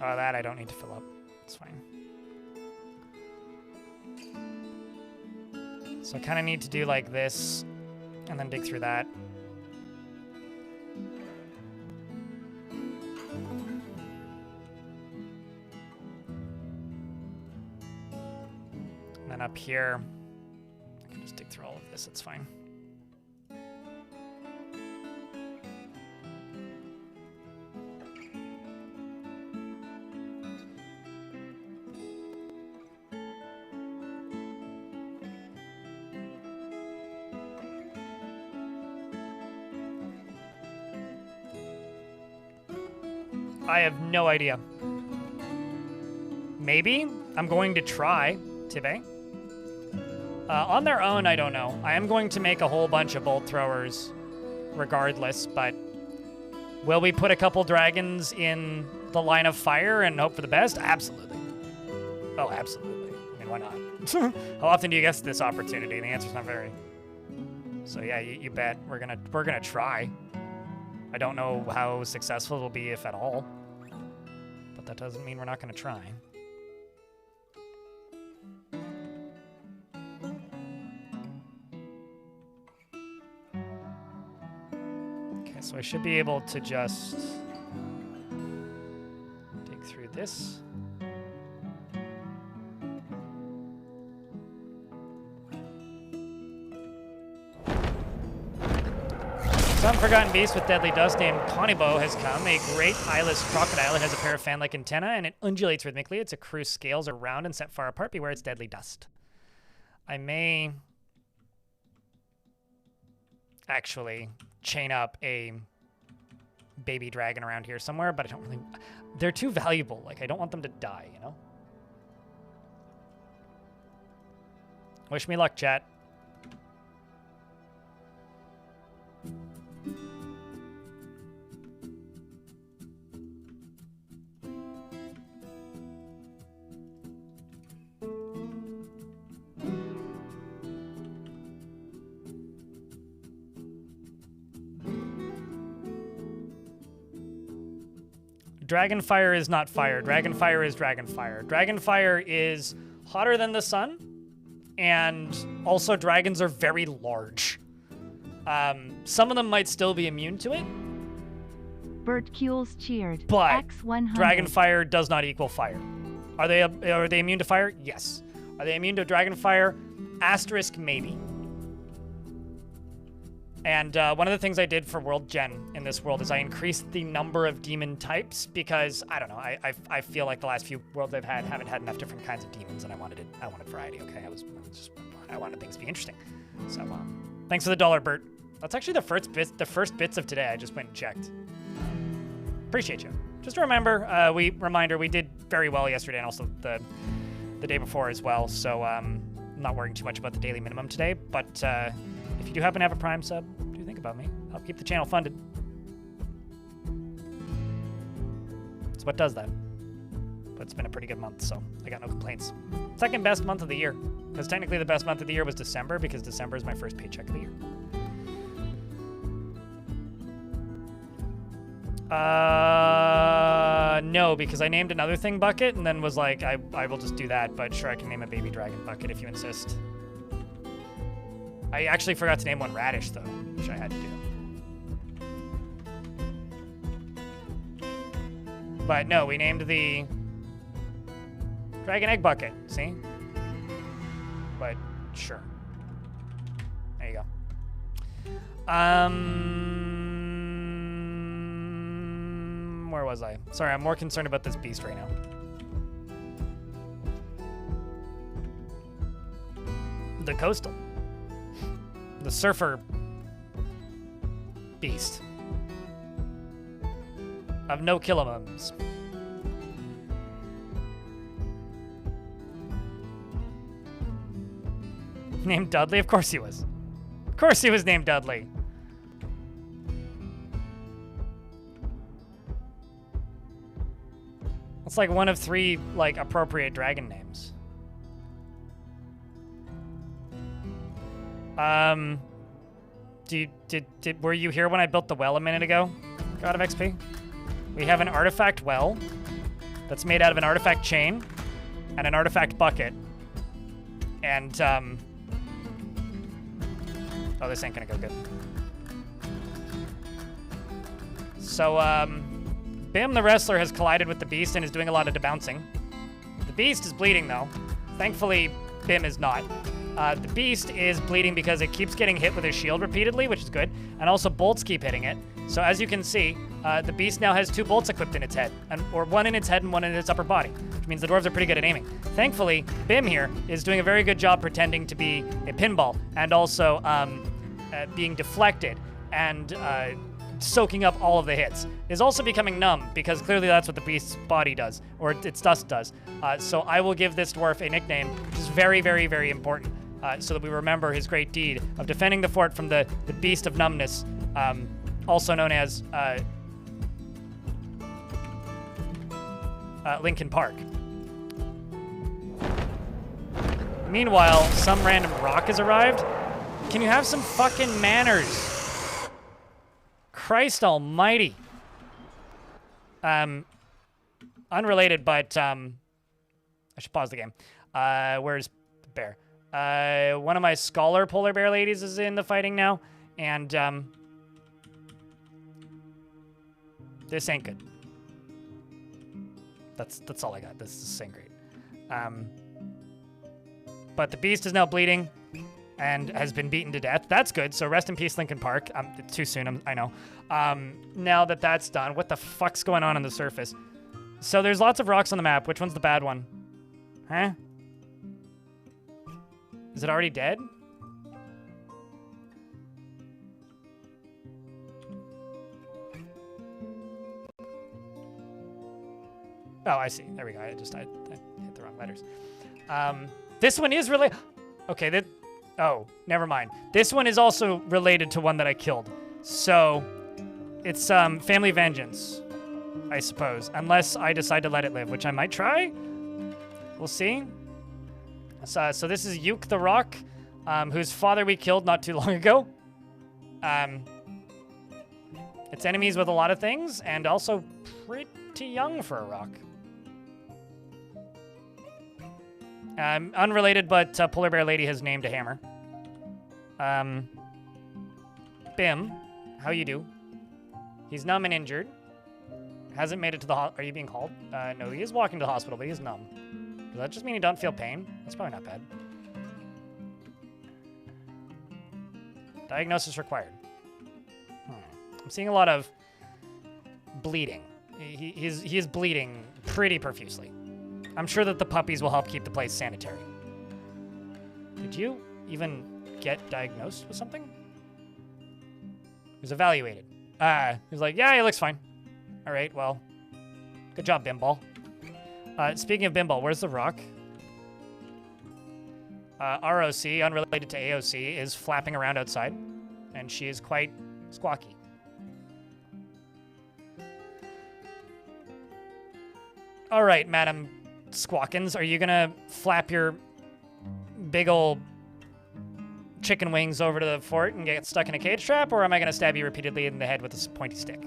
Oh, that I don't need to fill up. It's fine. So I kind of need to do like this, and then dig through that. And then up here, I can just dig through all of this, it's fine. I have no idea. Maybe? I'm going to try, Tibe. On their own, I don't know. I am going to make a whole bunch of bolt throwers regardless, but will we put a couple dragons in the line of fire and hope for the best? Absolutely. Oh, absolutely. I mean, why not? How often do you get this opportunity? The answer's not very. So yeah, you bet. We're gonna try. I don't know how successful it'll be, if at all. But that doesn't mean we're not going to try. Okay, so I should be able to just dig through this. Some forgotten beast with deadly dust named Conibo has come. A great eyeless crocodile. It has a pair of fan-like antennae and it undulates rhythmically. Its accrued scales are round and set far apart. Beware its deadly dust. I may actually chain up a baby dragon around here somewhere, but I don't really. They're too valuable. Like, I don't want them to die, you know? Wish me luck, chat. Dragonfire is not fire. Dragonfire is dragonfire. Dragonfire is hotter than the sun, and also dragons are very large. Some of them might still be immune to it. Bert Kules cheered. But X100. Dragonfire does not equal fire. Are they immune to fire? Yes. Are they immune to Dragonfire? Asterisk maybe. And one of the things I did for World Gen in this world is I increased the number of demon types because, I don't know, I feel like the last few worlds I've had haven't had enough different kinds of demons, and I wanted variety, okay? I wanted things to be interesting. So, thanks for the $1, Bert. That's actually the first bits of today. I just went and checked. Appreciate you. Just a reminder, we did very well yesterday, and also the day before as well, so I'm not worrying too much about the daily minimum today. But if you do happen to have a Prime sub, do think about me. Help keep the channel funded. That's what does that. But it's been a pretty good month, so I got no complaints. Second best month of the year, because technically the best month of the year was December, because December is my first paycheck of the year. No, because I named another thing Bucket and then was like, I will just do that, but sure, I can name a baby dragon Bucket if you insist. I actually forgot to name one Radish, though, which I had to do. But no, we named the Dragon Egg Bucket, see? But sure. There you go. Where was I? Sorry, I'm more concerned about this beast right now. The coastal. The surfer beast. Of no kilobums. Named Dudley? Of course he was. Of course he was named Dudley. It's like one of 3, like, appropriate dragon names. Were you here when I built the well a minute ago? God of XP? We have an artifact well that's made out of an artifact chain and an artifact bucket. And, oh, this ain't gonna go good. So, Bim the wrestler has collided with the beast and is doing a lot of debouncing. The beast is bleeding, though. Thankfully, Bim is not. The beast is bleeding because it keeps getting hit with his shield repeatedly, which is good, and also bolts keep hitting it. So as you can see, the beast now has 2 bolts equipped in its head, or 1 in its head and 1 in its upper body, which means the dwarves are pretty good at aiming. Thankfully, Bim here is doing a very good job pretending to be a pinball, and also being deflected and soaking up all of the hits. Is also becoming numb, because clearly that's what the beast's body does, or its dust does. So I will give this dwarf a nickname, which is very, very, very important, so that we remember his great deed of defending the fort from the beast of numbness, also known as Lincoln Park. Meanwhile, some random rock has arrived. Can you have some fucking manners? Christ almighty. Unrelated, but I should pause the game. Where's the bear? One of my scholar polar bear ladies is in the fighting now, and this ain't good. That's all I got. This ain't great. But the beast is now bleeding and has been beaten to death. That's good. So rest in peace, Lincoln Park. Too soon, I know. Now that that's done, what the fuck's going on the surface? So there's lots of rocks on the map. Which one's the bad one? Huh? Is it already dead? Oh, I see. There we go. I hit the wrong letters. This one is really... Okay, oh, never mind. This one is also related to one that I killed. So, it's family vengeance, I suppose. Unless I decide to let it live, which I might try. We'll see. So this is Yuke the Rock, whose father we killed not too long ago. It's enemies with a lot of things, and also pretty young for a rock. Unrelated, but Polar Bear Lady has named a hammer. Bim, how you do? He's numb and injured. Hasn't made it to the are you being called? No, he is walking to the hospital, but he's numb. Does that just mean he doesn't feel pain? That's probably not bad. Diagnosis required. I'm seeing a lot of bleeding. He is bleeding pretty profusely. I'm sure that the puppies will help keep the place sanitary. Did you even get diagnosed with something? He was evaluated. He's like, yeah, he looks fine. All right, well, good job, Bimball. Speaking of Bimball, where's the rock? ROC, unrelated to AOC, is flapping around outside, and she is quite squawky. All right, Madam Squawkins, are you gonna flap your big ol' chicken wings over to the fort and get stuck in a cage trap, or am I gonna stab you repeatedly in the head with a pointy stick?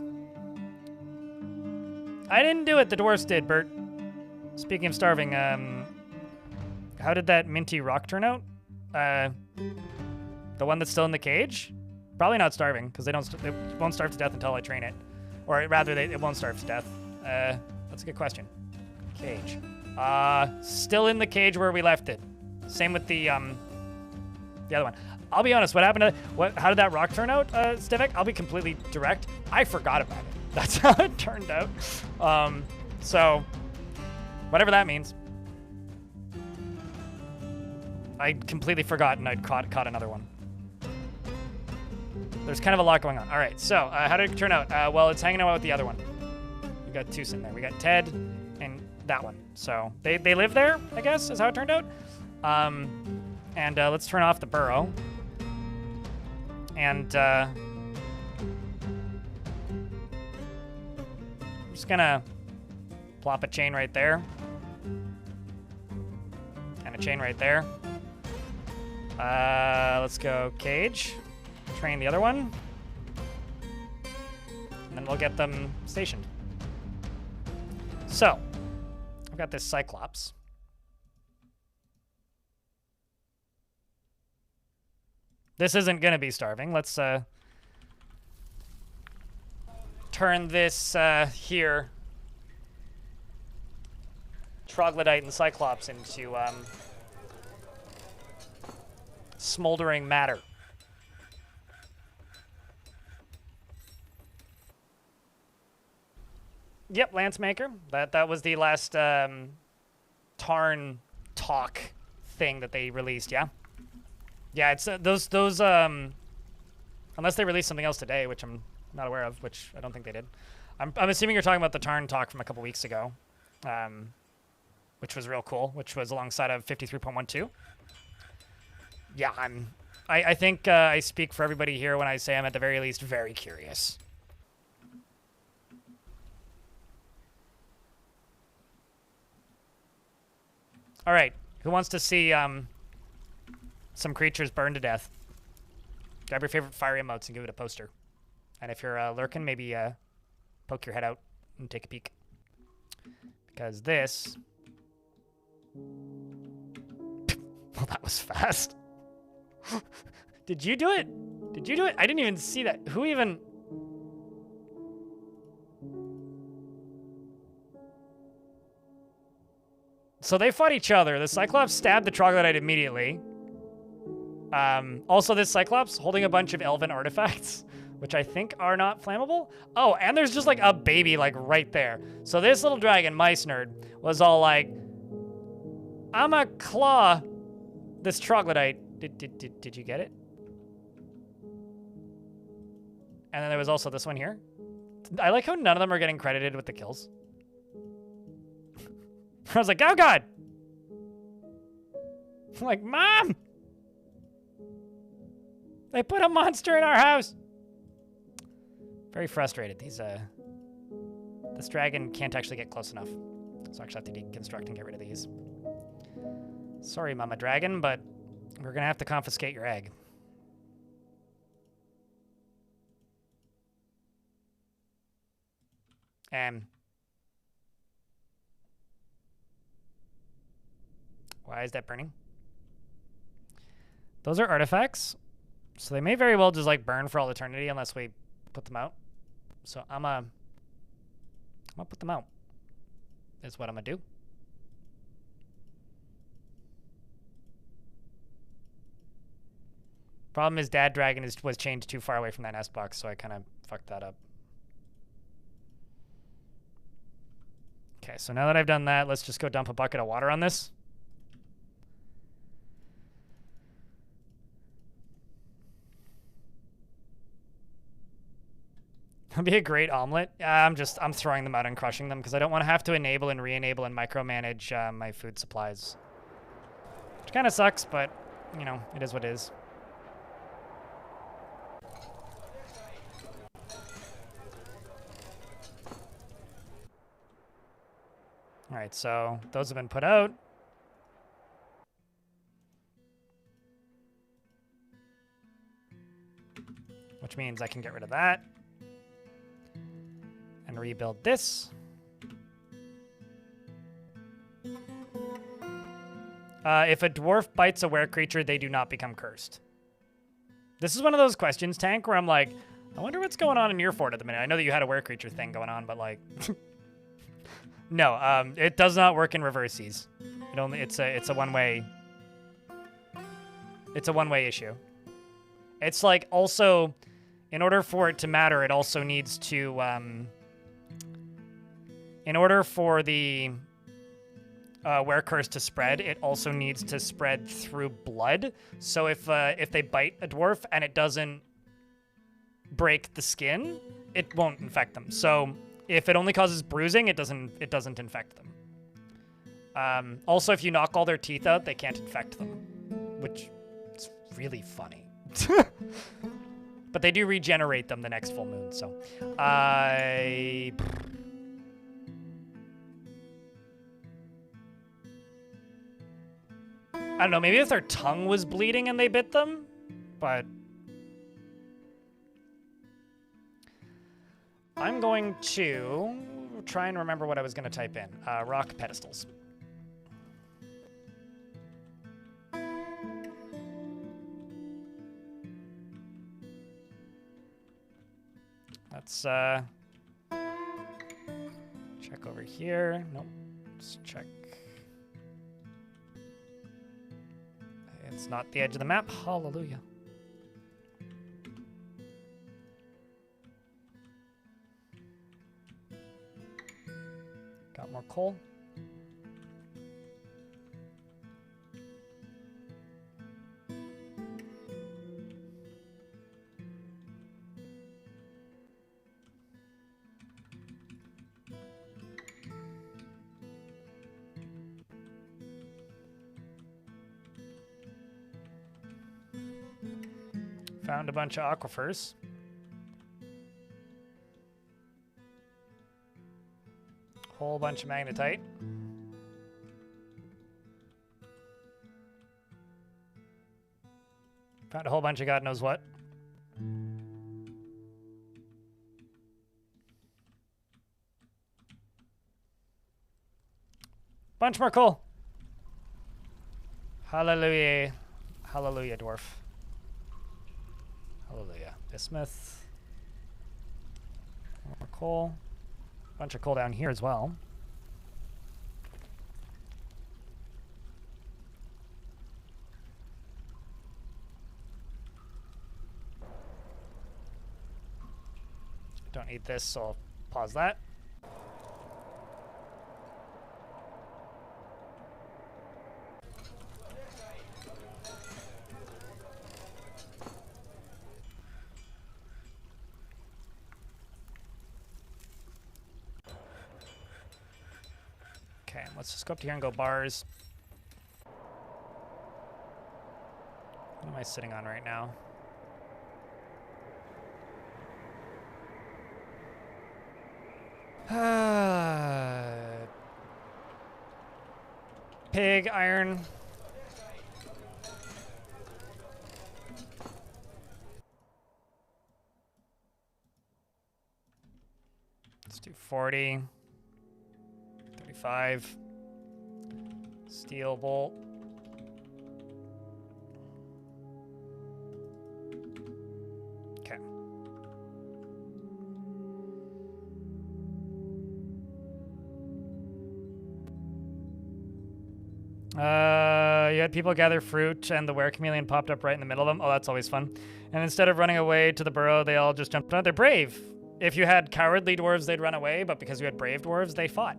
I didn't do it, the dwarfs did, Bert. Speaking of starving, how did that minty rock turn out? The one that's still in the cage? Probably not starving, because they won't starve to death until I train it. Or rather, it won't starve to death. That's a good question. Cage. Still in the cage where we left it. Same with the other one. I'll be honest, what happened to, how did that rock turn out, Stivik? I'll be completely direct. I forgot about it. That's how it turned out. So, whatever that means. I completely forgot and I'd caught another one. There's kind of a lot going on. All right, so how did it turn out? Well, it's hanging out with the other one. We got two in there. We got Ted and that one. So they live there, I guess, is how it turned out. And let's turn off the burrow. And I'm just gonna plop a chain right there. And a chain right there. Let's go cage. Train the other one. And then we'll get them stationed. So, I've got this Cyclops. This isn't gonna be starving. Let's turn this here troglodyte and Cyclops into smoldering matter. Yep, Lance Maker. That was the last Tarn talk thing that they released, yeah? Yeah, it's those unless they released something else today, which I'm not aware of, which I don't think they did. I'm assuming you're talking about the Tarn talk from a couple weeks ago, which was real cool, which was alongside of 53.12. Yeah, I think I speak for everybody here when I say I'm at the very least very curious. All right, who wants to see some creatures burn to death? Grab your favorite fire emotes and give it a poster. And if you're lurking, maybe poke your head out and take a peek. Because this... Well, that was fast. Did you do it? Did you do it? I didn't even see that. Who even... So they fought each other. The Cyclops stabbed the troglodyte immediately. Also, this Cyclops holding a bunch of elven artifacts, which I think are not flammable. Oh, and there's just like a baby like right there. So this little dragon, Mice Nerd, was all like, I'ma claw this troglodyte. Did you get it? And then there was also this one here. I like how none of them are getting credited with the kills. I was like, oh God. I'm like, Mom! They put a monster in our house. Very frustrated. This dragon can't actually get close enough. So I actually have to deconstruct and get rid of these. Sorry, Mama Dragon, but we're gonna have to confiscate your egg. Why is that burning? Those are artifacts. So they may very well just like burn for all eternity unless we put them out. So I'm gonna put them out. Is what I'm gonna do. Problem is Dad Dragon was chained too far away from that nest box, so I kind of fucked that up. Okay, so now that I've done that, let's just go dump a bucket of water on this. That'd be a great omelet. I'm throwing them out and crushing them because I don't want to have to enable and re-enable and micromanage my food supplies. Which kind of sucks, but you know, it is what it is. All right, so those have been put out. Which means I can get rid of that. And rebuild this. If a dwarf bites a were creature, they do not become cursed. This is one of those questions, Tank, where I'm like, I wonder what's going on in your fort at the minute. I know that you had a were creature thing going on, but like... No, it does not work in reverses. It's a one-way... It's a one-way issue. It's like, also, in order for it to matter, it also needs to, in order for the were curse to spread, it also needs to spread through blood. So if they bite a dwarf and it doesn't break the skin, it won't infect them. So if it only causes bruising, it doesn't infect them. Also, if you knock all their teeth out, they can't infect them, which is really funny. But they do regenerate them the next full moon, so I don't know, maybe if their tongue was bleeding and they bit them, but I'm going to try and remember what I was going to type in. Rock pedestals. Let's check over here. Nope. Let's check. It's not the edge of the map. Hallelujah. Got more coal. Found a bunch of aquifers. Whole bunch of magnetite. Found a whole bunch of God knows what. Bunch more coal. Hallelujah. Hallelujah, dwarf. Hallelujah. Bismuth. More coal. Bunch of coal down here as well. Don't need this, so I'll pause that. Okay, let's just go up to here and go bars. What am I sitting on right now? Pig, iron. Let's do 40. 35. Steel bolt. Okay. You had people gather fruit, and the were chameleon popped up right in the middle of them. Oh, that's always fun. And instead of running away to the burrow, they all just jumped on. They're brave. If you had cowardly dwarves, they'd run away, but because you had brave dwarves, they fought.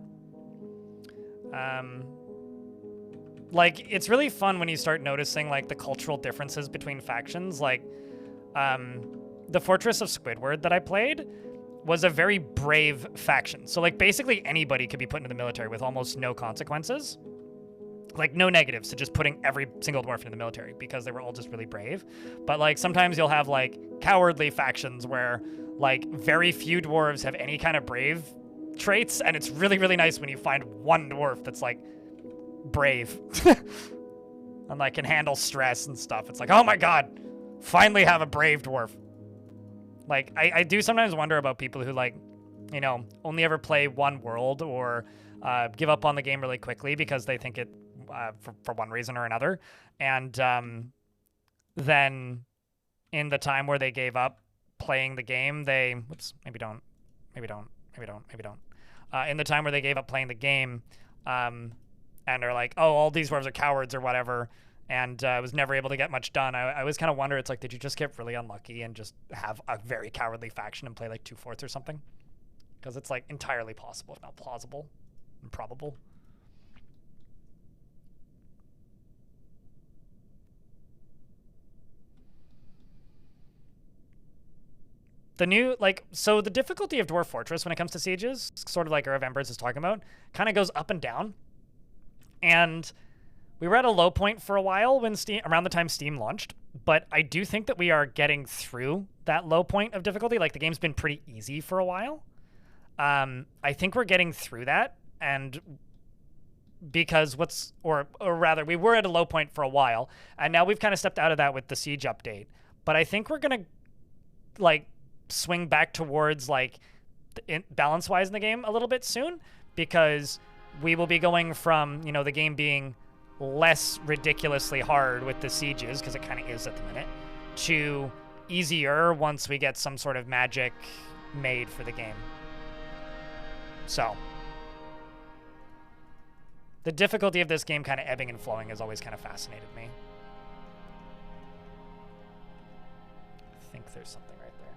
Like, it's really fun when you start noticing, like, the cultural differences between factions. Like, the Fortress of Squidward that I played was a very brave faction. So, like, basically anybody could be put into the military with almost no consequences. Like, no negatives to just putting every single dwarf into the military because they were all just really brave. But, like, sometimes you'll have, like, cowardly factions where, like, very few dwarves have any kind of brave traits, and it's really, really nice when you find one dwarf that's, like, brave. And, like, can handle stress and stuff. It's like, oh my god, finally have a brave dwarf. Like, I do sometimes wonder about people who, like, you know, only ever play one world or give up on the game really quickly because they think it, for one reason or another. And then in the time where they gave up playing the game, they, maybe don't. In the time where they gave up playing the game and are like, oh, all these dwarves are cowards or whatever, and was never able to get much done. I always kind of wonder, it's like, did you just get really unlucky and just have a very cowardly faction and play like 2/4 or something? Because it's like entirely possible, if not plausible and probable. The new, like, so the difficulty of Dwarf Fortress when it comes to sieges, sort of like Earth of Embers is talking about, kind of goes up and down. And we were at a low point for a while when around the time Steam launched, but I do think that we are getting through that low point of difficulty. Like, the game's been pretty easy for a while. I think we're getting through that, and because or rather, we were at a low point for a while, and now we've kind of stepped out of that with the Siege update. But I think we're gonna, like, swing back towards, like, balance-wise in the game a little bit soon, because we will be going from, you know, the game being less ridiculously hard with the sieges, because it kind of is at the minute, to easier once we get some sort of magic made for the game. So the difficulty of this game kind of ebbing and flowing has always kind of fascinated me. I think there's something right there.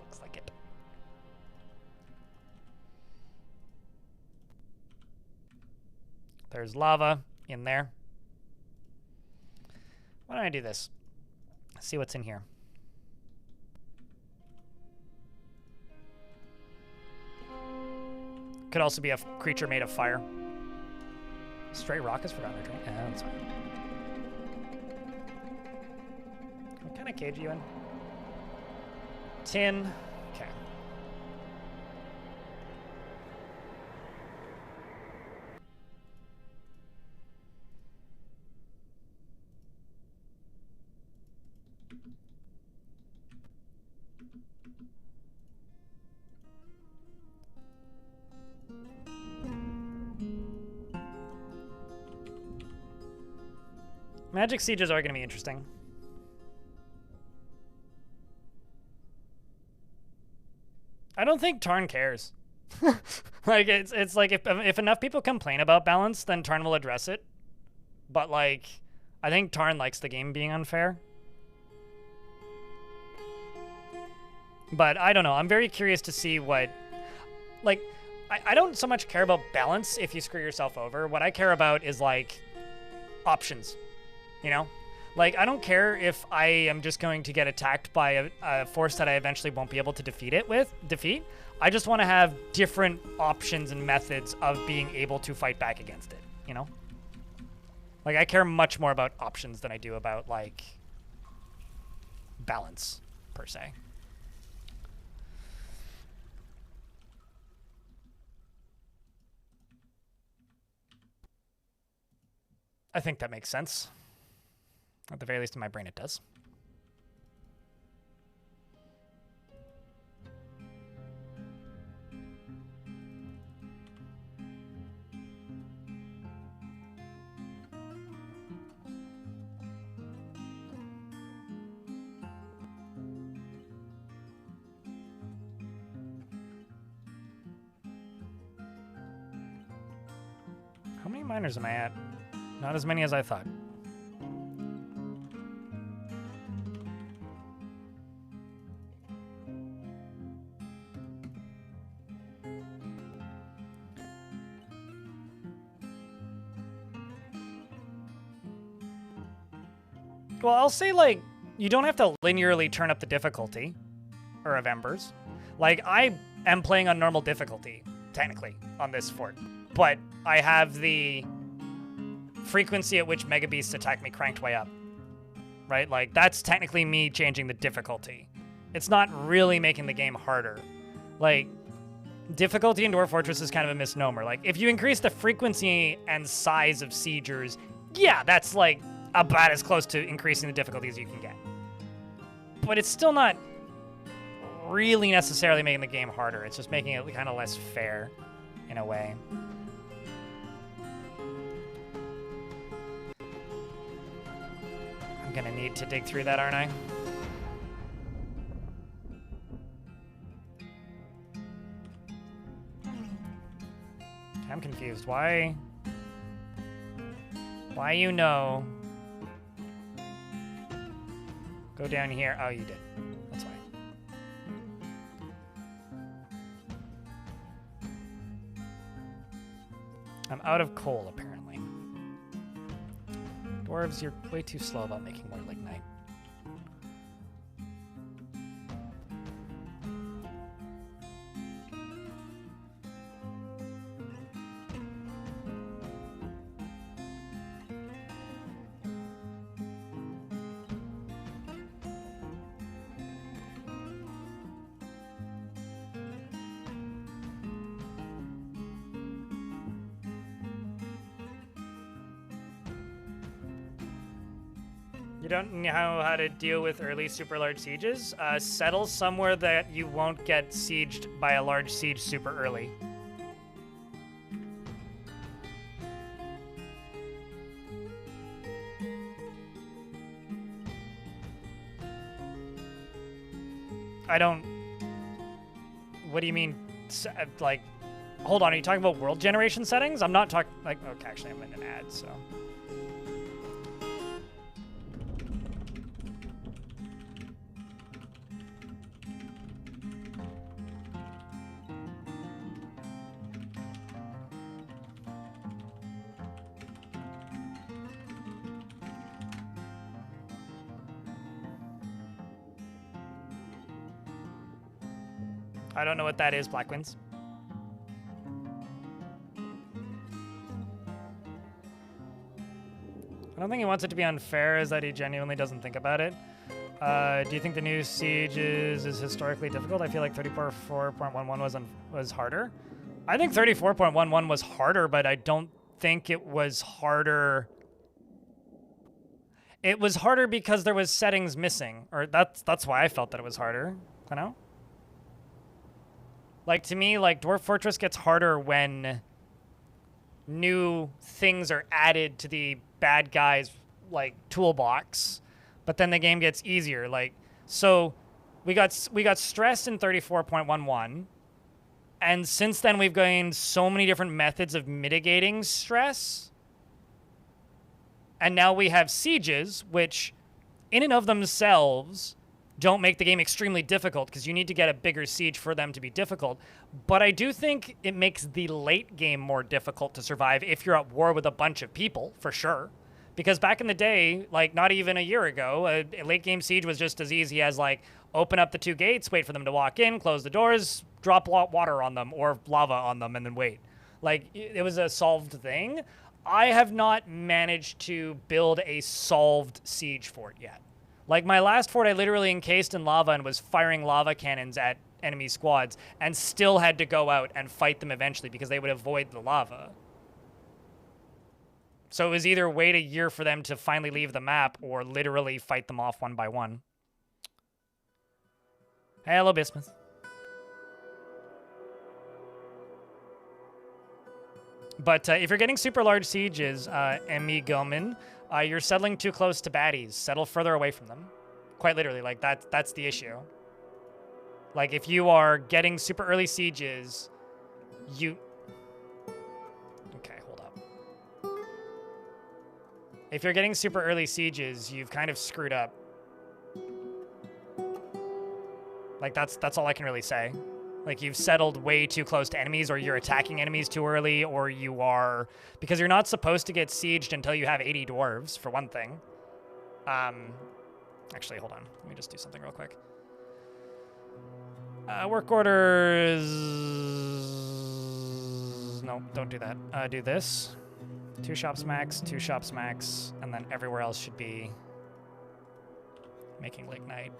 Looks like it. There's lava in there. Why don't I do this? See what's in here. Could also be a creature made of fire. Stray rock is forgotten to drink. That's fine. What kind of cage are you in? Tin. Okay. Magic sieges are going to be interesting. I don't think Tarn cares. Like, it's like if enough people complain about balance, then Tarn will address it. But, like, I think Tarn likes the game being unfair. But I don't know. I'm very curious to see what, like, I don't so much care about balance if you screw yourself over. What I care about is, like, options. You know? Like, I don't care if I am just going to get attacked by a force that I eventually won't be able to defeat. I just want to have different options and methods of being able to fight back against it, you know? Like, I care much more about options than I do about, like, balance, per se. I think that makes sense. At the very least, in my brain, it does. How many miners am I at? Not as many as I thought. Well, I'll say, like, you don't have to linearly turn up the difficulty, or of Embers. Like, I am playing on normal difficulty, technically, on this fort. But I have the frequency at which Mega Beasts attack me cranked way up. Right? Like, that's technically me changing the difficulty. It's not really making the game harder. Like, difficulty in Dwarf Fortress is kind of a misnomer. Like, if you increase the frequency and size of siegers, yeah, that's, like, about as close to increasing the difficulty as you can get. But it's still not really necessarily making the game harder. It's just making it kind of less fair, in a way. I'm gonna need to dig through that, aren't I? I'm confused. Why you know? Go down here. Oh, you did. That's why. I'm out of coal, apparently. Dwarves, you're way too slow about making more lignite. You don't know how to deal with early super large sieges? Settle somewhere that you won't get sieged by a large siege super early. I don't... What do you mean? Like, hold on, are you talking about world generation settings? I'm not talking... Like, okay, actually, I'm in an ad, so... I don't know what that is, Blackwinds. I don't think he wants it to be unfair, is that he genuinely doesn't think about it. Do you think the new siege is historically difficult? I feel like 34.11 was harder. I think 34.11 was harder, but I don't think it was harder. It was harder because there was settings missing, or that's why I felt that it was harder. You know? Like, to me, like, Dwarf Fortress gets harder when new things are added to the bad guys' like toolbox, but then the game gets easier. Like, so we got stress in 34.11, and since then we've gained so many different methods of mitigating stress, and now we have sieges, which in and of themselves don't make the game extremely difficult, because you need to get a bigger siege for them to be difficult. But I do think it makes the late game more difficult to survive if you're at war with a bunch of people, for sure. Because back in the day, like not even a year ago, a late game siege was just as easy as like open up the 2 gates, wait for them to walk in, close the doors, drop water on them or lava on them, and then wait. Like, it was a solved thing. I have not managed to build a solved siege fort yet. Like, my last fort, I literally encased in lava and was firing lava cannons at enemy squads and still had to go out and fight them eventually because they would avoid the lava. So it was either wait a year for them to finally leave the map or literally fight them off one by one. Hey, hello, Bismuth. But if you're getting super large sieges, Emmy Gilman, you're settling too close to baddies. Settle further away from them. Quite literally, like that's the issue. Like, if you are getting super early sieges, you... Okay, hold up. If you're getting super early sieges, you've kind of screwed up. Like, that's all I can really say. Like, you've settled way too close to enemies, or you're attacking enemies too early, or you are... Because you're not supposed to get sieged until you have 80 dwarves, for one thing. Actually, hold on. Let me just do something real quick. Work orders... No, don't do that. Do this. 2 shops max, 2 shops max, and then everywhere else should be making lignite.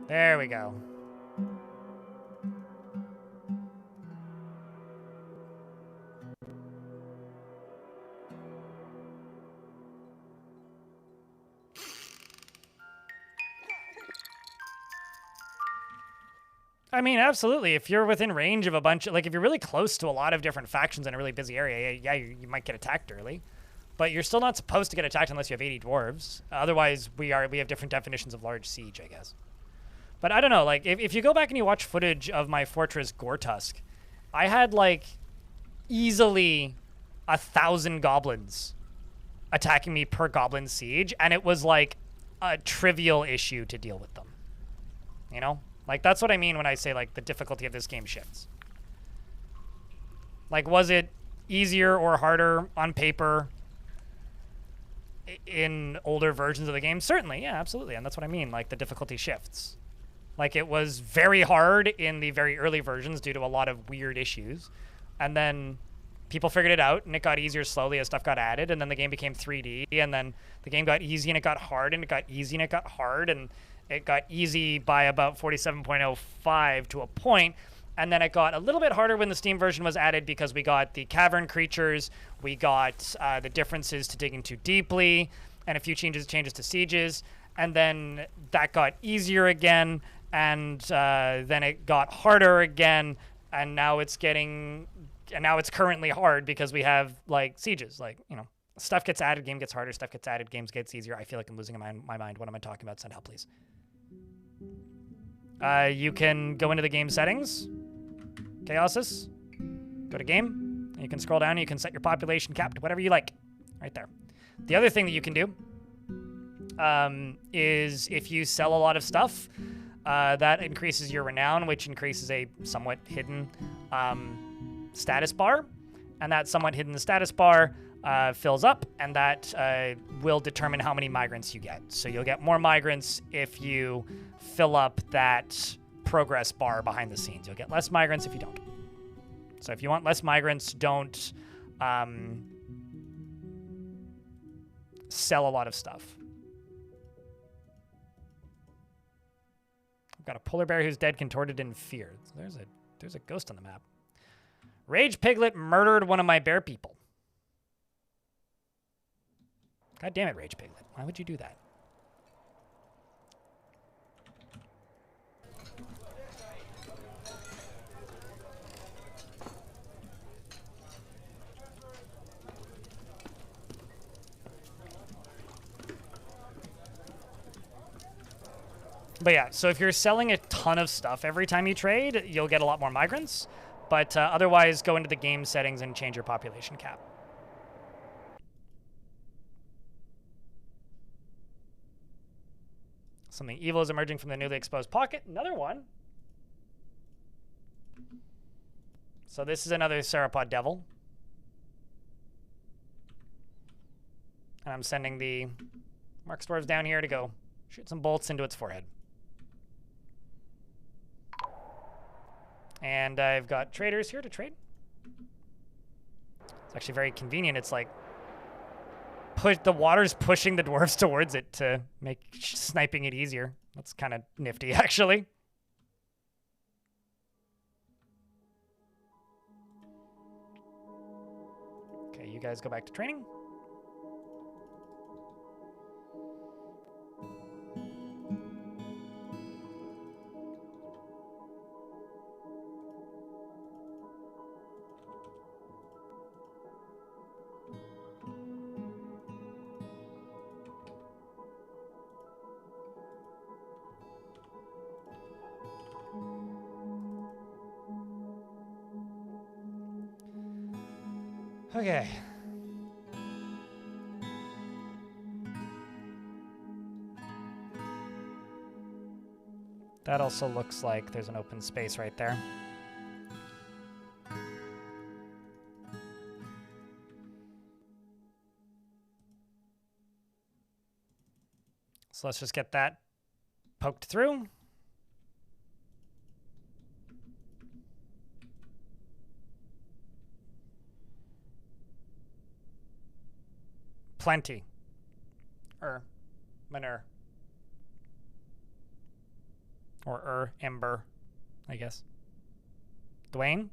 There we go. I mean, absolutely. If you're within range of a bunch of, like, if you're really close to a lot of different factions in a really busy area, yeah, you might get attacked early. But you're still not supposed to get attacked unless you have 80 dwarves. Otherwise, we have different definitions of large siege, I guess. But I don't know, like, if you go back and you watch footage of my fortress Gortusk, I had, like, easily 1,000 goblins attacking me per goblin siege, and it was, like, a trivial issue to deal with them. You know? Like, that's what I mean when I say, like, the difficulty of this game shifts. Like, was it easier or harder on paper in older versions of the game? Certainly, yeah, absolutely. And that's what I mean, like, the difficulty shifts. Like, it was very hard in the very early versions due to a lot of weird issues. And then people figured it out, and it got easier slowly as stuff got added, and then the game became 3D, and then the game got easy, and it got hard, and it got easy, and it got hard, and it got easy by about 47.05 to a point, and then it got a little bit harder when the Steam version was added because we got the cavern creatures, we got the differences to digging too deeply, and a few changes to sieges, and then that got easier again, and then it got harder again, and now it's currently hard because we have, like, sieges. Like, you know, stuff gets added, game gets harder, stuff gets added, games gets easier. I feel like I'm losing my mind. What am I talking about? Send help, please. You can go into the game settings, Chaosis, go to game, and you can scroll down and you can set your population cap to whatever you like, right there. The other thing that you can do is if you sell a lot of stuff, that increases your renown, which increases a somewhat hidden status bar, and that somewhat hidden status bar fills up, and that will determine how many migrants you get. So you'll get more migrants if you fill up that progress bar behind the scenes. You'll get less migrants if you don't. So if you want less migrants, don't sell a lot of stuff. I've got a polar bear who's dead, contorted in fear. So there's a ghost on the map. Rage Piglet murdered one of my bear people. God damn it, Rage Piglet. Why would you do that? But yeah, so if you're selling a ton of stuff every time you trade, you'll get a lot more migrants. But otherwise, go into the game settings and change your population cap. Something evil is emerging from the newly exposed pocket. Another one. So this is another Sauropod devil. And I'm sending the Mark Dwarves down here to go shoot some bolts into its forehead. And I've got traders here to trade. It's actually very convenient. It's like the water's pushing the dwarves towards it to make sniping it easier. That's kind of nifty, actually. Okay, you guys go back to training. Okay. That also looks like there's an open space right there. So let's just get that poked through. Plenty. Manure. Or ember, I guess. Dwayne?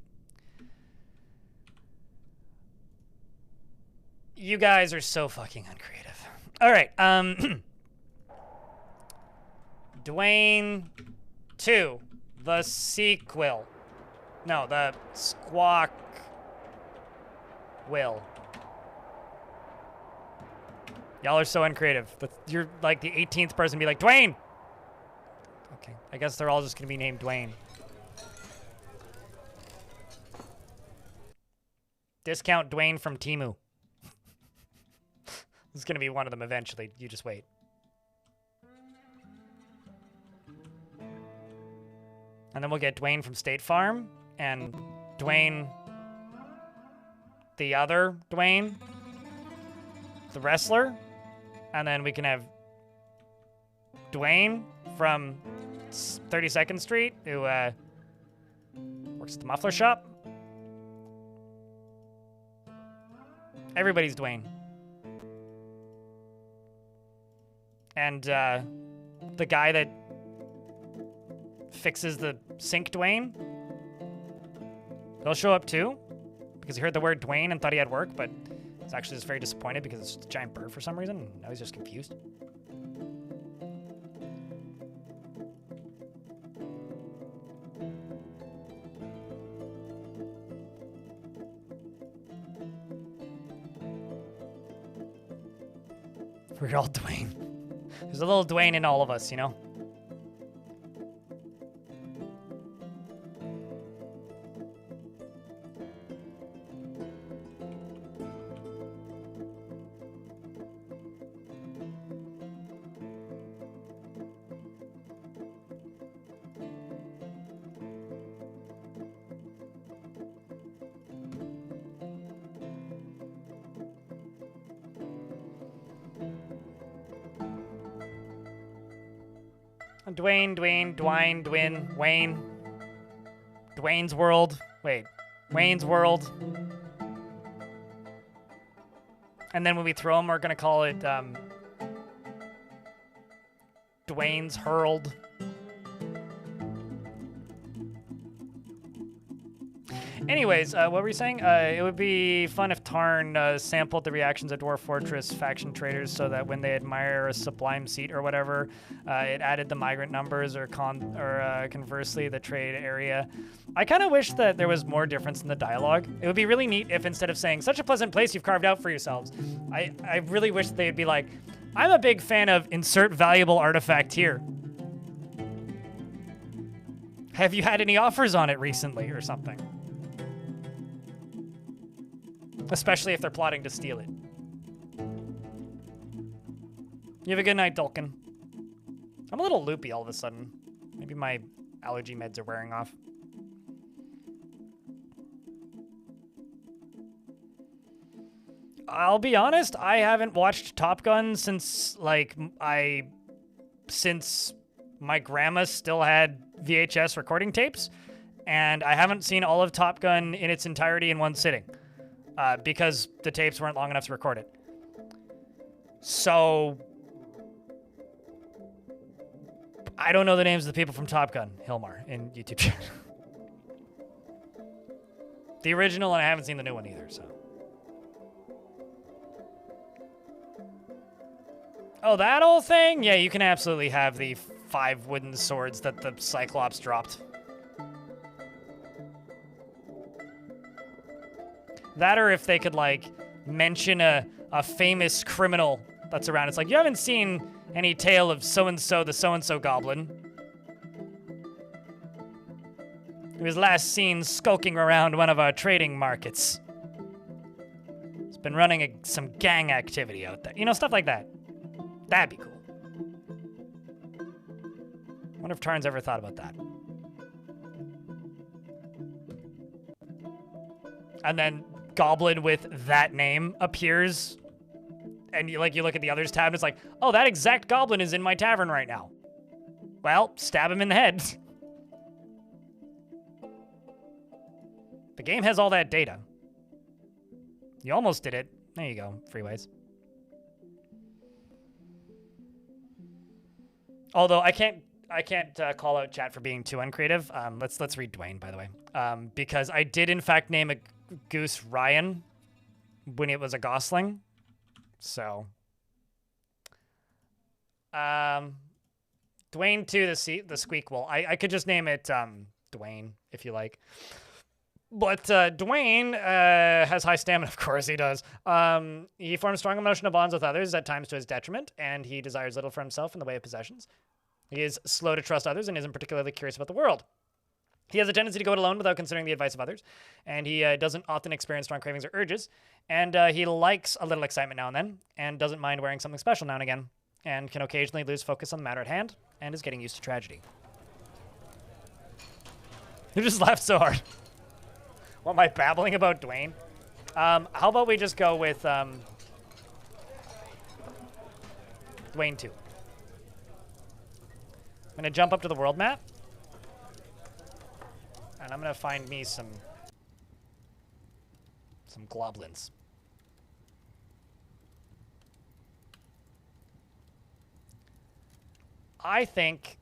You guys are so fucking uncreative. All right, Dwayne 2, the sequel. No, the Squawk Will. Y'all are so uncreative. You're like the 18th person to be like, Dwayne! Okay, I guess they're all just gonna be named Dwayne. Discount Dwayne from Temu. This is gonna be one of them eventually. You just wait. And then we'll get Dwayne from State Farm and Dwayne, the other Dwayne, the wrestler. And then we can have Dwayne from 32nd Street, who works at the muffler shop. Everybody's Dwayne. And the guy that fixes the sink, Dwayne, he'll show up too, because he heard the word Dwayne and thought he had work, but he's actually just very disappointed because it's just a giant bird for some reason, and now he's just confused. We're all Dwayne. There's a little Dwayne in all of us, you know? Dwayne, Wayne. Dwayne's World. Wait, Wayne's World. And then when we throw him, we're gonna call it Dwayne's Hurled. Anyways, what were you saying? It would be fun if Tarn sampled the reactions of Dwarf Fortress faction traders so that when they admire a sublime seat or whatever, it added the migrant numbers or conversely the trade area. I kind of wish that there was more difference in the dialogue. It would be really neat if instead of saying, such a pleasant place you've carved out for yourselves, I really wish they'd be like, I'm a big fan of insert valuable artifact here. Have you had any offers on it recently or something? Especially if they're plotting to steal it. You have a good night, Dulkin. I'm a little loopy all of a sudden. Maybe my allergy meds are wearing off. I'll be honest, I haven't watched Top Gun since, since my grandma still had VHS recording tapes, and I haven't seen all of Top Gun in its entirety in one sitting. Because the tapes weren't long enough to record it. So, I don't know the names of the people from Top Gun, Hilmar, in YouTube chat. The original, and I haven't seen the new one either, so. Oh, that old thing? Yeah, you can absolutely have the 5 wooden swords that the Cyclops dropped. That or if they could, mention a famous criminal that's around. It's like, you haven't seen any tale of so-and-so, the so-and-so goblin. He was last seen skulking around one of our trading markets. He's been running some gang activity out there. You know, stuff like that. That'd be cool. I wonder if Tarn's ever thought about that. And then Goblin with that name appears and you look at the others tab and it's like, oh, that exact goblin is in my tavern right now. Well, stab him in the head. The game has all that data. You almost did it. There you go, freeways. Although I can't call out chat for being too uncreative. Let's read Dwayne, by the way, because I did in fact name a goose Ryan when it was a gosling. So, Dwayne to the squeakquel. I could just name it Dwayne if you like. But Dwayne has high stamina, of course he does. He forms strong emotional bonds with others, at times to his detriment, and he desires little for himself in the way of possessions. He is slow to trust others and isn't particularly curious about the world. He has a tendency to go it alone without considering the advice of others, and he doesn't often experience strong cravings or urges, and he likes a little excitement now and then, and doesn't mind wearing something special now and again, and can occasionally lose focus on the matter at hand, and is getting used to tragedy. You just laughed so hard. What am I babbling about, Dwayne? How about we just go with Dwayne 2. I'm going to jump up to the world map. And I'm going to find me some globlins. I think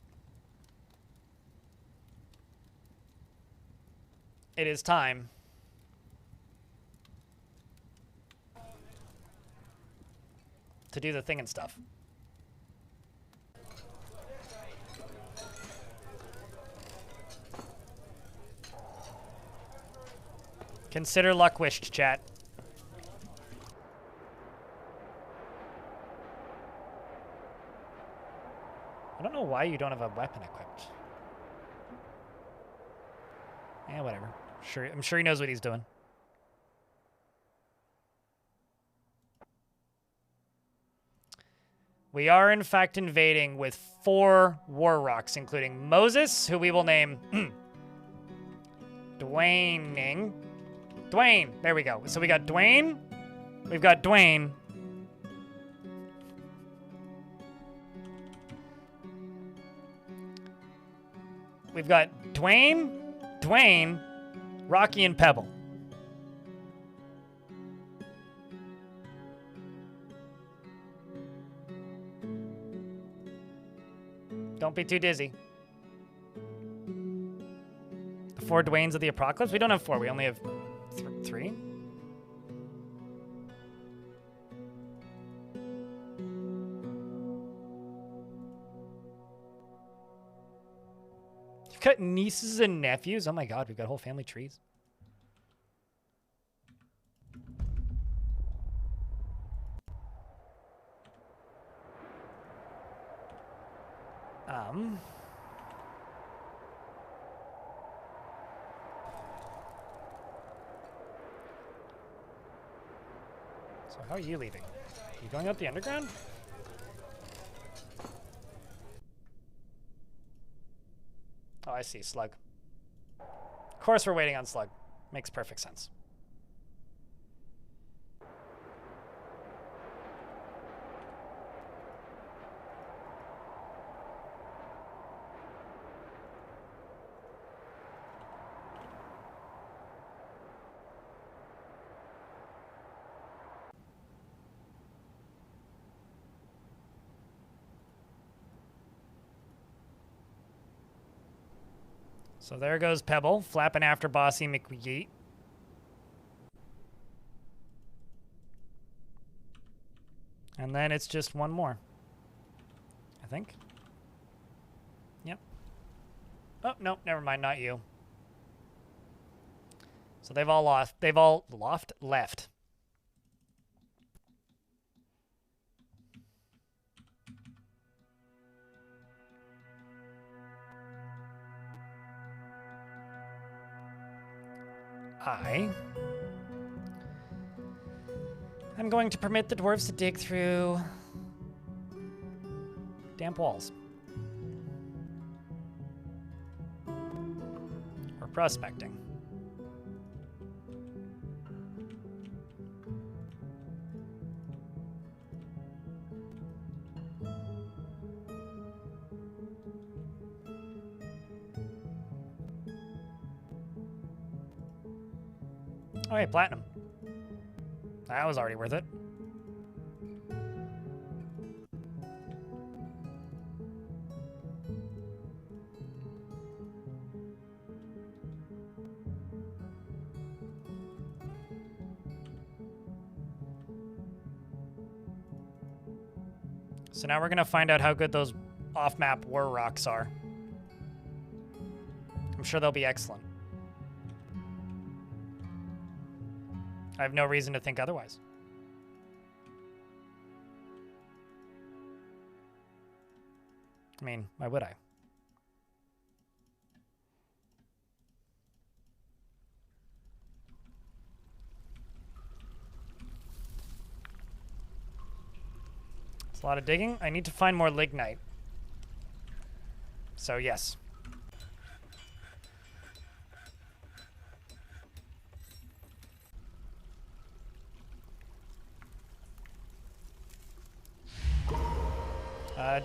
it is time to do the thing and stuff. Consider luck wished, chat. I don't know why you don't have a weapon equipped. Yeah, whatever. Sure, I'm sure he knows what he's doing. We are, in fact, invading with 4 war rocks, including Moses, who we will name Dwayning. Dwayne. There we go. So we got Dwayne. We've got Dwayne. We've got Dwayne, Rocky, and Pebble. Don't be too dizzy. The 4 Dwaynes of the Apocalypse? We don't have 4. We only have 3? You've got nieces and nephews? Oh my god, we've got whole family trees. So how are you leaving? Are you going up the underground? Oh, I see. Slug. Of course we're waiting on Slug. Makes perfect sense. So there goes Pebble, flapping after Bossy McGee. And then it's just one more, I think. Yep. Oh, no, never mind, not you. So they've all left. I'm going to permit the dwarves to dig through damp walls. Or prospecting. Oh, hey, platinum. That was already worth it. So now we're going to find out how good those off-map war rocks are. I'm sure they'll be excellent. I have no reason to think otherwise. I mean, why would I? It's a lot of digging. I need to find more lignite. So, yes.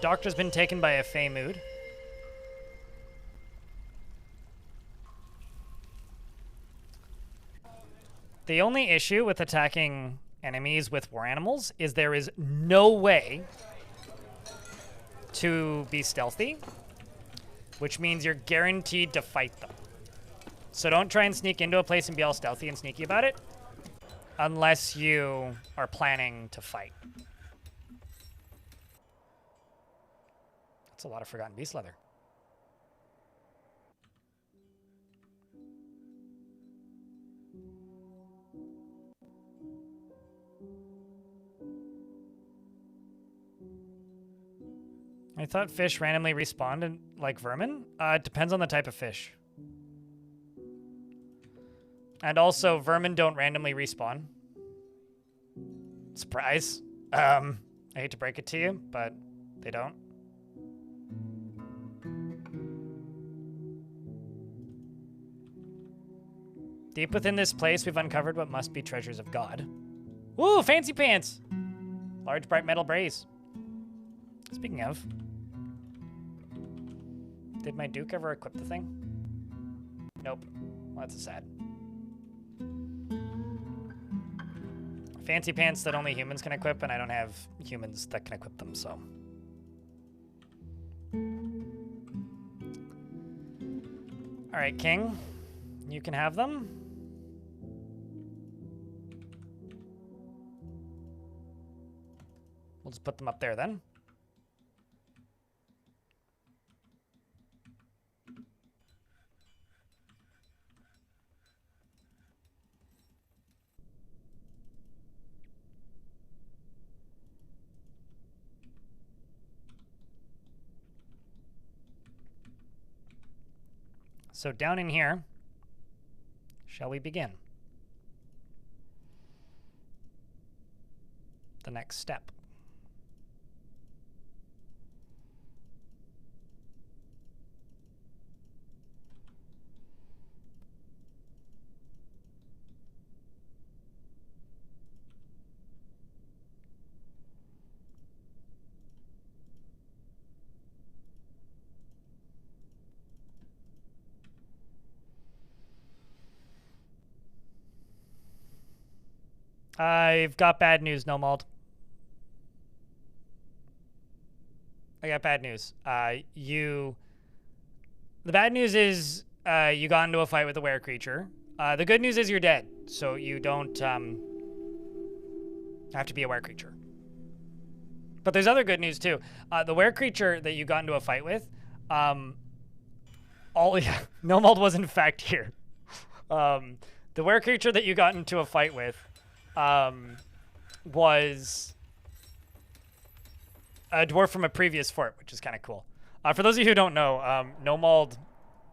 Doctor's been taken by a Fey mood. The only issue with attacking enemies with war animals is there is no way to be stealthy, which means you're guaranteed to fight them. So don't try and sneak into a place and be all stealthy and sneaky about it, unless you are planning to fight. That's a lot of Forgotten Beast leather. I thought fish randomly respawned like vermin. It depends on the type of fish. And also, vermin don't randomly respawn. Surprise. I hate to break it to you, but they don't. Deep within this place, we've uncovered what must be treasures of God. Woo, fancy pants! Large bright metal brace. Speaking of, did my Duke ever equip the thing? Nope. Well, that's sad. Fancy pants that only humans can equip, and I don't have humans that can equip them, so. Alright, King. You can have them. We'll just put them up there then. So down in here, shall we begin? The next step. I've got bad news, Nomald. I got bad news. The bad news is you got into a fight with a were creature. The good news is you're dead, so you don't have to be a were creature. But there's other good news too. The were creature that you got into a fight with, Nomald was in fact here. The were creature that you got into a fight with was a dwarf from a previous fort, which is kind of cool. For those of you who don't know, Nomald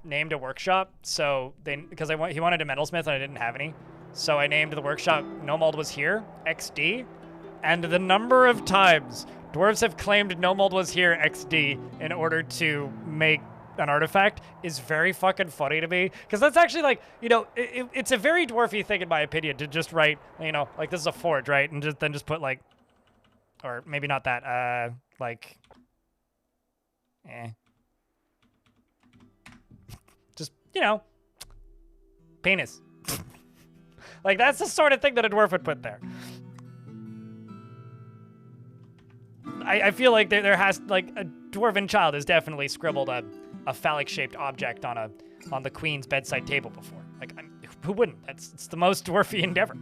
named a workshop, so because he wanted a metalsmith and I didn't have any, so I named the workshop Nomald was here, XD, and the number of times dwarves have claimed Nomald was here, XD, in order to make an artifact is very fucking funny to me, because that's actually like, you know, it's a very dwarfy thing in my opinion to just write, you know, like this is a forge, right, and then just put like, or maybe not that, like, just, you know, penis. Like, that's the sort of thing that a dwarf would put there. I feel like there has, like, a dwarven child has definitely scribbled a phallic-shaped object on the queen's bedside table before. Like, who wouldn't? It's the most dwarfy endeavor.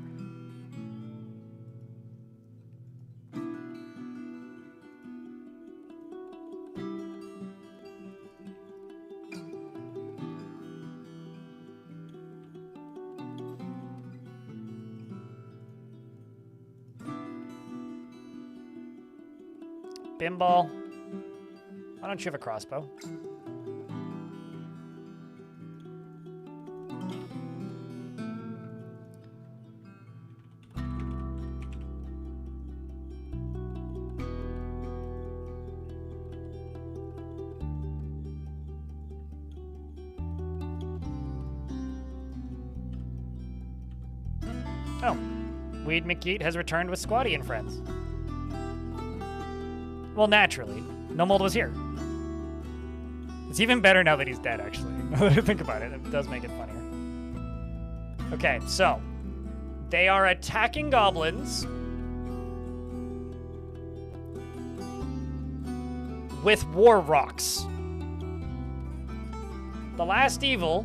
Bimbal. Why don't you have a crossbow? Oh. Weed McGeet has returned with Squatty and friends. Well, naturally. No Mold was here. It's even better now that he's dead, actually. Now that I think about it, it does make it funnier. Okay, so. They are attacking goblins with war rocks. The last evil,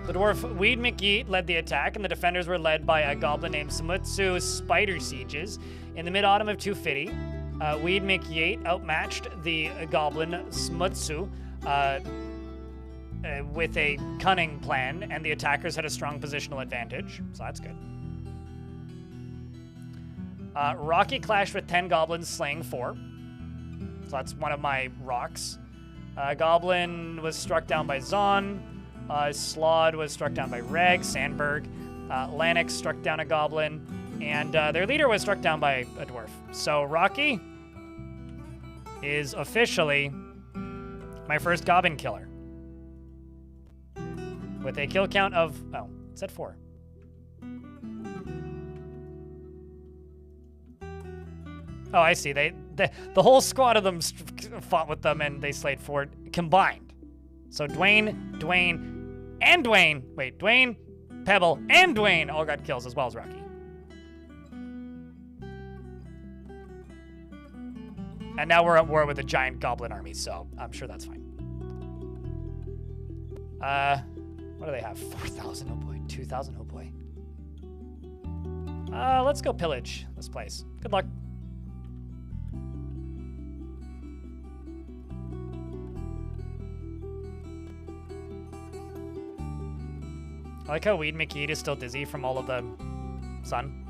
the dwarf Weed McGee led the attack, and the defenders were led by a goblin named Samutsu's Spider Sieges. In the mid-autumn of 250, Weed McYate outmatched the goblin Smutsu with a cunning plan, and the attackers had a strong positional advantage, so that's good. Rocky clashed with 10 goblins, slaying 4. So that's one of my rocks. Goblin was struck down by Zon. Slod was struck down by Reg, Sandberg. Lanix struck down a goblin. And their leader was struck down by a dwarf. So Rocky is officially my first goblin killer. With a kill count of, oh, it said 4. Oh, I see. The whole squad of them fought with them, and they slayed 4 combined. So Dwayne, and Dwayne. Wait, Dwayne, Pebble, and Dwayne all got kills, as well as Rocky. And now we're at war with a giant goblin army, so I'm sure that's fine. What do they have? 4,000, oh boy. 2,000, oh boy. Let's go pillage this place. Good luck. I like how Weed McKeed is still dizzy from all of the sun.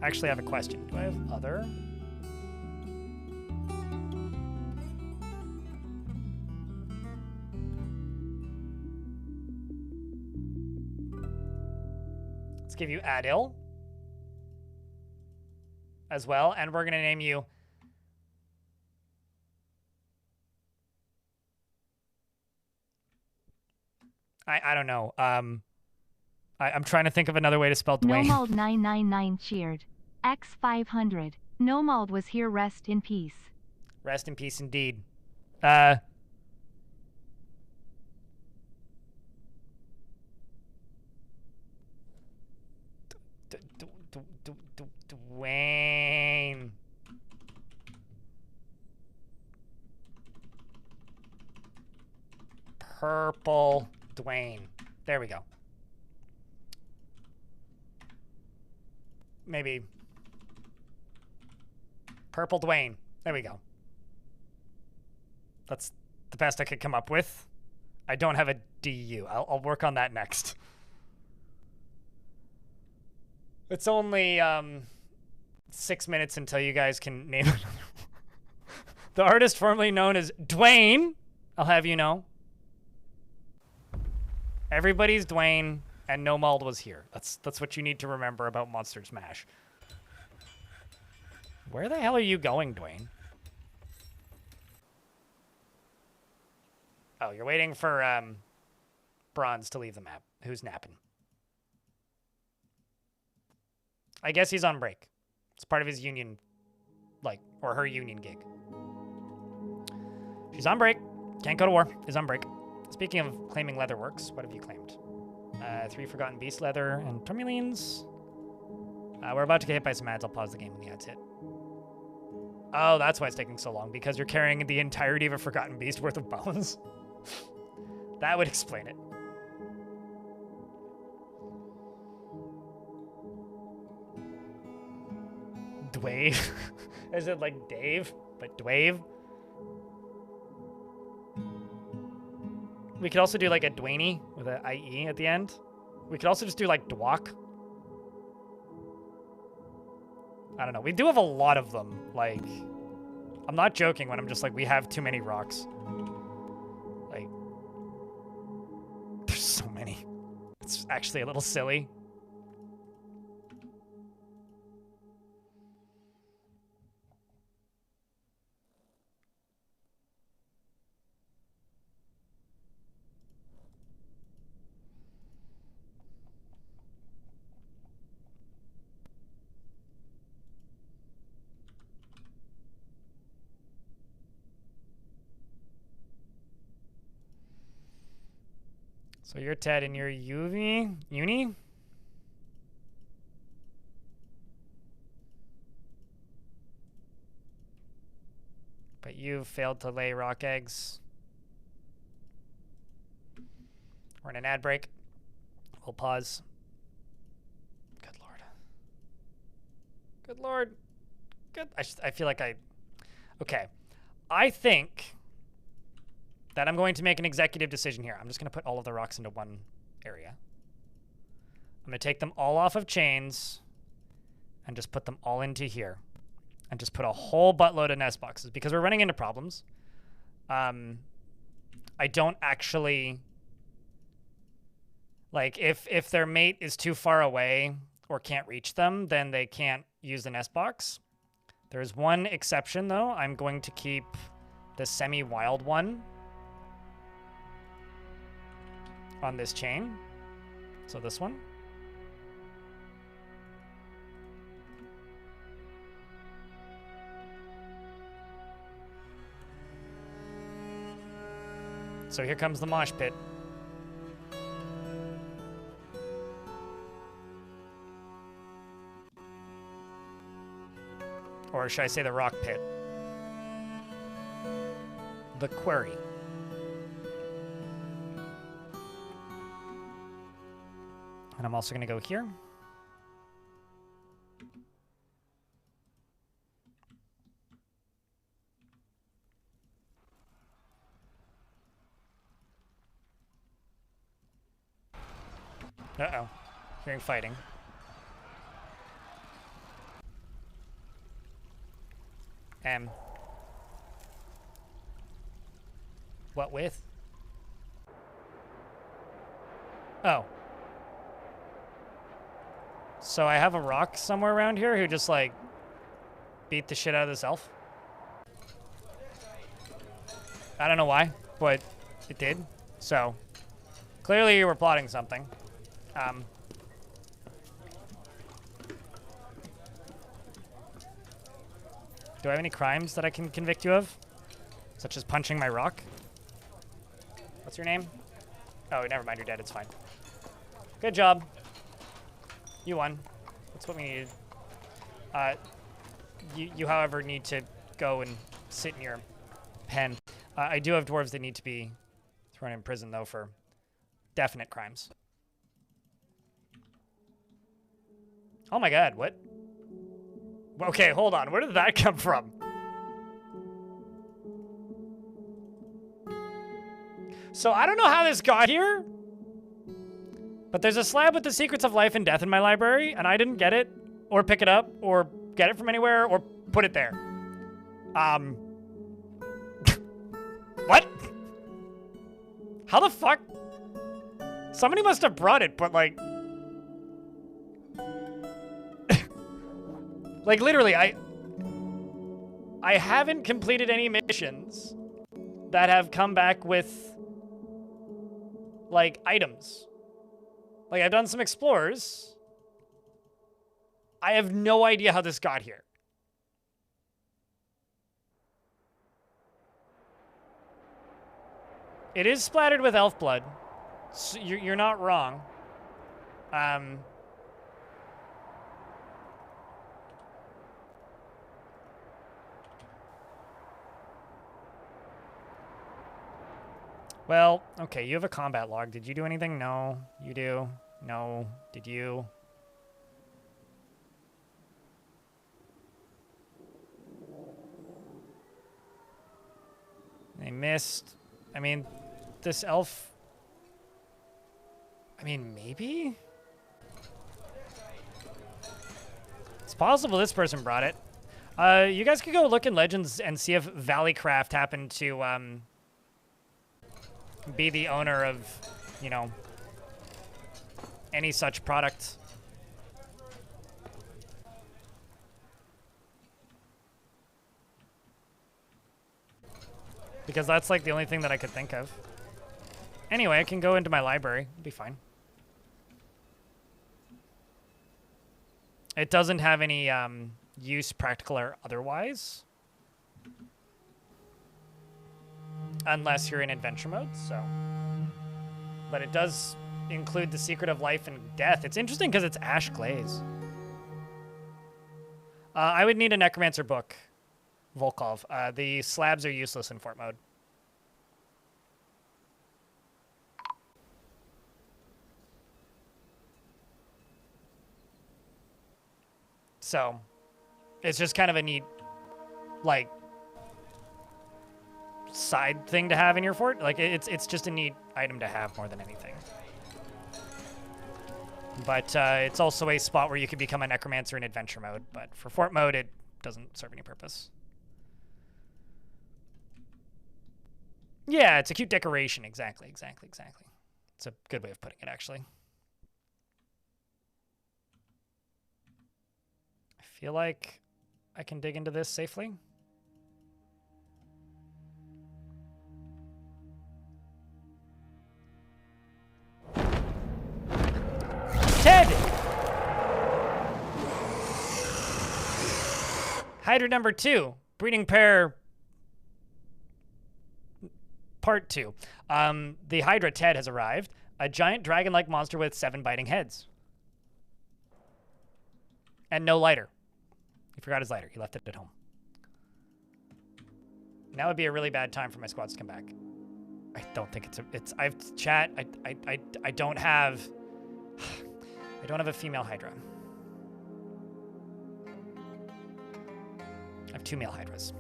Actually, I have a question. Do I have other? Let's give you Adil as well, and we're going to name you I don't know. I'm trying to think of another way to spell Dwayne. Nomald 999 cheered. X500. Nomald was here. Rest in peace. Rest in peace, indeed. Dwayne. Purple Dwayne. There we go. Maybe Purple Dwayne. There we go. That's the best I could come up with. I don't have a DU. I'll work on that next. It's only 6 minutes until you guys can name another one. The artist formerly known as Dwayne, I'll have you know. Everybody's Dwayne, and Nomald was here. That's what you need to remember about Monstermesh. Where the hell are you going, Dwayne? Oh, you're waiting for Bronze to leave the map. Who's napping? I guess he's on break. It's part of his union, like, or her union gig. She's on break. Can't go to war. Is on break. Speaking of claiming leatherworks, what have you claimed? 3 Forgotten Beast leather and tourmalines. We're about to get hit by some ads. I'll pause the game when the ads hit. Oh, that's why it's taking so long, because you're carrying the entirety of a Forgotten Beast worth of bones. That would explain it. Dwave? Is it like Dave, but Dwave? We could also do like a Dwayne with an IE at the end. We could also just do like Dwok. I don't know. We do have a lot of them. Like, I'm not joking when I'm just like, we have too many rocks. Like, there's so many. It's actually a little silly. So you're Ted and you're Uni? But you failed to lay rock eggs. We're in an ad break. We'll pause. Good lord. Good lord. Good. I feel like okay. I think that I'm going to make an executive decision here. I'm just going to put all of the rocks into one area. I'm going to take them all off of chains and just put them all into here. And just put a whole buttload of nest boxes because we're running into problems. I don't actually... Like, if their mate is too far away or can't reach them, then they can't use the nest box. There's one exception, though. I'm going to keep the semi-wild one on this chain. So this one. So here comes the mosh pit. Or should I say the rock pit? The quarry. And I'm also going to go here. Uh-oh. Hearing fighting. What with? Oh. So I have a rock somewhere around here who just, like, beat the shit out of this elf. I don't know why, but it did. So, clearly you were plotting something. Do I have any crimes that I can convict you of? Such as punching my rock? What's your name? Oh, never mind, you're dead, it's fine. Good job. You won. That's what we needed. You, however, need to go and sit in your pen. I do have dwarves that need to be thrown in prison, though, for definite crimes. Oh my god, what? Okay, hold on. Where did that come from? So I don't know how this got here, but there's a slab with the secrets of life and death in my library, and I didn't get it, or pick it up, or get it from anywhere, or put it there. What? How the fuck? Somebody must have brought it, but like... Like, literally, I haven't completed any missions that have come back with, like, items. Like, I've done some explorers. I have no idea how this got here. It is splattered with elf blood. So you're not wrong. Well, okay, you have a combat log. Did you do anything? No. You do? No. Did you? They missed. I mean, this elf... I mean, maybe? It's possible this person brought it. You guys could go look in Legends and see if Valleycraft happened to be the owner of, you know, any such product. Because that's like the only thing that I could think of. Anyway, I can go into my library. It'll be fine. It doesn't have any use, practical or otherwise. Unless you're in adventure mode, so. But it does include the secret of life and death. It's interesting because it's ash glaze. I would need a necromancer book, Volkov. The slabs are useless in fort mode. So, it's just kind of a neat, like, side thing to have in your fort. Like, it's just a neat item to have more than anything. But it's also a spot where you could become a necromancer in adventure mode. But for fort mode, it doesn't serve any purpose. Yeah, it's a cute decoration. Exactly. It's a good way of putting it, actually. I feel like I can dig into this safely. Ted! Hydra number 2, breeding pair part 2. The Hydra Ted has arrived. A giant dragon-like monster with 7 biting heads. And no lighter. He forgot his lighter. He left it at home. Now would be a really bad time for my squads to come back. I don't think I've chat. I don't have a female Hydra. I have 2 male Hydras.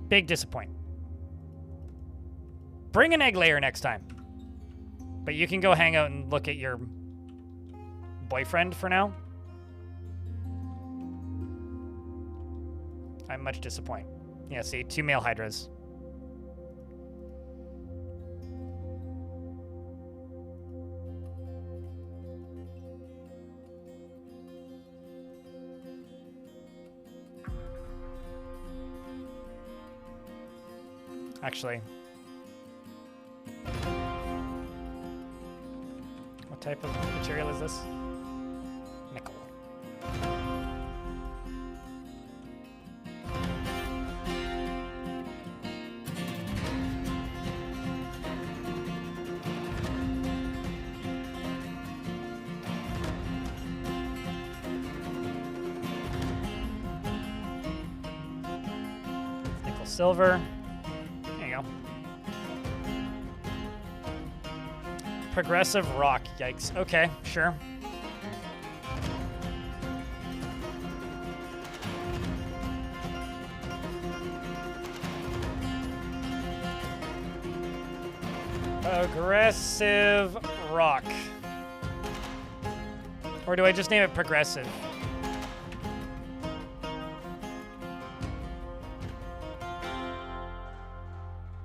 Big disappointment. Bring an egg layer next time. But you can go hang out and look at your boyfriend for now. I'm much disappointed. Yeah, see, 2 male Hydras. Actually, what type of material is this? Nickel. Nickel silver. Progressive rock. Yikes. Okay, sure. Progressive rock. Or do I just name it progressive?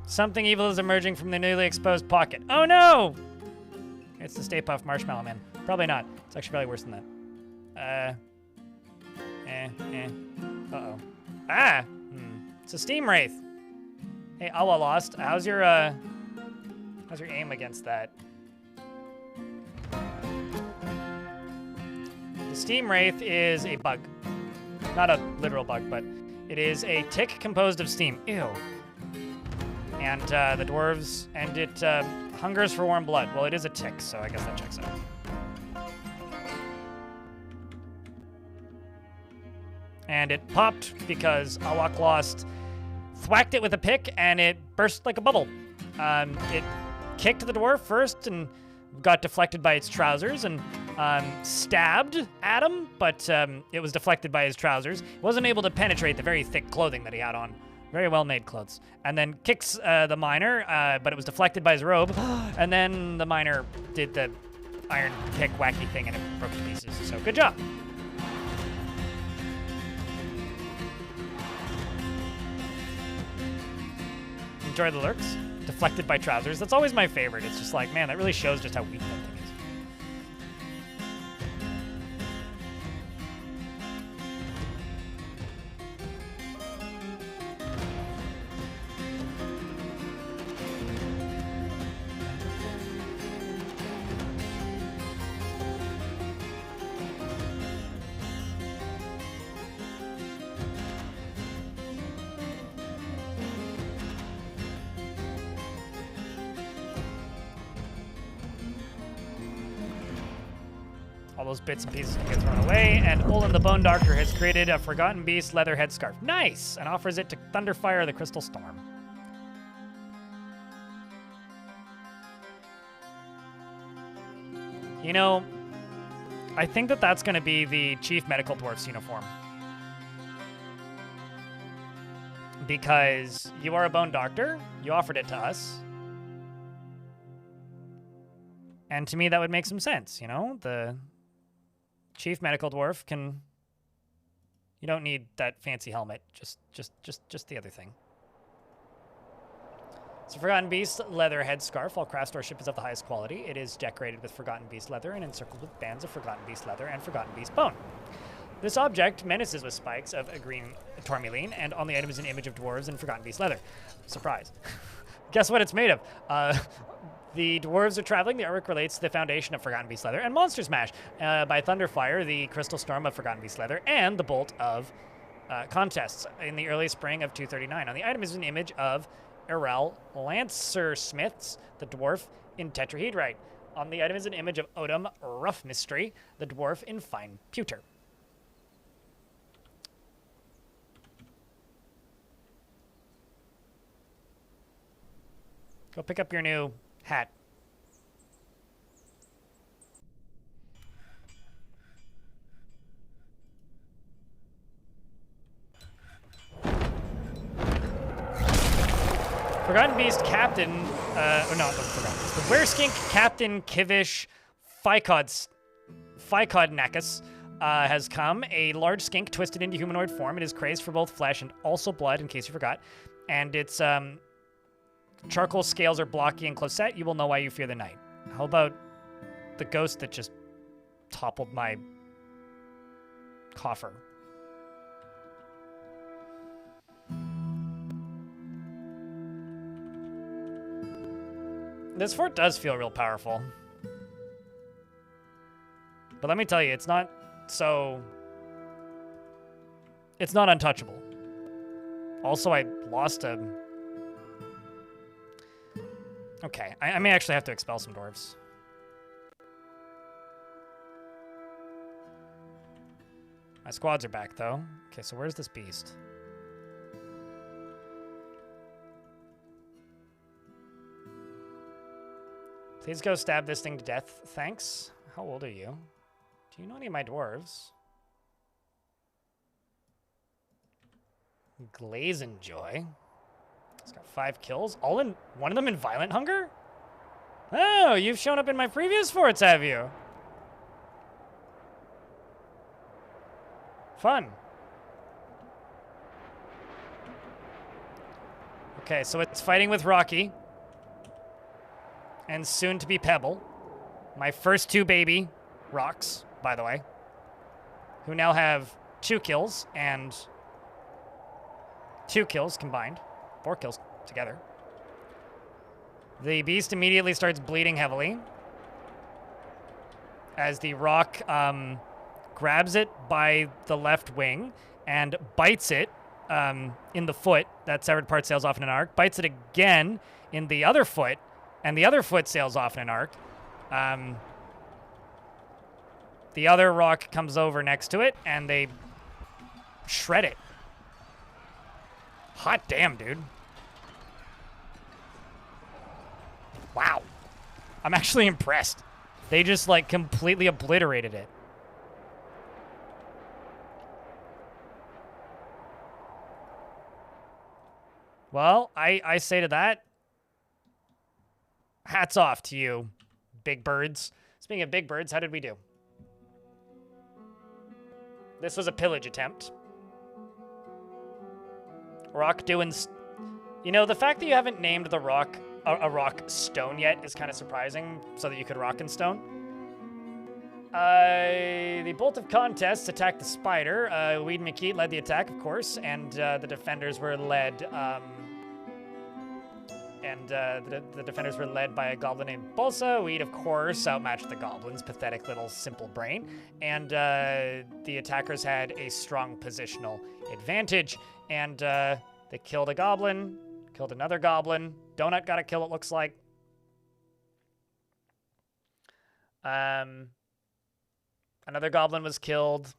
Something evil is emerging from the newly exposed pocket. Oh no! It's the Stay Puft Marshmallow Man. Probably not. It's actually probably worse than that. Uh-oh. Ah! It's a Steam Wraith. Hey, Awa Lost, how's your aim against that? The Steam Wraith is a bug. Not a literal bug, but It is a tick composed of steam. Ew. And the dwarves, and it hungers for warm blood. Well, it is a tick, so I guess that checks out. And it popped because Awak lost, thwacked it with a pick, and it burst like a bubble. It kicked the dwarf first and got deflected by its trousers and stabbed Adam, but it was deflected by his trousers. It wasn't able to penetrate the very thick clothing that he had on. Very well-made clothes. And then kicks the miner, but it was deflected by his robe. And then the miner did the iron pick wacky thing and it broke to pieces. So good job. Enjoy the lurks. Deflected by trousers. That's always my favorite. It's just like, man, that really shows just how weak that thing is. All those bits and pieces can get thrown away, and Olin the Bone Doctor has created a Forgotten Beast leather headscarf. Nice! And offers it to Thunderfire the Crystal Storm. You know, I think that that's going to be the Chief Medical Dwarf's uniform. Because you are a Bone Doctor, you offered it to us. And to me, that would make some sense, you know? The Chief Medical Dwarf can... You don't need that fancy helmet, just the other thing. So Forgotten Beast leather headscarf. All craft store ship is of the highest quality. It is decorated with Forgotten Beast leather and encircled with bands of Forgotten Beast leather and Forgotten Beast bone. This object menaces with spikes of a green tourmaline, and on the item is an image of dwarves and Forgotten Beast leather. Surprise. Guess what it's made of? The dwarves are traveling. The artwork relates to the foundation of Forgotten Beast leather and Monstermesh by Thunderfire, the crystal storm of Forgotten Beast leather, and the bolt of contests in the early spring of 239. On the item is an image of Erel Lancersmiths, the dwarf in tetrahedrite. On the item is an image of Odom Rough Mystery, the dwarf in fine pewter. Go pick up your new hat. Forgotten Beast Captain, or no, Forgotten Beast. The Wereskink Captain Kivish Ficodnacus has come. A large skink twisted into humanoid form. It is crazed for both flesh and also blood, in case you forgot. And its charcoal scales are blocky and closette. You will know why you fear the night. How about the ghost that just toppled my coffer? This fort does feel real powerful. But let me tell you, it's not so... It's not untouchable. Also, I lost a... Okay, I may actually have to expel some dwarves. My squads are back, though. Okay, so where's this beast? Please go stab this thing to death. Thanks. How old are you? Do you know any of my dwarves? Glazenjoy. He's got 5 kills. All in one of them in violent hunger? Oh, you've shown up in my previous forts, have you? Fun. Okay, so it's fighting with Rocky. And soon to be Pebble. My first 2 baby rocks, by the way. Who now have 2 kills and 2 kills combined. 4 kills together. The beast immediately starts bleeding heavily as the rock grabs it by the left wing and bites it in the foot. That severed part sails off in an arc. Bites it again in the other foot, and the other foot sails off in an arc. The other rock comes over next to it, and they shred it. Hot damn, dude. Wow. I'm actually impressed. They just, like, completely obliterated it. Well, I say to that, hats off to you, big birds. Speaking of big birds, how did we do? This was a pillage attempt. Rock doing... You know, the fact that you haven't named the rock a rock stone yet is kind of surprising, so that you could rock in stone. The Bolt of Contests attacked the spider. Weed McKeat led the attack, of course, and the defenders were led... the defenders were led by a goblin named Bolsa. Weed, of course, outmatched the goblins' pathetic little simple brain. And the attackers had a strong positional advantage. And they killed a goblin, killed another goblin. Donut got a kill, it looks like. Another goblin was killed.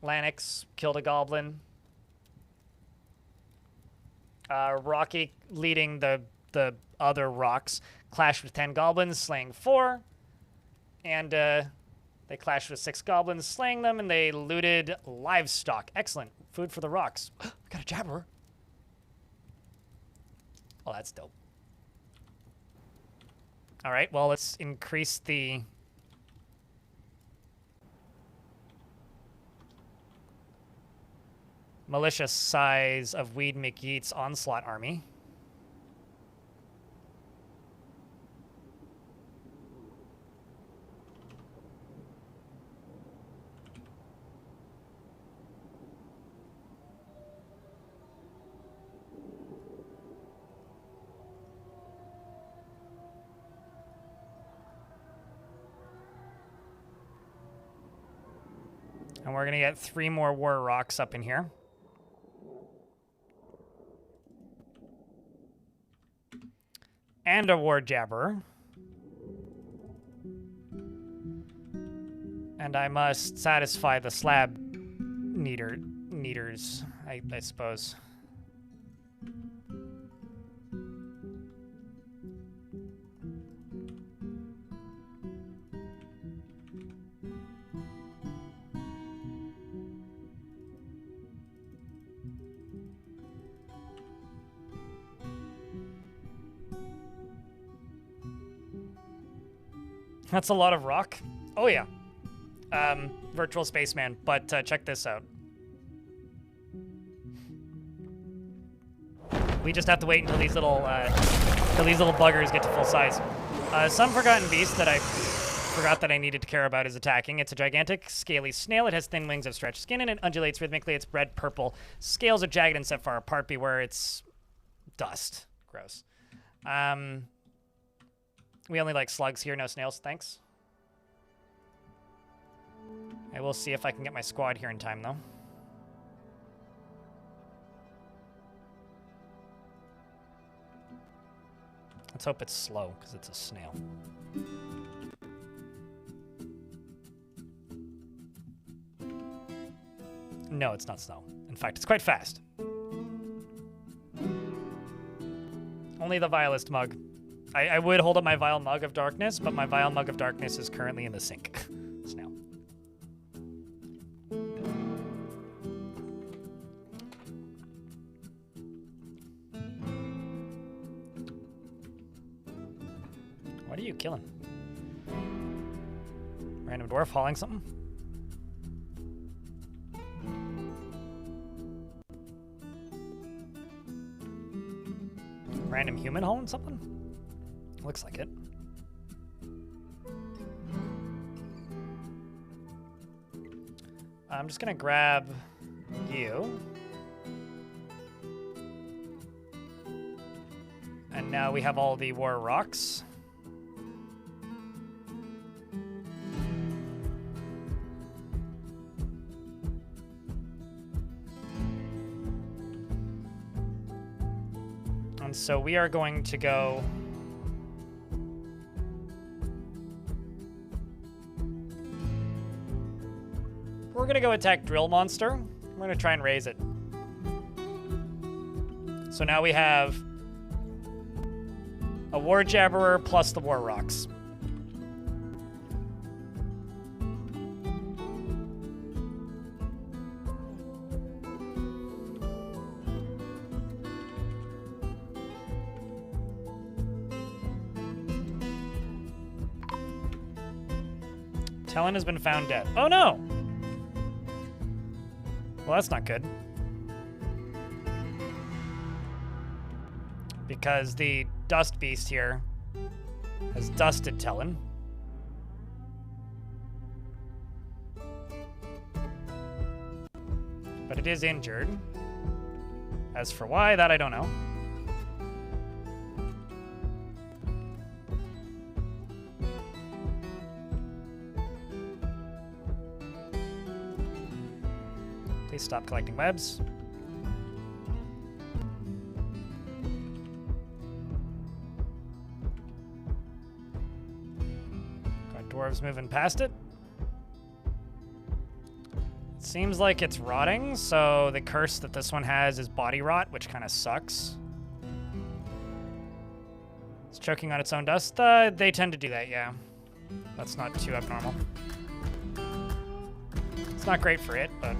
Lanix killed a goblin. Rocky, leading the other rocks, clashed with 10 goblins, slaying 4. And they clashed with 6 goblins, slaying them, and they looted livestock. Excellent. Food for the rocks. We got a jabber. Oh, that's dope. All right, well, let's increase the... malicious size of Weed McGeat's onslaught army. And we're gonna get 3 more war rocks up in here. And a war jabber. And I must satisfy the slab needers, I suppose. That's a lot of rock. Oh, yeah. Virtual spaceman, but check this out. We just have to wait until these little buggers get to full size. Some forgotten beast that I forgot that I needed to care about is attacking. It's a gigantic, scaly snail. It has thin wings of stretched skin, and it undulates rhythmically. Its red purple scales are jagged and set far apart. Beware its dust. Gross. We only like slugs here, no snails, thanks. I will see if I can get my squad here in time, though. Let's hope it's slow, because it's a snail. No, it's not slow. In fact, it's quite fast. Only the vilest mug. I would hold up my vile mug of darkness, but my vile mug of darkness is currently in the sink. Snail. What are you killing? Random dwarf hauling something? Random human hauling something? Looks like it. I'm just gonna grab you. And now we have all the war rocks. And so we are going to go... We're going to go attack Drill Monster. We're going to try and raise it. So now we have a War Jabberer plus the War Rocks. Talon has been found dead. Oh no! Well, that's not good. Because the Dust Beast here has dusted Talon. But it is injured. As for why, that I don't know. Please stop collecting webs. Got dwarves moving past it. It seems like it's rotting, so the curse that this one has is body rot, which kind of sucks. It's choking on its own dust. They tend to do that, yeah. That's not too abnormal. It's not great for it, but...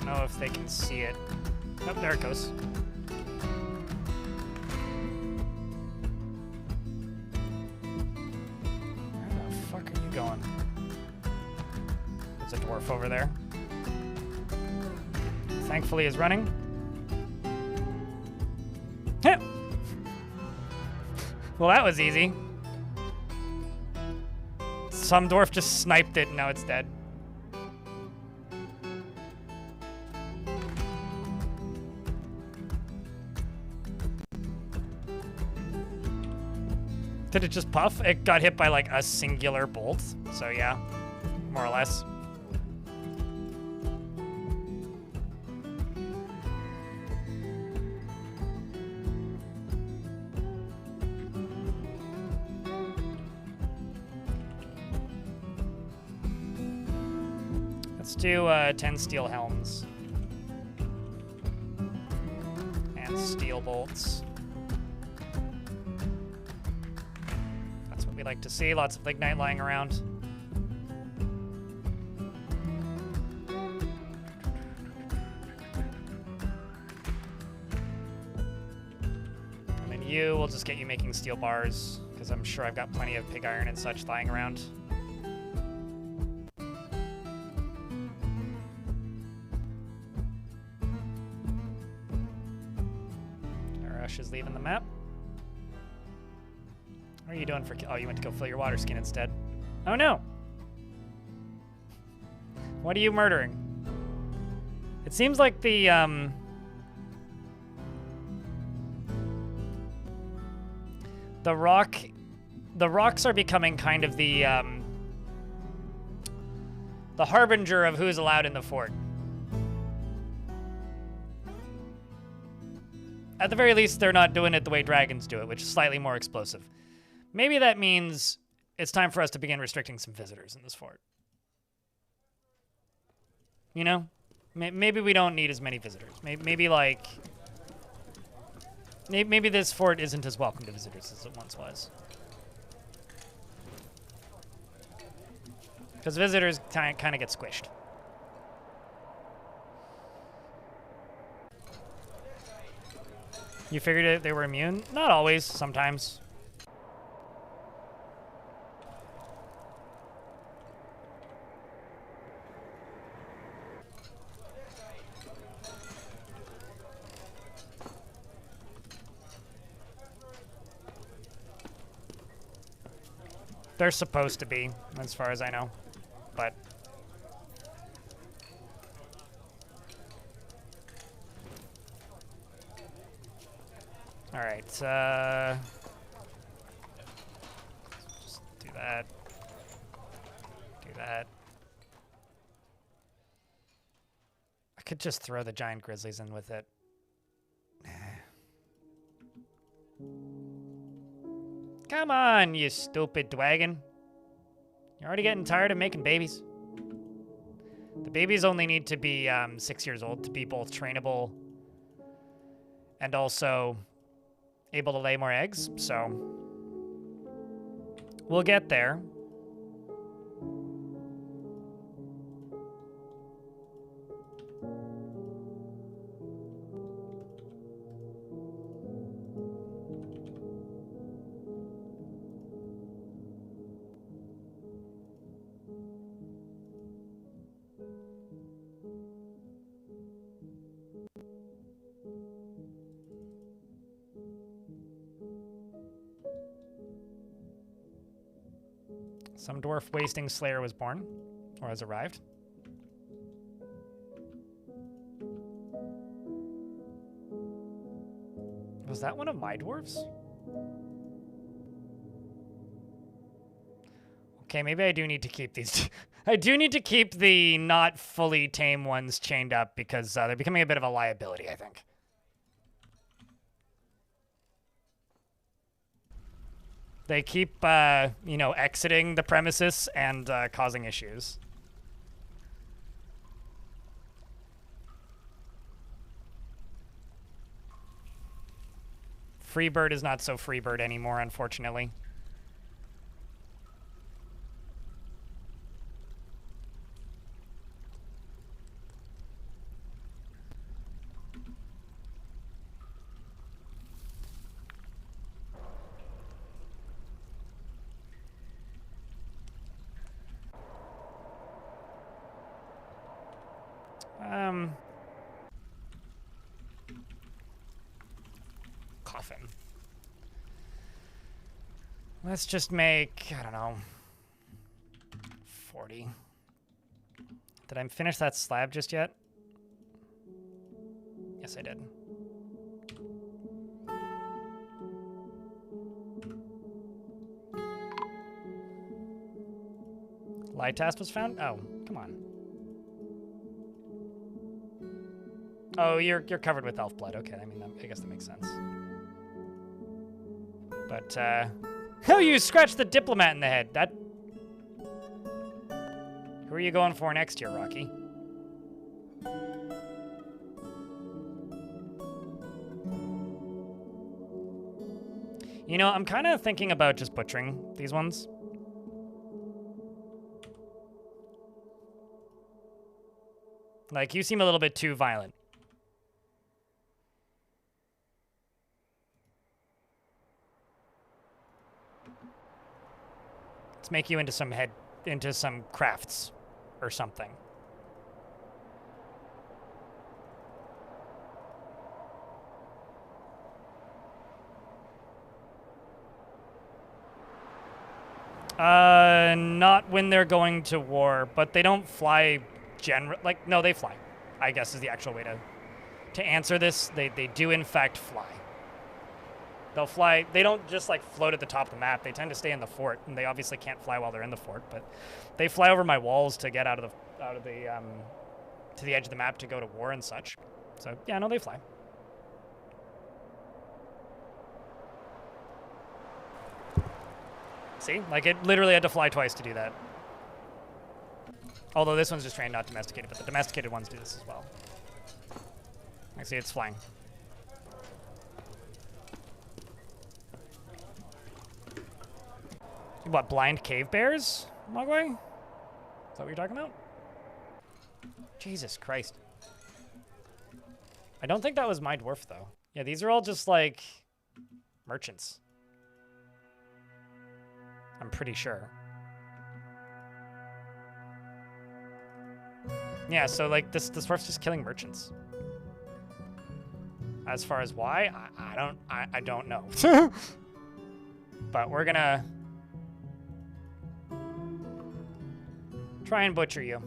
know if they can see it. Oh, there it goes. Where the fuck are you going? There's a dwarf over there. Thankfully he's running. Heh. Well, that was easy. Some dwarf just sniped it and now it's dead. Did it just puff? It got hit by like a singular bolt. So yeah, more or less. Let's do 10 steel helms. And steel bolts. We like to see lots of lignite lying around. And then we'll just get you making steel bars, because I'm sure I've got plenty of pig iron and such lying around. Arash is leaving the map. What are you doing for... Oh, you went to go fill your water skin instead. Oh, no. What are you murdering? It seems like the rocks are becoming kind of the harbinger of who's allowed in the fort. At the very least, they're not doing it the way dragons do it, which is slightly more explosive. Maybe that means it's time for us to begin restricting some visitors in this fort. You know? Maybe we don't need as many visitors. Maybe like... Maybe this fort isn't as welcome to visitors as it once was. Because visitors kind of get squished. You figured they were immune? Not always, sometimes. They're supposed to be, as far as I know, but... All right. Just do that. Do that. I could just throw the giant grizzlies in with it. Come on, you stupid dwagon. You're already getting tired of making babies. The babies only need to be 6 years old to be both trainable and also able to lay more eggs, so we'll get there. Some dwarf wasting slayer was born, or has arrived. Was that one of my dwarves? Okay, maybe I do need to keep these. I do need to keep the not fully tame ones chained up because they're becoming a bit of a liability, I think. They keep, you know, exiting the premises and causing issues. Freebird is not so Freebird anymore, unfortunately. Coffin. Let's just make, I don't know, 40. Did I finish that slab just yet? Yes, I did. Light task was found? Oh, come on. Oh, you're covered with elf blood. Okay, I mean, I guess that makes sense. But, oh, you scratched the diplomat in the head. That... Who are you going for next year, Rocky? You know, I'm kind of thinking about just butchering these ones. Like, you seem a little bit too violent. Let's make you into some crafts or something. Not when they're going to war, but they don't fly like, no, they fly, I guess is the actual way to answer this. They do in fact fly. They'll fly. They don't just like float at the top of the map. They tend to stay in the fort, and they obviously can't fly while they're in the fort. But they fly over my walls to get out of the to the edge of the map to go to war and such. So yeah, no, they fly. See, like it literally had to fly twice to do that. Although this one's just trained, not domesticated, but the domesticated ones do this as well. I see it's flying. What, blind cave bears, Mogwai? Is that what you're talking about? Jesus Christ. I don't think that was my dwarf, though. Yeah, these are all just, like, merchants. I'm pretty sure. Yeah, so, like, this dwarf's just killing merchants. As far as why, I don't know. But we're gonna... try and butcher you.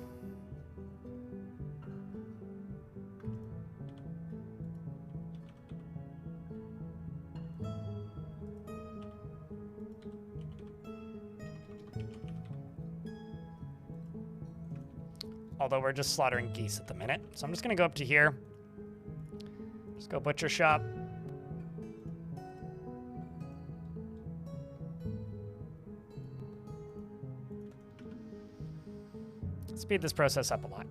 Although we're just slaughtering geese at the minute. So I'm just going to go up to here. Just go butcher shop. Speed this process up a lot.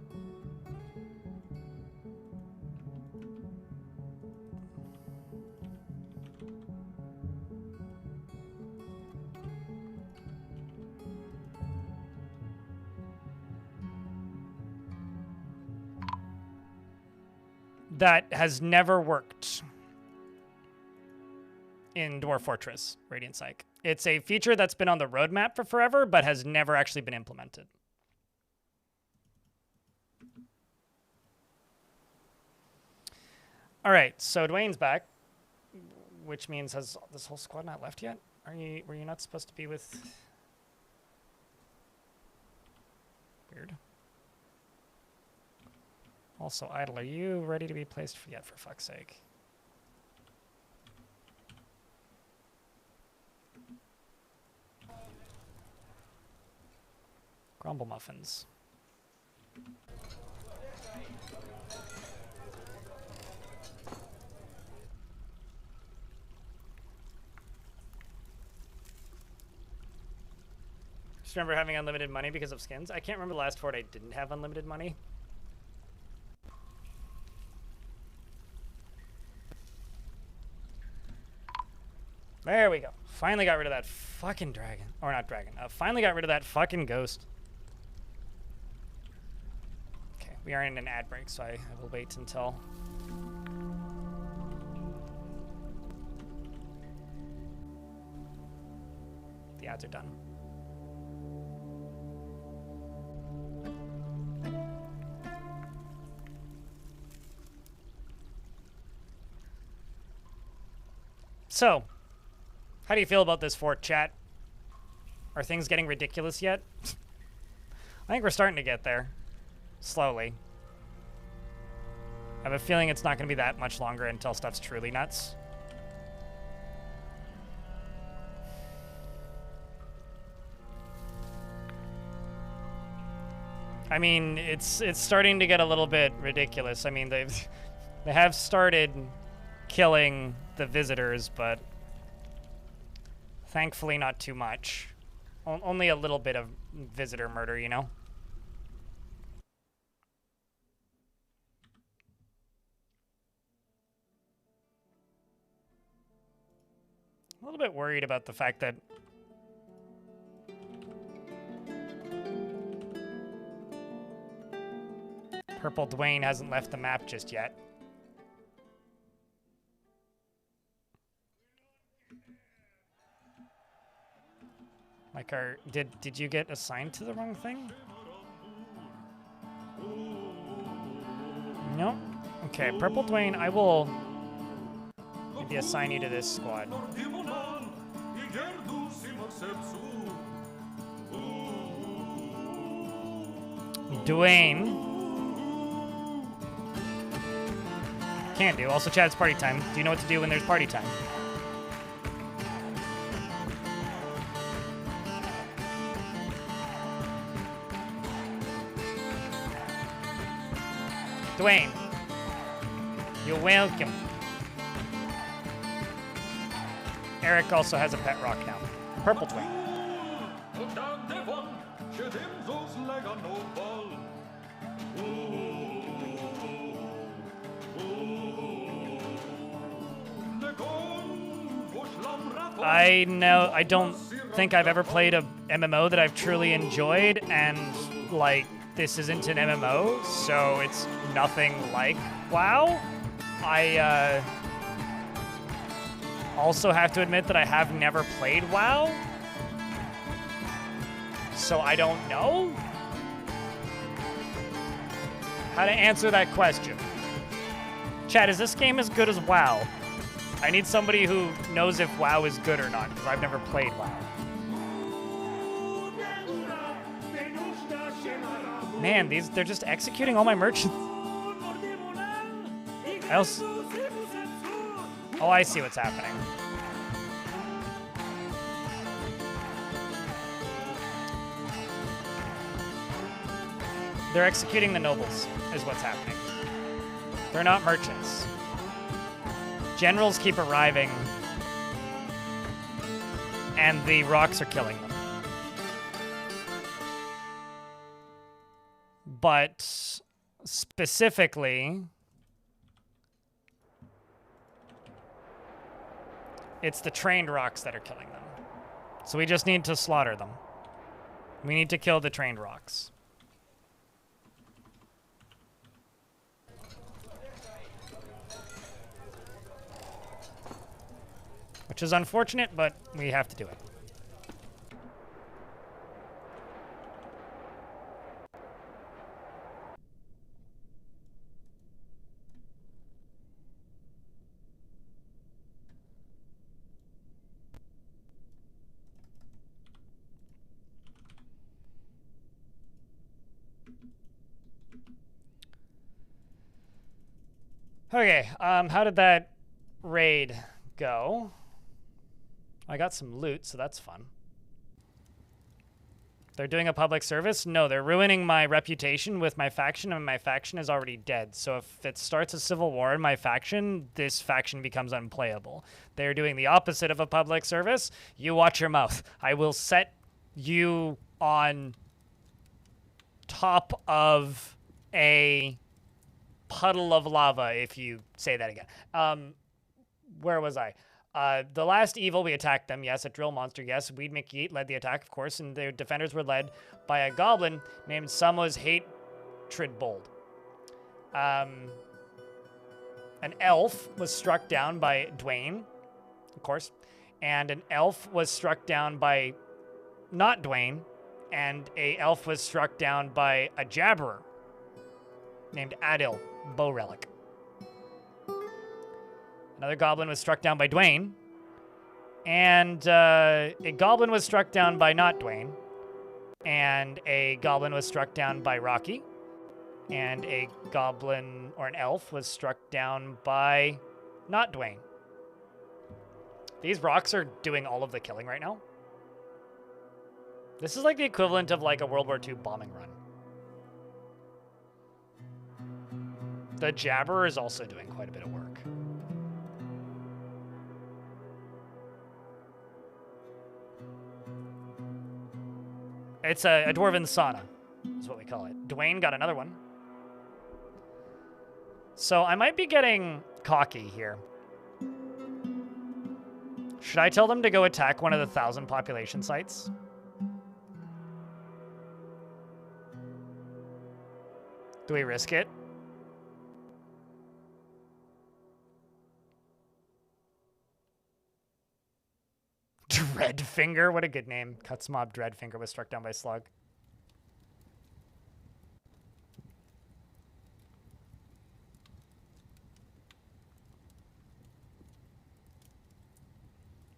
That has never worked in Dwarf Fortress, Radiant Psych. It's a feature that's been on the roadmap for forever, but has never actually been implemented. All right, so Dwayne's back, which means has this whole squad not left yet? Were you not supposed to be with? Weird. Also, Idle, are you ready to be placed yet, for fuck's sake? Grumble muffins. Just remember having unlimited money because of skins. I can't remember the last fort I didn't have unlimited money. There we go. Finally got rid of that fucking dragon. Or not dragon. Finally got rid of that fucking ghost. Okay, we are in an ad break, so I will wait until... the ads are done. So, how do you feel about this fort, chat? Are things getting ridiculous yet? I think we're starting to get there. Slowly. I have a feeling it's not going to be that much longer until stuff's truly nuts. I mean, it's starting to get a little bit ridiculous. I mean, they have started killing the visitors, but thankfully not too much. Only a little bit of visitor murder, you know? A little bit worried about the fact that Purple Dwayne hasn't left the map just yet. Like, did you get assigned to the wrong thing? No? Okay, Purple Dwayne, I will maybe assign you to this squad. Dwayne. Can't do. Also, chat, it's party time. Do you know what to do when there's party time? Dwayne, you're welcome. Eric also has a pet rock now. Purple Dwayne. I don't think I've ever played a MMO that I've truly enjoyed, and like, this isn't an MMO, so it's nothing like WoW. I also have to admit that I have never played WoW, so I don't know how to answer that question. Chat, is this game as good as WoW? I need somebody who knows if WoW is good or not, because I've never played WoW. Man, they're just executing all my merchants. Oh, I see what's happening. They're executing the nobles, is what's happening. They're not merchants. Generals keep arriving, and the rocks are killing them. But specifically, it's the trained rocks that are killing them. So we just need to slaughter them. We need to kill the trained rocks. Which is unfortunate, but we have to do it. Okay, how did that raid go? I got some loot, so that's fun. They're doing a public service? No, they're ruining my reputation with my faction, and my faction is already dead. So if it starts a civil war in my faction, this faction becomes unplayable. They're doing the opposite of a public service. You watch your mouth. I will set you on top of a puddle of lava if you say that again. Where was I? The last evil, we attacked them. Yes, a drill monster. Yes, Weed McYeet led the attack, of course, and their defenders were led by a goblin named Sumwa's Hatred Bold. An elf was struck down by Dwayne, of course, and an elf was struck down by not Dwayne, and a elf was struck down by a jabberer named Adil Bow Relic. Another goblin was struck down by Dwayne. And a goblin was struck down by not Dwayne. And a goblin was struck down by Rocky. And a goblin or an elf was struck down by not Dwayne. These rocks are doing all of the killing right now. This is like the equivalent of like a World War II bombing run. The Jabber is also doing quite a bit of work. It's a Dwarven sauna, is what we call it. Dwayne got another one. So I might be getting cocky here. Should I tell them to go attack one of the 1,000 population sites? Do we risk it? Dreadfinger, what a good name. Cuts Mob Dreadfinger was struck down by Slug.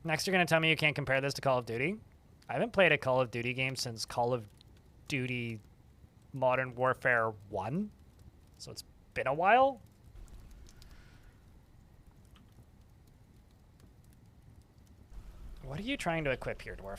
Next, you're going to tell me you can't compare this to Call of Duty? I haven't played a Call of Duty game since Call of Duty Modern Warfare 1. So it's been a while. What are you trying to equip here, Dwarf?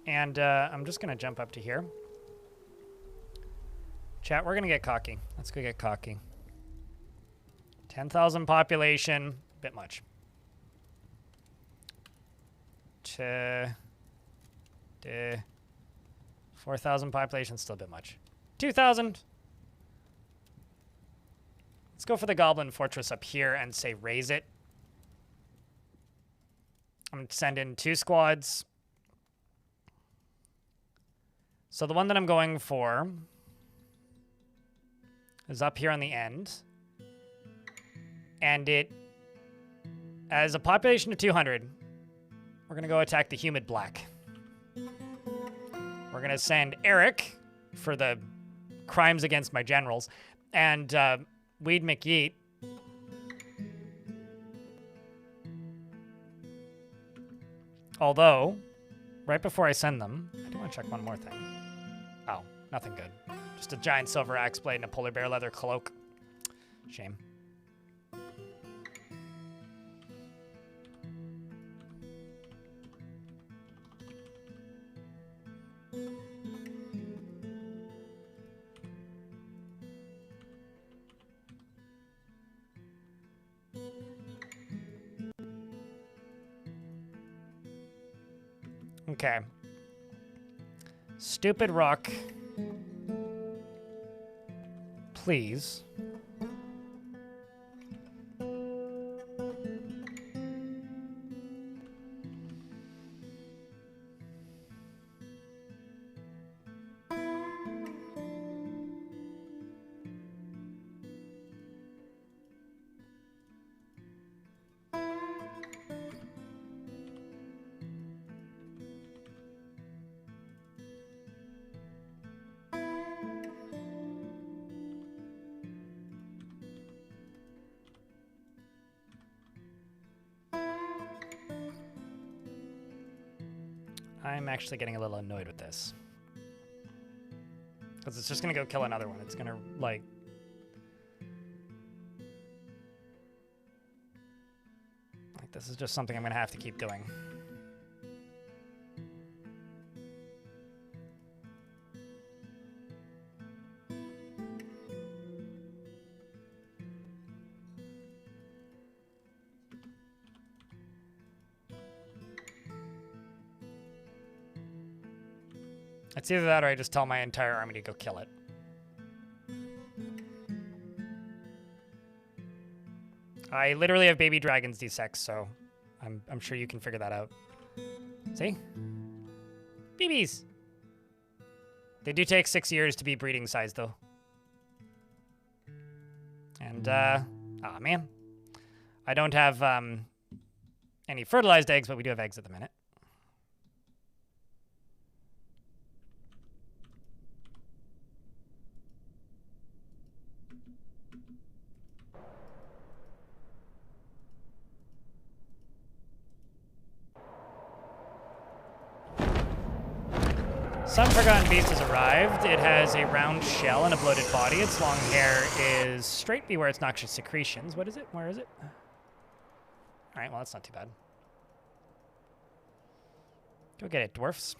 And I'm just going to jump up to here. Chat, we're going to get cocky. Let's go get cocky. 10,000 population, bit much. 4,000 population, still a bit much. 2,000. Let's go for the Goblin Fortress up here and say raise it. I'm going to send in 2 squads. So the one that I'm going for is up here on the end. And it has a population of 200. We're going to go attack the Humid Black. We're going to send Eric for the crimes against my generals. And Weed McYeet. Although, right before I send them, I do want to check one more thing. Oh, Nothing good. Just a giant silver axe blade and a polar bear leather cloak. Shame. Okay. Stupid rock. Please. I'm actually getting a little annoyed with this. Because it's just going to go kill another one. It's going to, like... This is just something I'm going to have to keep doing. It's either that or I just tell my entire army to go kill it. I literally have baby dragons D6, so I'm sure you can figure that out. See? BBs! They do take 6 years to be breeding size, though. And, aw, man. I don't have, any fertilized eggs, but we do have eggs at the minute. Some Forgotten Beast has arrived. It has a round shell and a bloated body. Its long hair is straight. Beware its noxious secretions. What is it? Where is it? All right, well, that's not too bad. Go get it, dwarfs.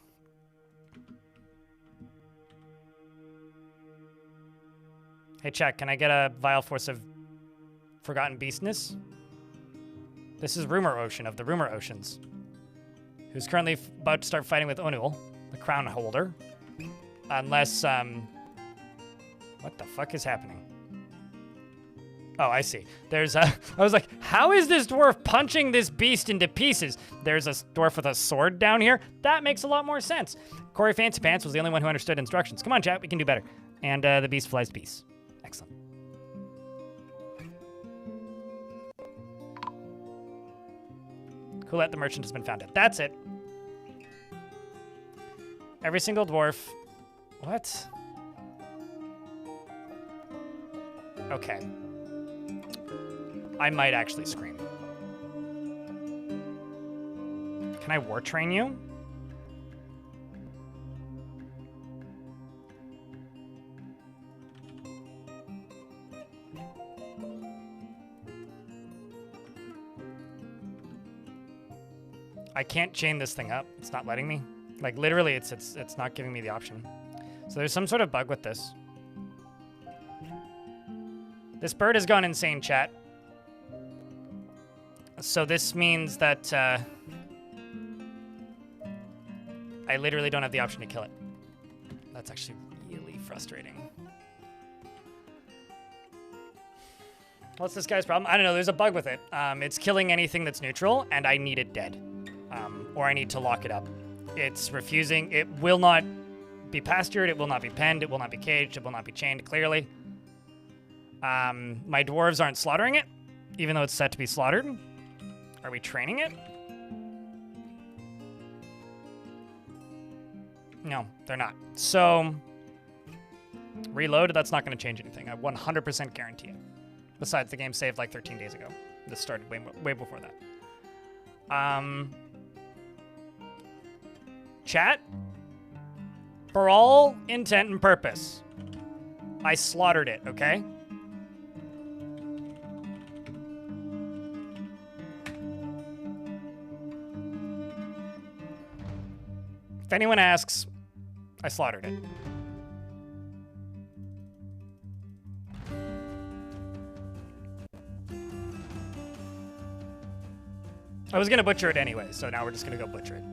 Hey, chat, can I get a vile force of Forgotten Beastness? This is Rumor Ocean of the Rumor Oceans, who's currently about to start fighting with Onul, the crown holder. Unless, what the fuck is happening? Oh, I see. There's a... I was like, how is this dwarf punching this beast into pieces? There's a dwarf with a sword down here. That makes a lot more sense. Corey Fancy Pants was the only one who understood instructions. Come on, chat, we can do better. And the beast flies peace. Excellent. Coolette the Merchant has been founded. That's it. Every single dwarf... What? Okay. I might actually scream. Can I war train you? I can't chain this thing up. It's not letting me. Like literally, it's not giving me the option. So there's some sort of bug with this. This bird has gone insane, chat. So this means that I literally don't have the option to kill it. That's actually really frustrating. What's this guy's problem? I don't know. There's a bug with it. It's killing anything that's neutral, and I need it dead. Or I need to lock it up. It's refusing. It will not be pastured. It will not be penned. It will not be caged. It will not be chained, clearly. My dwarves aren't slaughtering it, even though it's set to be slaughtered. Are we training it? No, they're not. So, reload, that's not going to change anything. I 100% guarantee it. Besides, the game saved like 13 days ago. This started way before that. Chat? For all intent and purpose, I slaughtered it, okay? If anyone asks, I slaughtered it. I was gonna butcher it anyway, so now we're just gonna go butcher it.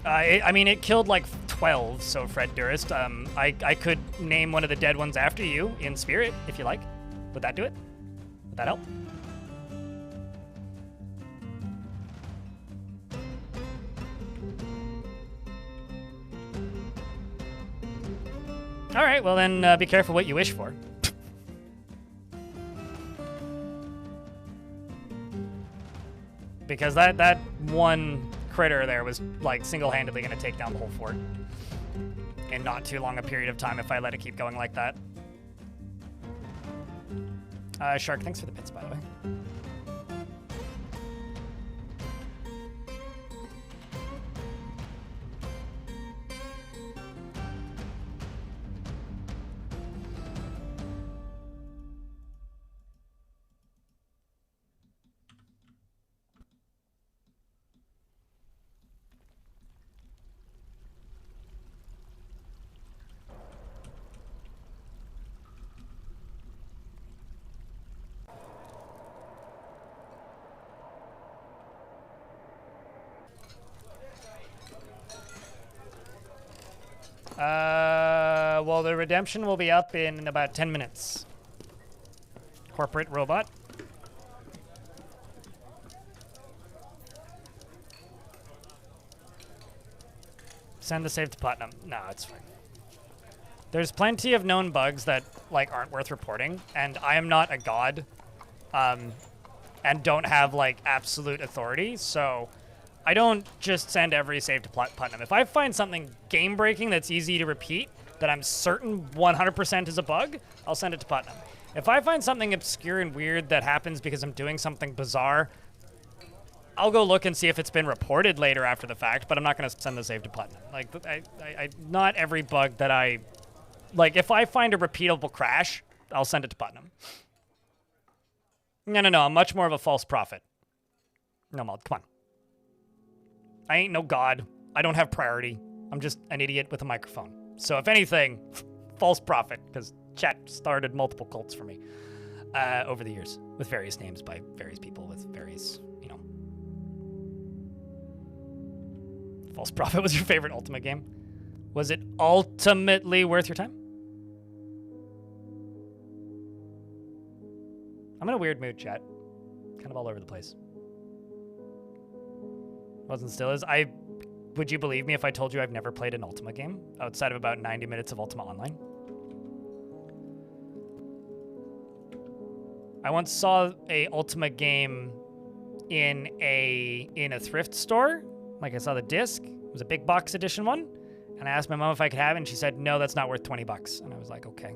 I mean, it killed like 12, so Fred Durst. I could name one of the dead ones after you in spirit, if you like. Would that do it? Would that help? All right, well then be careful what you wish for. Because that one critter there was like single-handedly going to take down the whole fort in not too long a period of time if I let it keep going like that. Shark, thanks for the bits, by the way. Well, the redemption will be up in about 10 minutes. Corporate robot. Send the save to Platinum. No, it's fine. There's plenty of known bugs that like aren't worth reporting, and I am not a god, and don't have like absolute authority, so I don't just send every save to Platinum. If I find something game-breaking that's easy to repeat, that I'm certain 100% is a bug, I'll send it to Platinum. If I find something obscure and weird that happens because I'm doing something bizarre, I'll go look and see if it's been reported later after the fact, but I'm not going to send the save to Platinum. Like, not every bug that I... Like, if I find a repeatable crash, I'll send it to Platinum. No, I'm much more of a false prophet. No, Mald, come on. I ain't no god. I don't have priority. I'm just an idiot with a microphone. So if anything, false prophet, because chat started multiple cults for me over the years with various names by various people with various, you know. False prophet was your favorite Ultima game? Was it ultimately worth your time? I'm in a weird mood, chat. Kind of all over the place. Wasn't still is. Would you believe me if I told you I've never played an Ultima game outside of about 90 minutes of Ultima Online? I once saw a Ultima game in a thrift store. Like I saw the disc. It was a big box edition one. And I asked my mom if I could have it, and she said, no, that's not worth 20 bucks. And I was like, okay.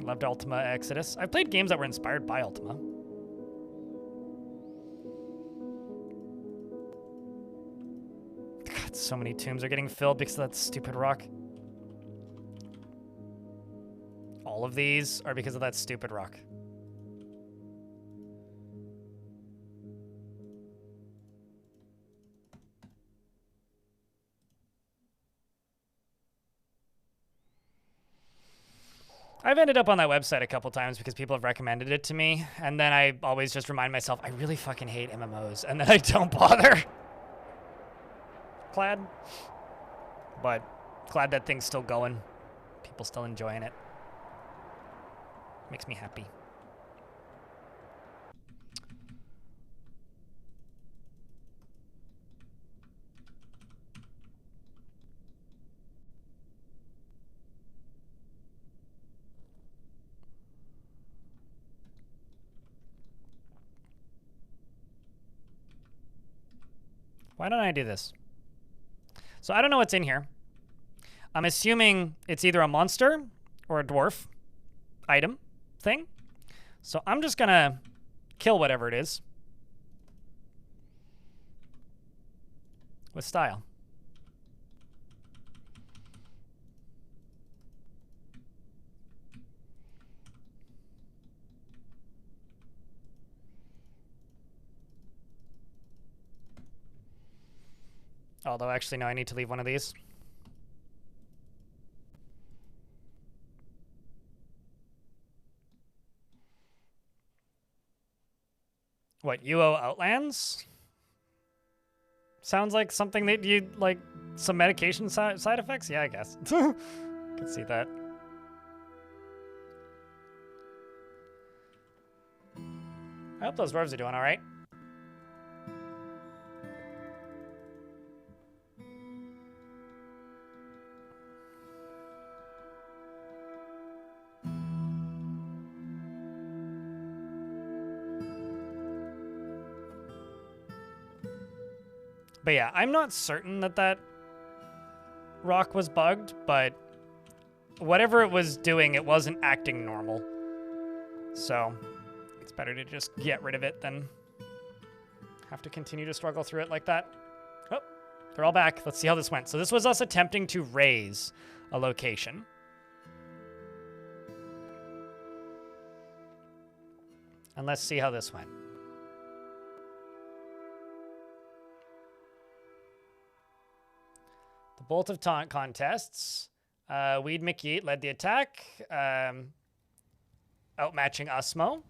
Loved Ultima Exodus. I've played games that were inspired by Ultima. God, so many tombs are getting filled because of that stupid rock. All of these are because of that stupid rock. I've ended up on that website a couple times because people have recommended it to me, and then I always just remind myself, I really fucking hate MMOs, and then I don't bother. Glad. But glad that thing's still going. People still enjoying it. Makes me happy. Why don't I do this? So I don't know what's in here. I'm assuming it's either a monster or a dwarf item. thing. So I'm just gonna kill whatever it is with style. Although, actually, no, I need to leave one of these. What, UO Outlands? Sounds like something that you'd, like, some medication side effects? Yeah, I guess. Could see that. I hope those dwarves are doing all right. But yeah, I'm not certain that that rock was bugged, but whatever it was doing, it wasn't acting normal. So it's better to just get rid of it than have to continue to struggle through it like that. Oh, they're all back. Let's see how this went. So this was us attempting to raise a location. And let's see how this went. The Bolt of Taunt contests. Weed McYeet led the attack, outmatching Usmo.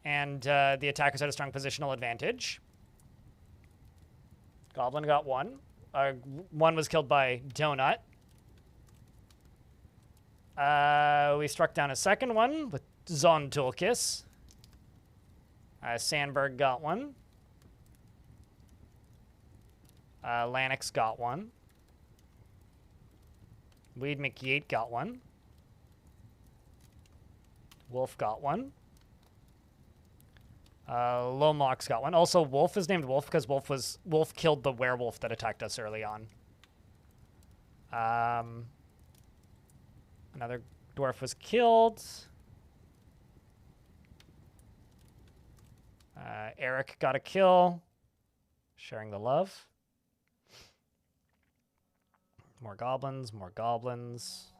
And the attackers had a strong positional advantage. Goblin got one. One was killed by Donut. We struck down a second one with Zontulkis. Sandberg got one. Lanix got one. Weed McYeet got one. Wolf got one. Lomox got one. Also, Wolf is named Wolf because Wolf killed the werewolf that attacked us early on. Another dwarf was killed. Eric got a kill. Sharing the love. More goblins, more goblins.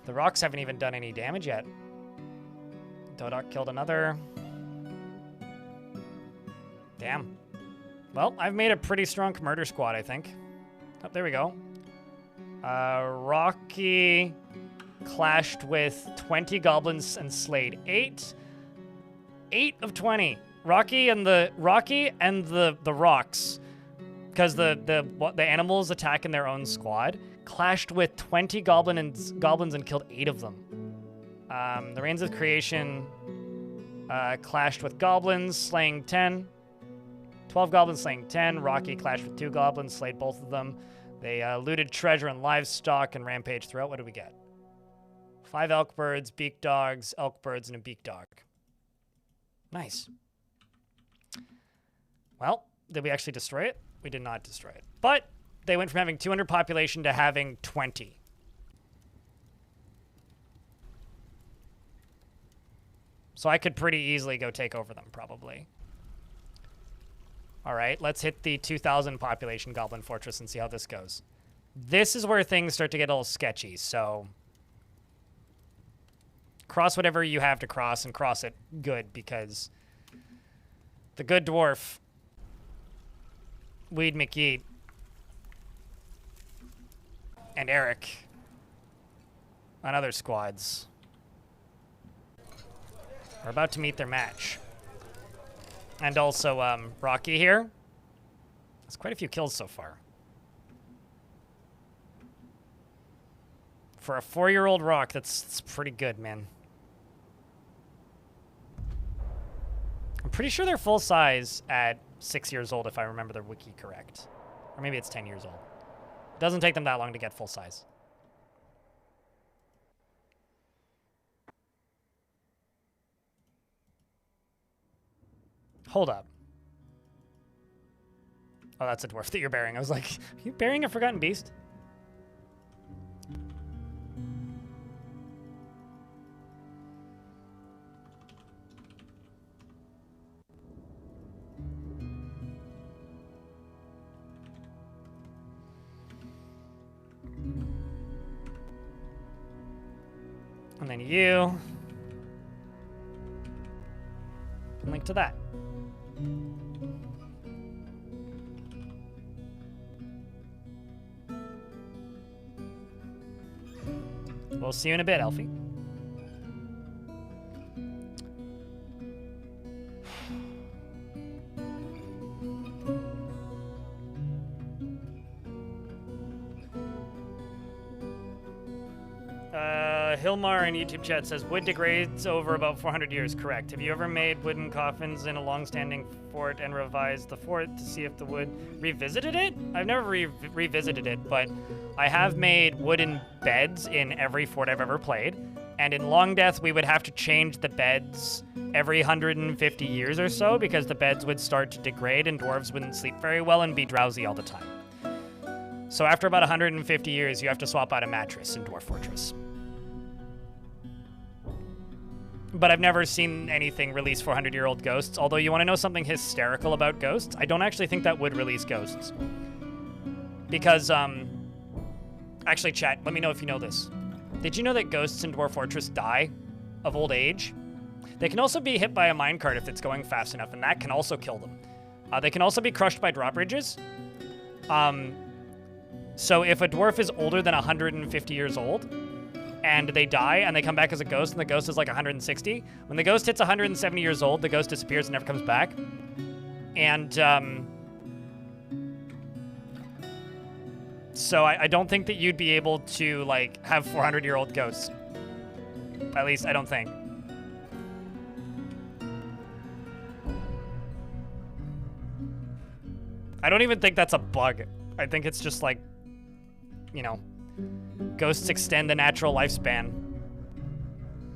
The rocks haven't even done any damage yet. Dodok killed another. Damn. Well, I've made a pretty strong murder squad, I think. Oh, there we go. Rocky clashed with 20 goblins and slayed 8. 8 of 20. Rocky and the rocks, because the animals attack in their own squad, clashed with 20 goblins and killed 8 of them. The Reigns of Creation clashed with goblins, slaying 10. 12 goblins slaying 10. Rocky clashed with 2 goblins, slayed both of them. They looted treasure and livestock and rampaged throughout. What did we get? 5 elk birds, beak dogs, elk birds, and a beak dog. Nice. Well, did we actually destroy it? We did not destroy it. But they went from having 200 population to having 20. So I could pretty easily go take over them, probably. All right, let's hit the 2,000 population Goblin Fortress and see how this goes. This is where things start to get a little sketchy, so cross whatever you have to cross and cross it good, because the good dwarf, Weed McYeet, and Eric on other squads are about to meet their match. And also, Rocky here. That's quite a few kills so far. For a 4-year-old rock, that's pretty good, man. I'm pretty sure they're full size at 6 years old, if I remember the wiki correct. Or maybe it's 10 years old. It doesn't take them that long to get full size. Hold up. Oh, that's a dwarf that you're burying. I was like, are you burying a Forgotten Beast? And then you. And link to that. We'll see you in a bit, Elfie. Hilmar in YouTube chat says, wood degrades over about 400 years. Correct. Have you ever made wooden coffins in a long-standing fort and revised the fort to see if the wood revisited it? I've never revisited it, but I have made wooden beds in every fort I've ever played. And in Long Death, we would have to change the beds every 150 years or so because the beds would start to degrade and dwarves wouldn't sleep very well and be drowsy all the time. So after about 150 years, you have to swap out a mattress in Dwarf Fortress. But I've never seen anything release 400-year-old ghosts, although you want to know something hysterical about ghosts? I don't actually think that would release ghosts. Because, actually, chat, let me know if you know this. Did you know that ghosts in Dwarf Fortress die of old age? They can also be hit by a minecart if it's going fast enough, and that can also kill them. They can also be crushed by drawbridges. So if a dwarf is older than 150 years old, and they die, and they come back as a ghost, and the ghost is like 160. When the ghost hits 170 years old, the ghost disappears and never comes back. And, so I don't think that you'd be able to, like, have 400-year-old ghosts. At least, I don't think. I don't even think that's a bug. I think it's just, like, you know, ghosts extend the natural lifespan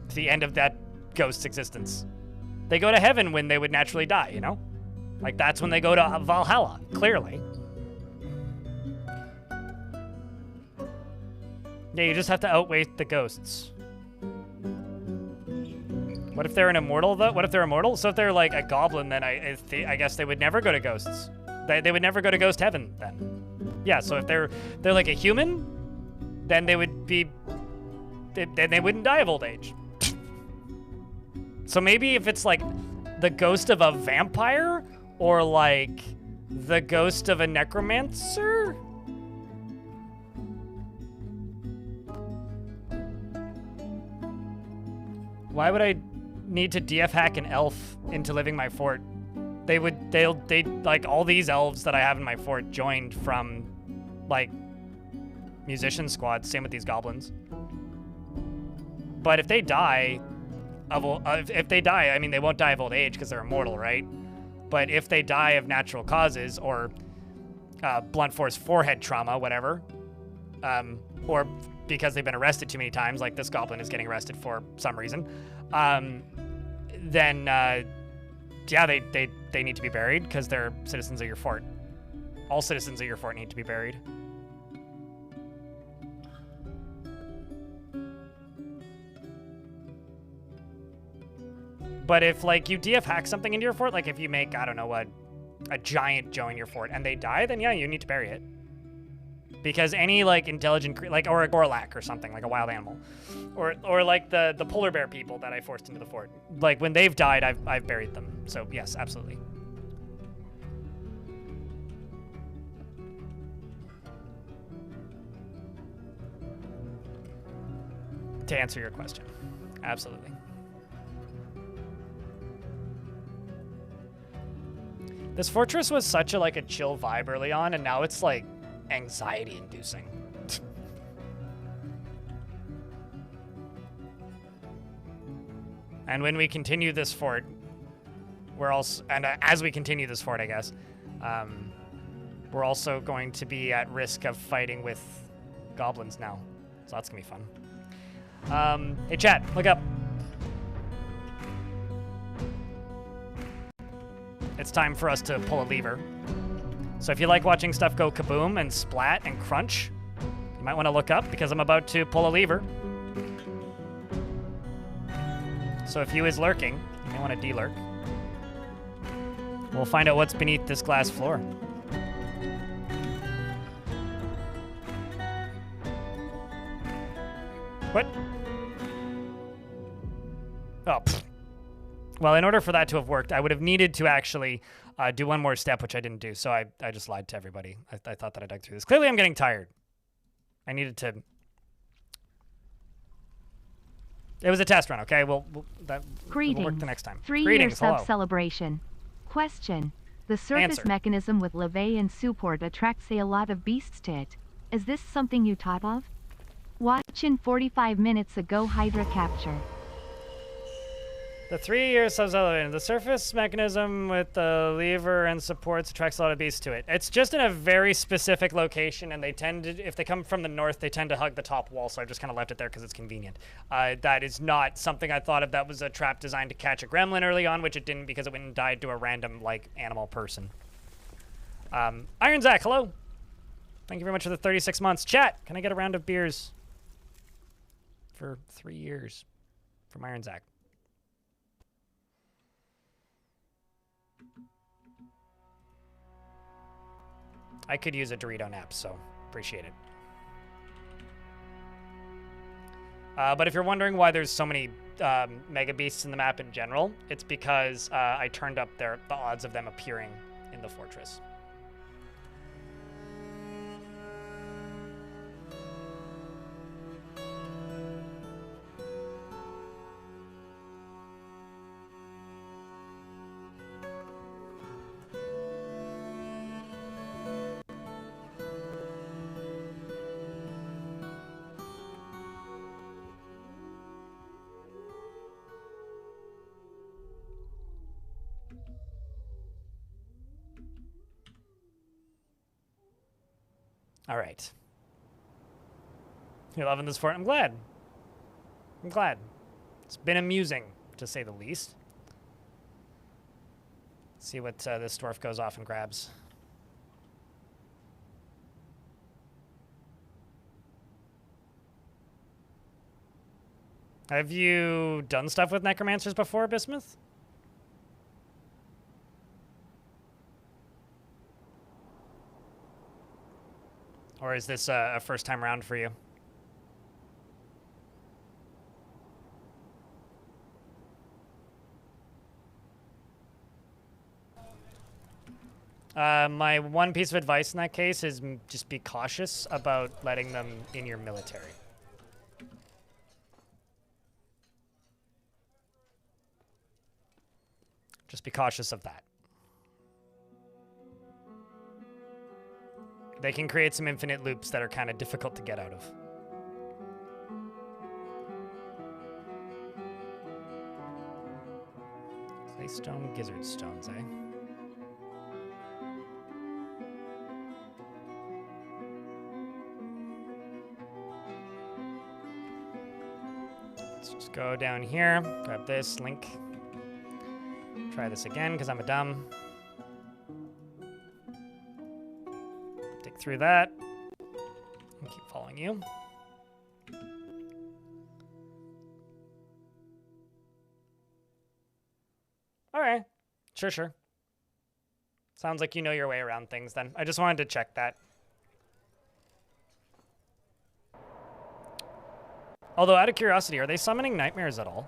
to the end of that ghost's existence. They go to heaven when they would naturally die, you know? Like, that's when they go to Valhalla, clearly. Yeah, you just have to outweight the ghosts. What if they're an immortal, though? What if they're immortal? So if they're, like, a goblin, then I guess they would never go to ghosts. They would never go to ghost heaven, then. Yeah, so if they're like a human, then they would be... Then they wouldn't die of old age. So maybe if it's, like, the ghost of a vampire, or, like, the ghost of a necromancer? Why would I need to DF hack an elf into living my fort? They like, all these elves that I have in my fort joined from, like, musician squads. Same with these goblins. But if they die, I mean, they won't die of old age because they're immortal, right? But if they die of natural causes or blunt force forehead trauma, whatever, or because they've been arrested too many times, like this goblin is getting arrested for some reason, then yeah, they need to be buried because they're citizens of your fort. All citizens of your fort need to be buried. But if, like, you DF hack something into your fort, like if you make, I don't know, a giant join your fort and they die, then yeah, you need to bury it. Because any, like, intelligent, like, or a Gorlak or something, like a wild animal. Or like the polar bear people that I forced into the fort. Like, when they've died, I've buried them. So, yes, absolutely. To answer your question. Absolutely. This fortress was such a, like, a chill vibe early on, and now it's, like, anxiety-inducing. And when we continue this fort, we're also, and as we continue this fort, I guess, we're also going to be at risk of fighting with goblins now. So that's gonna be fun. Hey chat, look up. It's time for us to pull a lever. So if you like watching stuff go kaboom and splat and crunch, you might want to look up because I'm about to pull a lever. So if you is lurking, you may want to de-lurk. We'll find out what's beneath this glass floor. What? Oh, pfft. Well, in order for that to have worked, I would have needed to actually do one more step, which I didn't do. So I just lied to everybody. I thought that I dug through this. Clearly, I'm getting tired. I needed to... It was a test run, okay? That will work the next time. Three-year hello. sub-celebration. Question. The surface Answer. mechanism with levee and support attracts a lot of beasts to it. Is this something you thought of? Watch in 45 minutes ago Hydra capture. The 3-year sub-elevator. The surface mechanism with the lever and supports attracts a lot of beasts to it. It's just in a very specific location, and they tend to, if they come from the north, they tend to hug the top wall, so I've just kind of left it there because it's convenient. That is not something I thought of. That was a trap designed to catch a gremlin early on, which it didn't because it went and died to a random, like, animal person. Iron Zach, hello. Thank you very much for the 36 months. Chat, can I get a round of beers for 3 years from Iron Zach? I could use a Dorito nap, so appreciate it. But if you're wondering why there's so many Mega Beasts in the map in general, it's because I turned up the odds of them appearing in the fortress. All right. You're loving this fort? I'm glad. I'm glad. It's been amusing, to say the least. Let's see what this dwarf goes off and grabs. Have you done stuff with necromancers before, Bismuth? Or is this a first time round for you? My one piece of advice in that case is just be cautious about letting them in your military. Just be cautious of that. They can create some infinite loops that are kind of difficult to get out of. Claystone, gizzard stones, eh? Let's just go down here, grab this, link. Try this again, because I'm a dumb. Dig through that. And keep following you. All right. Sure. Sounds like you know your way around things then. I just wanted to check that. Although, out of curiosity, are they summoning nightmares at all?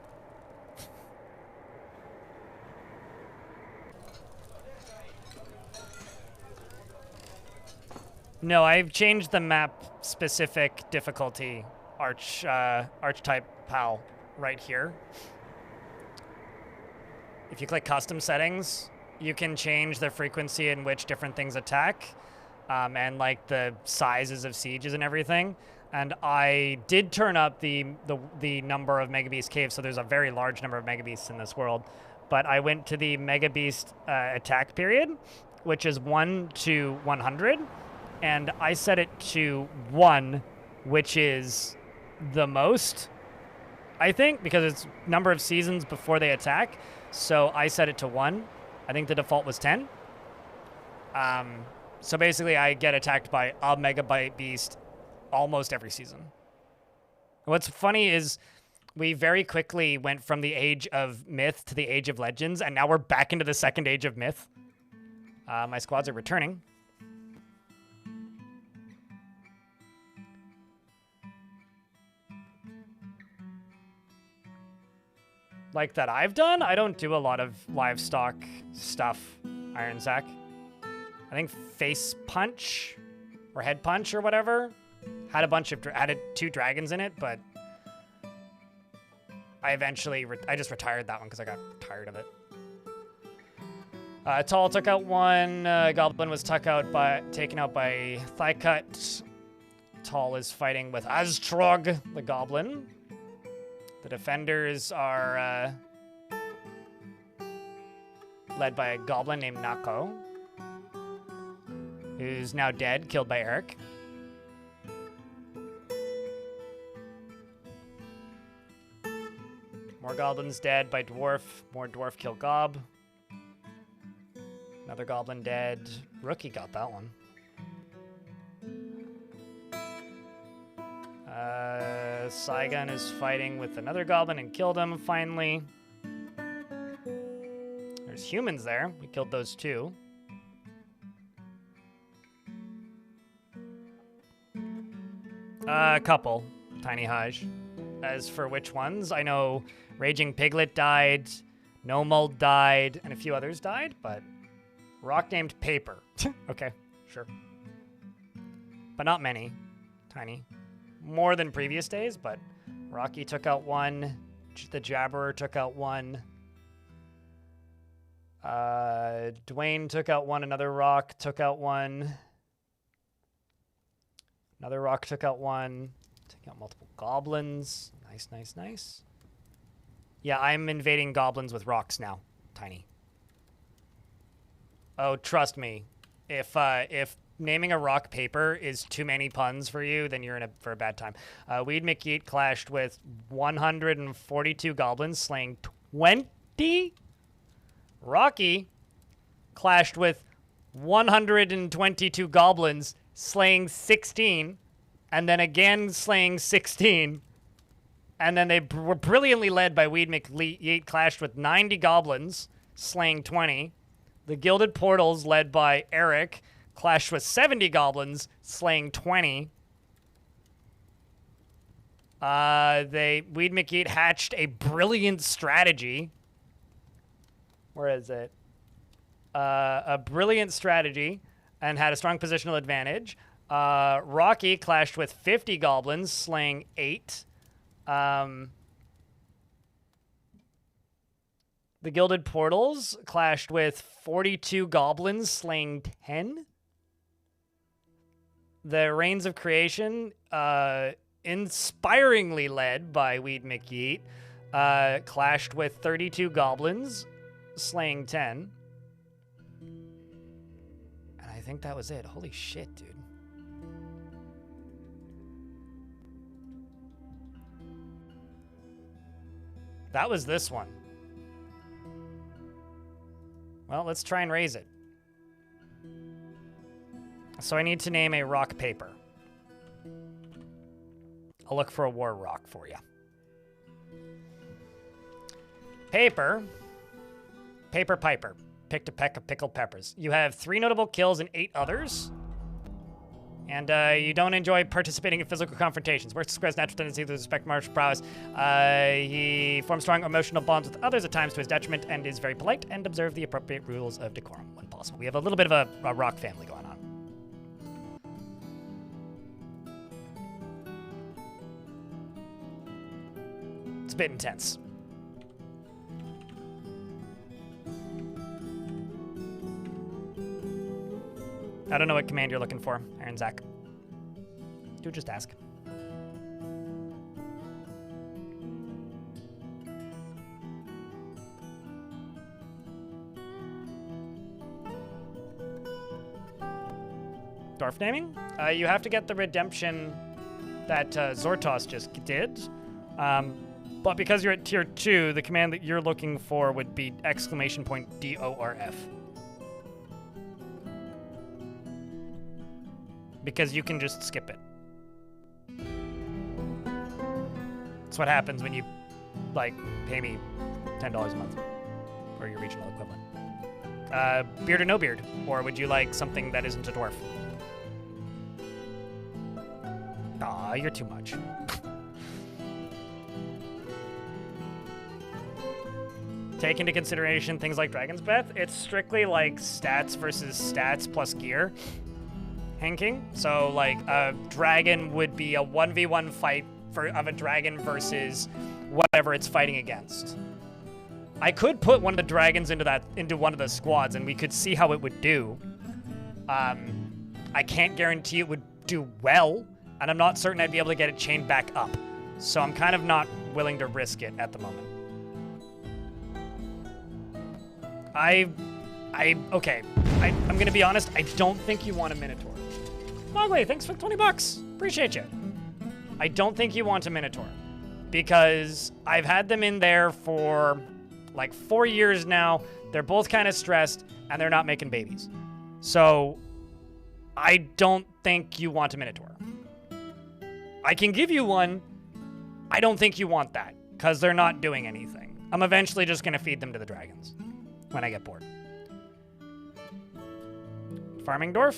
No, I've changed the map-specific difficulty archetype PAL right here. If you click custom settings, you can change the frequency in which different things attack, and like the sizes of sieges and everything. And I did turn up the number of Mega Beast caves, so there's a very large number of Mega Beasts in this world. But I went to the Mega Beast attack period, which is 1 to 100. And I set it to 1, which is the most, I think, because it's number of seasons before they attack. So I set it to 1. I think the default was 10. So basically, I get attacked by a Megabyte Beast almost every season. What's funny is we very quickly went from the age of myth to the age of legends, and now we're back into the second age of myth. My squads are returning. like that I've done. I don't do a lot of livestock stuff, Iron Sack. I think Face Punch or Head Punch or whatever had a bunch of added 2 dragons in it, but I eventually I just retired that one because I got tired of it. Tall took out 1. Goblin was taken out by Thigh Cut. Tall is fighting with Aztrog, the Goblin. The defenders are led by a goblin named Nako, who's now dead, killed by Eric. More goblins dead by Dwarf. More Dwarf kill Gob. Another goblin dead. Rookie got that one. Saigon is fighting with another goblin and killed him, finally. There's humans there. We killed those 2. A couple. Tiny Haj. As for which ones, I know Raging Piglet died, No Mold died, and a few others died, but rock named Paper. Okay, sure. But not many. Tiny. More than previous days, but Rocky took out 1. The Jabberer took out 1. Dwayne took out 1. Another rock took out 1. Another rock took out 1. Took out multiple goblins. Nice, nice, nice. Yeah, I'm invading goblins with rocks now. Tiny. Oh, trust me. If naming a rock Paper is too many puns for you, then you're for a bad time. Weed McYeet clashed with 142 goblins, slaying 20. Rocky clashed with 122 goblins, slaying 16, and then again slaying 16. And then they were brilliantly led by Weed McYeet, clashed with 90 goblins, slaying 20. The Gilded Portals, led by Eric, clashed with 70 goblins, slaying 20. Weed McYeet hatched a brilliant strategy. Where is it? A brilliant strategy and had a strong positional advantage. Rocky clashed with 50 goblins, slaying 8. The Gilded Portals clashed with 42 goblins, slaying 10. The Reigns of Creation, inspiringly led by Weed McYeet, clashed with 32 goblins, slaying 10. And I think that was it. Holy shit, dude. That was this one. Well, let's try and raise it. So I need to name a rock Paper. I'll look for a war rock for you. Paper. Paper Piper. Picked a peck of pickled peppers. You have 3 notable kills and 8 others. And you don't enjoy participating in physical confrontations. Works describes natural tendency to respect martial prowess. He forms strong emotional bonds with others at times to his detriment and is very polite and observe the appropriate rules of decorum when possible. We have a little bit of a rock family going on. It's a bit intense. I don't know what command you're looking for, Iron Zach. Do just ask. Dwarf naming? You have to get the redemption that Zortos just did. But because you're at tier 2, the command that you're looking for would be !DORF. Because you can just skip it. That's what happens when you, like, pay me $10 a month for your regional equivalent. Beard or no beard? Or would you like something that isn't a dwarf? Aw, you're too much. take into consideration things like Dragon's Breath, it's strictly like stats versus stats plus gear hanking. So like a dragon would be a 1v1 fight of a dragon versus whatever it's fighting against. I could put one of the dragons into one of the squads and we could see how it would do. I can't guarantee it would do well, and I'm not certain I'd be able to get it chained back up. So I'm kind of not willing to risk it at the moment. Okay. I'm gonna be honest, I don't think you want a Minotaur. Mowgli, thanks for 20 bucks. Appreciate you. I don't think you want a Minotaur, because I've had them in there for like 4 years now. They're both kind of stressed, and they're not making babies. So I don't think you want a Minotaur. I can give you one. I don't think you want that, because they're not doing anything. I'm eventually just going to feed them to the dragons when I get bored. Farming Dwarf.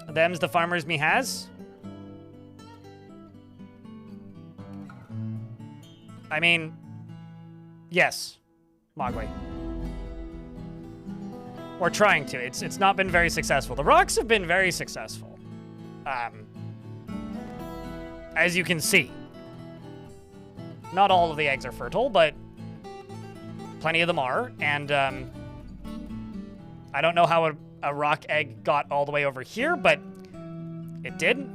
Them's the farmers me has. I mean, yes, Mowgli. We're trying to. It's not been very successful. The rocks have been very successful. As you can see. Not all of the eggs are fertile, but plenty of them are. And I don't know how a rock egg got all the way over here, but it did.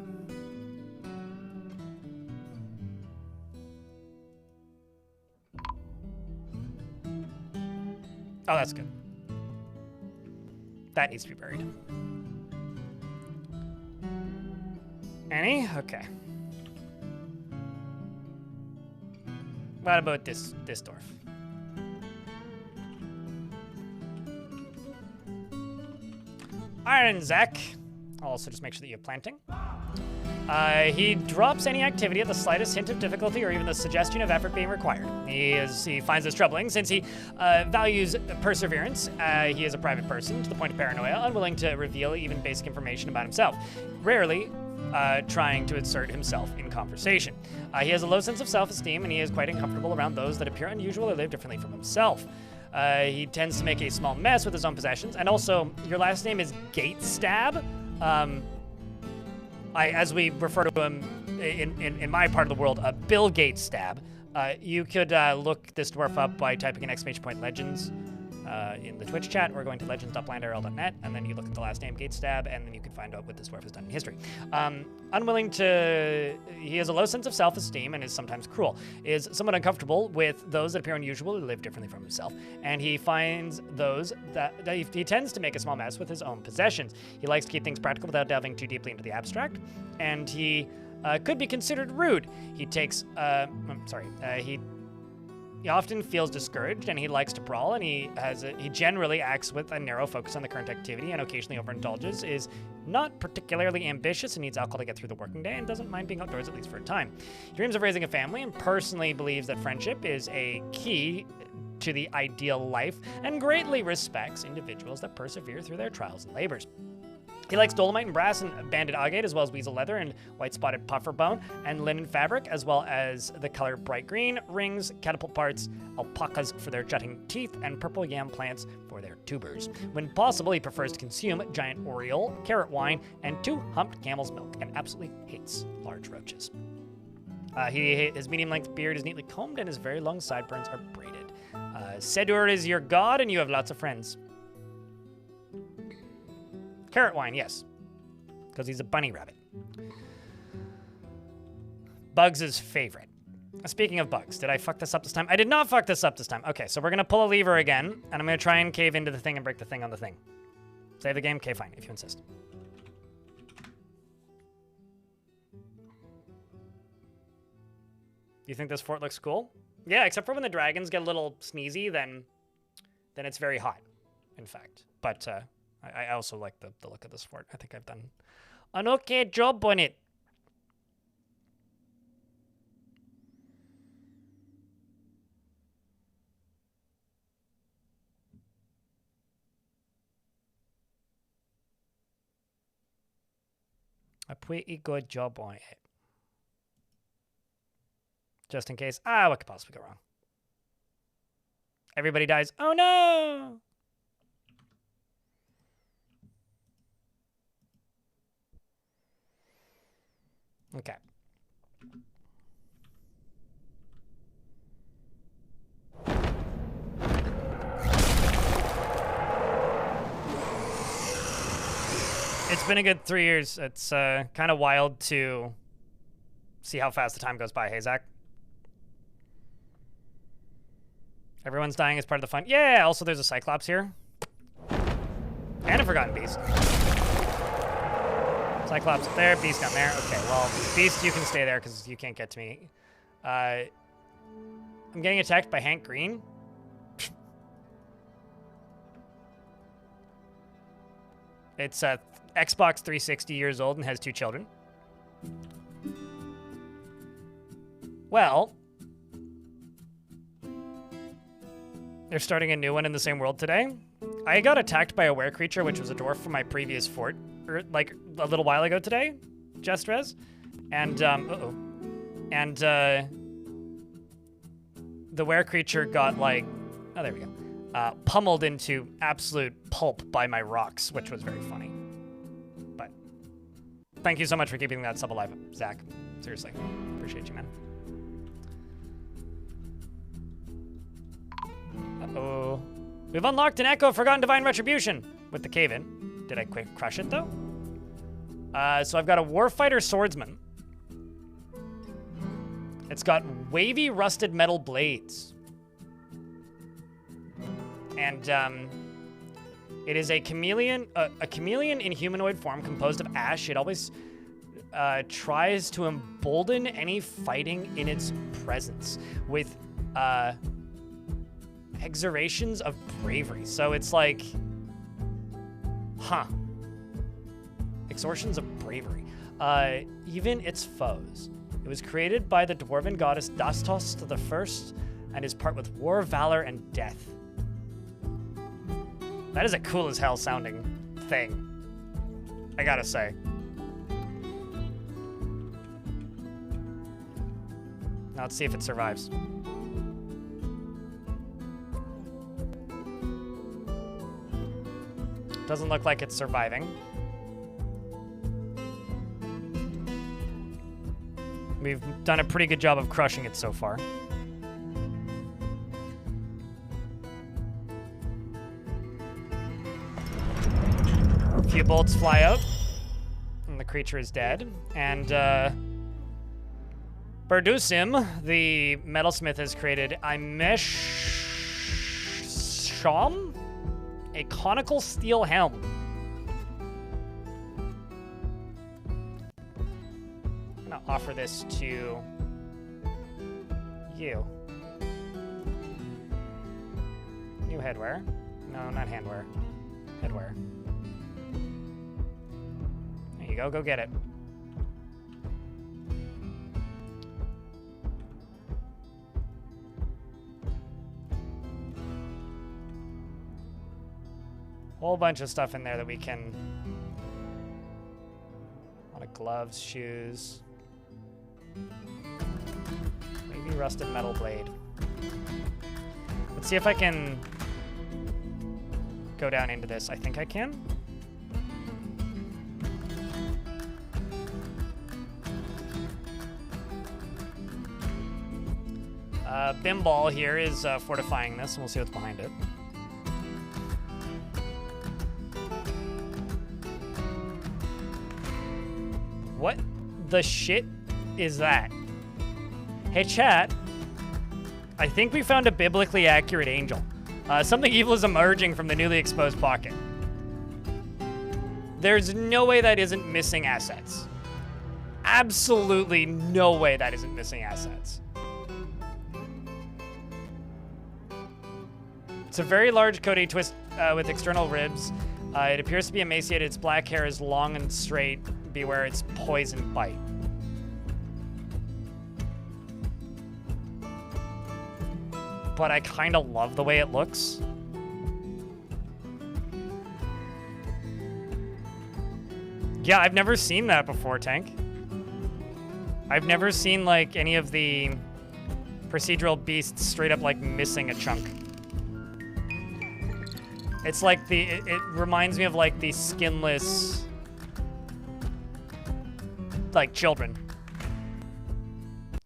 Oh, that's good. That needs to be buried. Any? Okay. What about this dwarf? Iron Zack. I'll also just make sure that you have planting. He drops any activity at the slightest hint of difficulty or even the suggestion of effort being required. He finds this troubling since he values perseverance. He is a private person to the point of paranoia, unwilling to reveal even basic information about himself, rarely trying to insert himself in conversation. He has a low sense of self-esteem, and he is quite uncomfortable around those that appear unusual or live differently from himself. He tends to make a small mess with his own possessions, and also, your last name is Gatestab. As we refer to him in my part of the world, Bill Gatestab. You could look this dwarf up by typing in =legends in the Twitch chat, or going to legends.blindrl.net, and then you look at the last name, Gatestab, and then you can find out what this dwarf has done in history. He has a low sense of self-esteem and is sometimes cruel, is somewhat uncomfortable with those that appear unusual or live differently from himself, and he finds those that he tends to make a small mess with his own possessions. He likes to keep things practical without delving too deeply into the abstract, and he could be considered rude. He often feels discouraged, and he likes to brawl, and he generally acts with a narrow focus on the current activity and occasionally overindulges, is not particularly ambitious and needs alcohol to get through the working day, and doesn't mind being outdoors at least for a time. He dreams of raising a family and personally believes that friendship is a key to the ideal life and greatly respects individuals that persevere through their trials and labors. He likes dolomite and brass and banded agate, as well as weasel leather and white-spotted puffer bone and linen fabric, as well as the color bright green, rings, catapult parts, alpacas for their jutting teeth, and purple yam plants for their tubers. When possible, he prefers to consume giant oriole, carrot wine, and 2-humped camel's milk, and absolutely hates large roaches. His medium-length beard is neatly combed, and his very long sideburns are braided. Sedur is your god, and you have lots of friends. Carrot wine, yes. Because he's a bunny rabbit. Bugs' favorite. Speaking of bugs, did I fuck this up this time? I did not fuck this up this time. Okay, so we're going to pull a lever again, and I'm going to try and cave into the thing and break the thing on the thing. Save the game? Okay, fine, if you insist. You think this fort looks cool? Yeah, except for when the dragons get a little sneezy, then it's very hot, in fact. But, I also like the look of this fort. I think I've done an okay job on it. A pretty good job on it. Just in case. What could possibly go wrong? Everybody dies. Oh no! Okay. It's been a good 3 years. It's kind of wild to see how fast the time goes by. Hey, Zach? Everyone's dying as part of the fun. Yeah, also there's a Cyclops here. And a Forgotten Beast. Cyclops up there, Beast down there. Okay, well, Beast, you can stay there because you can't get to me. I'm getting attacked by Hank Green. It's Xbox 360 years old and has 2 children. Well, they're starting a new one in the same world today. I got attacked by a were creature, which was a dwarf from my previous fort, like a little while ago today, just res, and the were creature got like, oh there we go, pummeled into absolute pulp by my rocks, which was very funny. But thank you so much for keeping that sub alive, Zach. Seriously, appreciate you, man. Uh-oh. We've unlocked an Echo of Forgotten Divine Retribution with the cave-in. Did I quick crush it, though? So I've got a Warfighter Swordsman. It's got wavy rusted metal blades. And it is a chameleon in humanoid form composed of ash. It always tries to embolden any fighting in its presence with exhortations of bravery. So it's like, huh. Exhortations of bravery. Even its foes. It was created by the dwarven goddess Dastos the First and is part with war, valor, and death. That is a cool as hell sounding thing, I gotta say. Now let's see if it survives. Doesn't look like it's surviving. We've done a pretty good job of crushing it so far. A few bolts fly out, and the creature is dead. And Berdusim, the metalsmith, has created a Sham, a conical steel helm. I'm gonna offer this to you. New headwear. No, not handwear. Headwear. There you go, go get it. Whole bunch of stuff in there that we can. A lot of gloves, shoes. Maybe rusted metal blade. Let's see if I can go down into this. I think I can. Bimbal here is fortifying this, and we'll see what's behind it. What the shit is that? Hey, chat. I think we found a biblically accurate angel. Something evil is emerging from the newly exposed pocket. There's no way that isn't missing assets. Absolutely no way that isn't missing assets. It's a very large Cody twist with external ribs. It appears to be emaciated. Its black hair is long and straight. Beware its poison bite. But I kind of love the way it looks. Yeah, I've never seen that before, Tank. I've never seen like any of the procedural beasts straight up like missing a chunk. It's like it reminds me of like the skinless, like, children.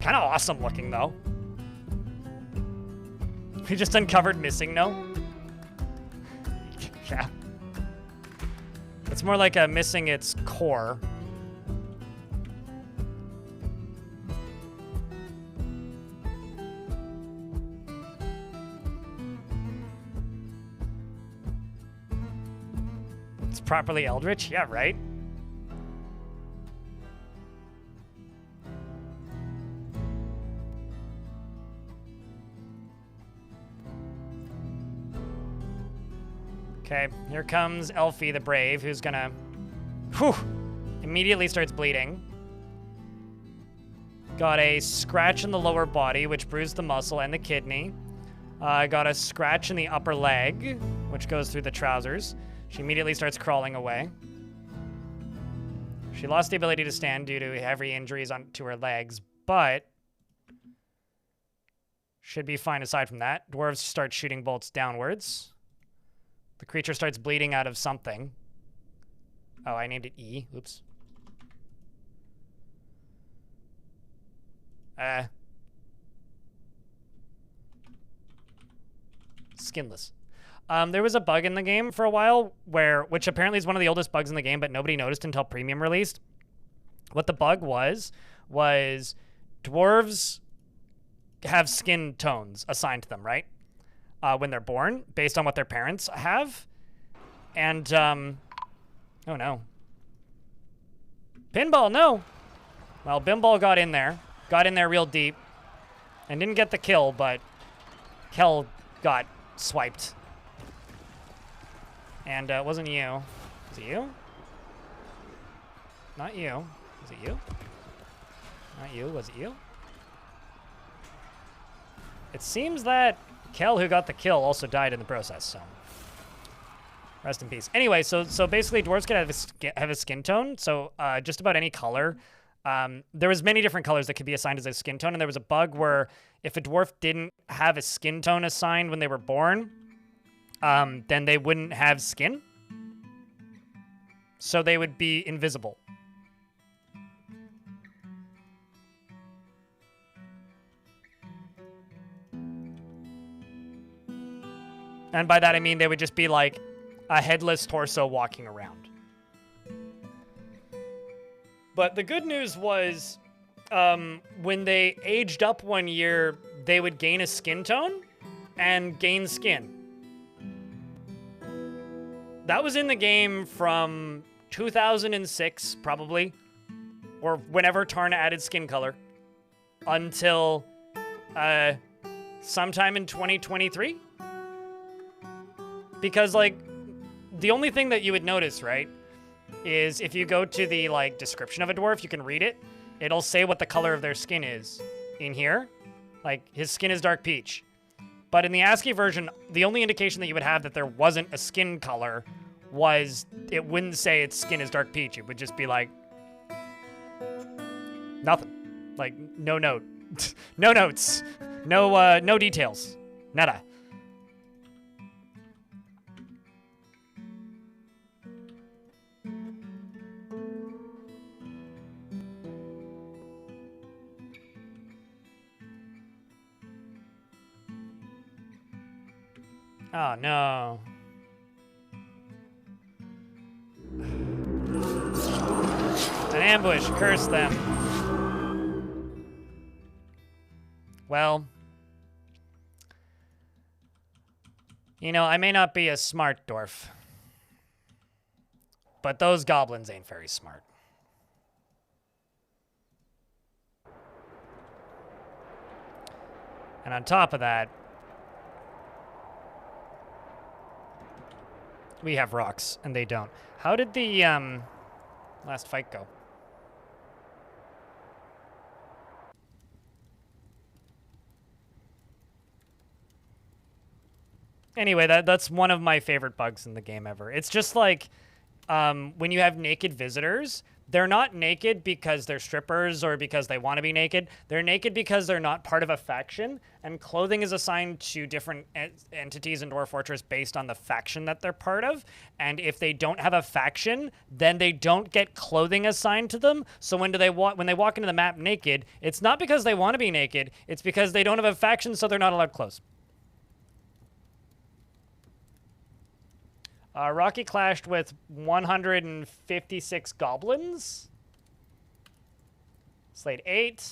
Kind of awesome looking though. We just uncovered missing no. Yeah. It's more like a missing its core. It's properly eldritch? Yeah, right? Okay, here comes Elfie the Brave, who's gonna... Whew! Immediately starts bleeding. Got a scratch in the lower body, which bruised the muscle and the kidney. Got a scratch in the upper leg, which goes through the trousers. She immediately starts crawling away. She lost the ability to stand due to heavy injuries to her legs, but should be fine aside from that. Dwarves start shooting bolts downwards. The creature starts bleeding out of something. Oh, I named it E. Oops. Skinless. There was a bug in the game for a while which apparently is one of the oldest bugs in the game, but nobody noticed until Premium released. What the bug was dwarves have skin tones assigned to them, right? When they're born, based on what their parents have. And, oh no. Pinball, no! Well, Bimball got in there real deep, and didn't get the kill, but Kel got swiped. And it wasn't you. Was it you? Not you. Was it you? Not you. Was it you? It seems that Kel, who got the kill, also died in the process, so rest in peace. Anyway, so basically dwarves can have a skin tone, so just about any color. There was many different colors that could be assigned as a skin tone, and there was a bug where if a dwarf didn't have a skin tone assigned when they were born, then they wouldn't have skin. So they would be invisible. And by that I mean they would just be like a headless torso walking around. But the good news was, when they aged up 1 year, they would gain a skin tone and gain skin. That was in the game from 2006, probably, or whenever Tarna added skin color, until sometime in 2023. Because, like, the only thing that you would notice, right, is if you go to the, like, description of a dwarf, you can read it. It'll say what the color of their skin is in here. Like, his skin is dark peach. But in the ASCII version, the only indication that you would have that there wasn't a skin color was it wouldn't say its skin is dark peach. It would just be like, nothing. Like, no note. No notes. No details. Nada. Oh, no. An ambush. Curse them. Well, you know, I may not be a smart dwarf, but those goblins ain't very smart. And on top of that, we have rocks, and they don't. How did the last fight go? Anyway, that's one of my favorite bugs in the game ever. It's just like when you have naked visitors, they're not naked because they're strippers or because they want to be naked. They're naked because they're not part of a faction, and clothing is assigned to different entities in Dwarf Fortress based on the faction that they're part of. And if they don't have a faction, then they don't get clothing assigned to them. So when they walk into the map naked, it's not because they want to be naked. It's because they don't have a faction, so they're not allowed clothes. Rocky clashed with 156 goblins. Slayed 8.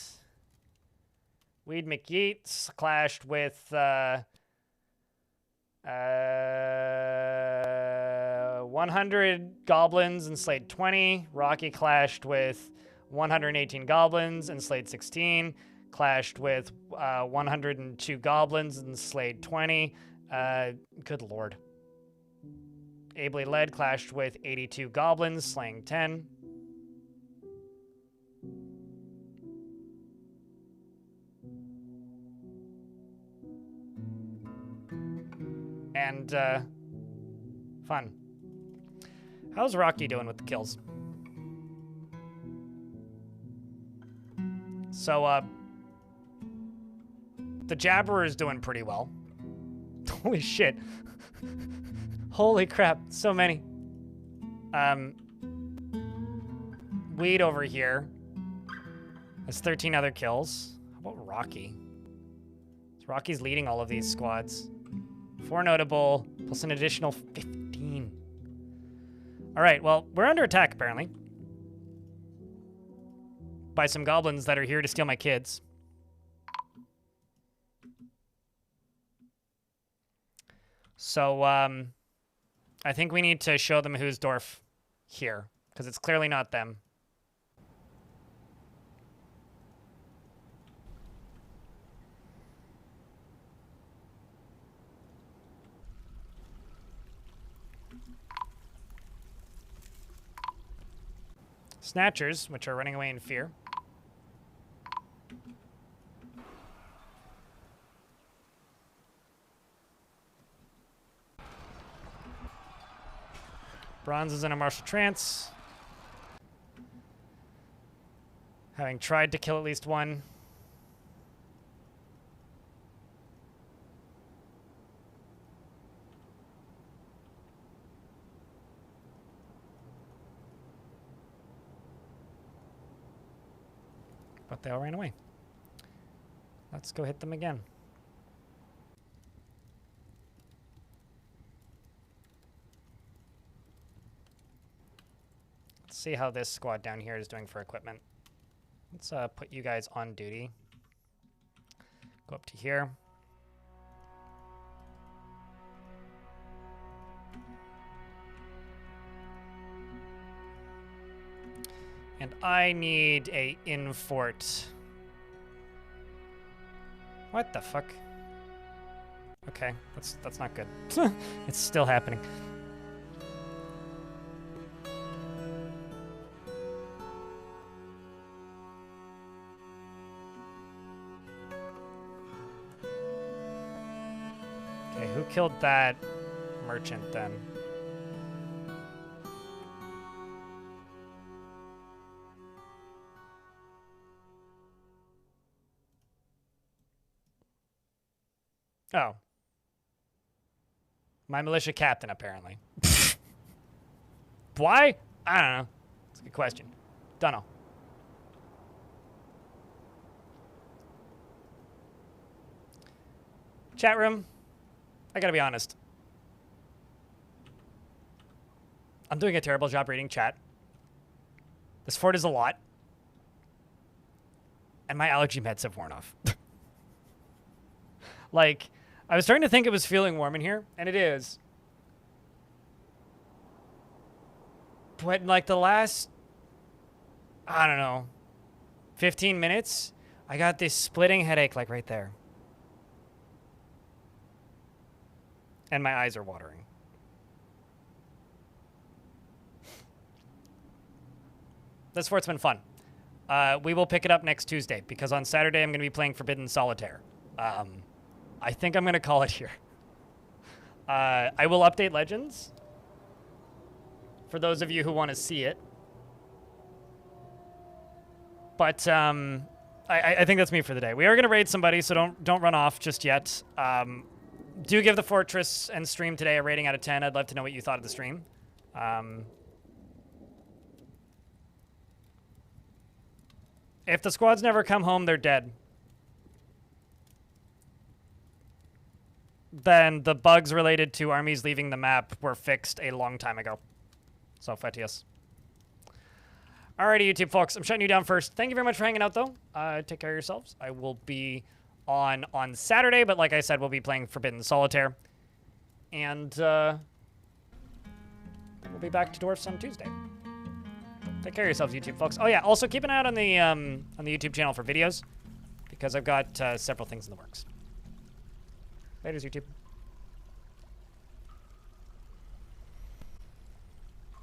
Weed McYeats clashed with 100 goblins and slayed 20. Rocky clashed with 118 goblins and slayed 16. Clashed with 102 goblins and slayed 20. Good lord. Ably led clashed with 82 goblins, slaying 10. And, fun. How's Rocky doing with the kills? So, the Jabberer is doing pretty well. Holy shit. Holy crap, so many. Weed over here has 13 other kills. How about Rocky? Rocky's leading all of these squads. 4 notable, plus an additional 15. All right, well, we're under attack, apparently. By some goblins that are here to steal my kids. So, I think we need to show them who's Dwarf here, because it's clearly not them. Snatchers, which are running away in fear. Bronze is in a martial trance. Having tried to kill at least one. But they all ran away. Let's go hit them again. Let's see how this squad down here is doing for equipment. Let's put you guys on duty. Go up to here. And I need a in-fort. What the fuck? Okay, that's not good. It's still happening. Okay, who killed that merchant then? Oh. My militia captain, apparently. Why? I don't know. It's a good question. Dunno. Chat room. I gotta be honest. I'm doing a terrible job reading chat. This fort is a lot. And my allergy meds have worn off. Like, I was starting to think it was feeling warm in here, and it is. But in like the last, I don't know, 15 minutes, I got this splitting headache like right there. And my eyes are watering. This fort's been fun. We will pick it up next Tuesday, because on Saturday I'm going to be playing Forbidden Solitaire. I think I'm going to call it here. I will update Legends for those of you who want to see it. But I think that's me for the day. We are gonna raid somebody, so don't run off just yet. Do give the fortress and stream today a rating out of 10. I'd love to know what you thought of the stream. If the squads never come home, they're dead. Then the bugs related to armies leaving the map were fixed a long time ago. So, Fetius. Alrighty, YouTube folks, I'm shutting you down first. Thank you very much for hanging out, though. Take care of yourselves. I will be on Saturday, but like I said, we'll be playing Forbidden Solitaire. And we'll be back to Dwarfs on Tuesday. Take care of yourselves, YouTube folks. Oh yeah, also keep an eye out on the YouTube channel for videos, because I've got several things in the works. Laters, YouTube.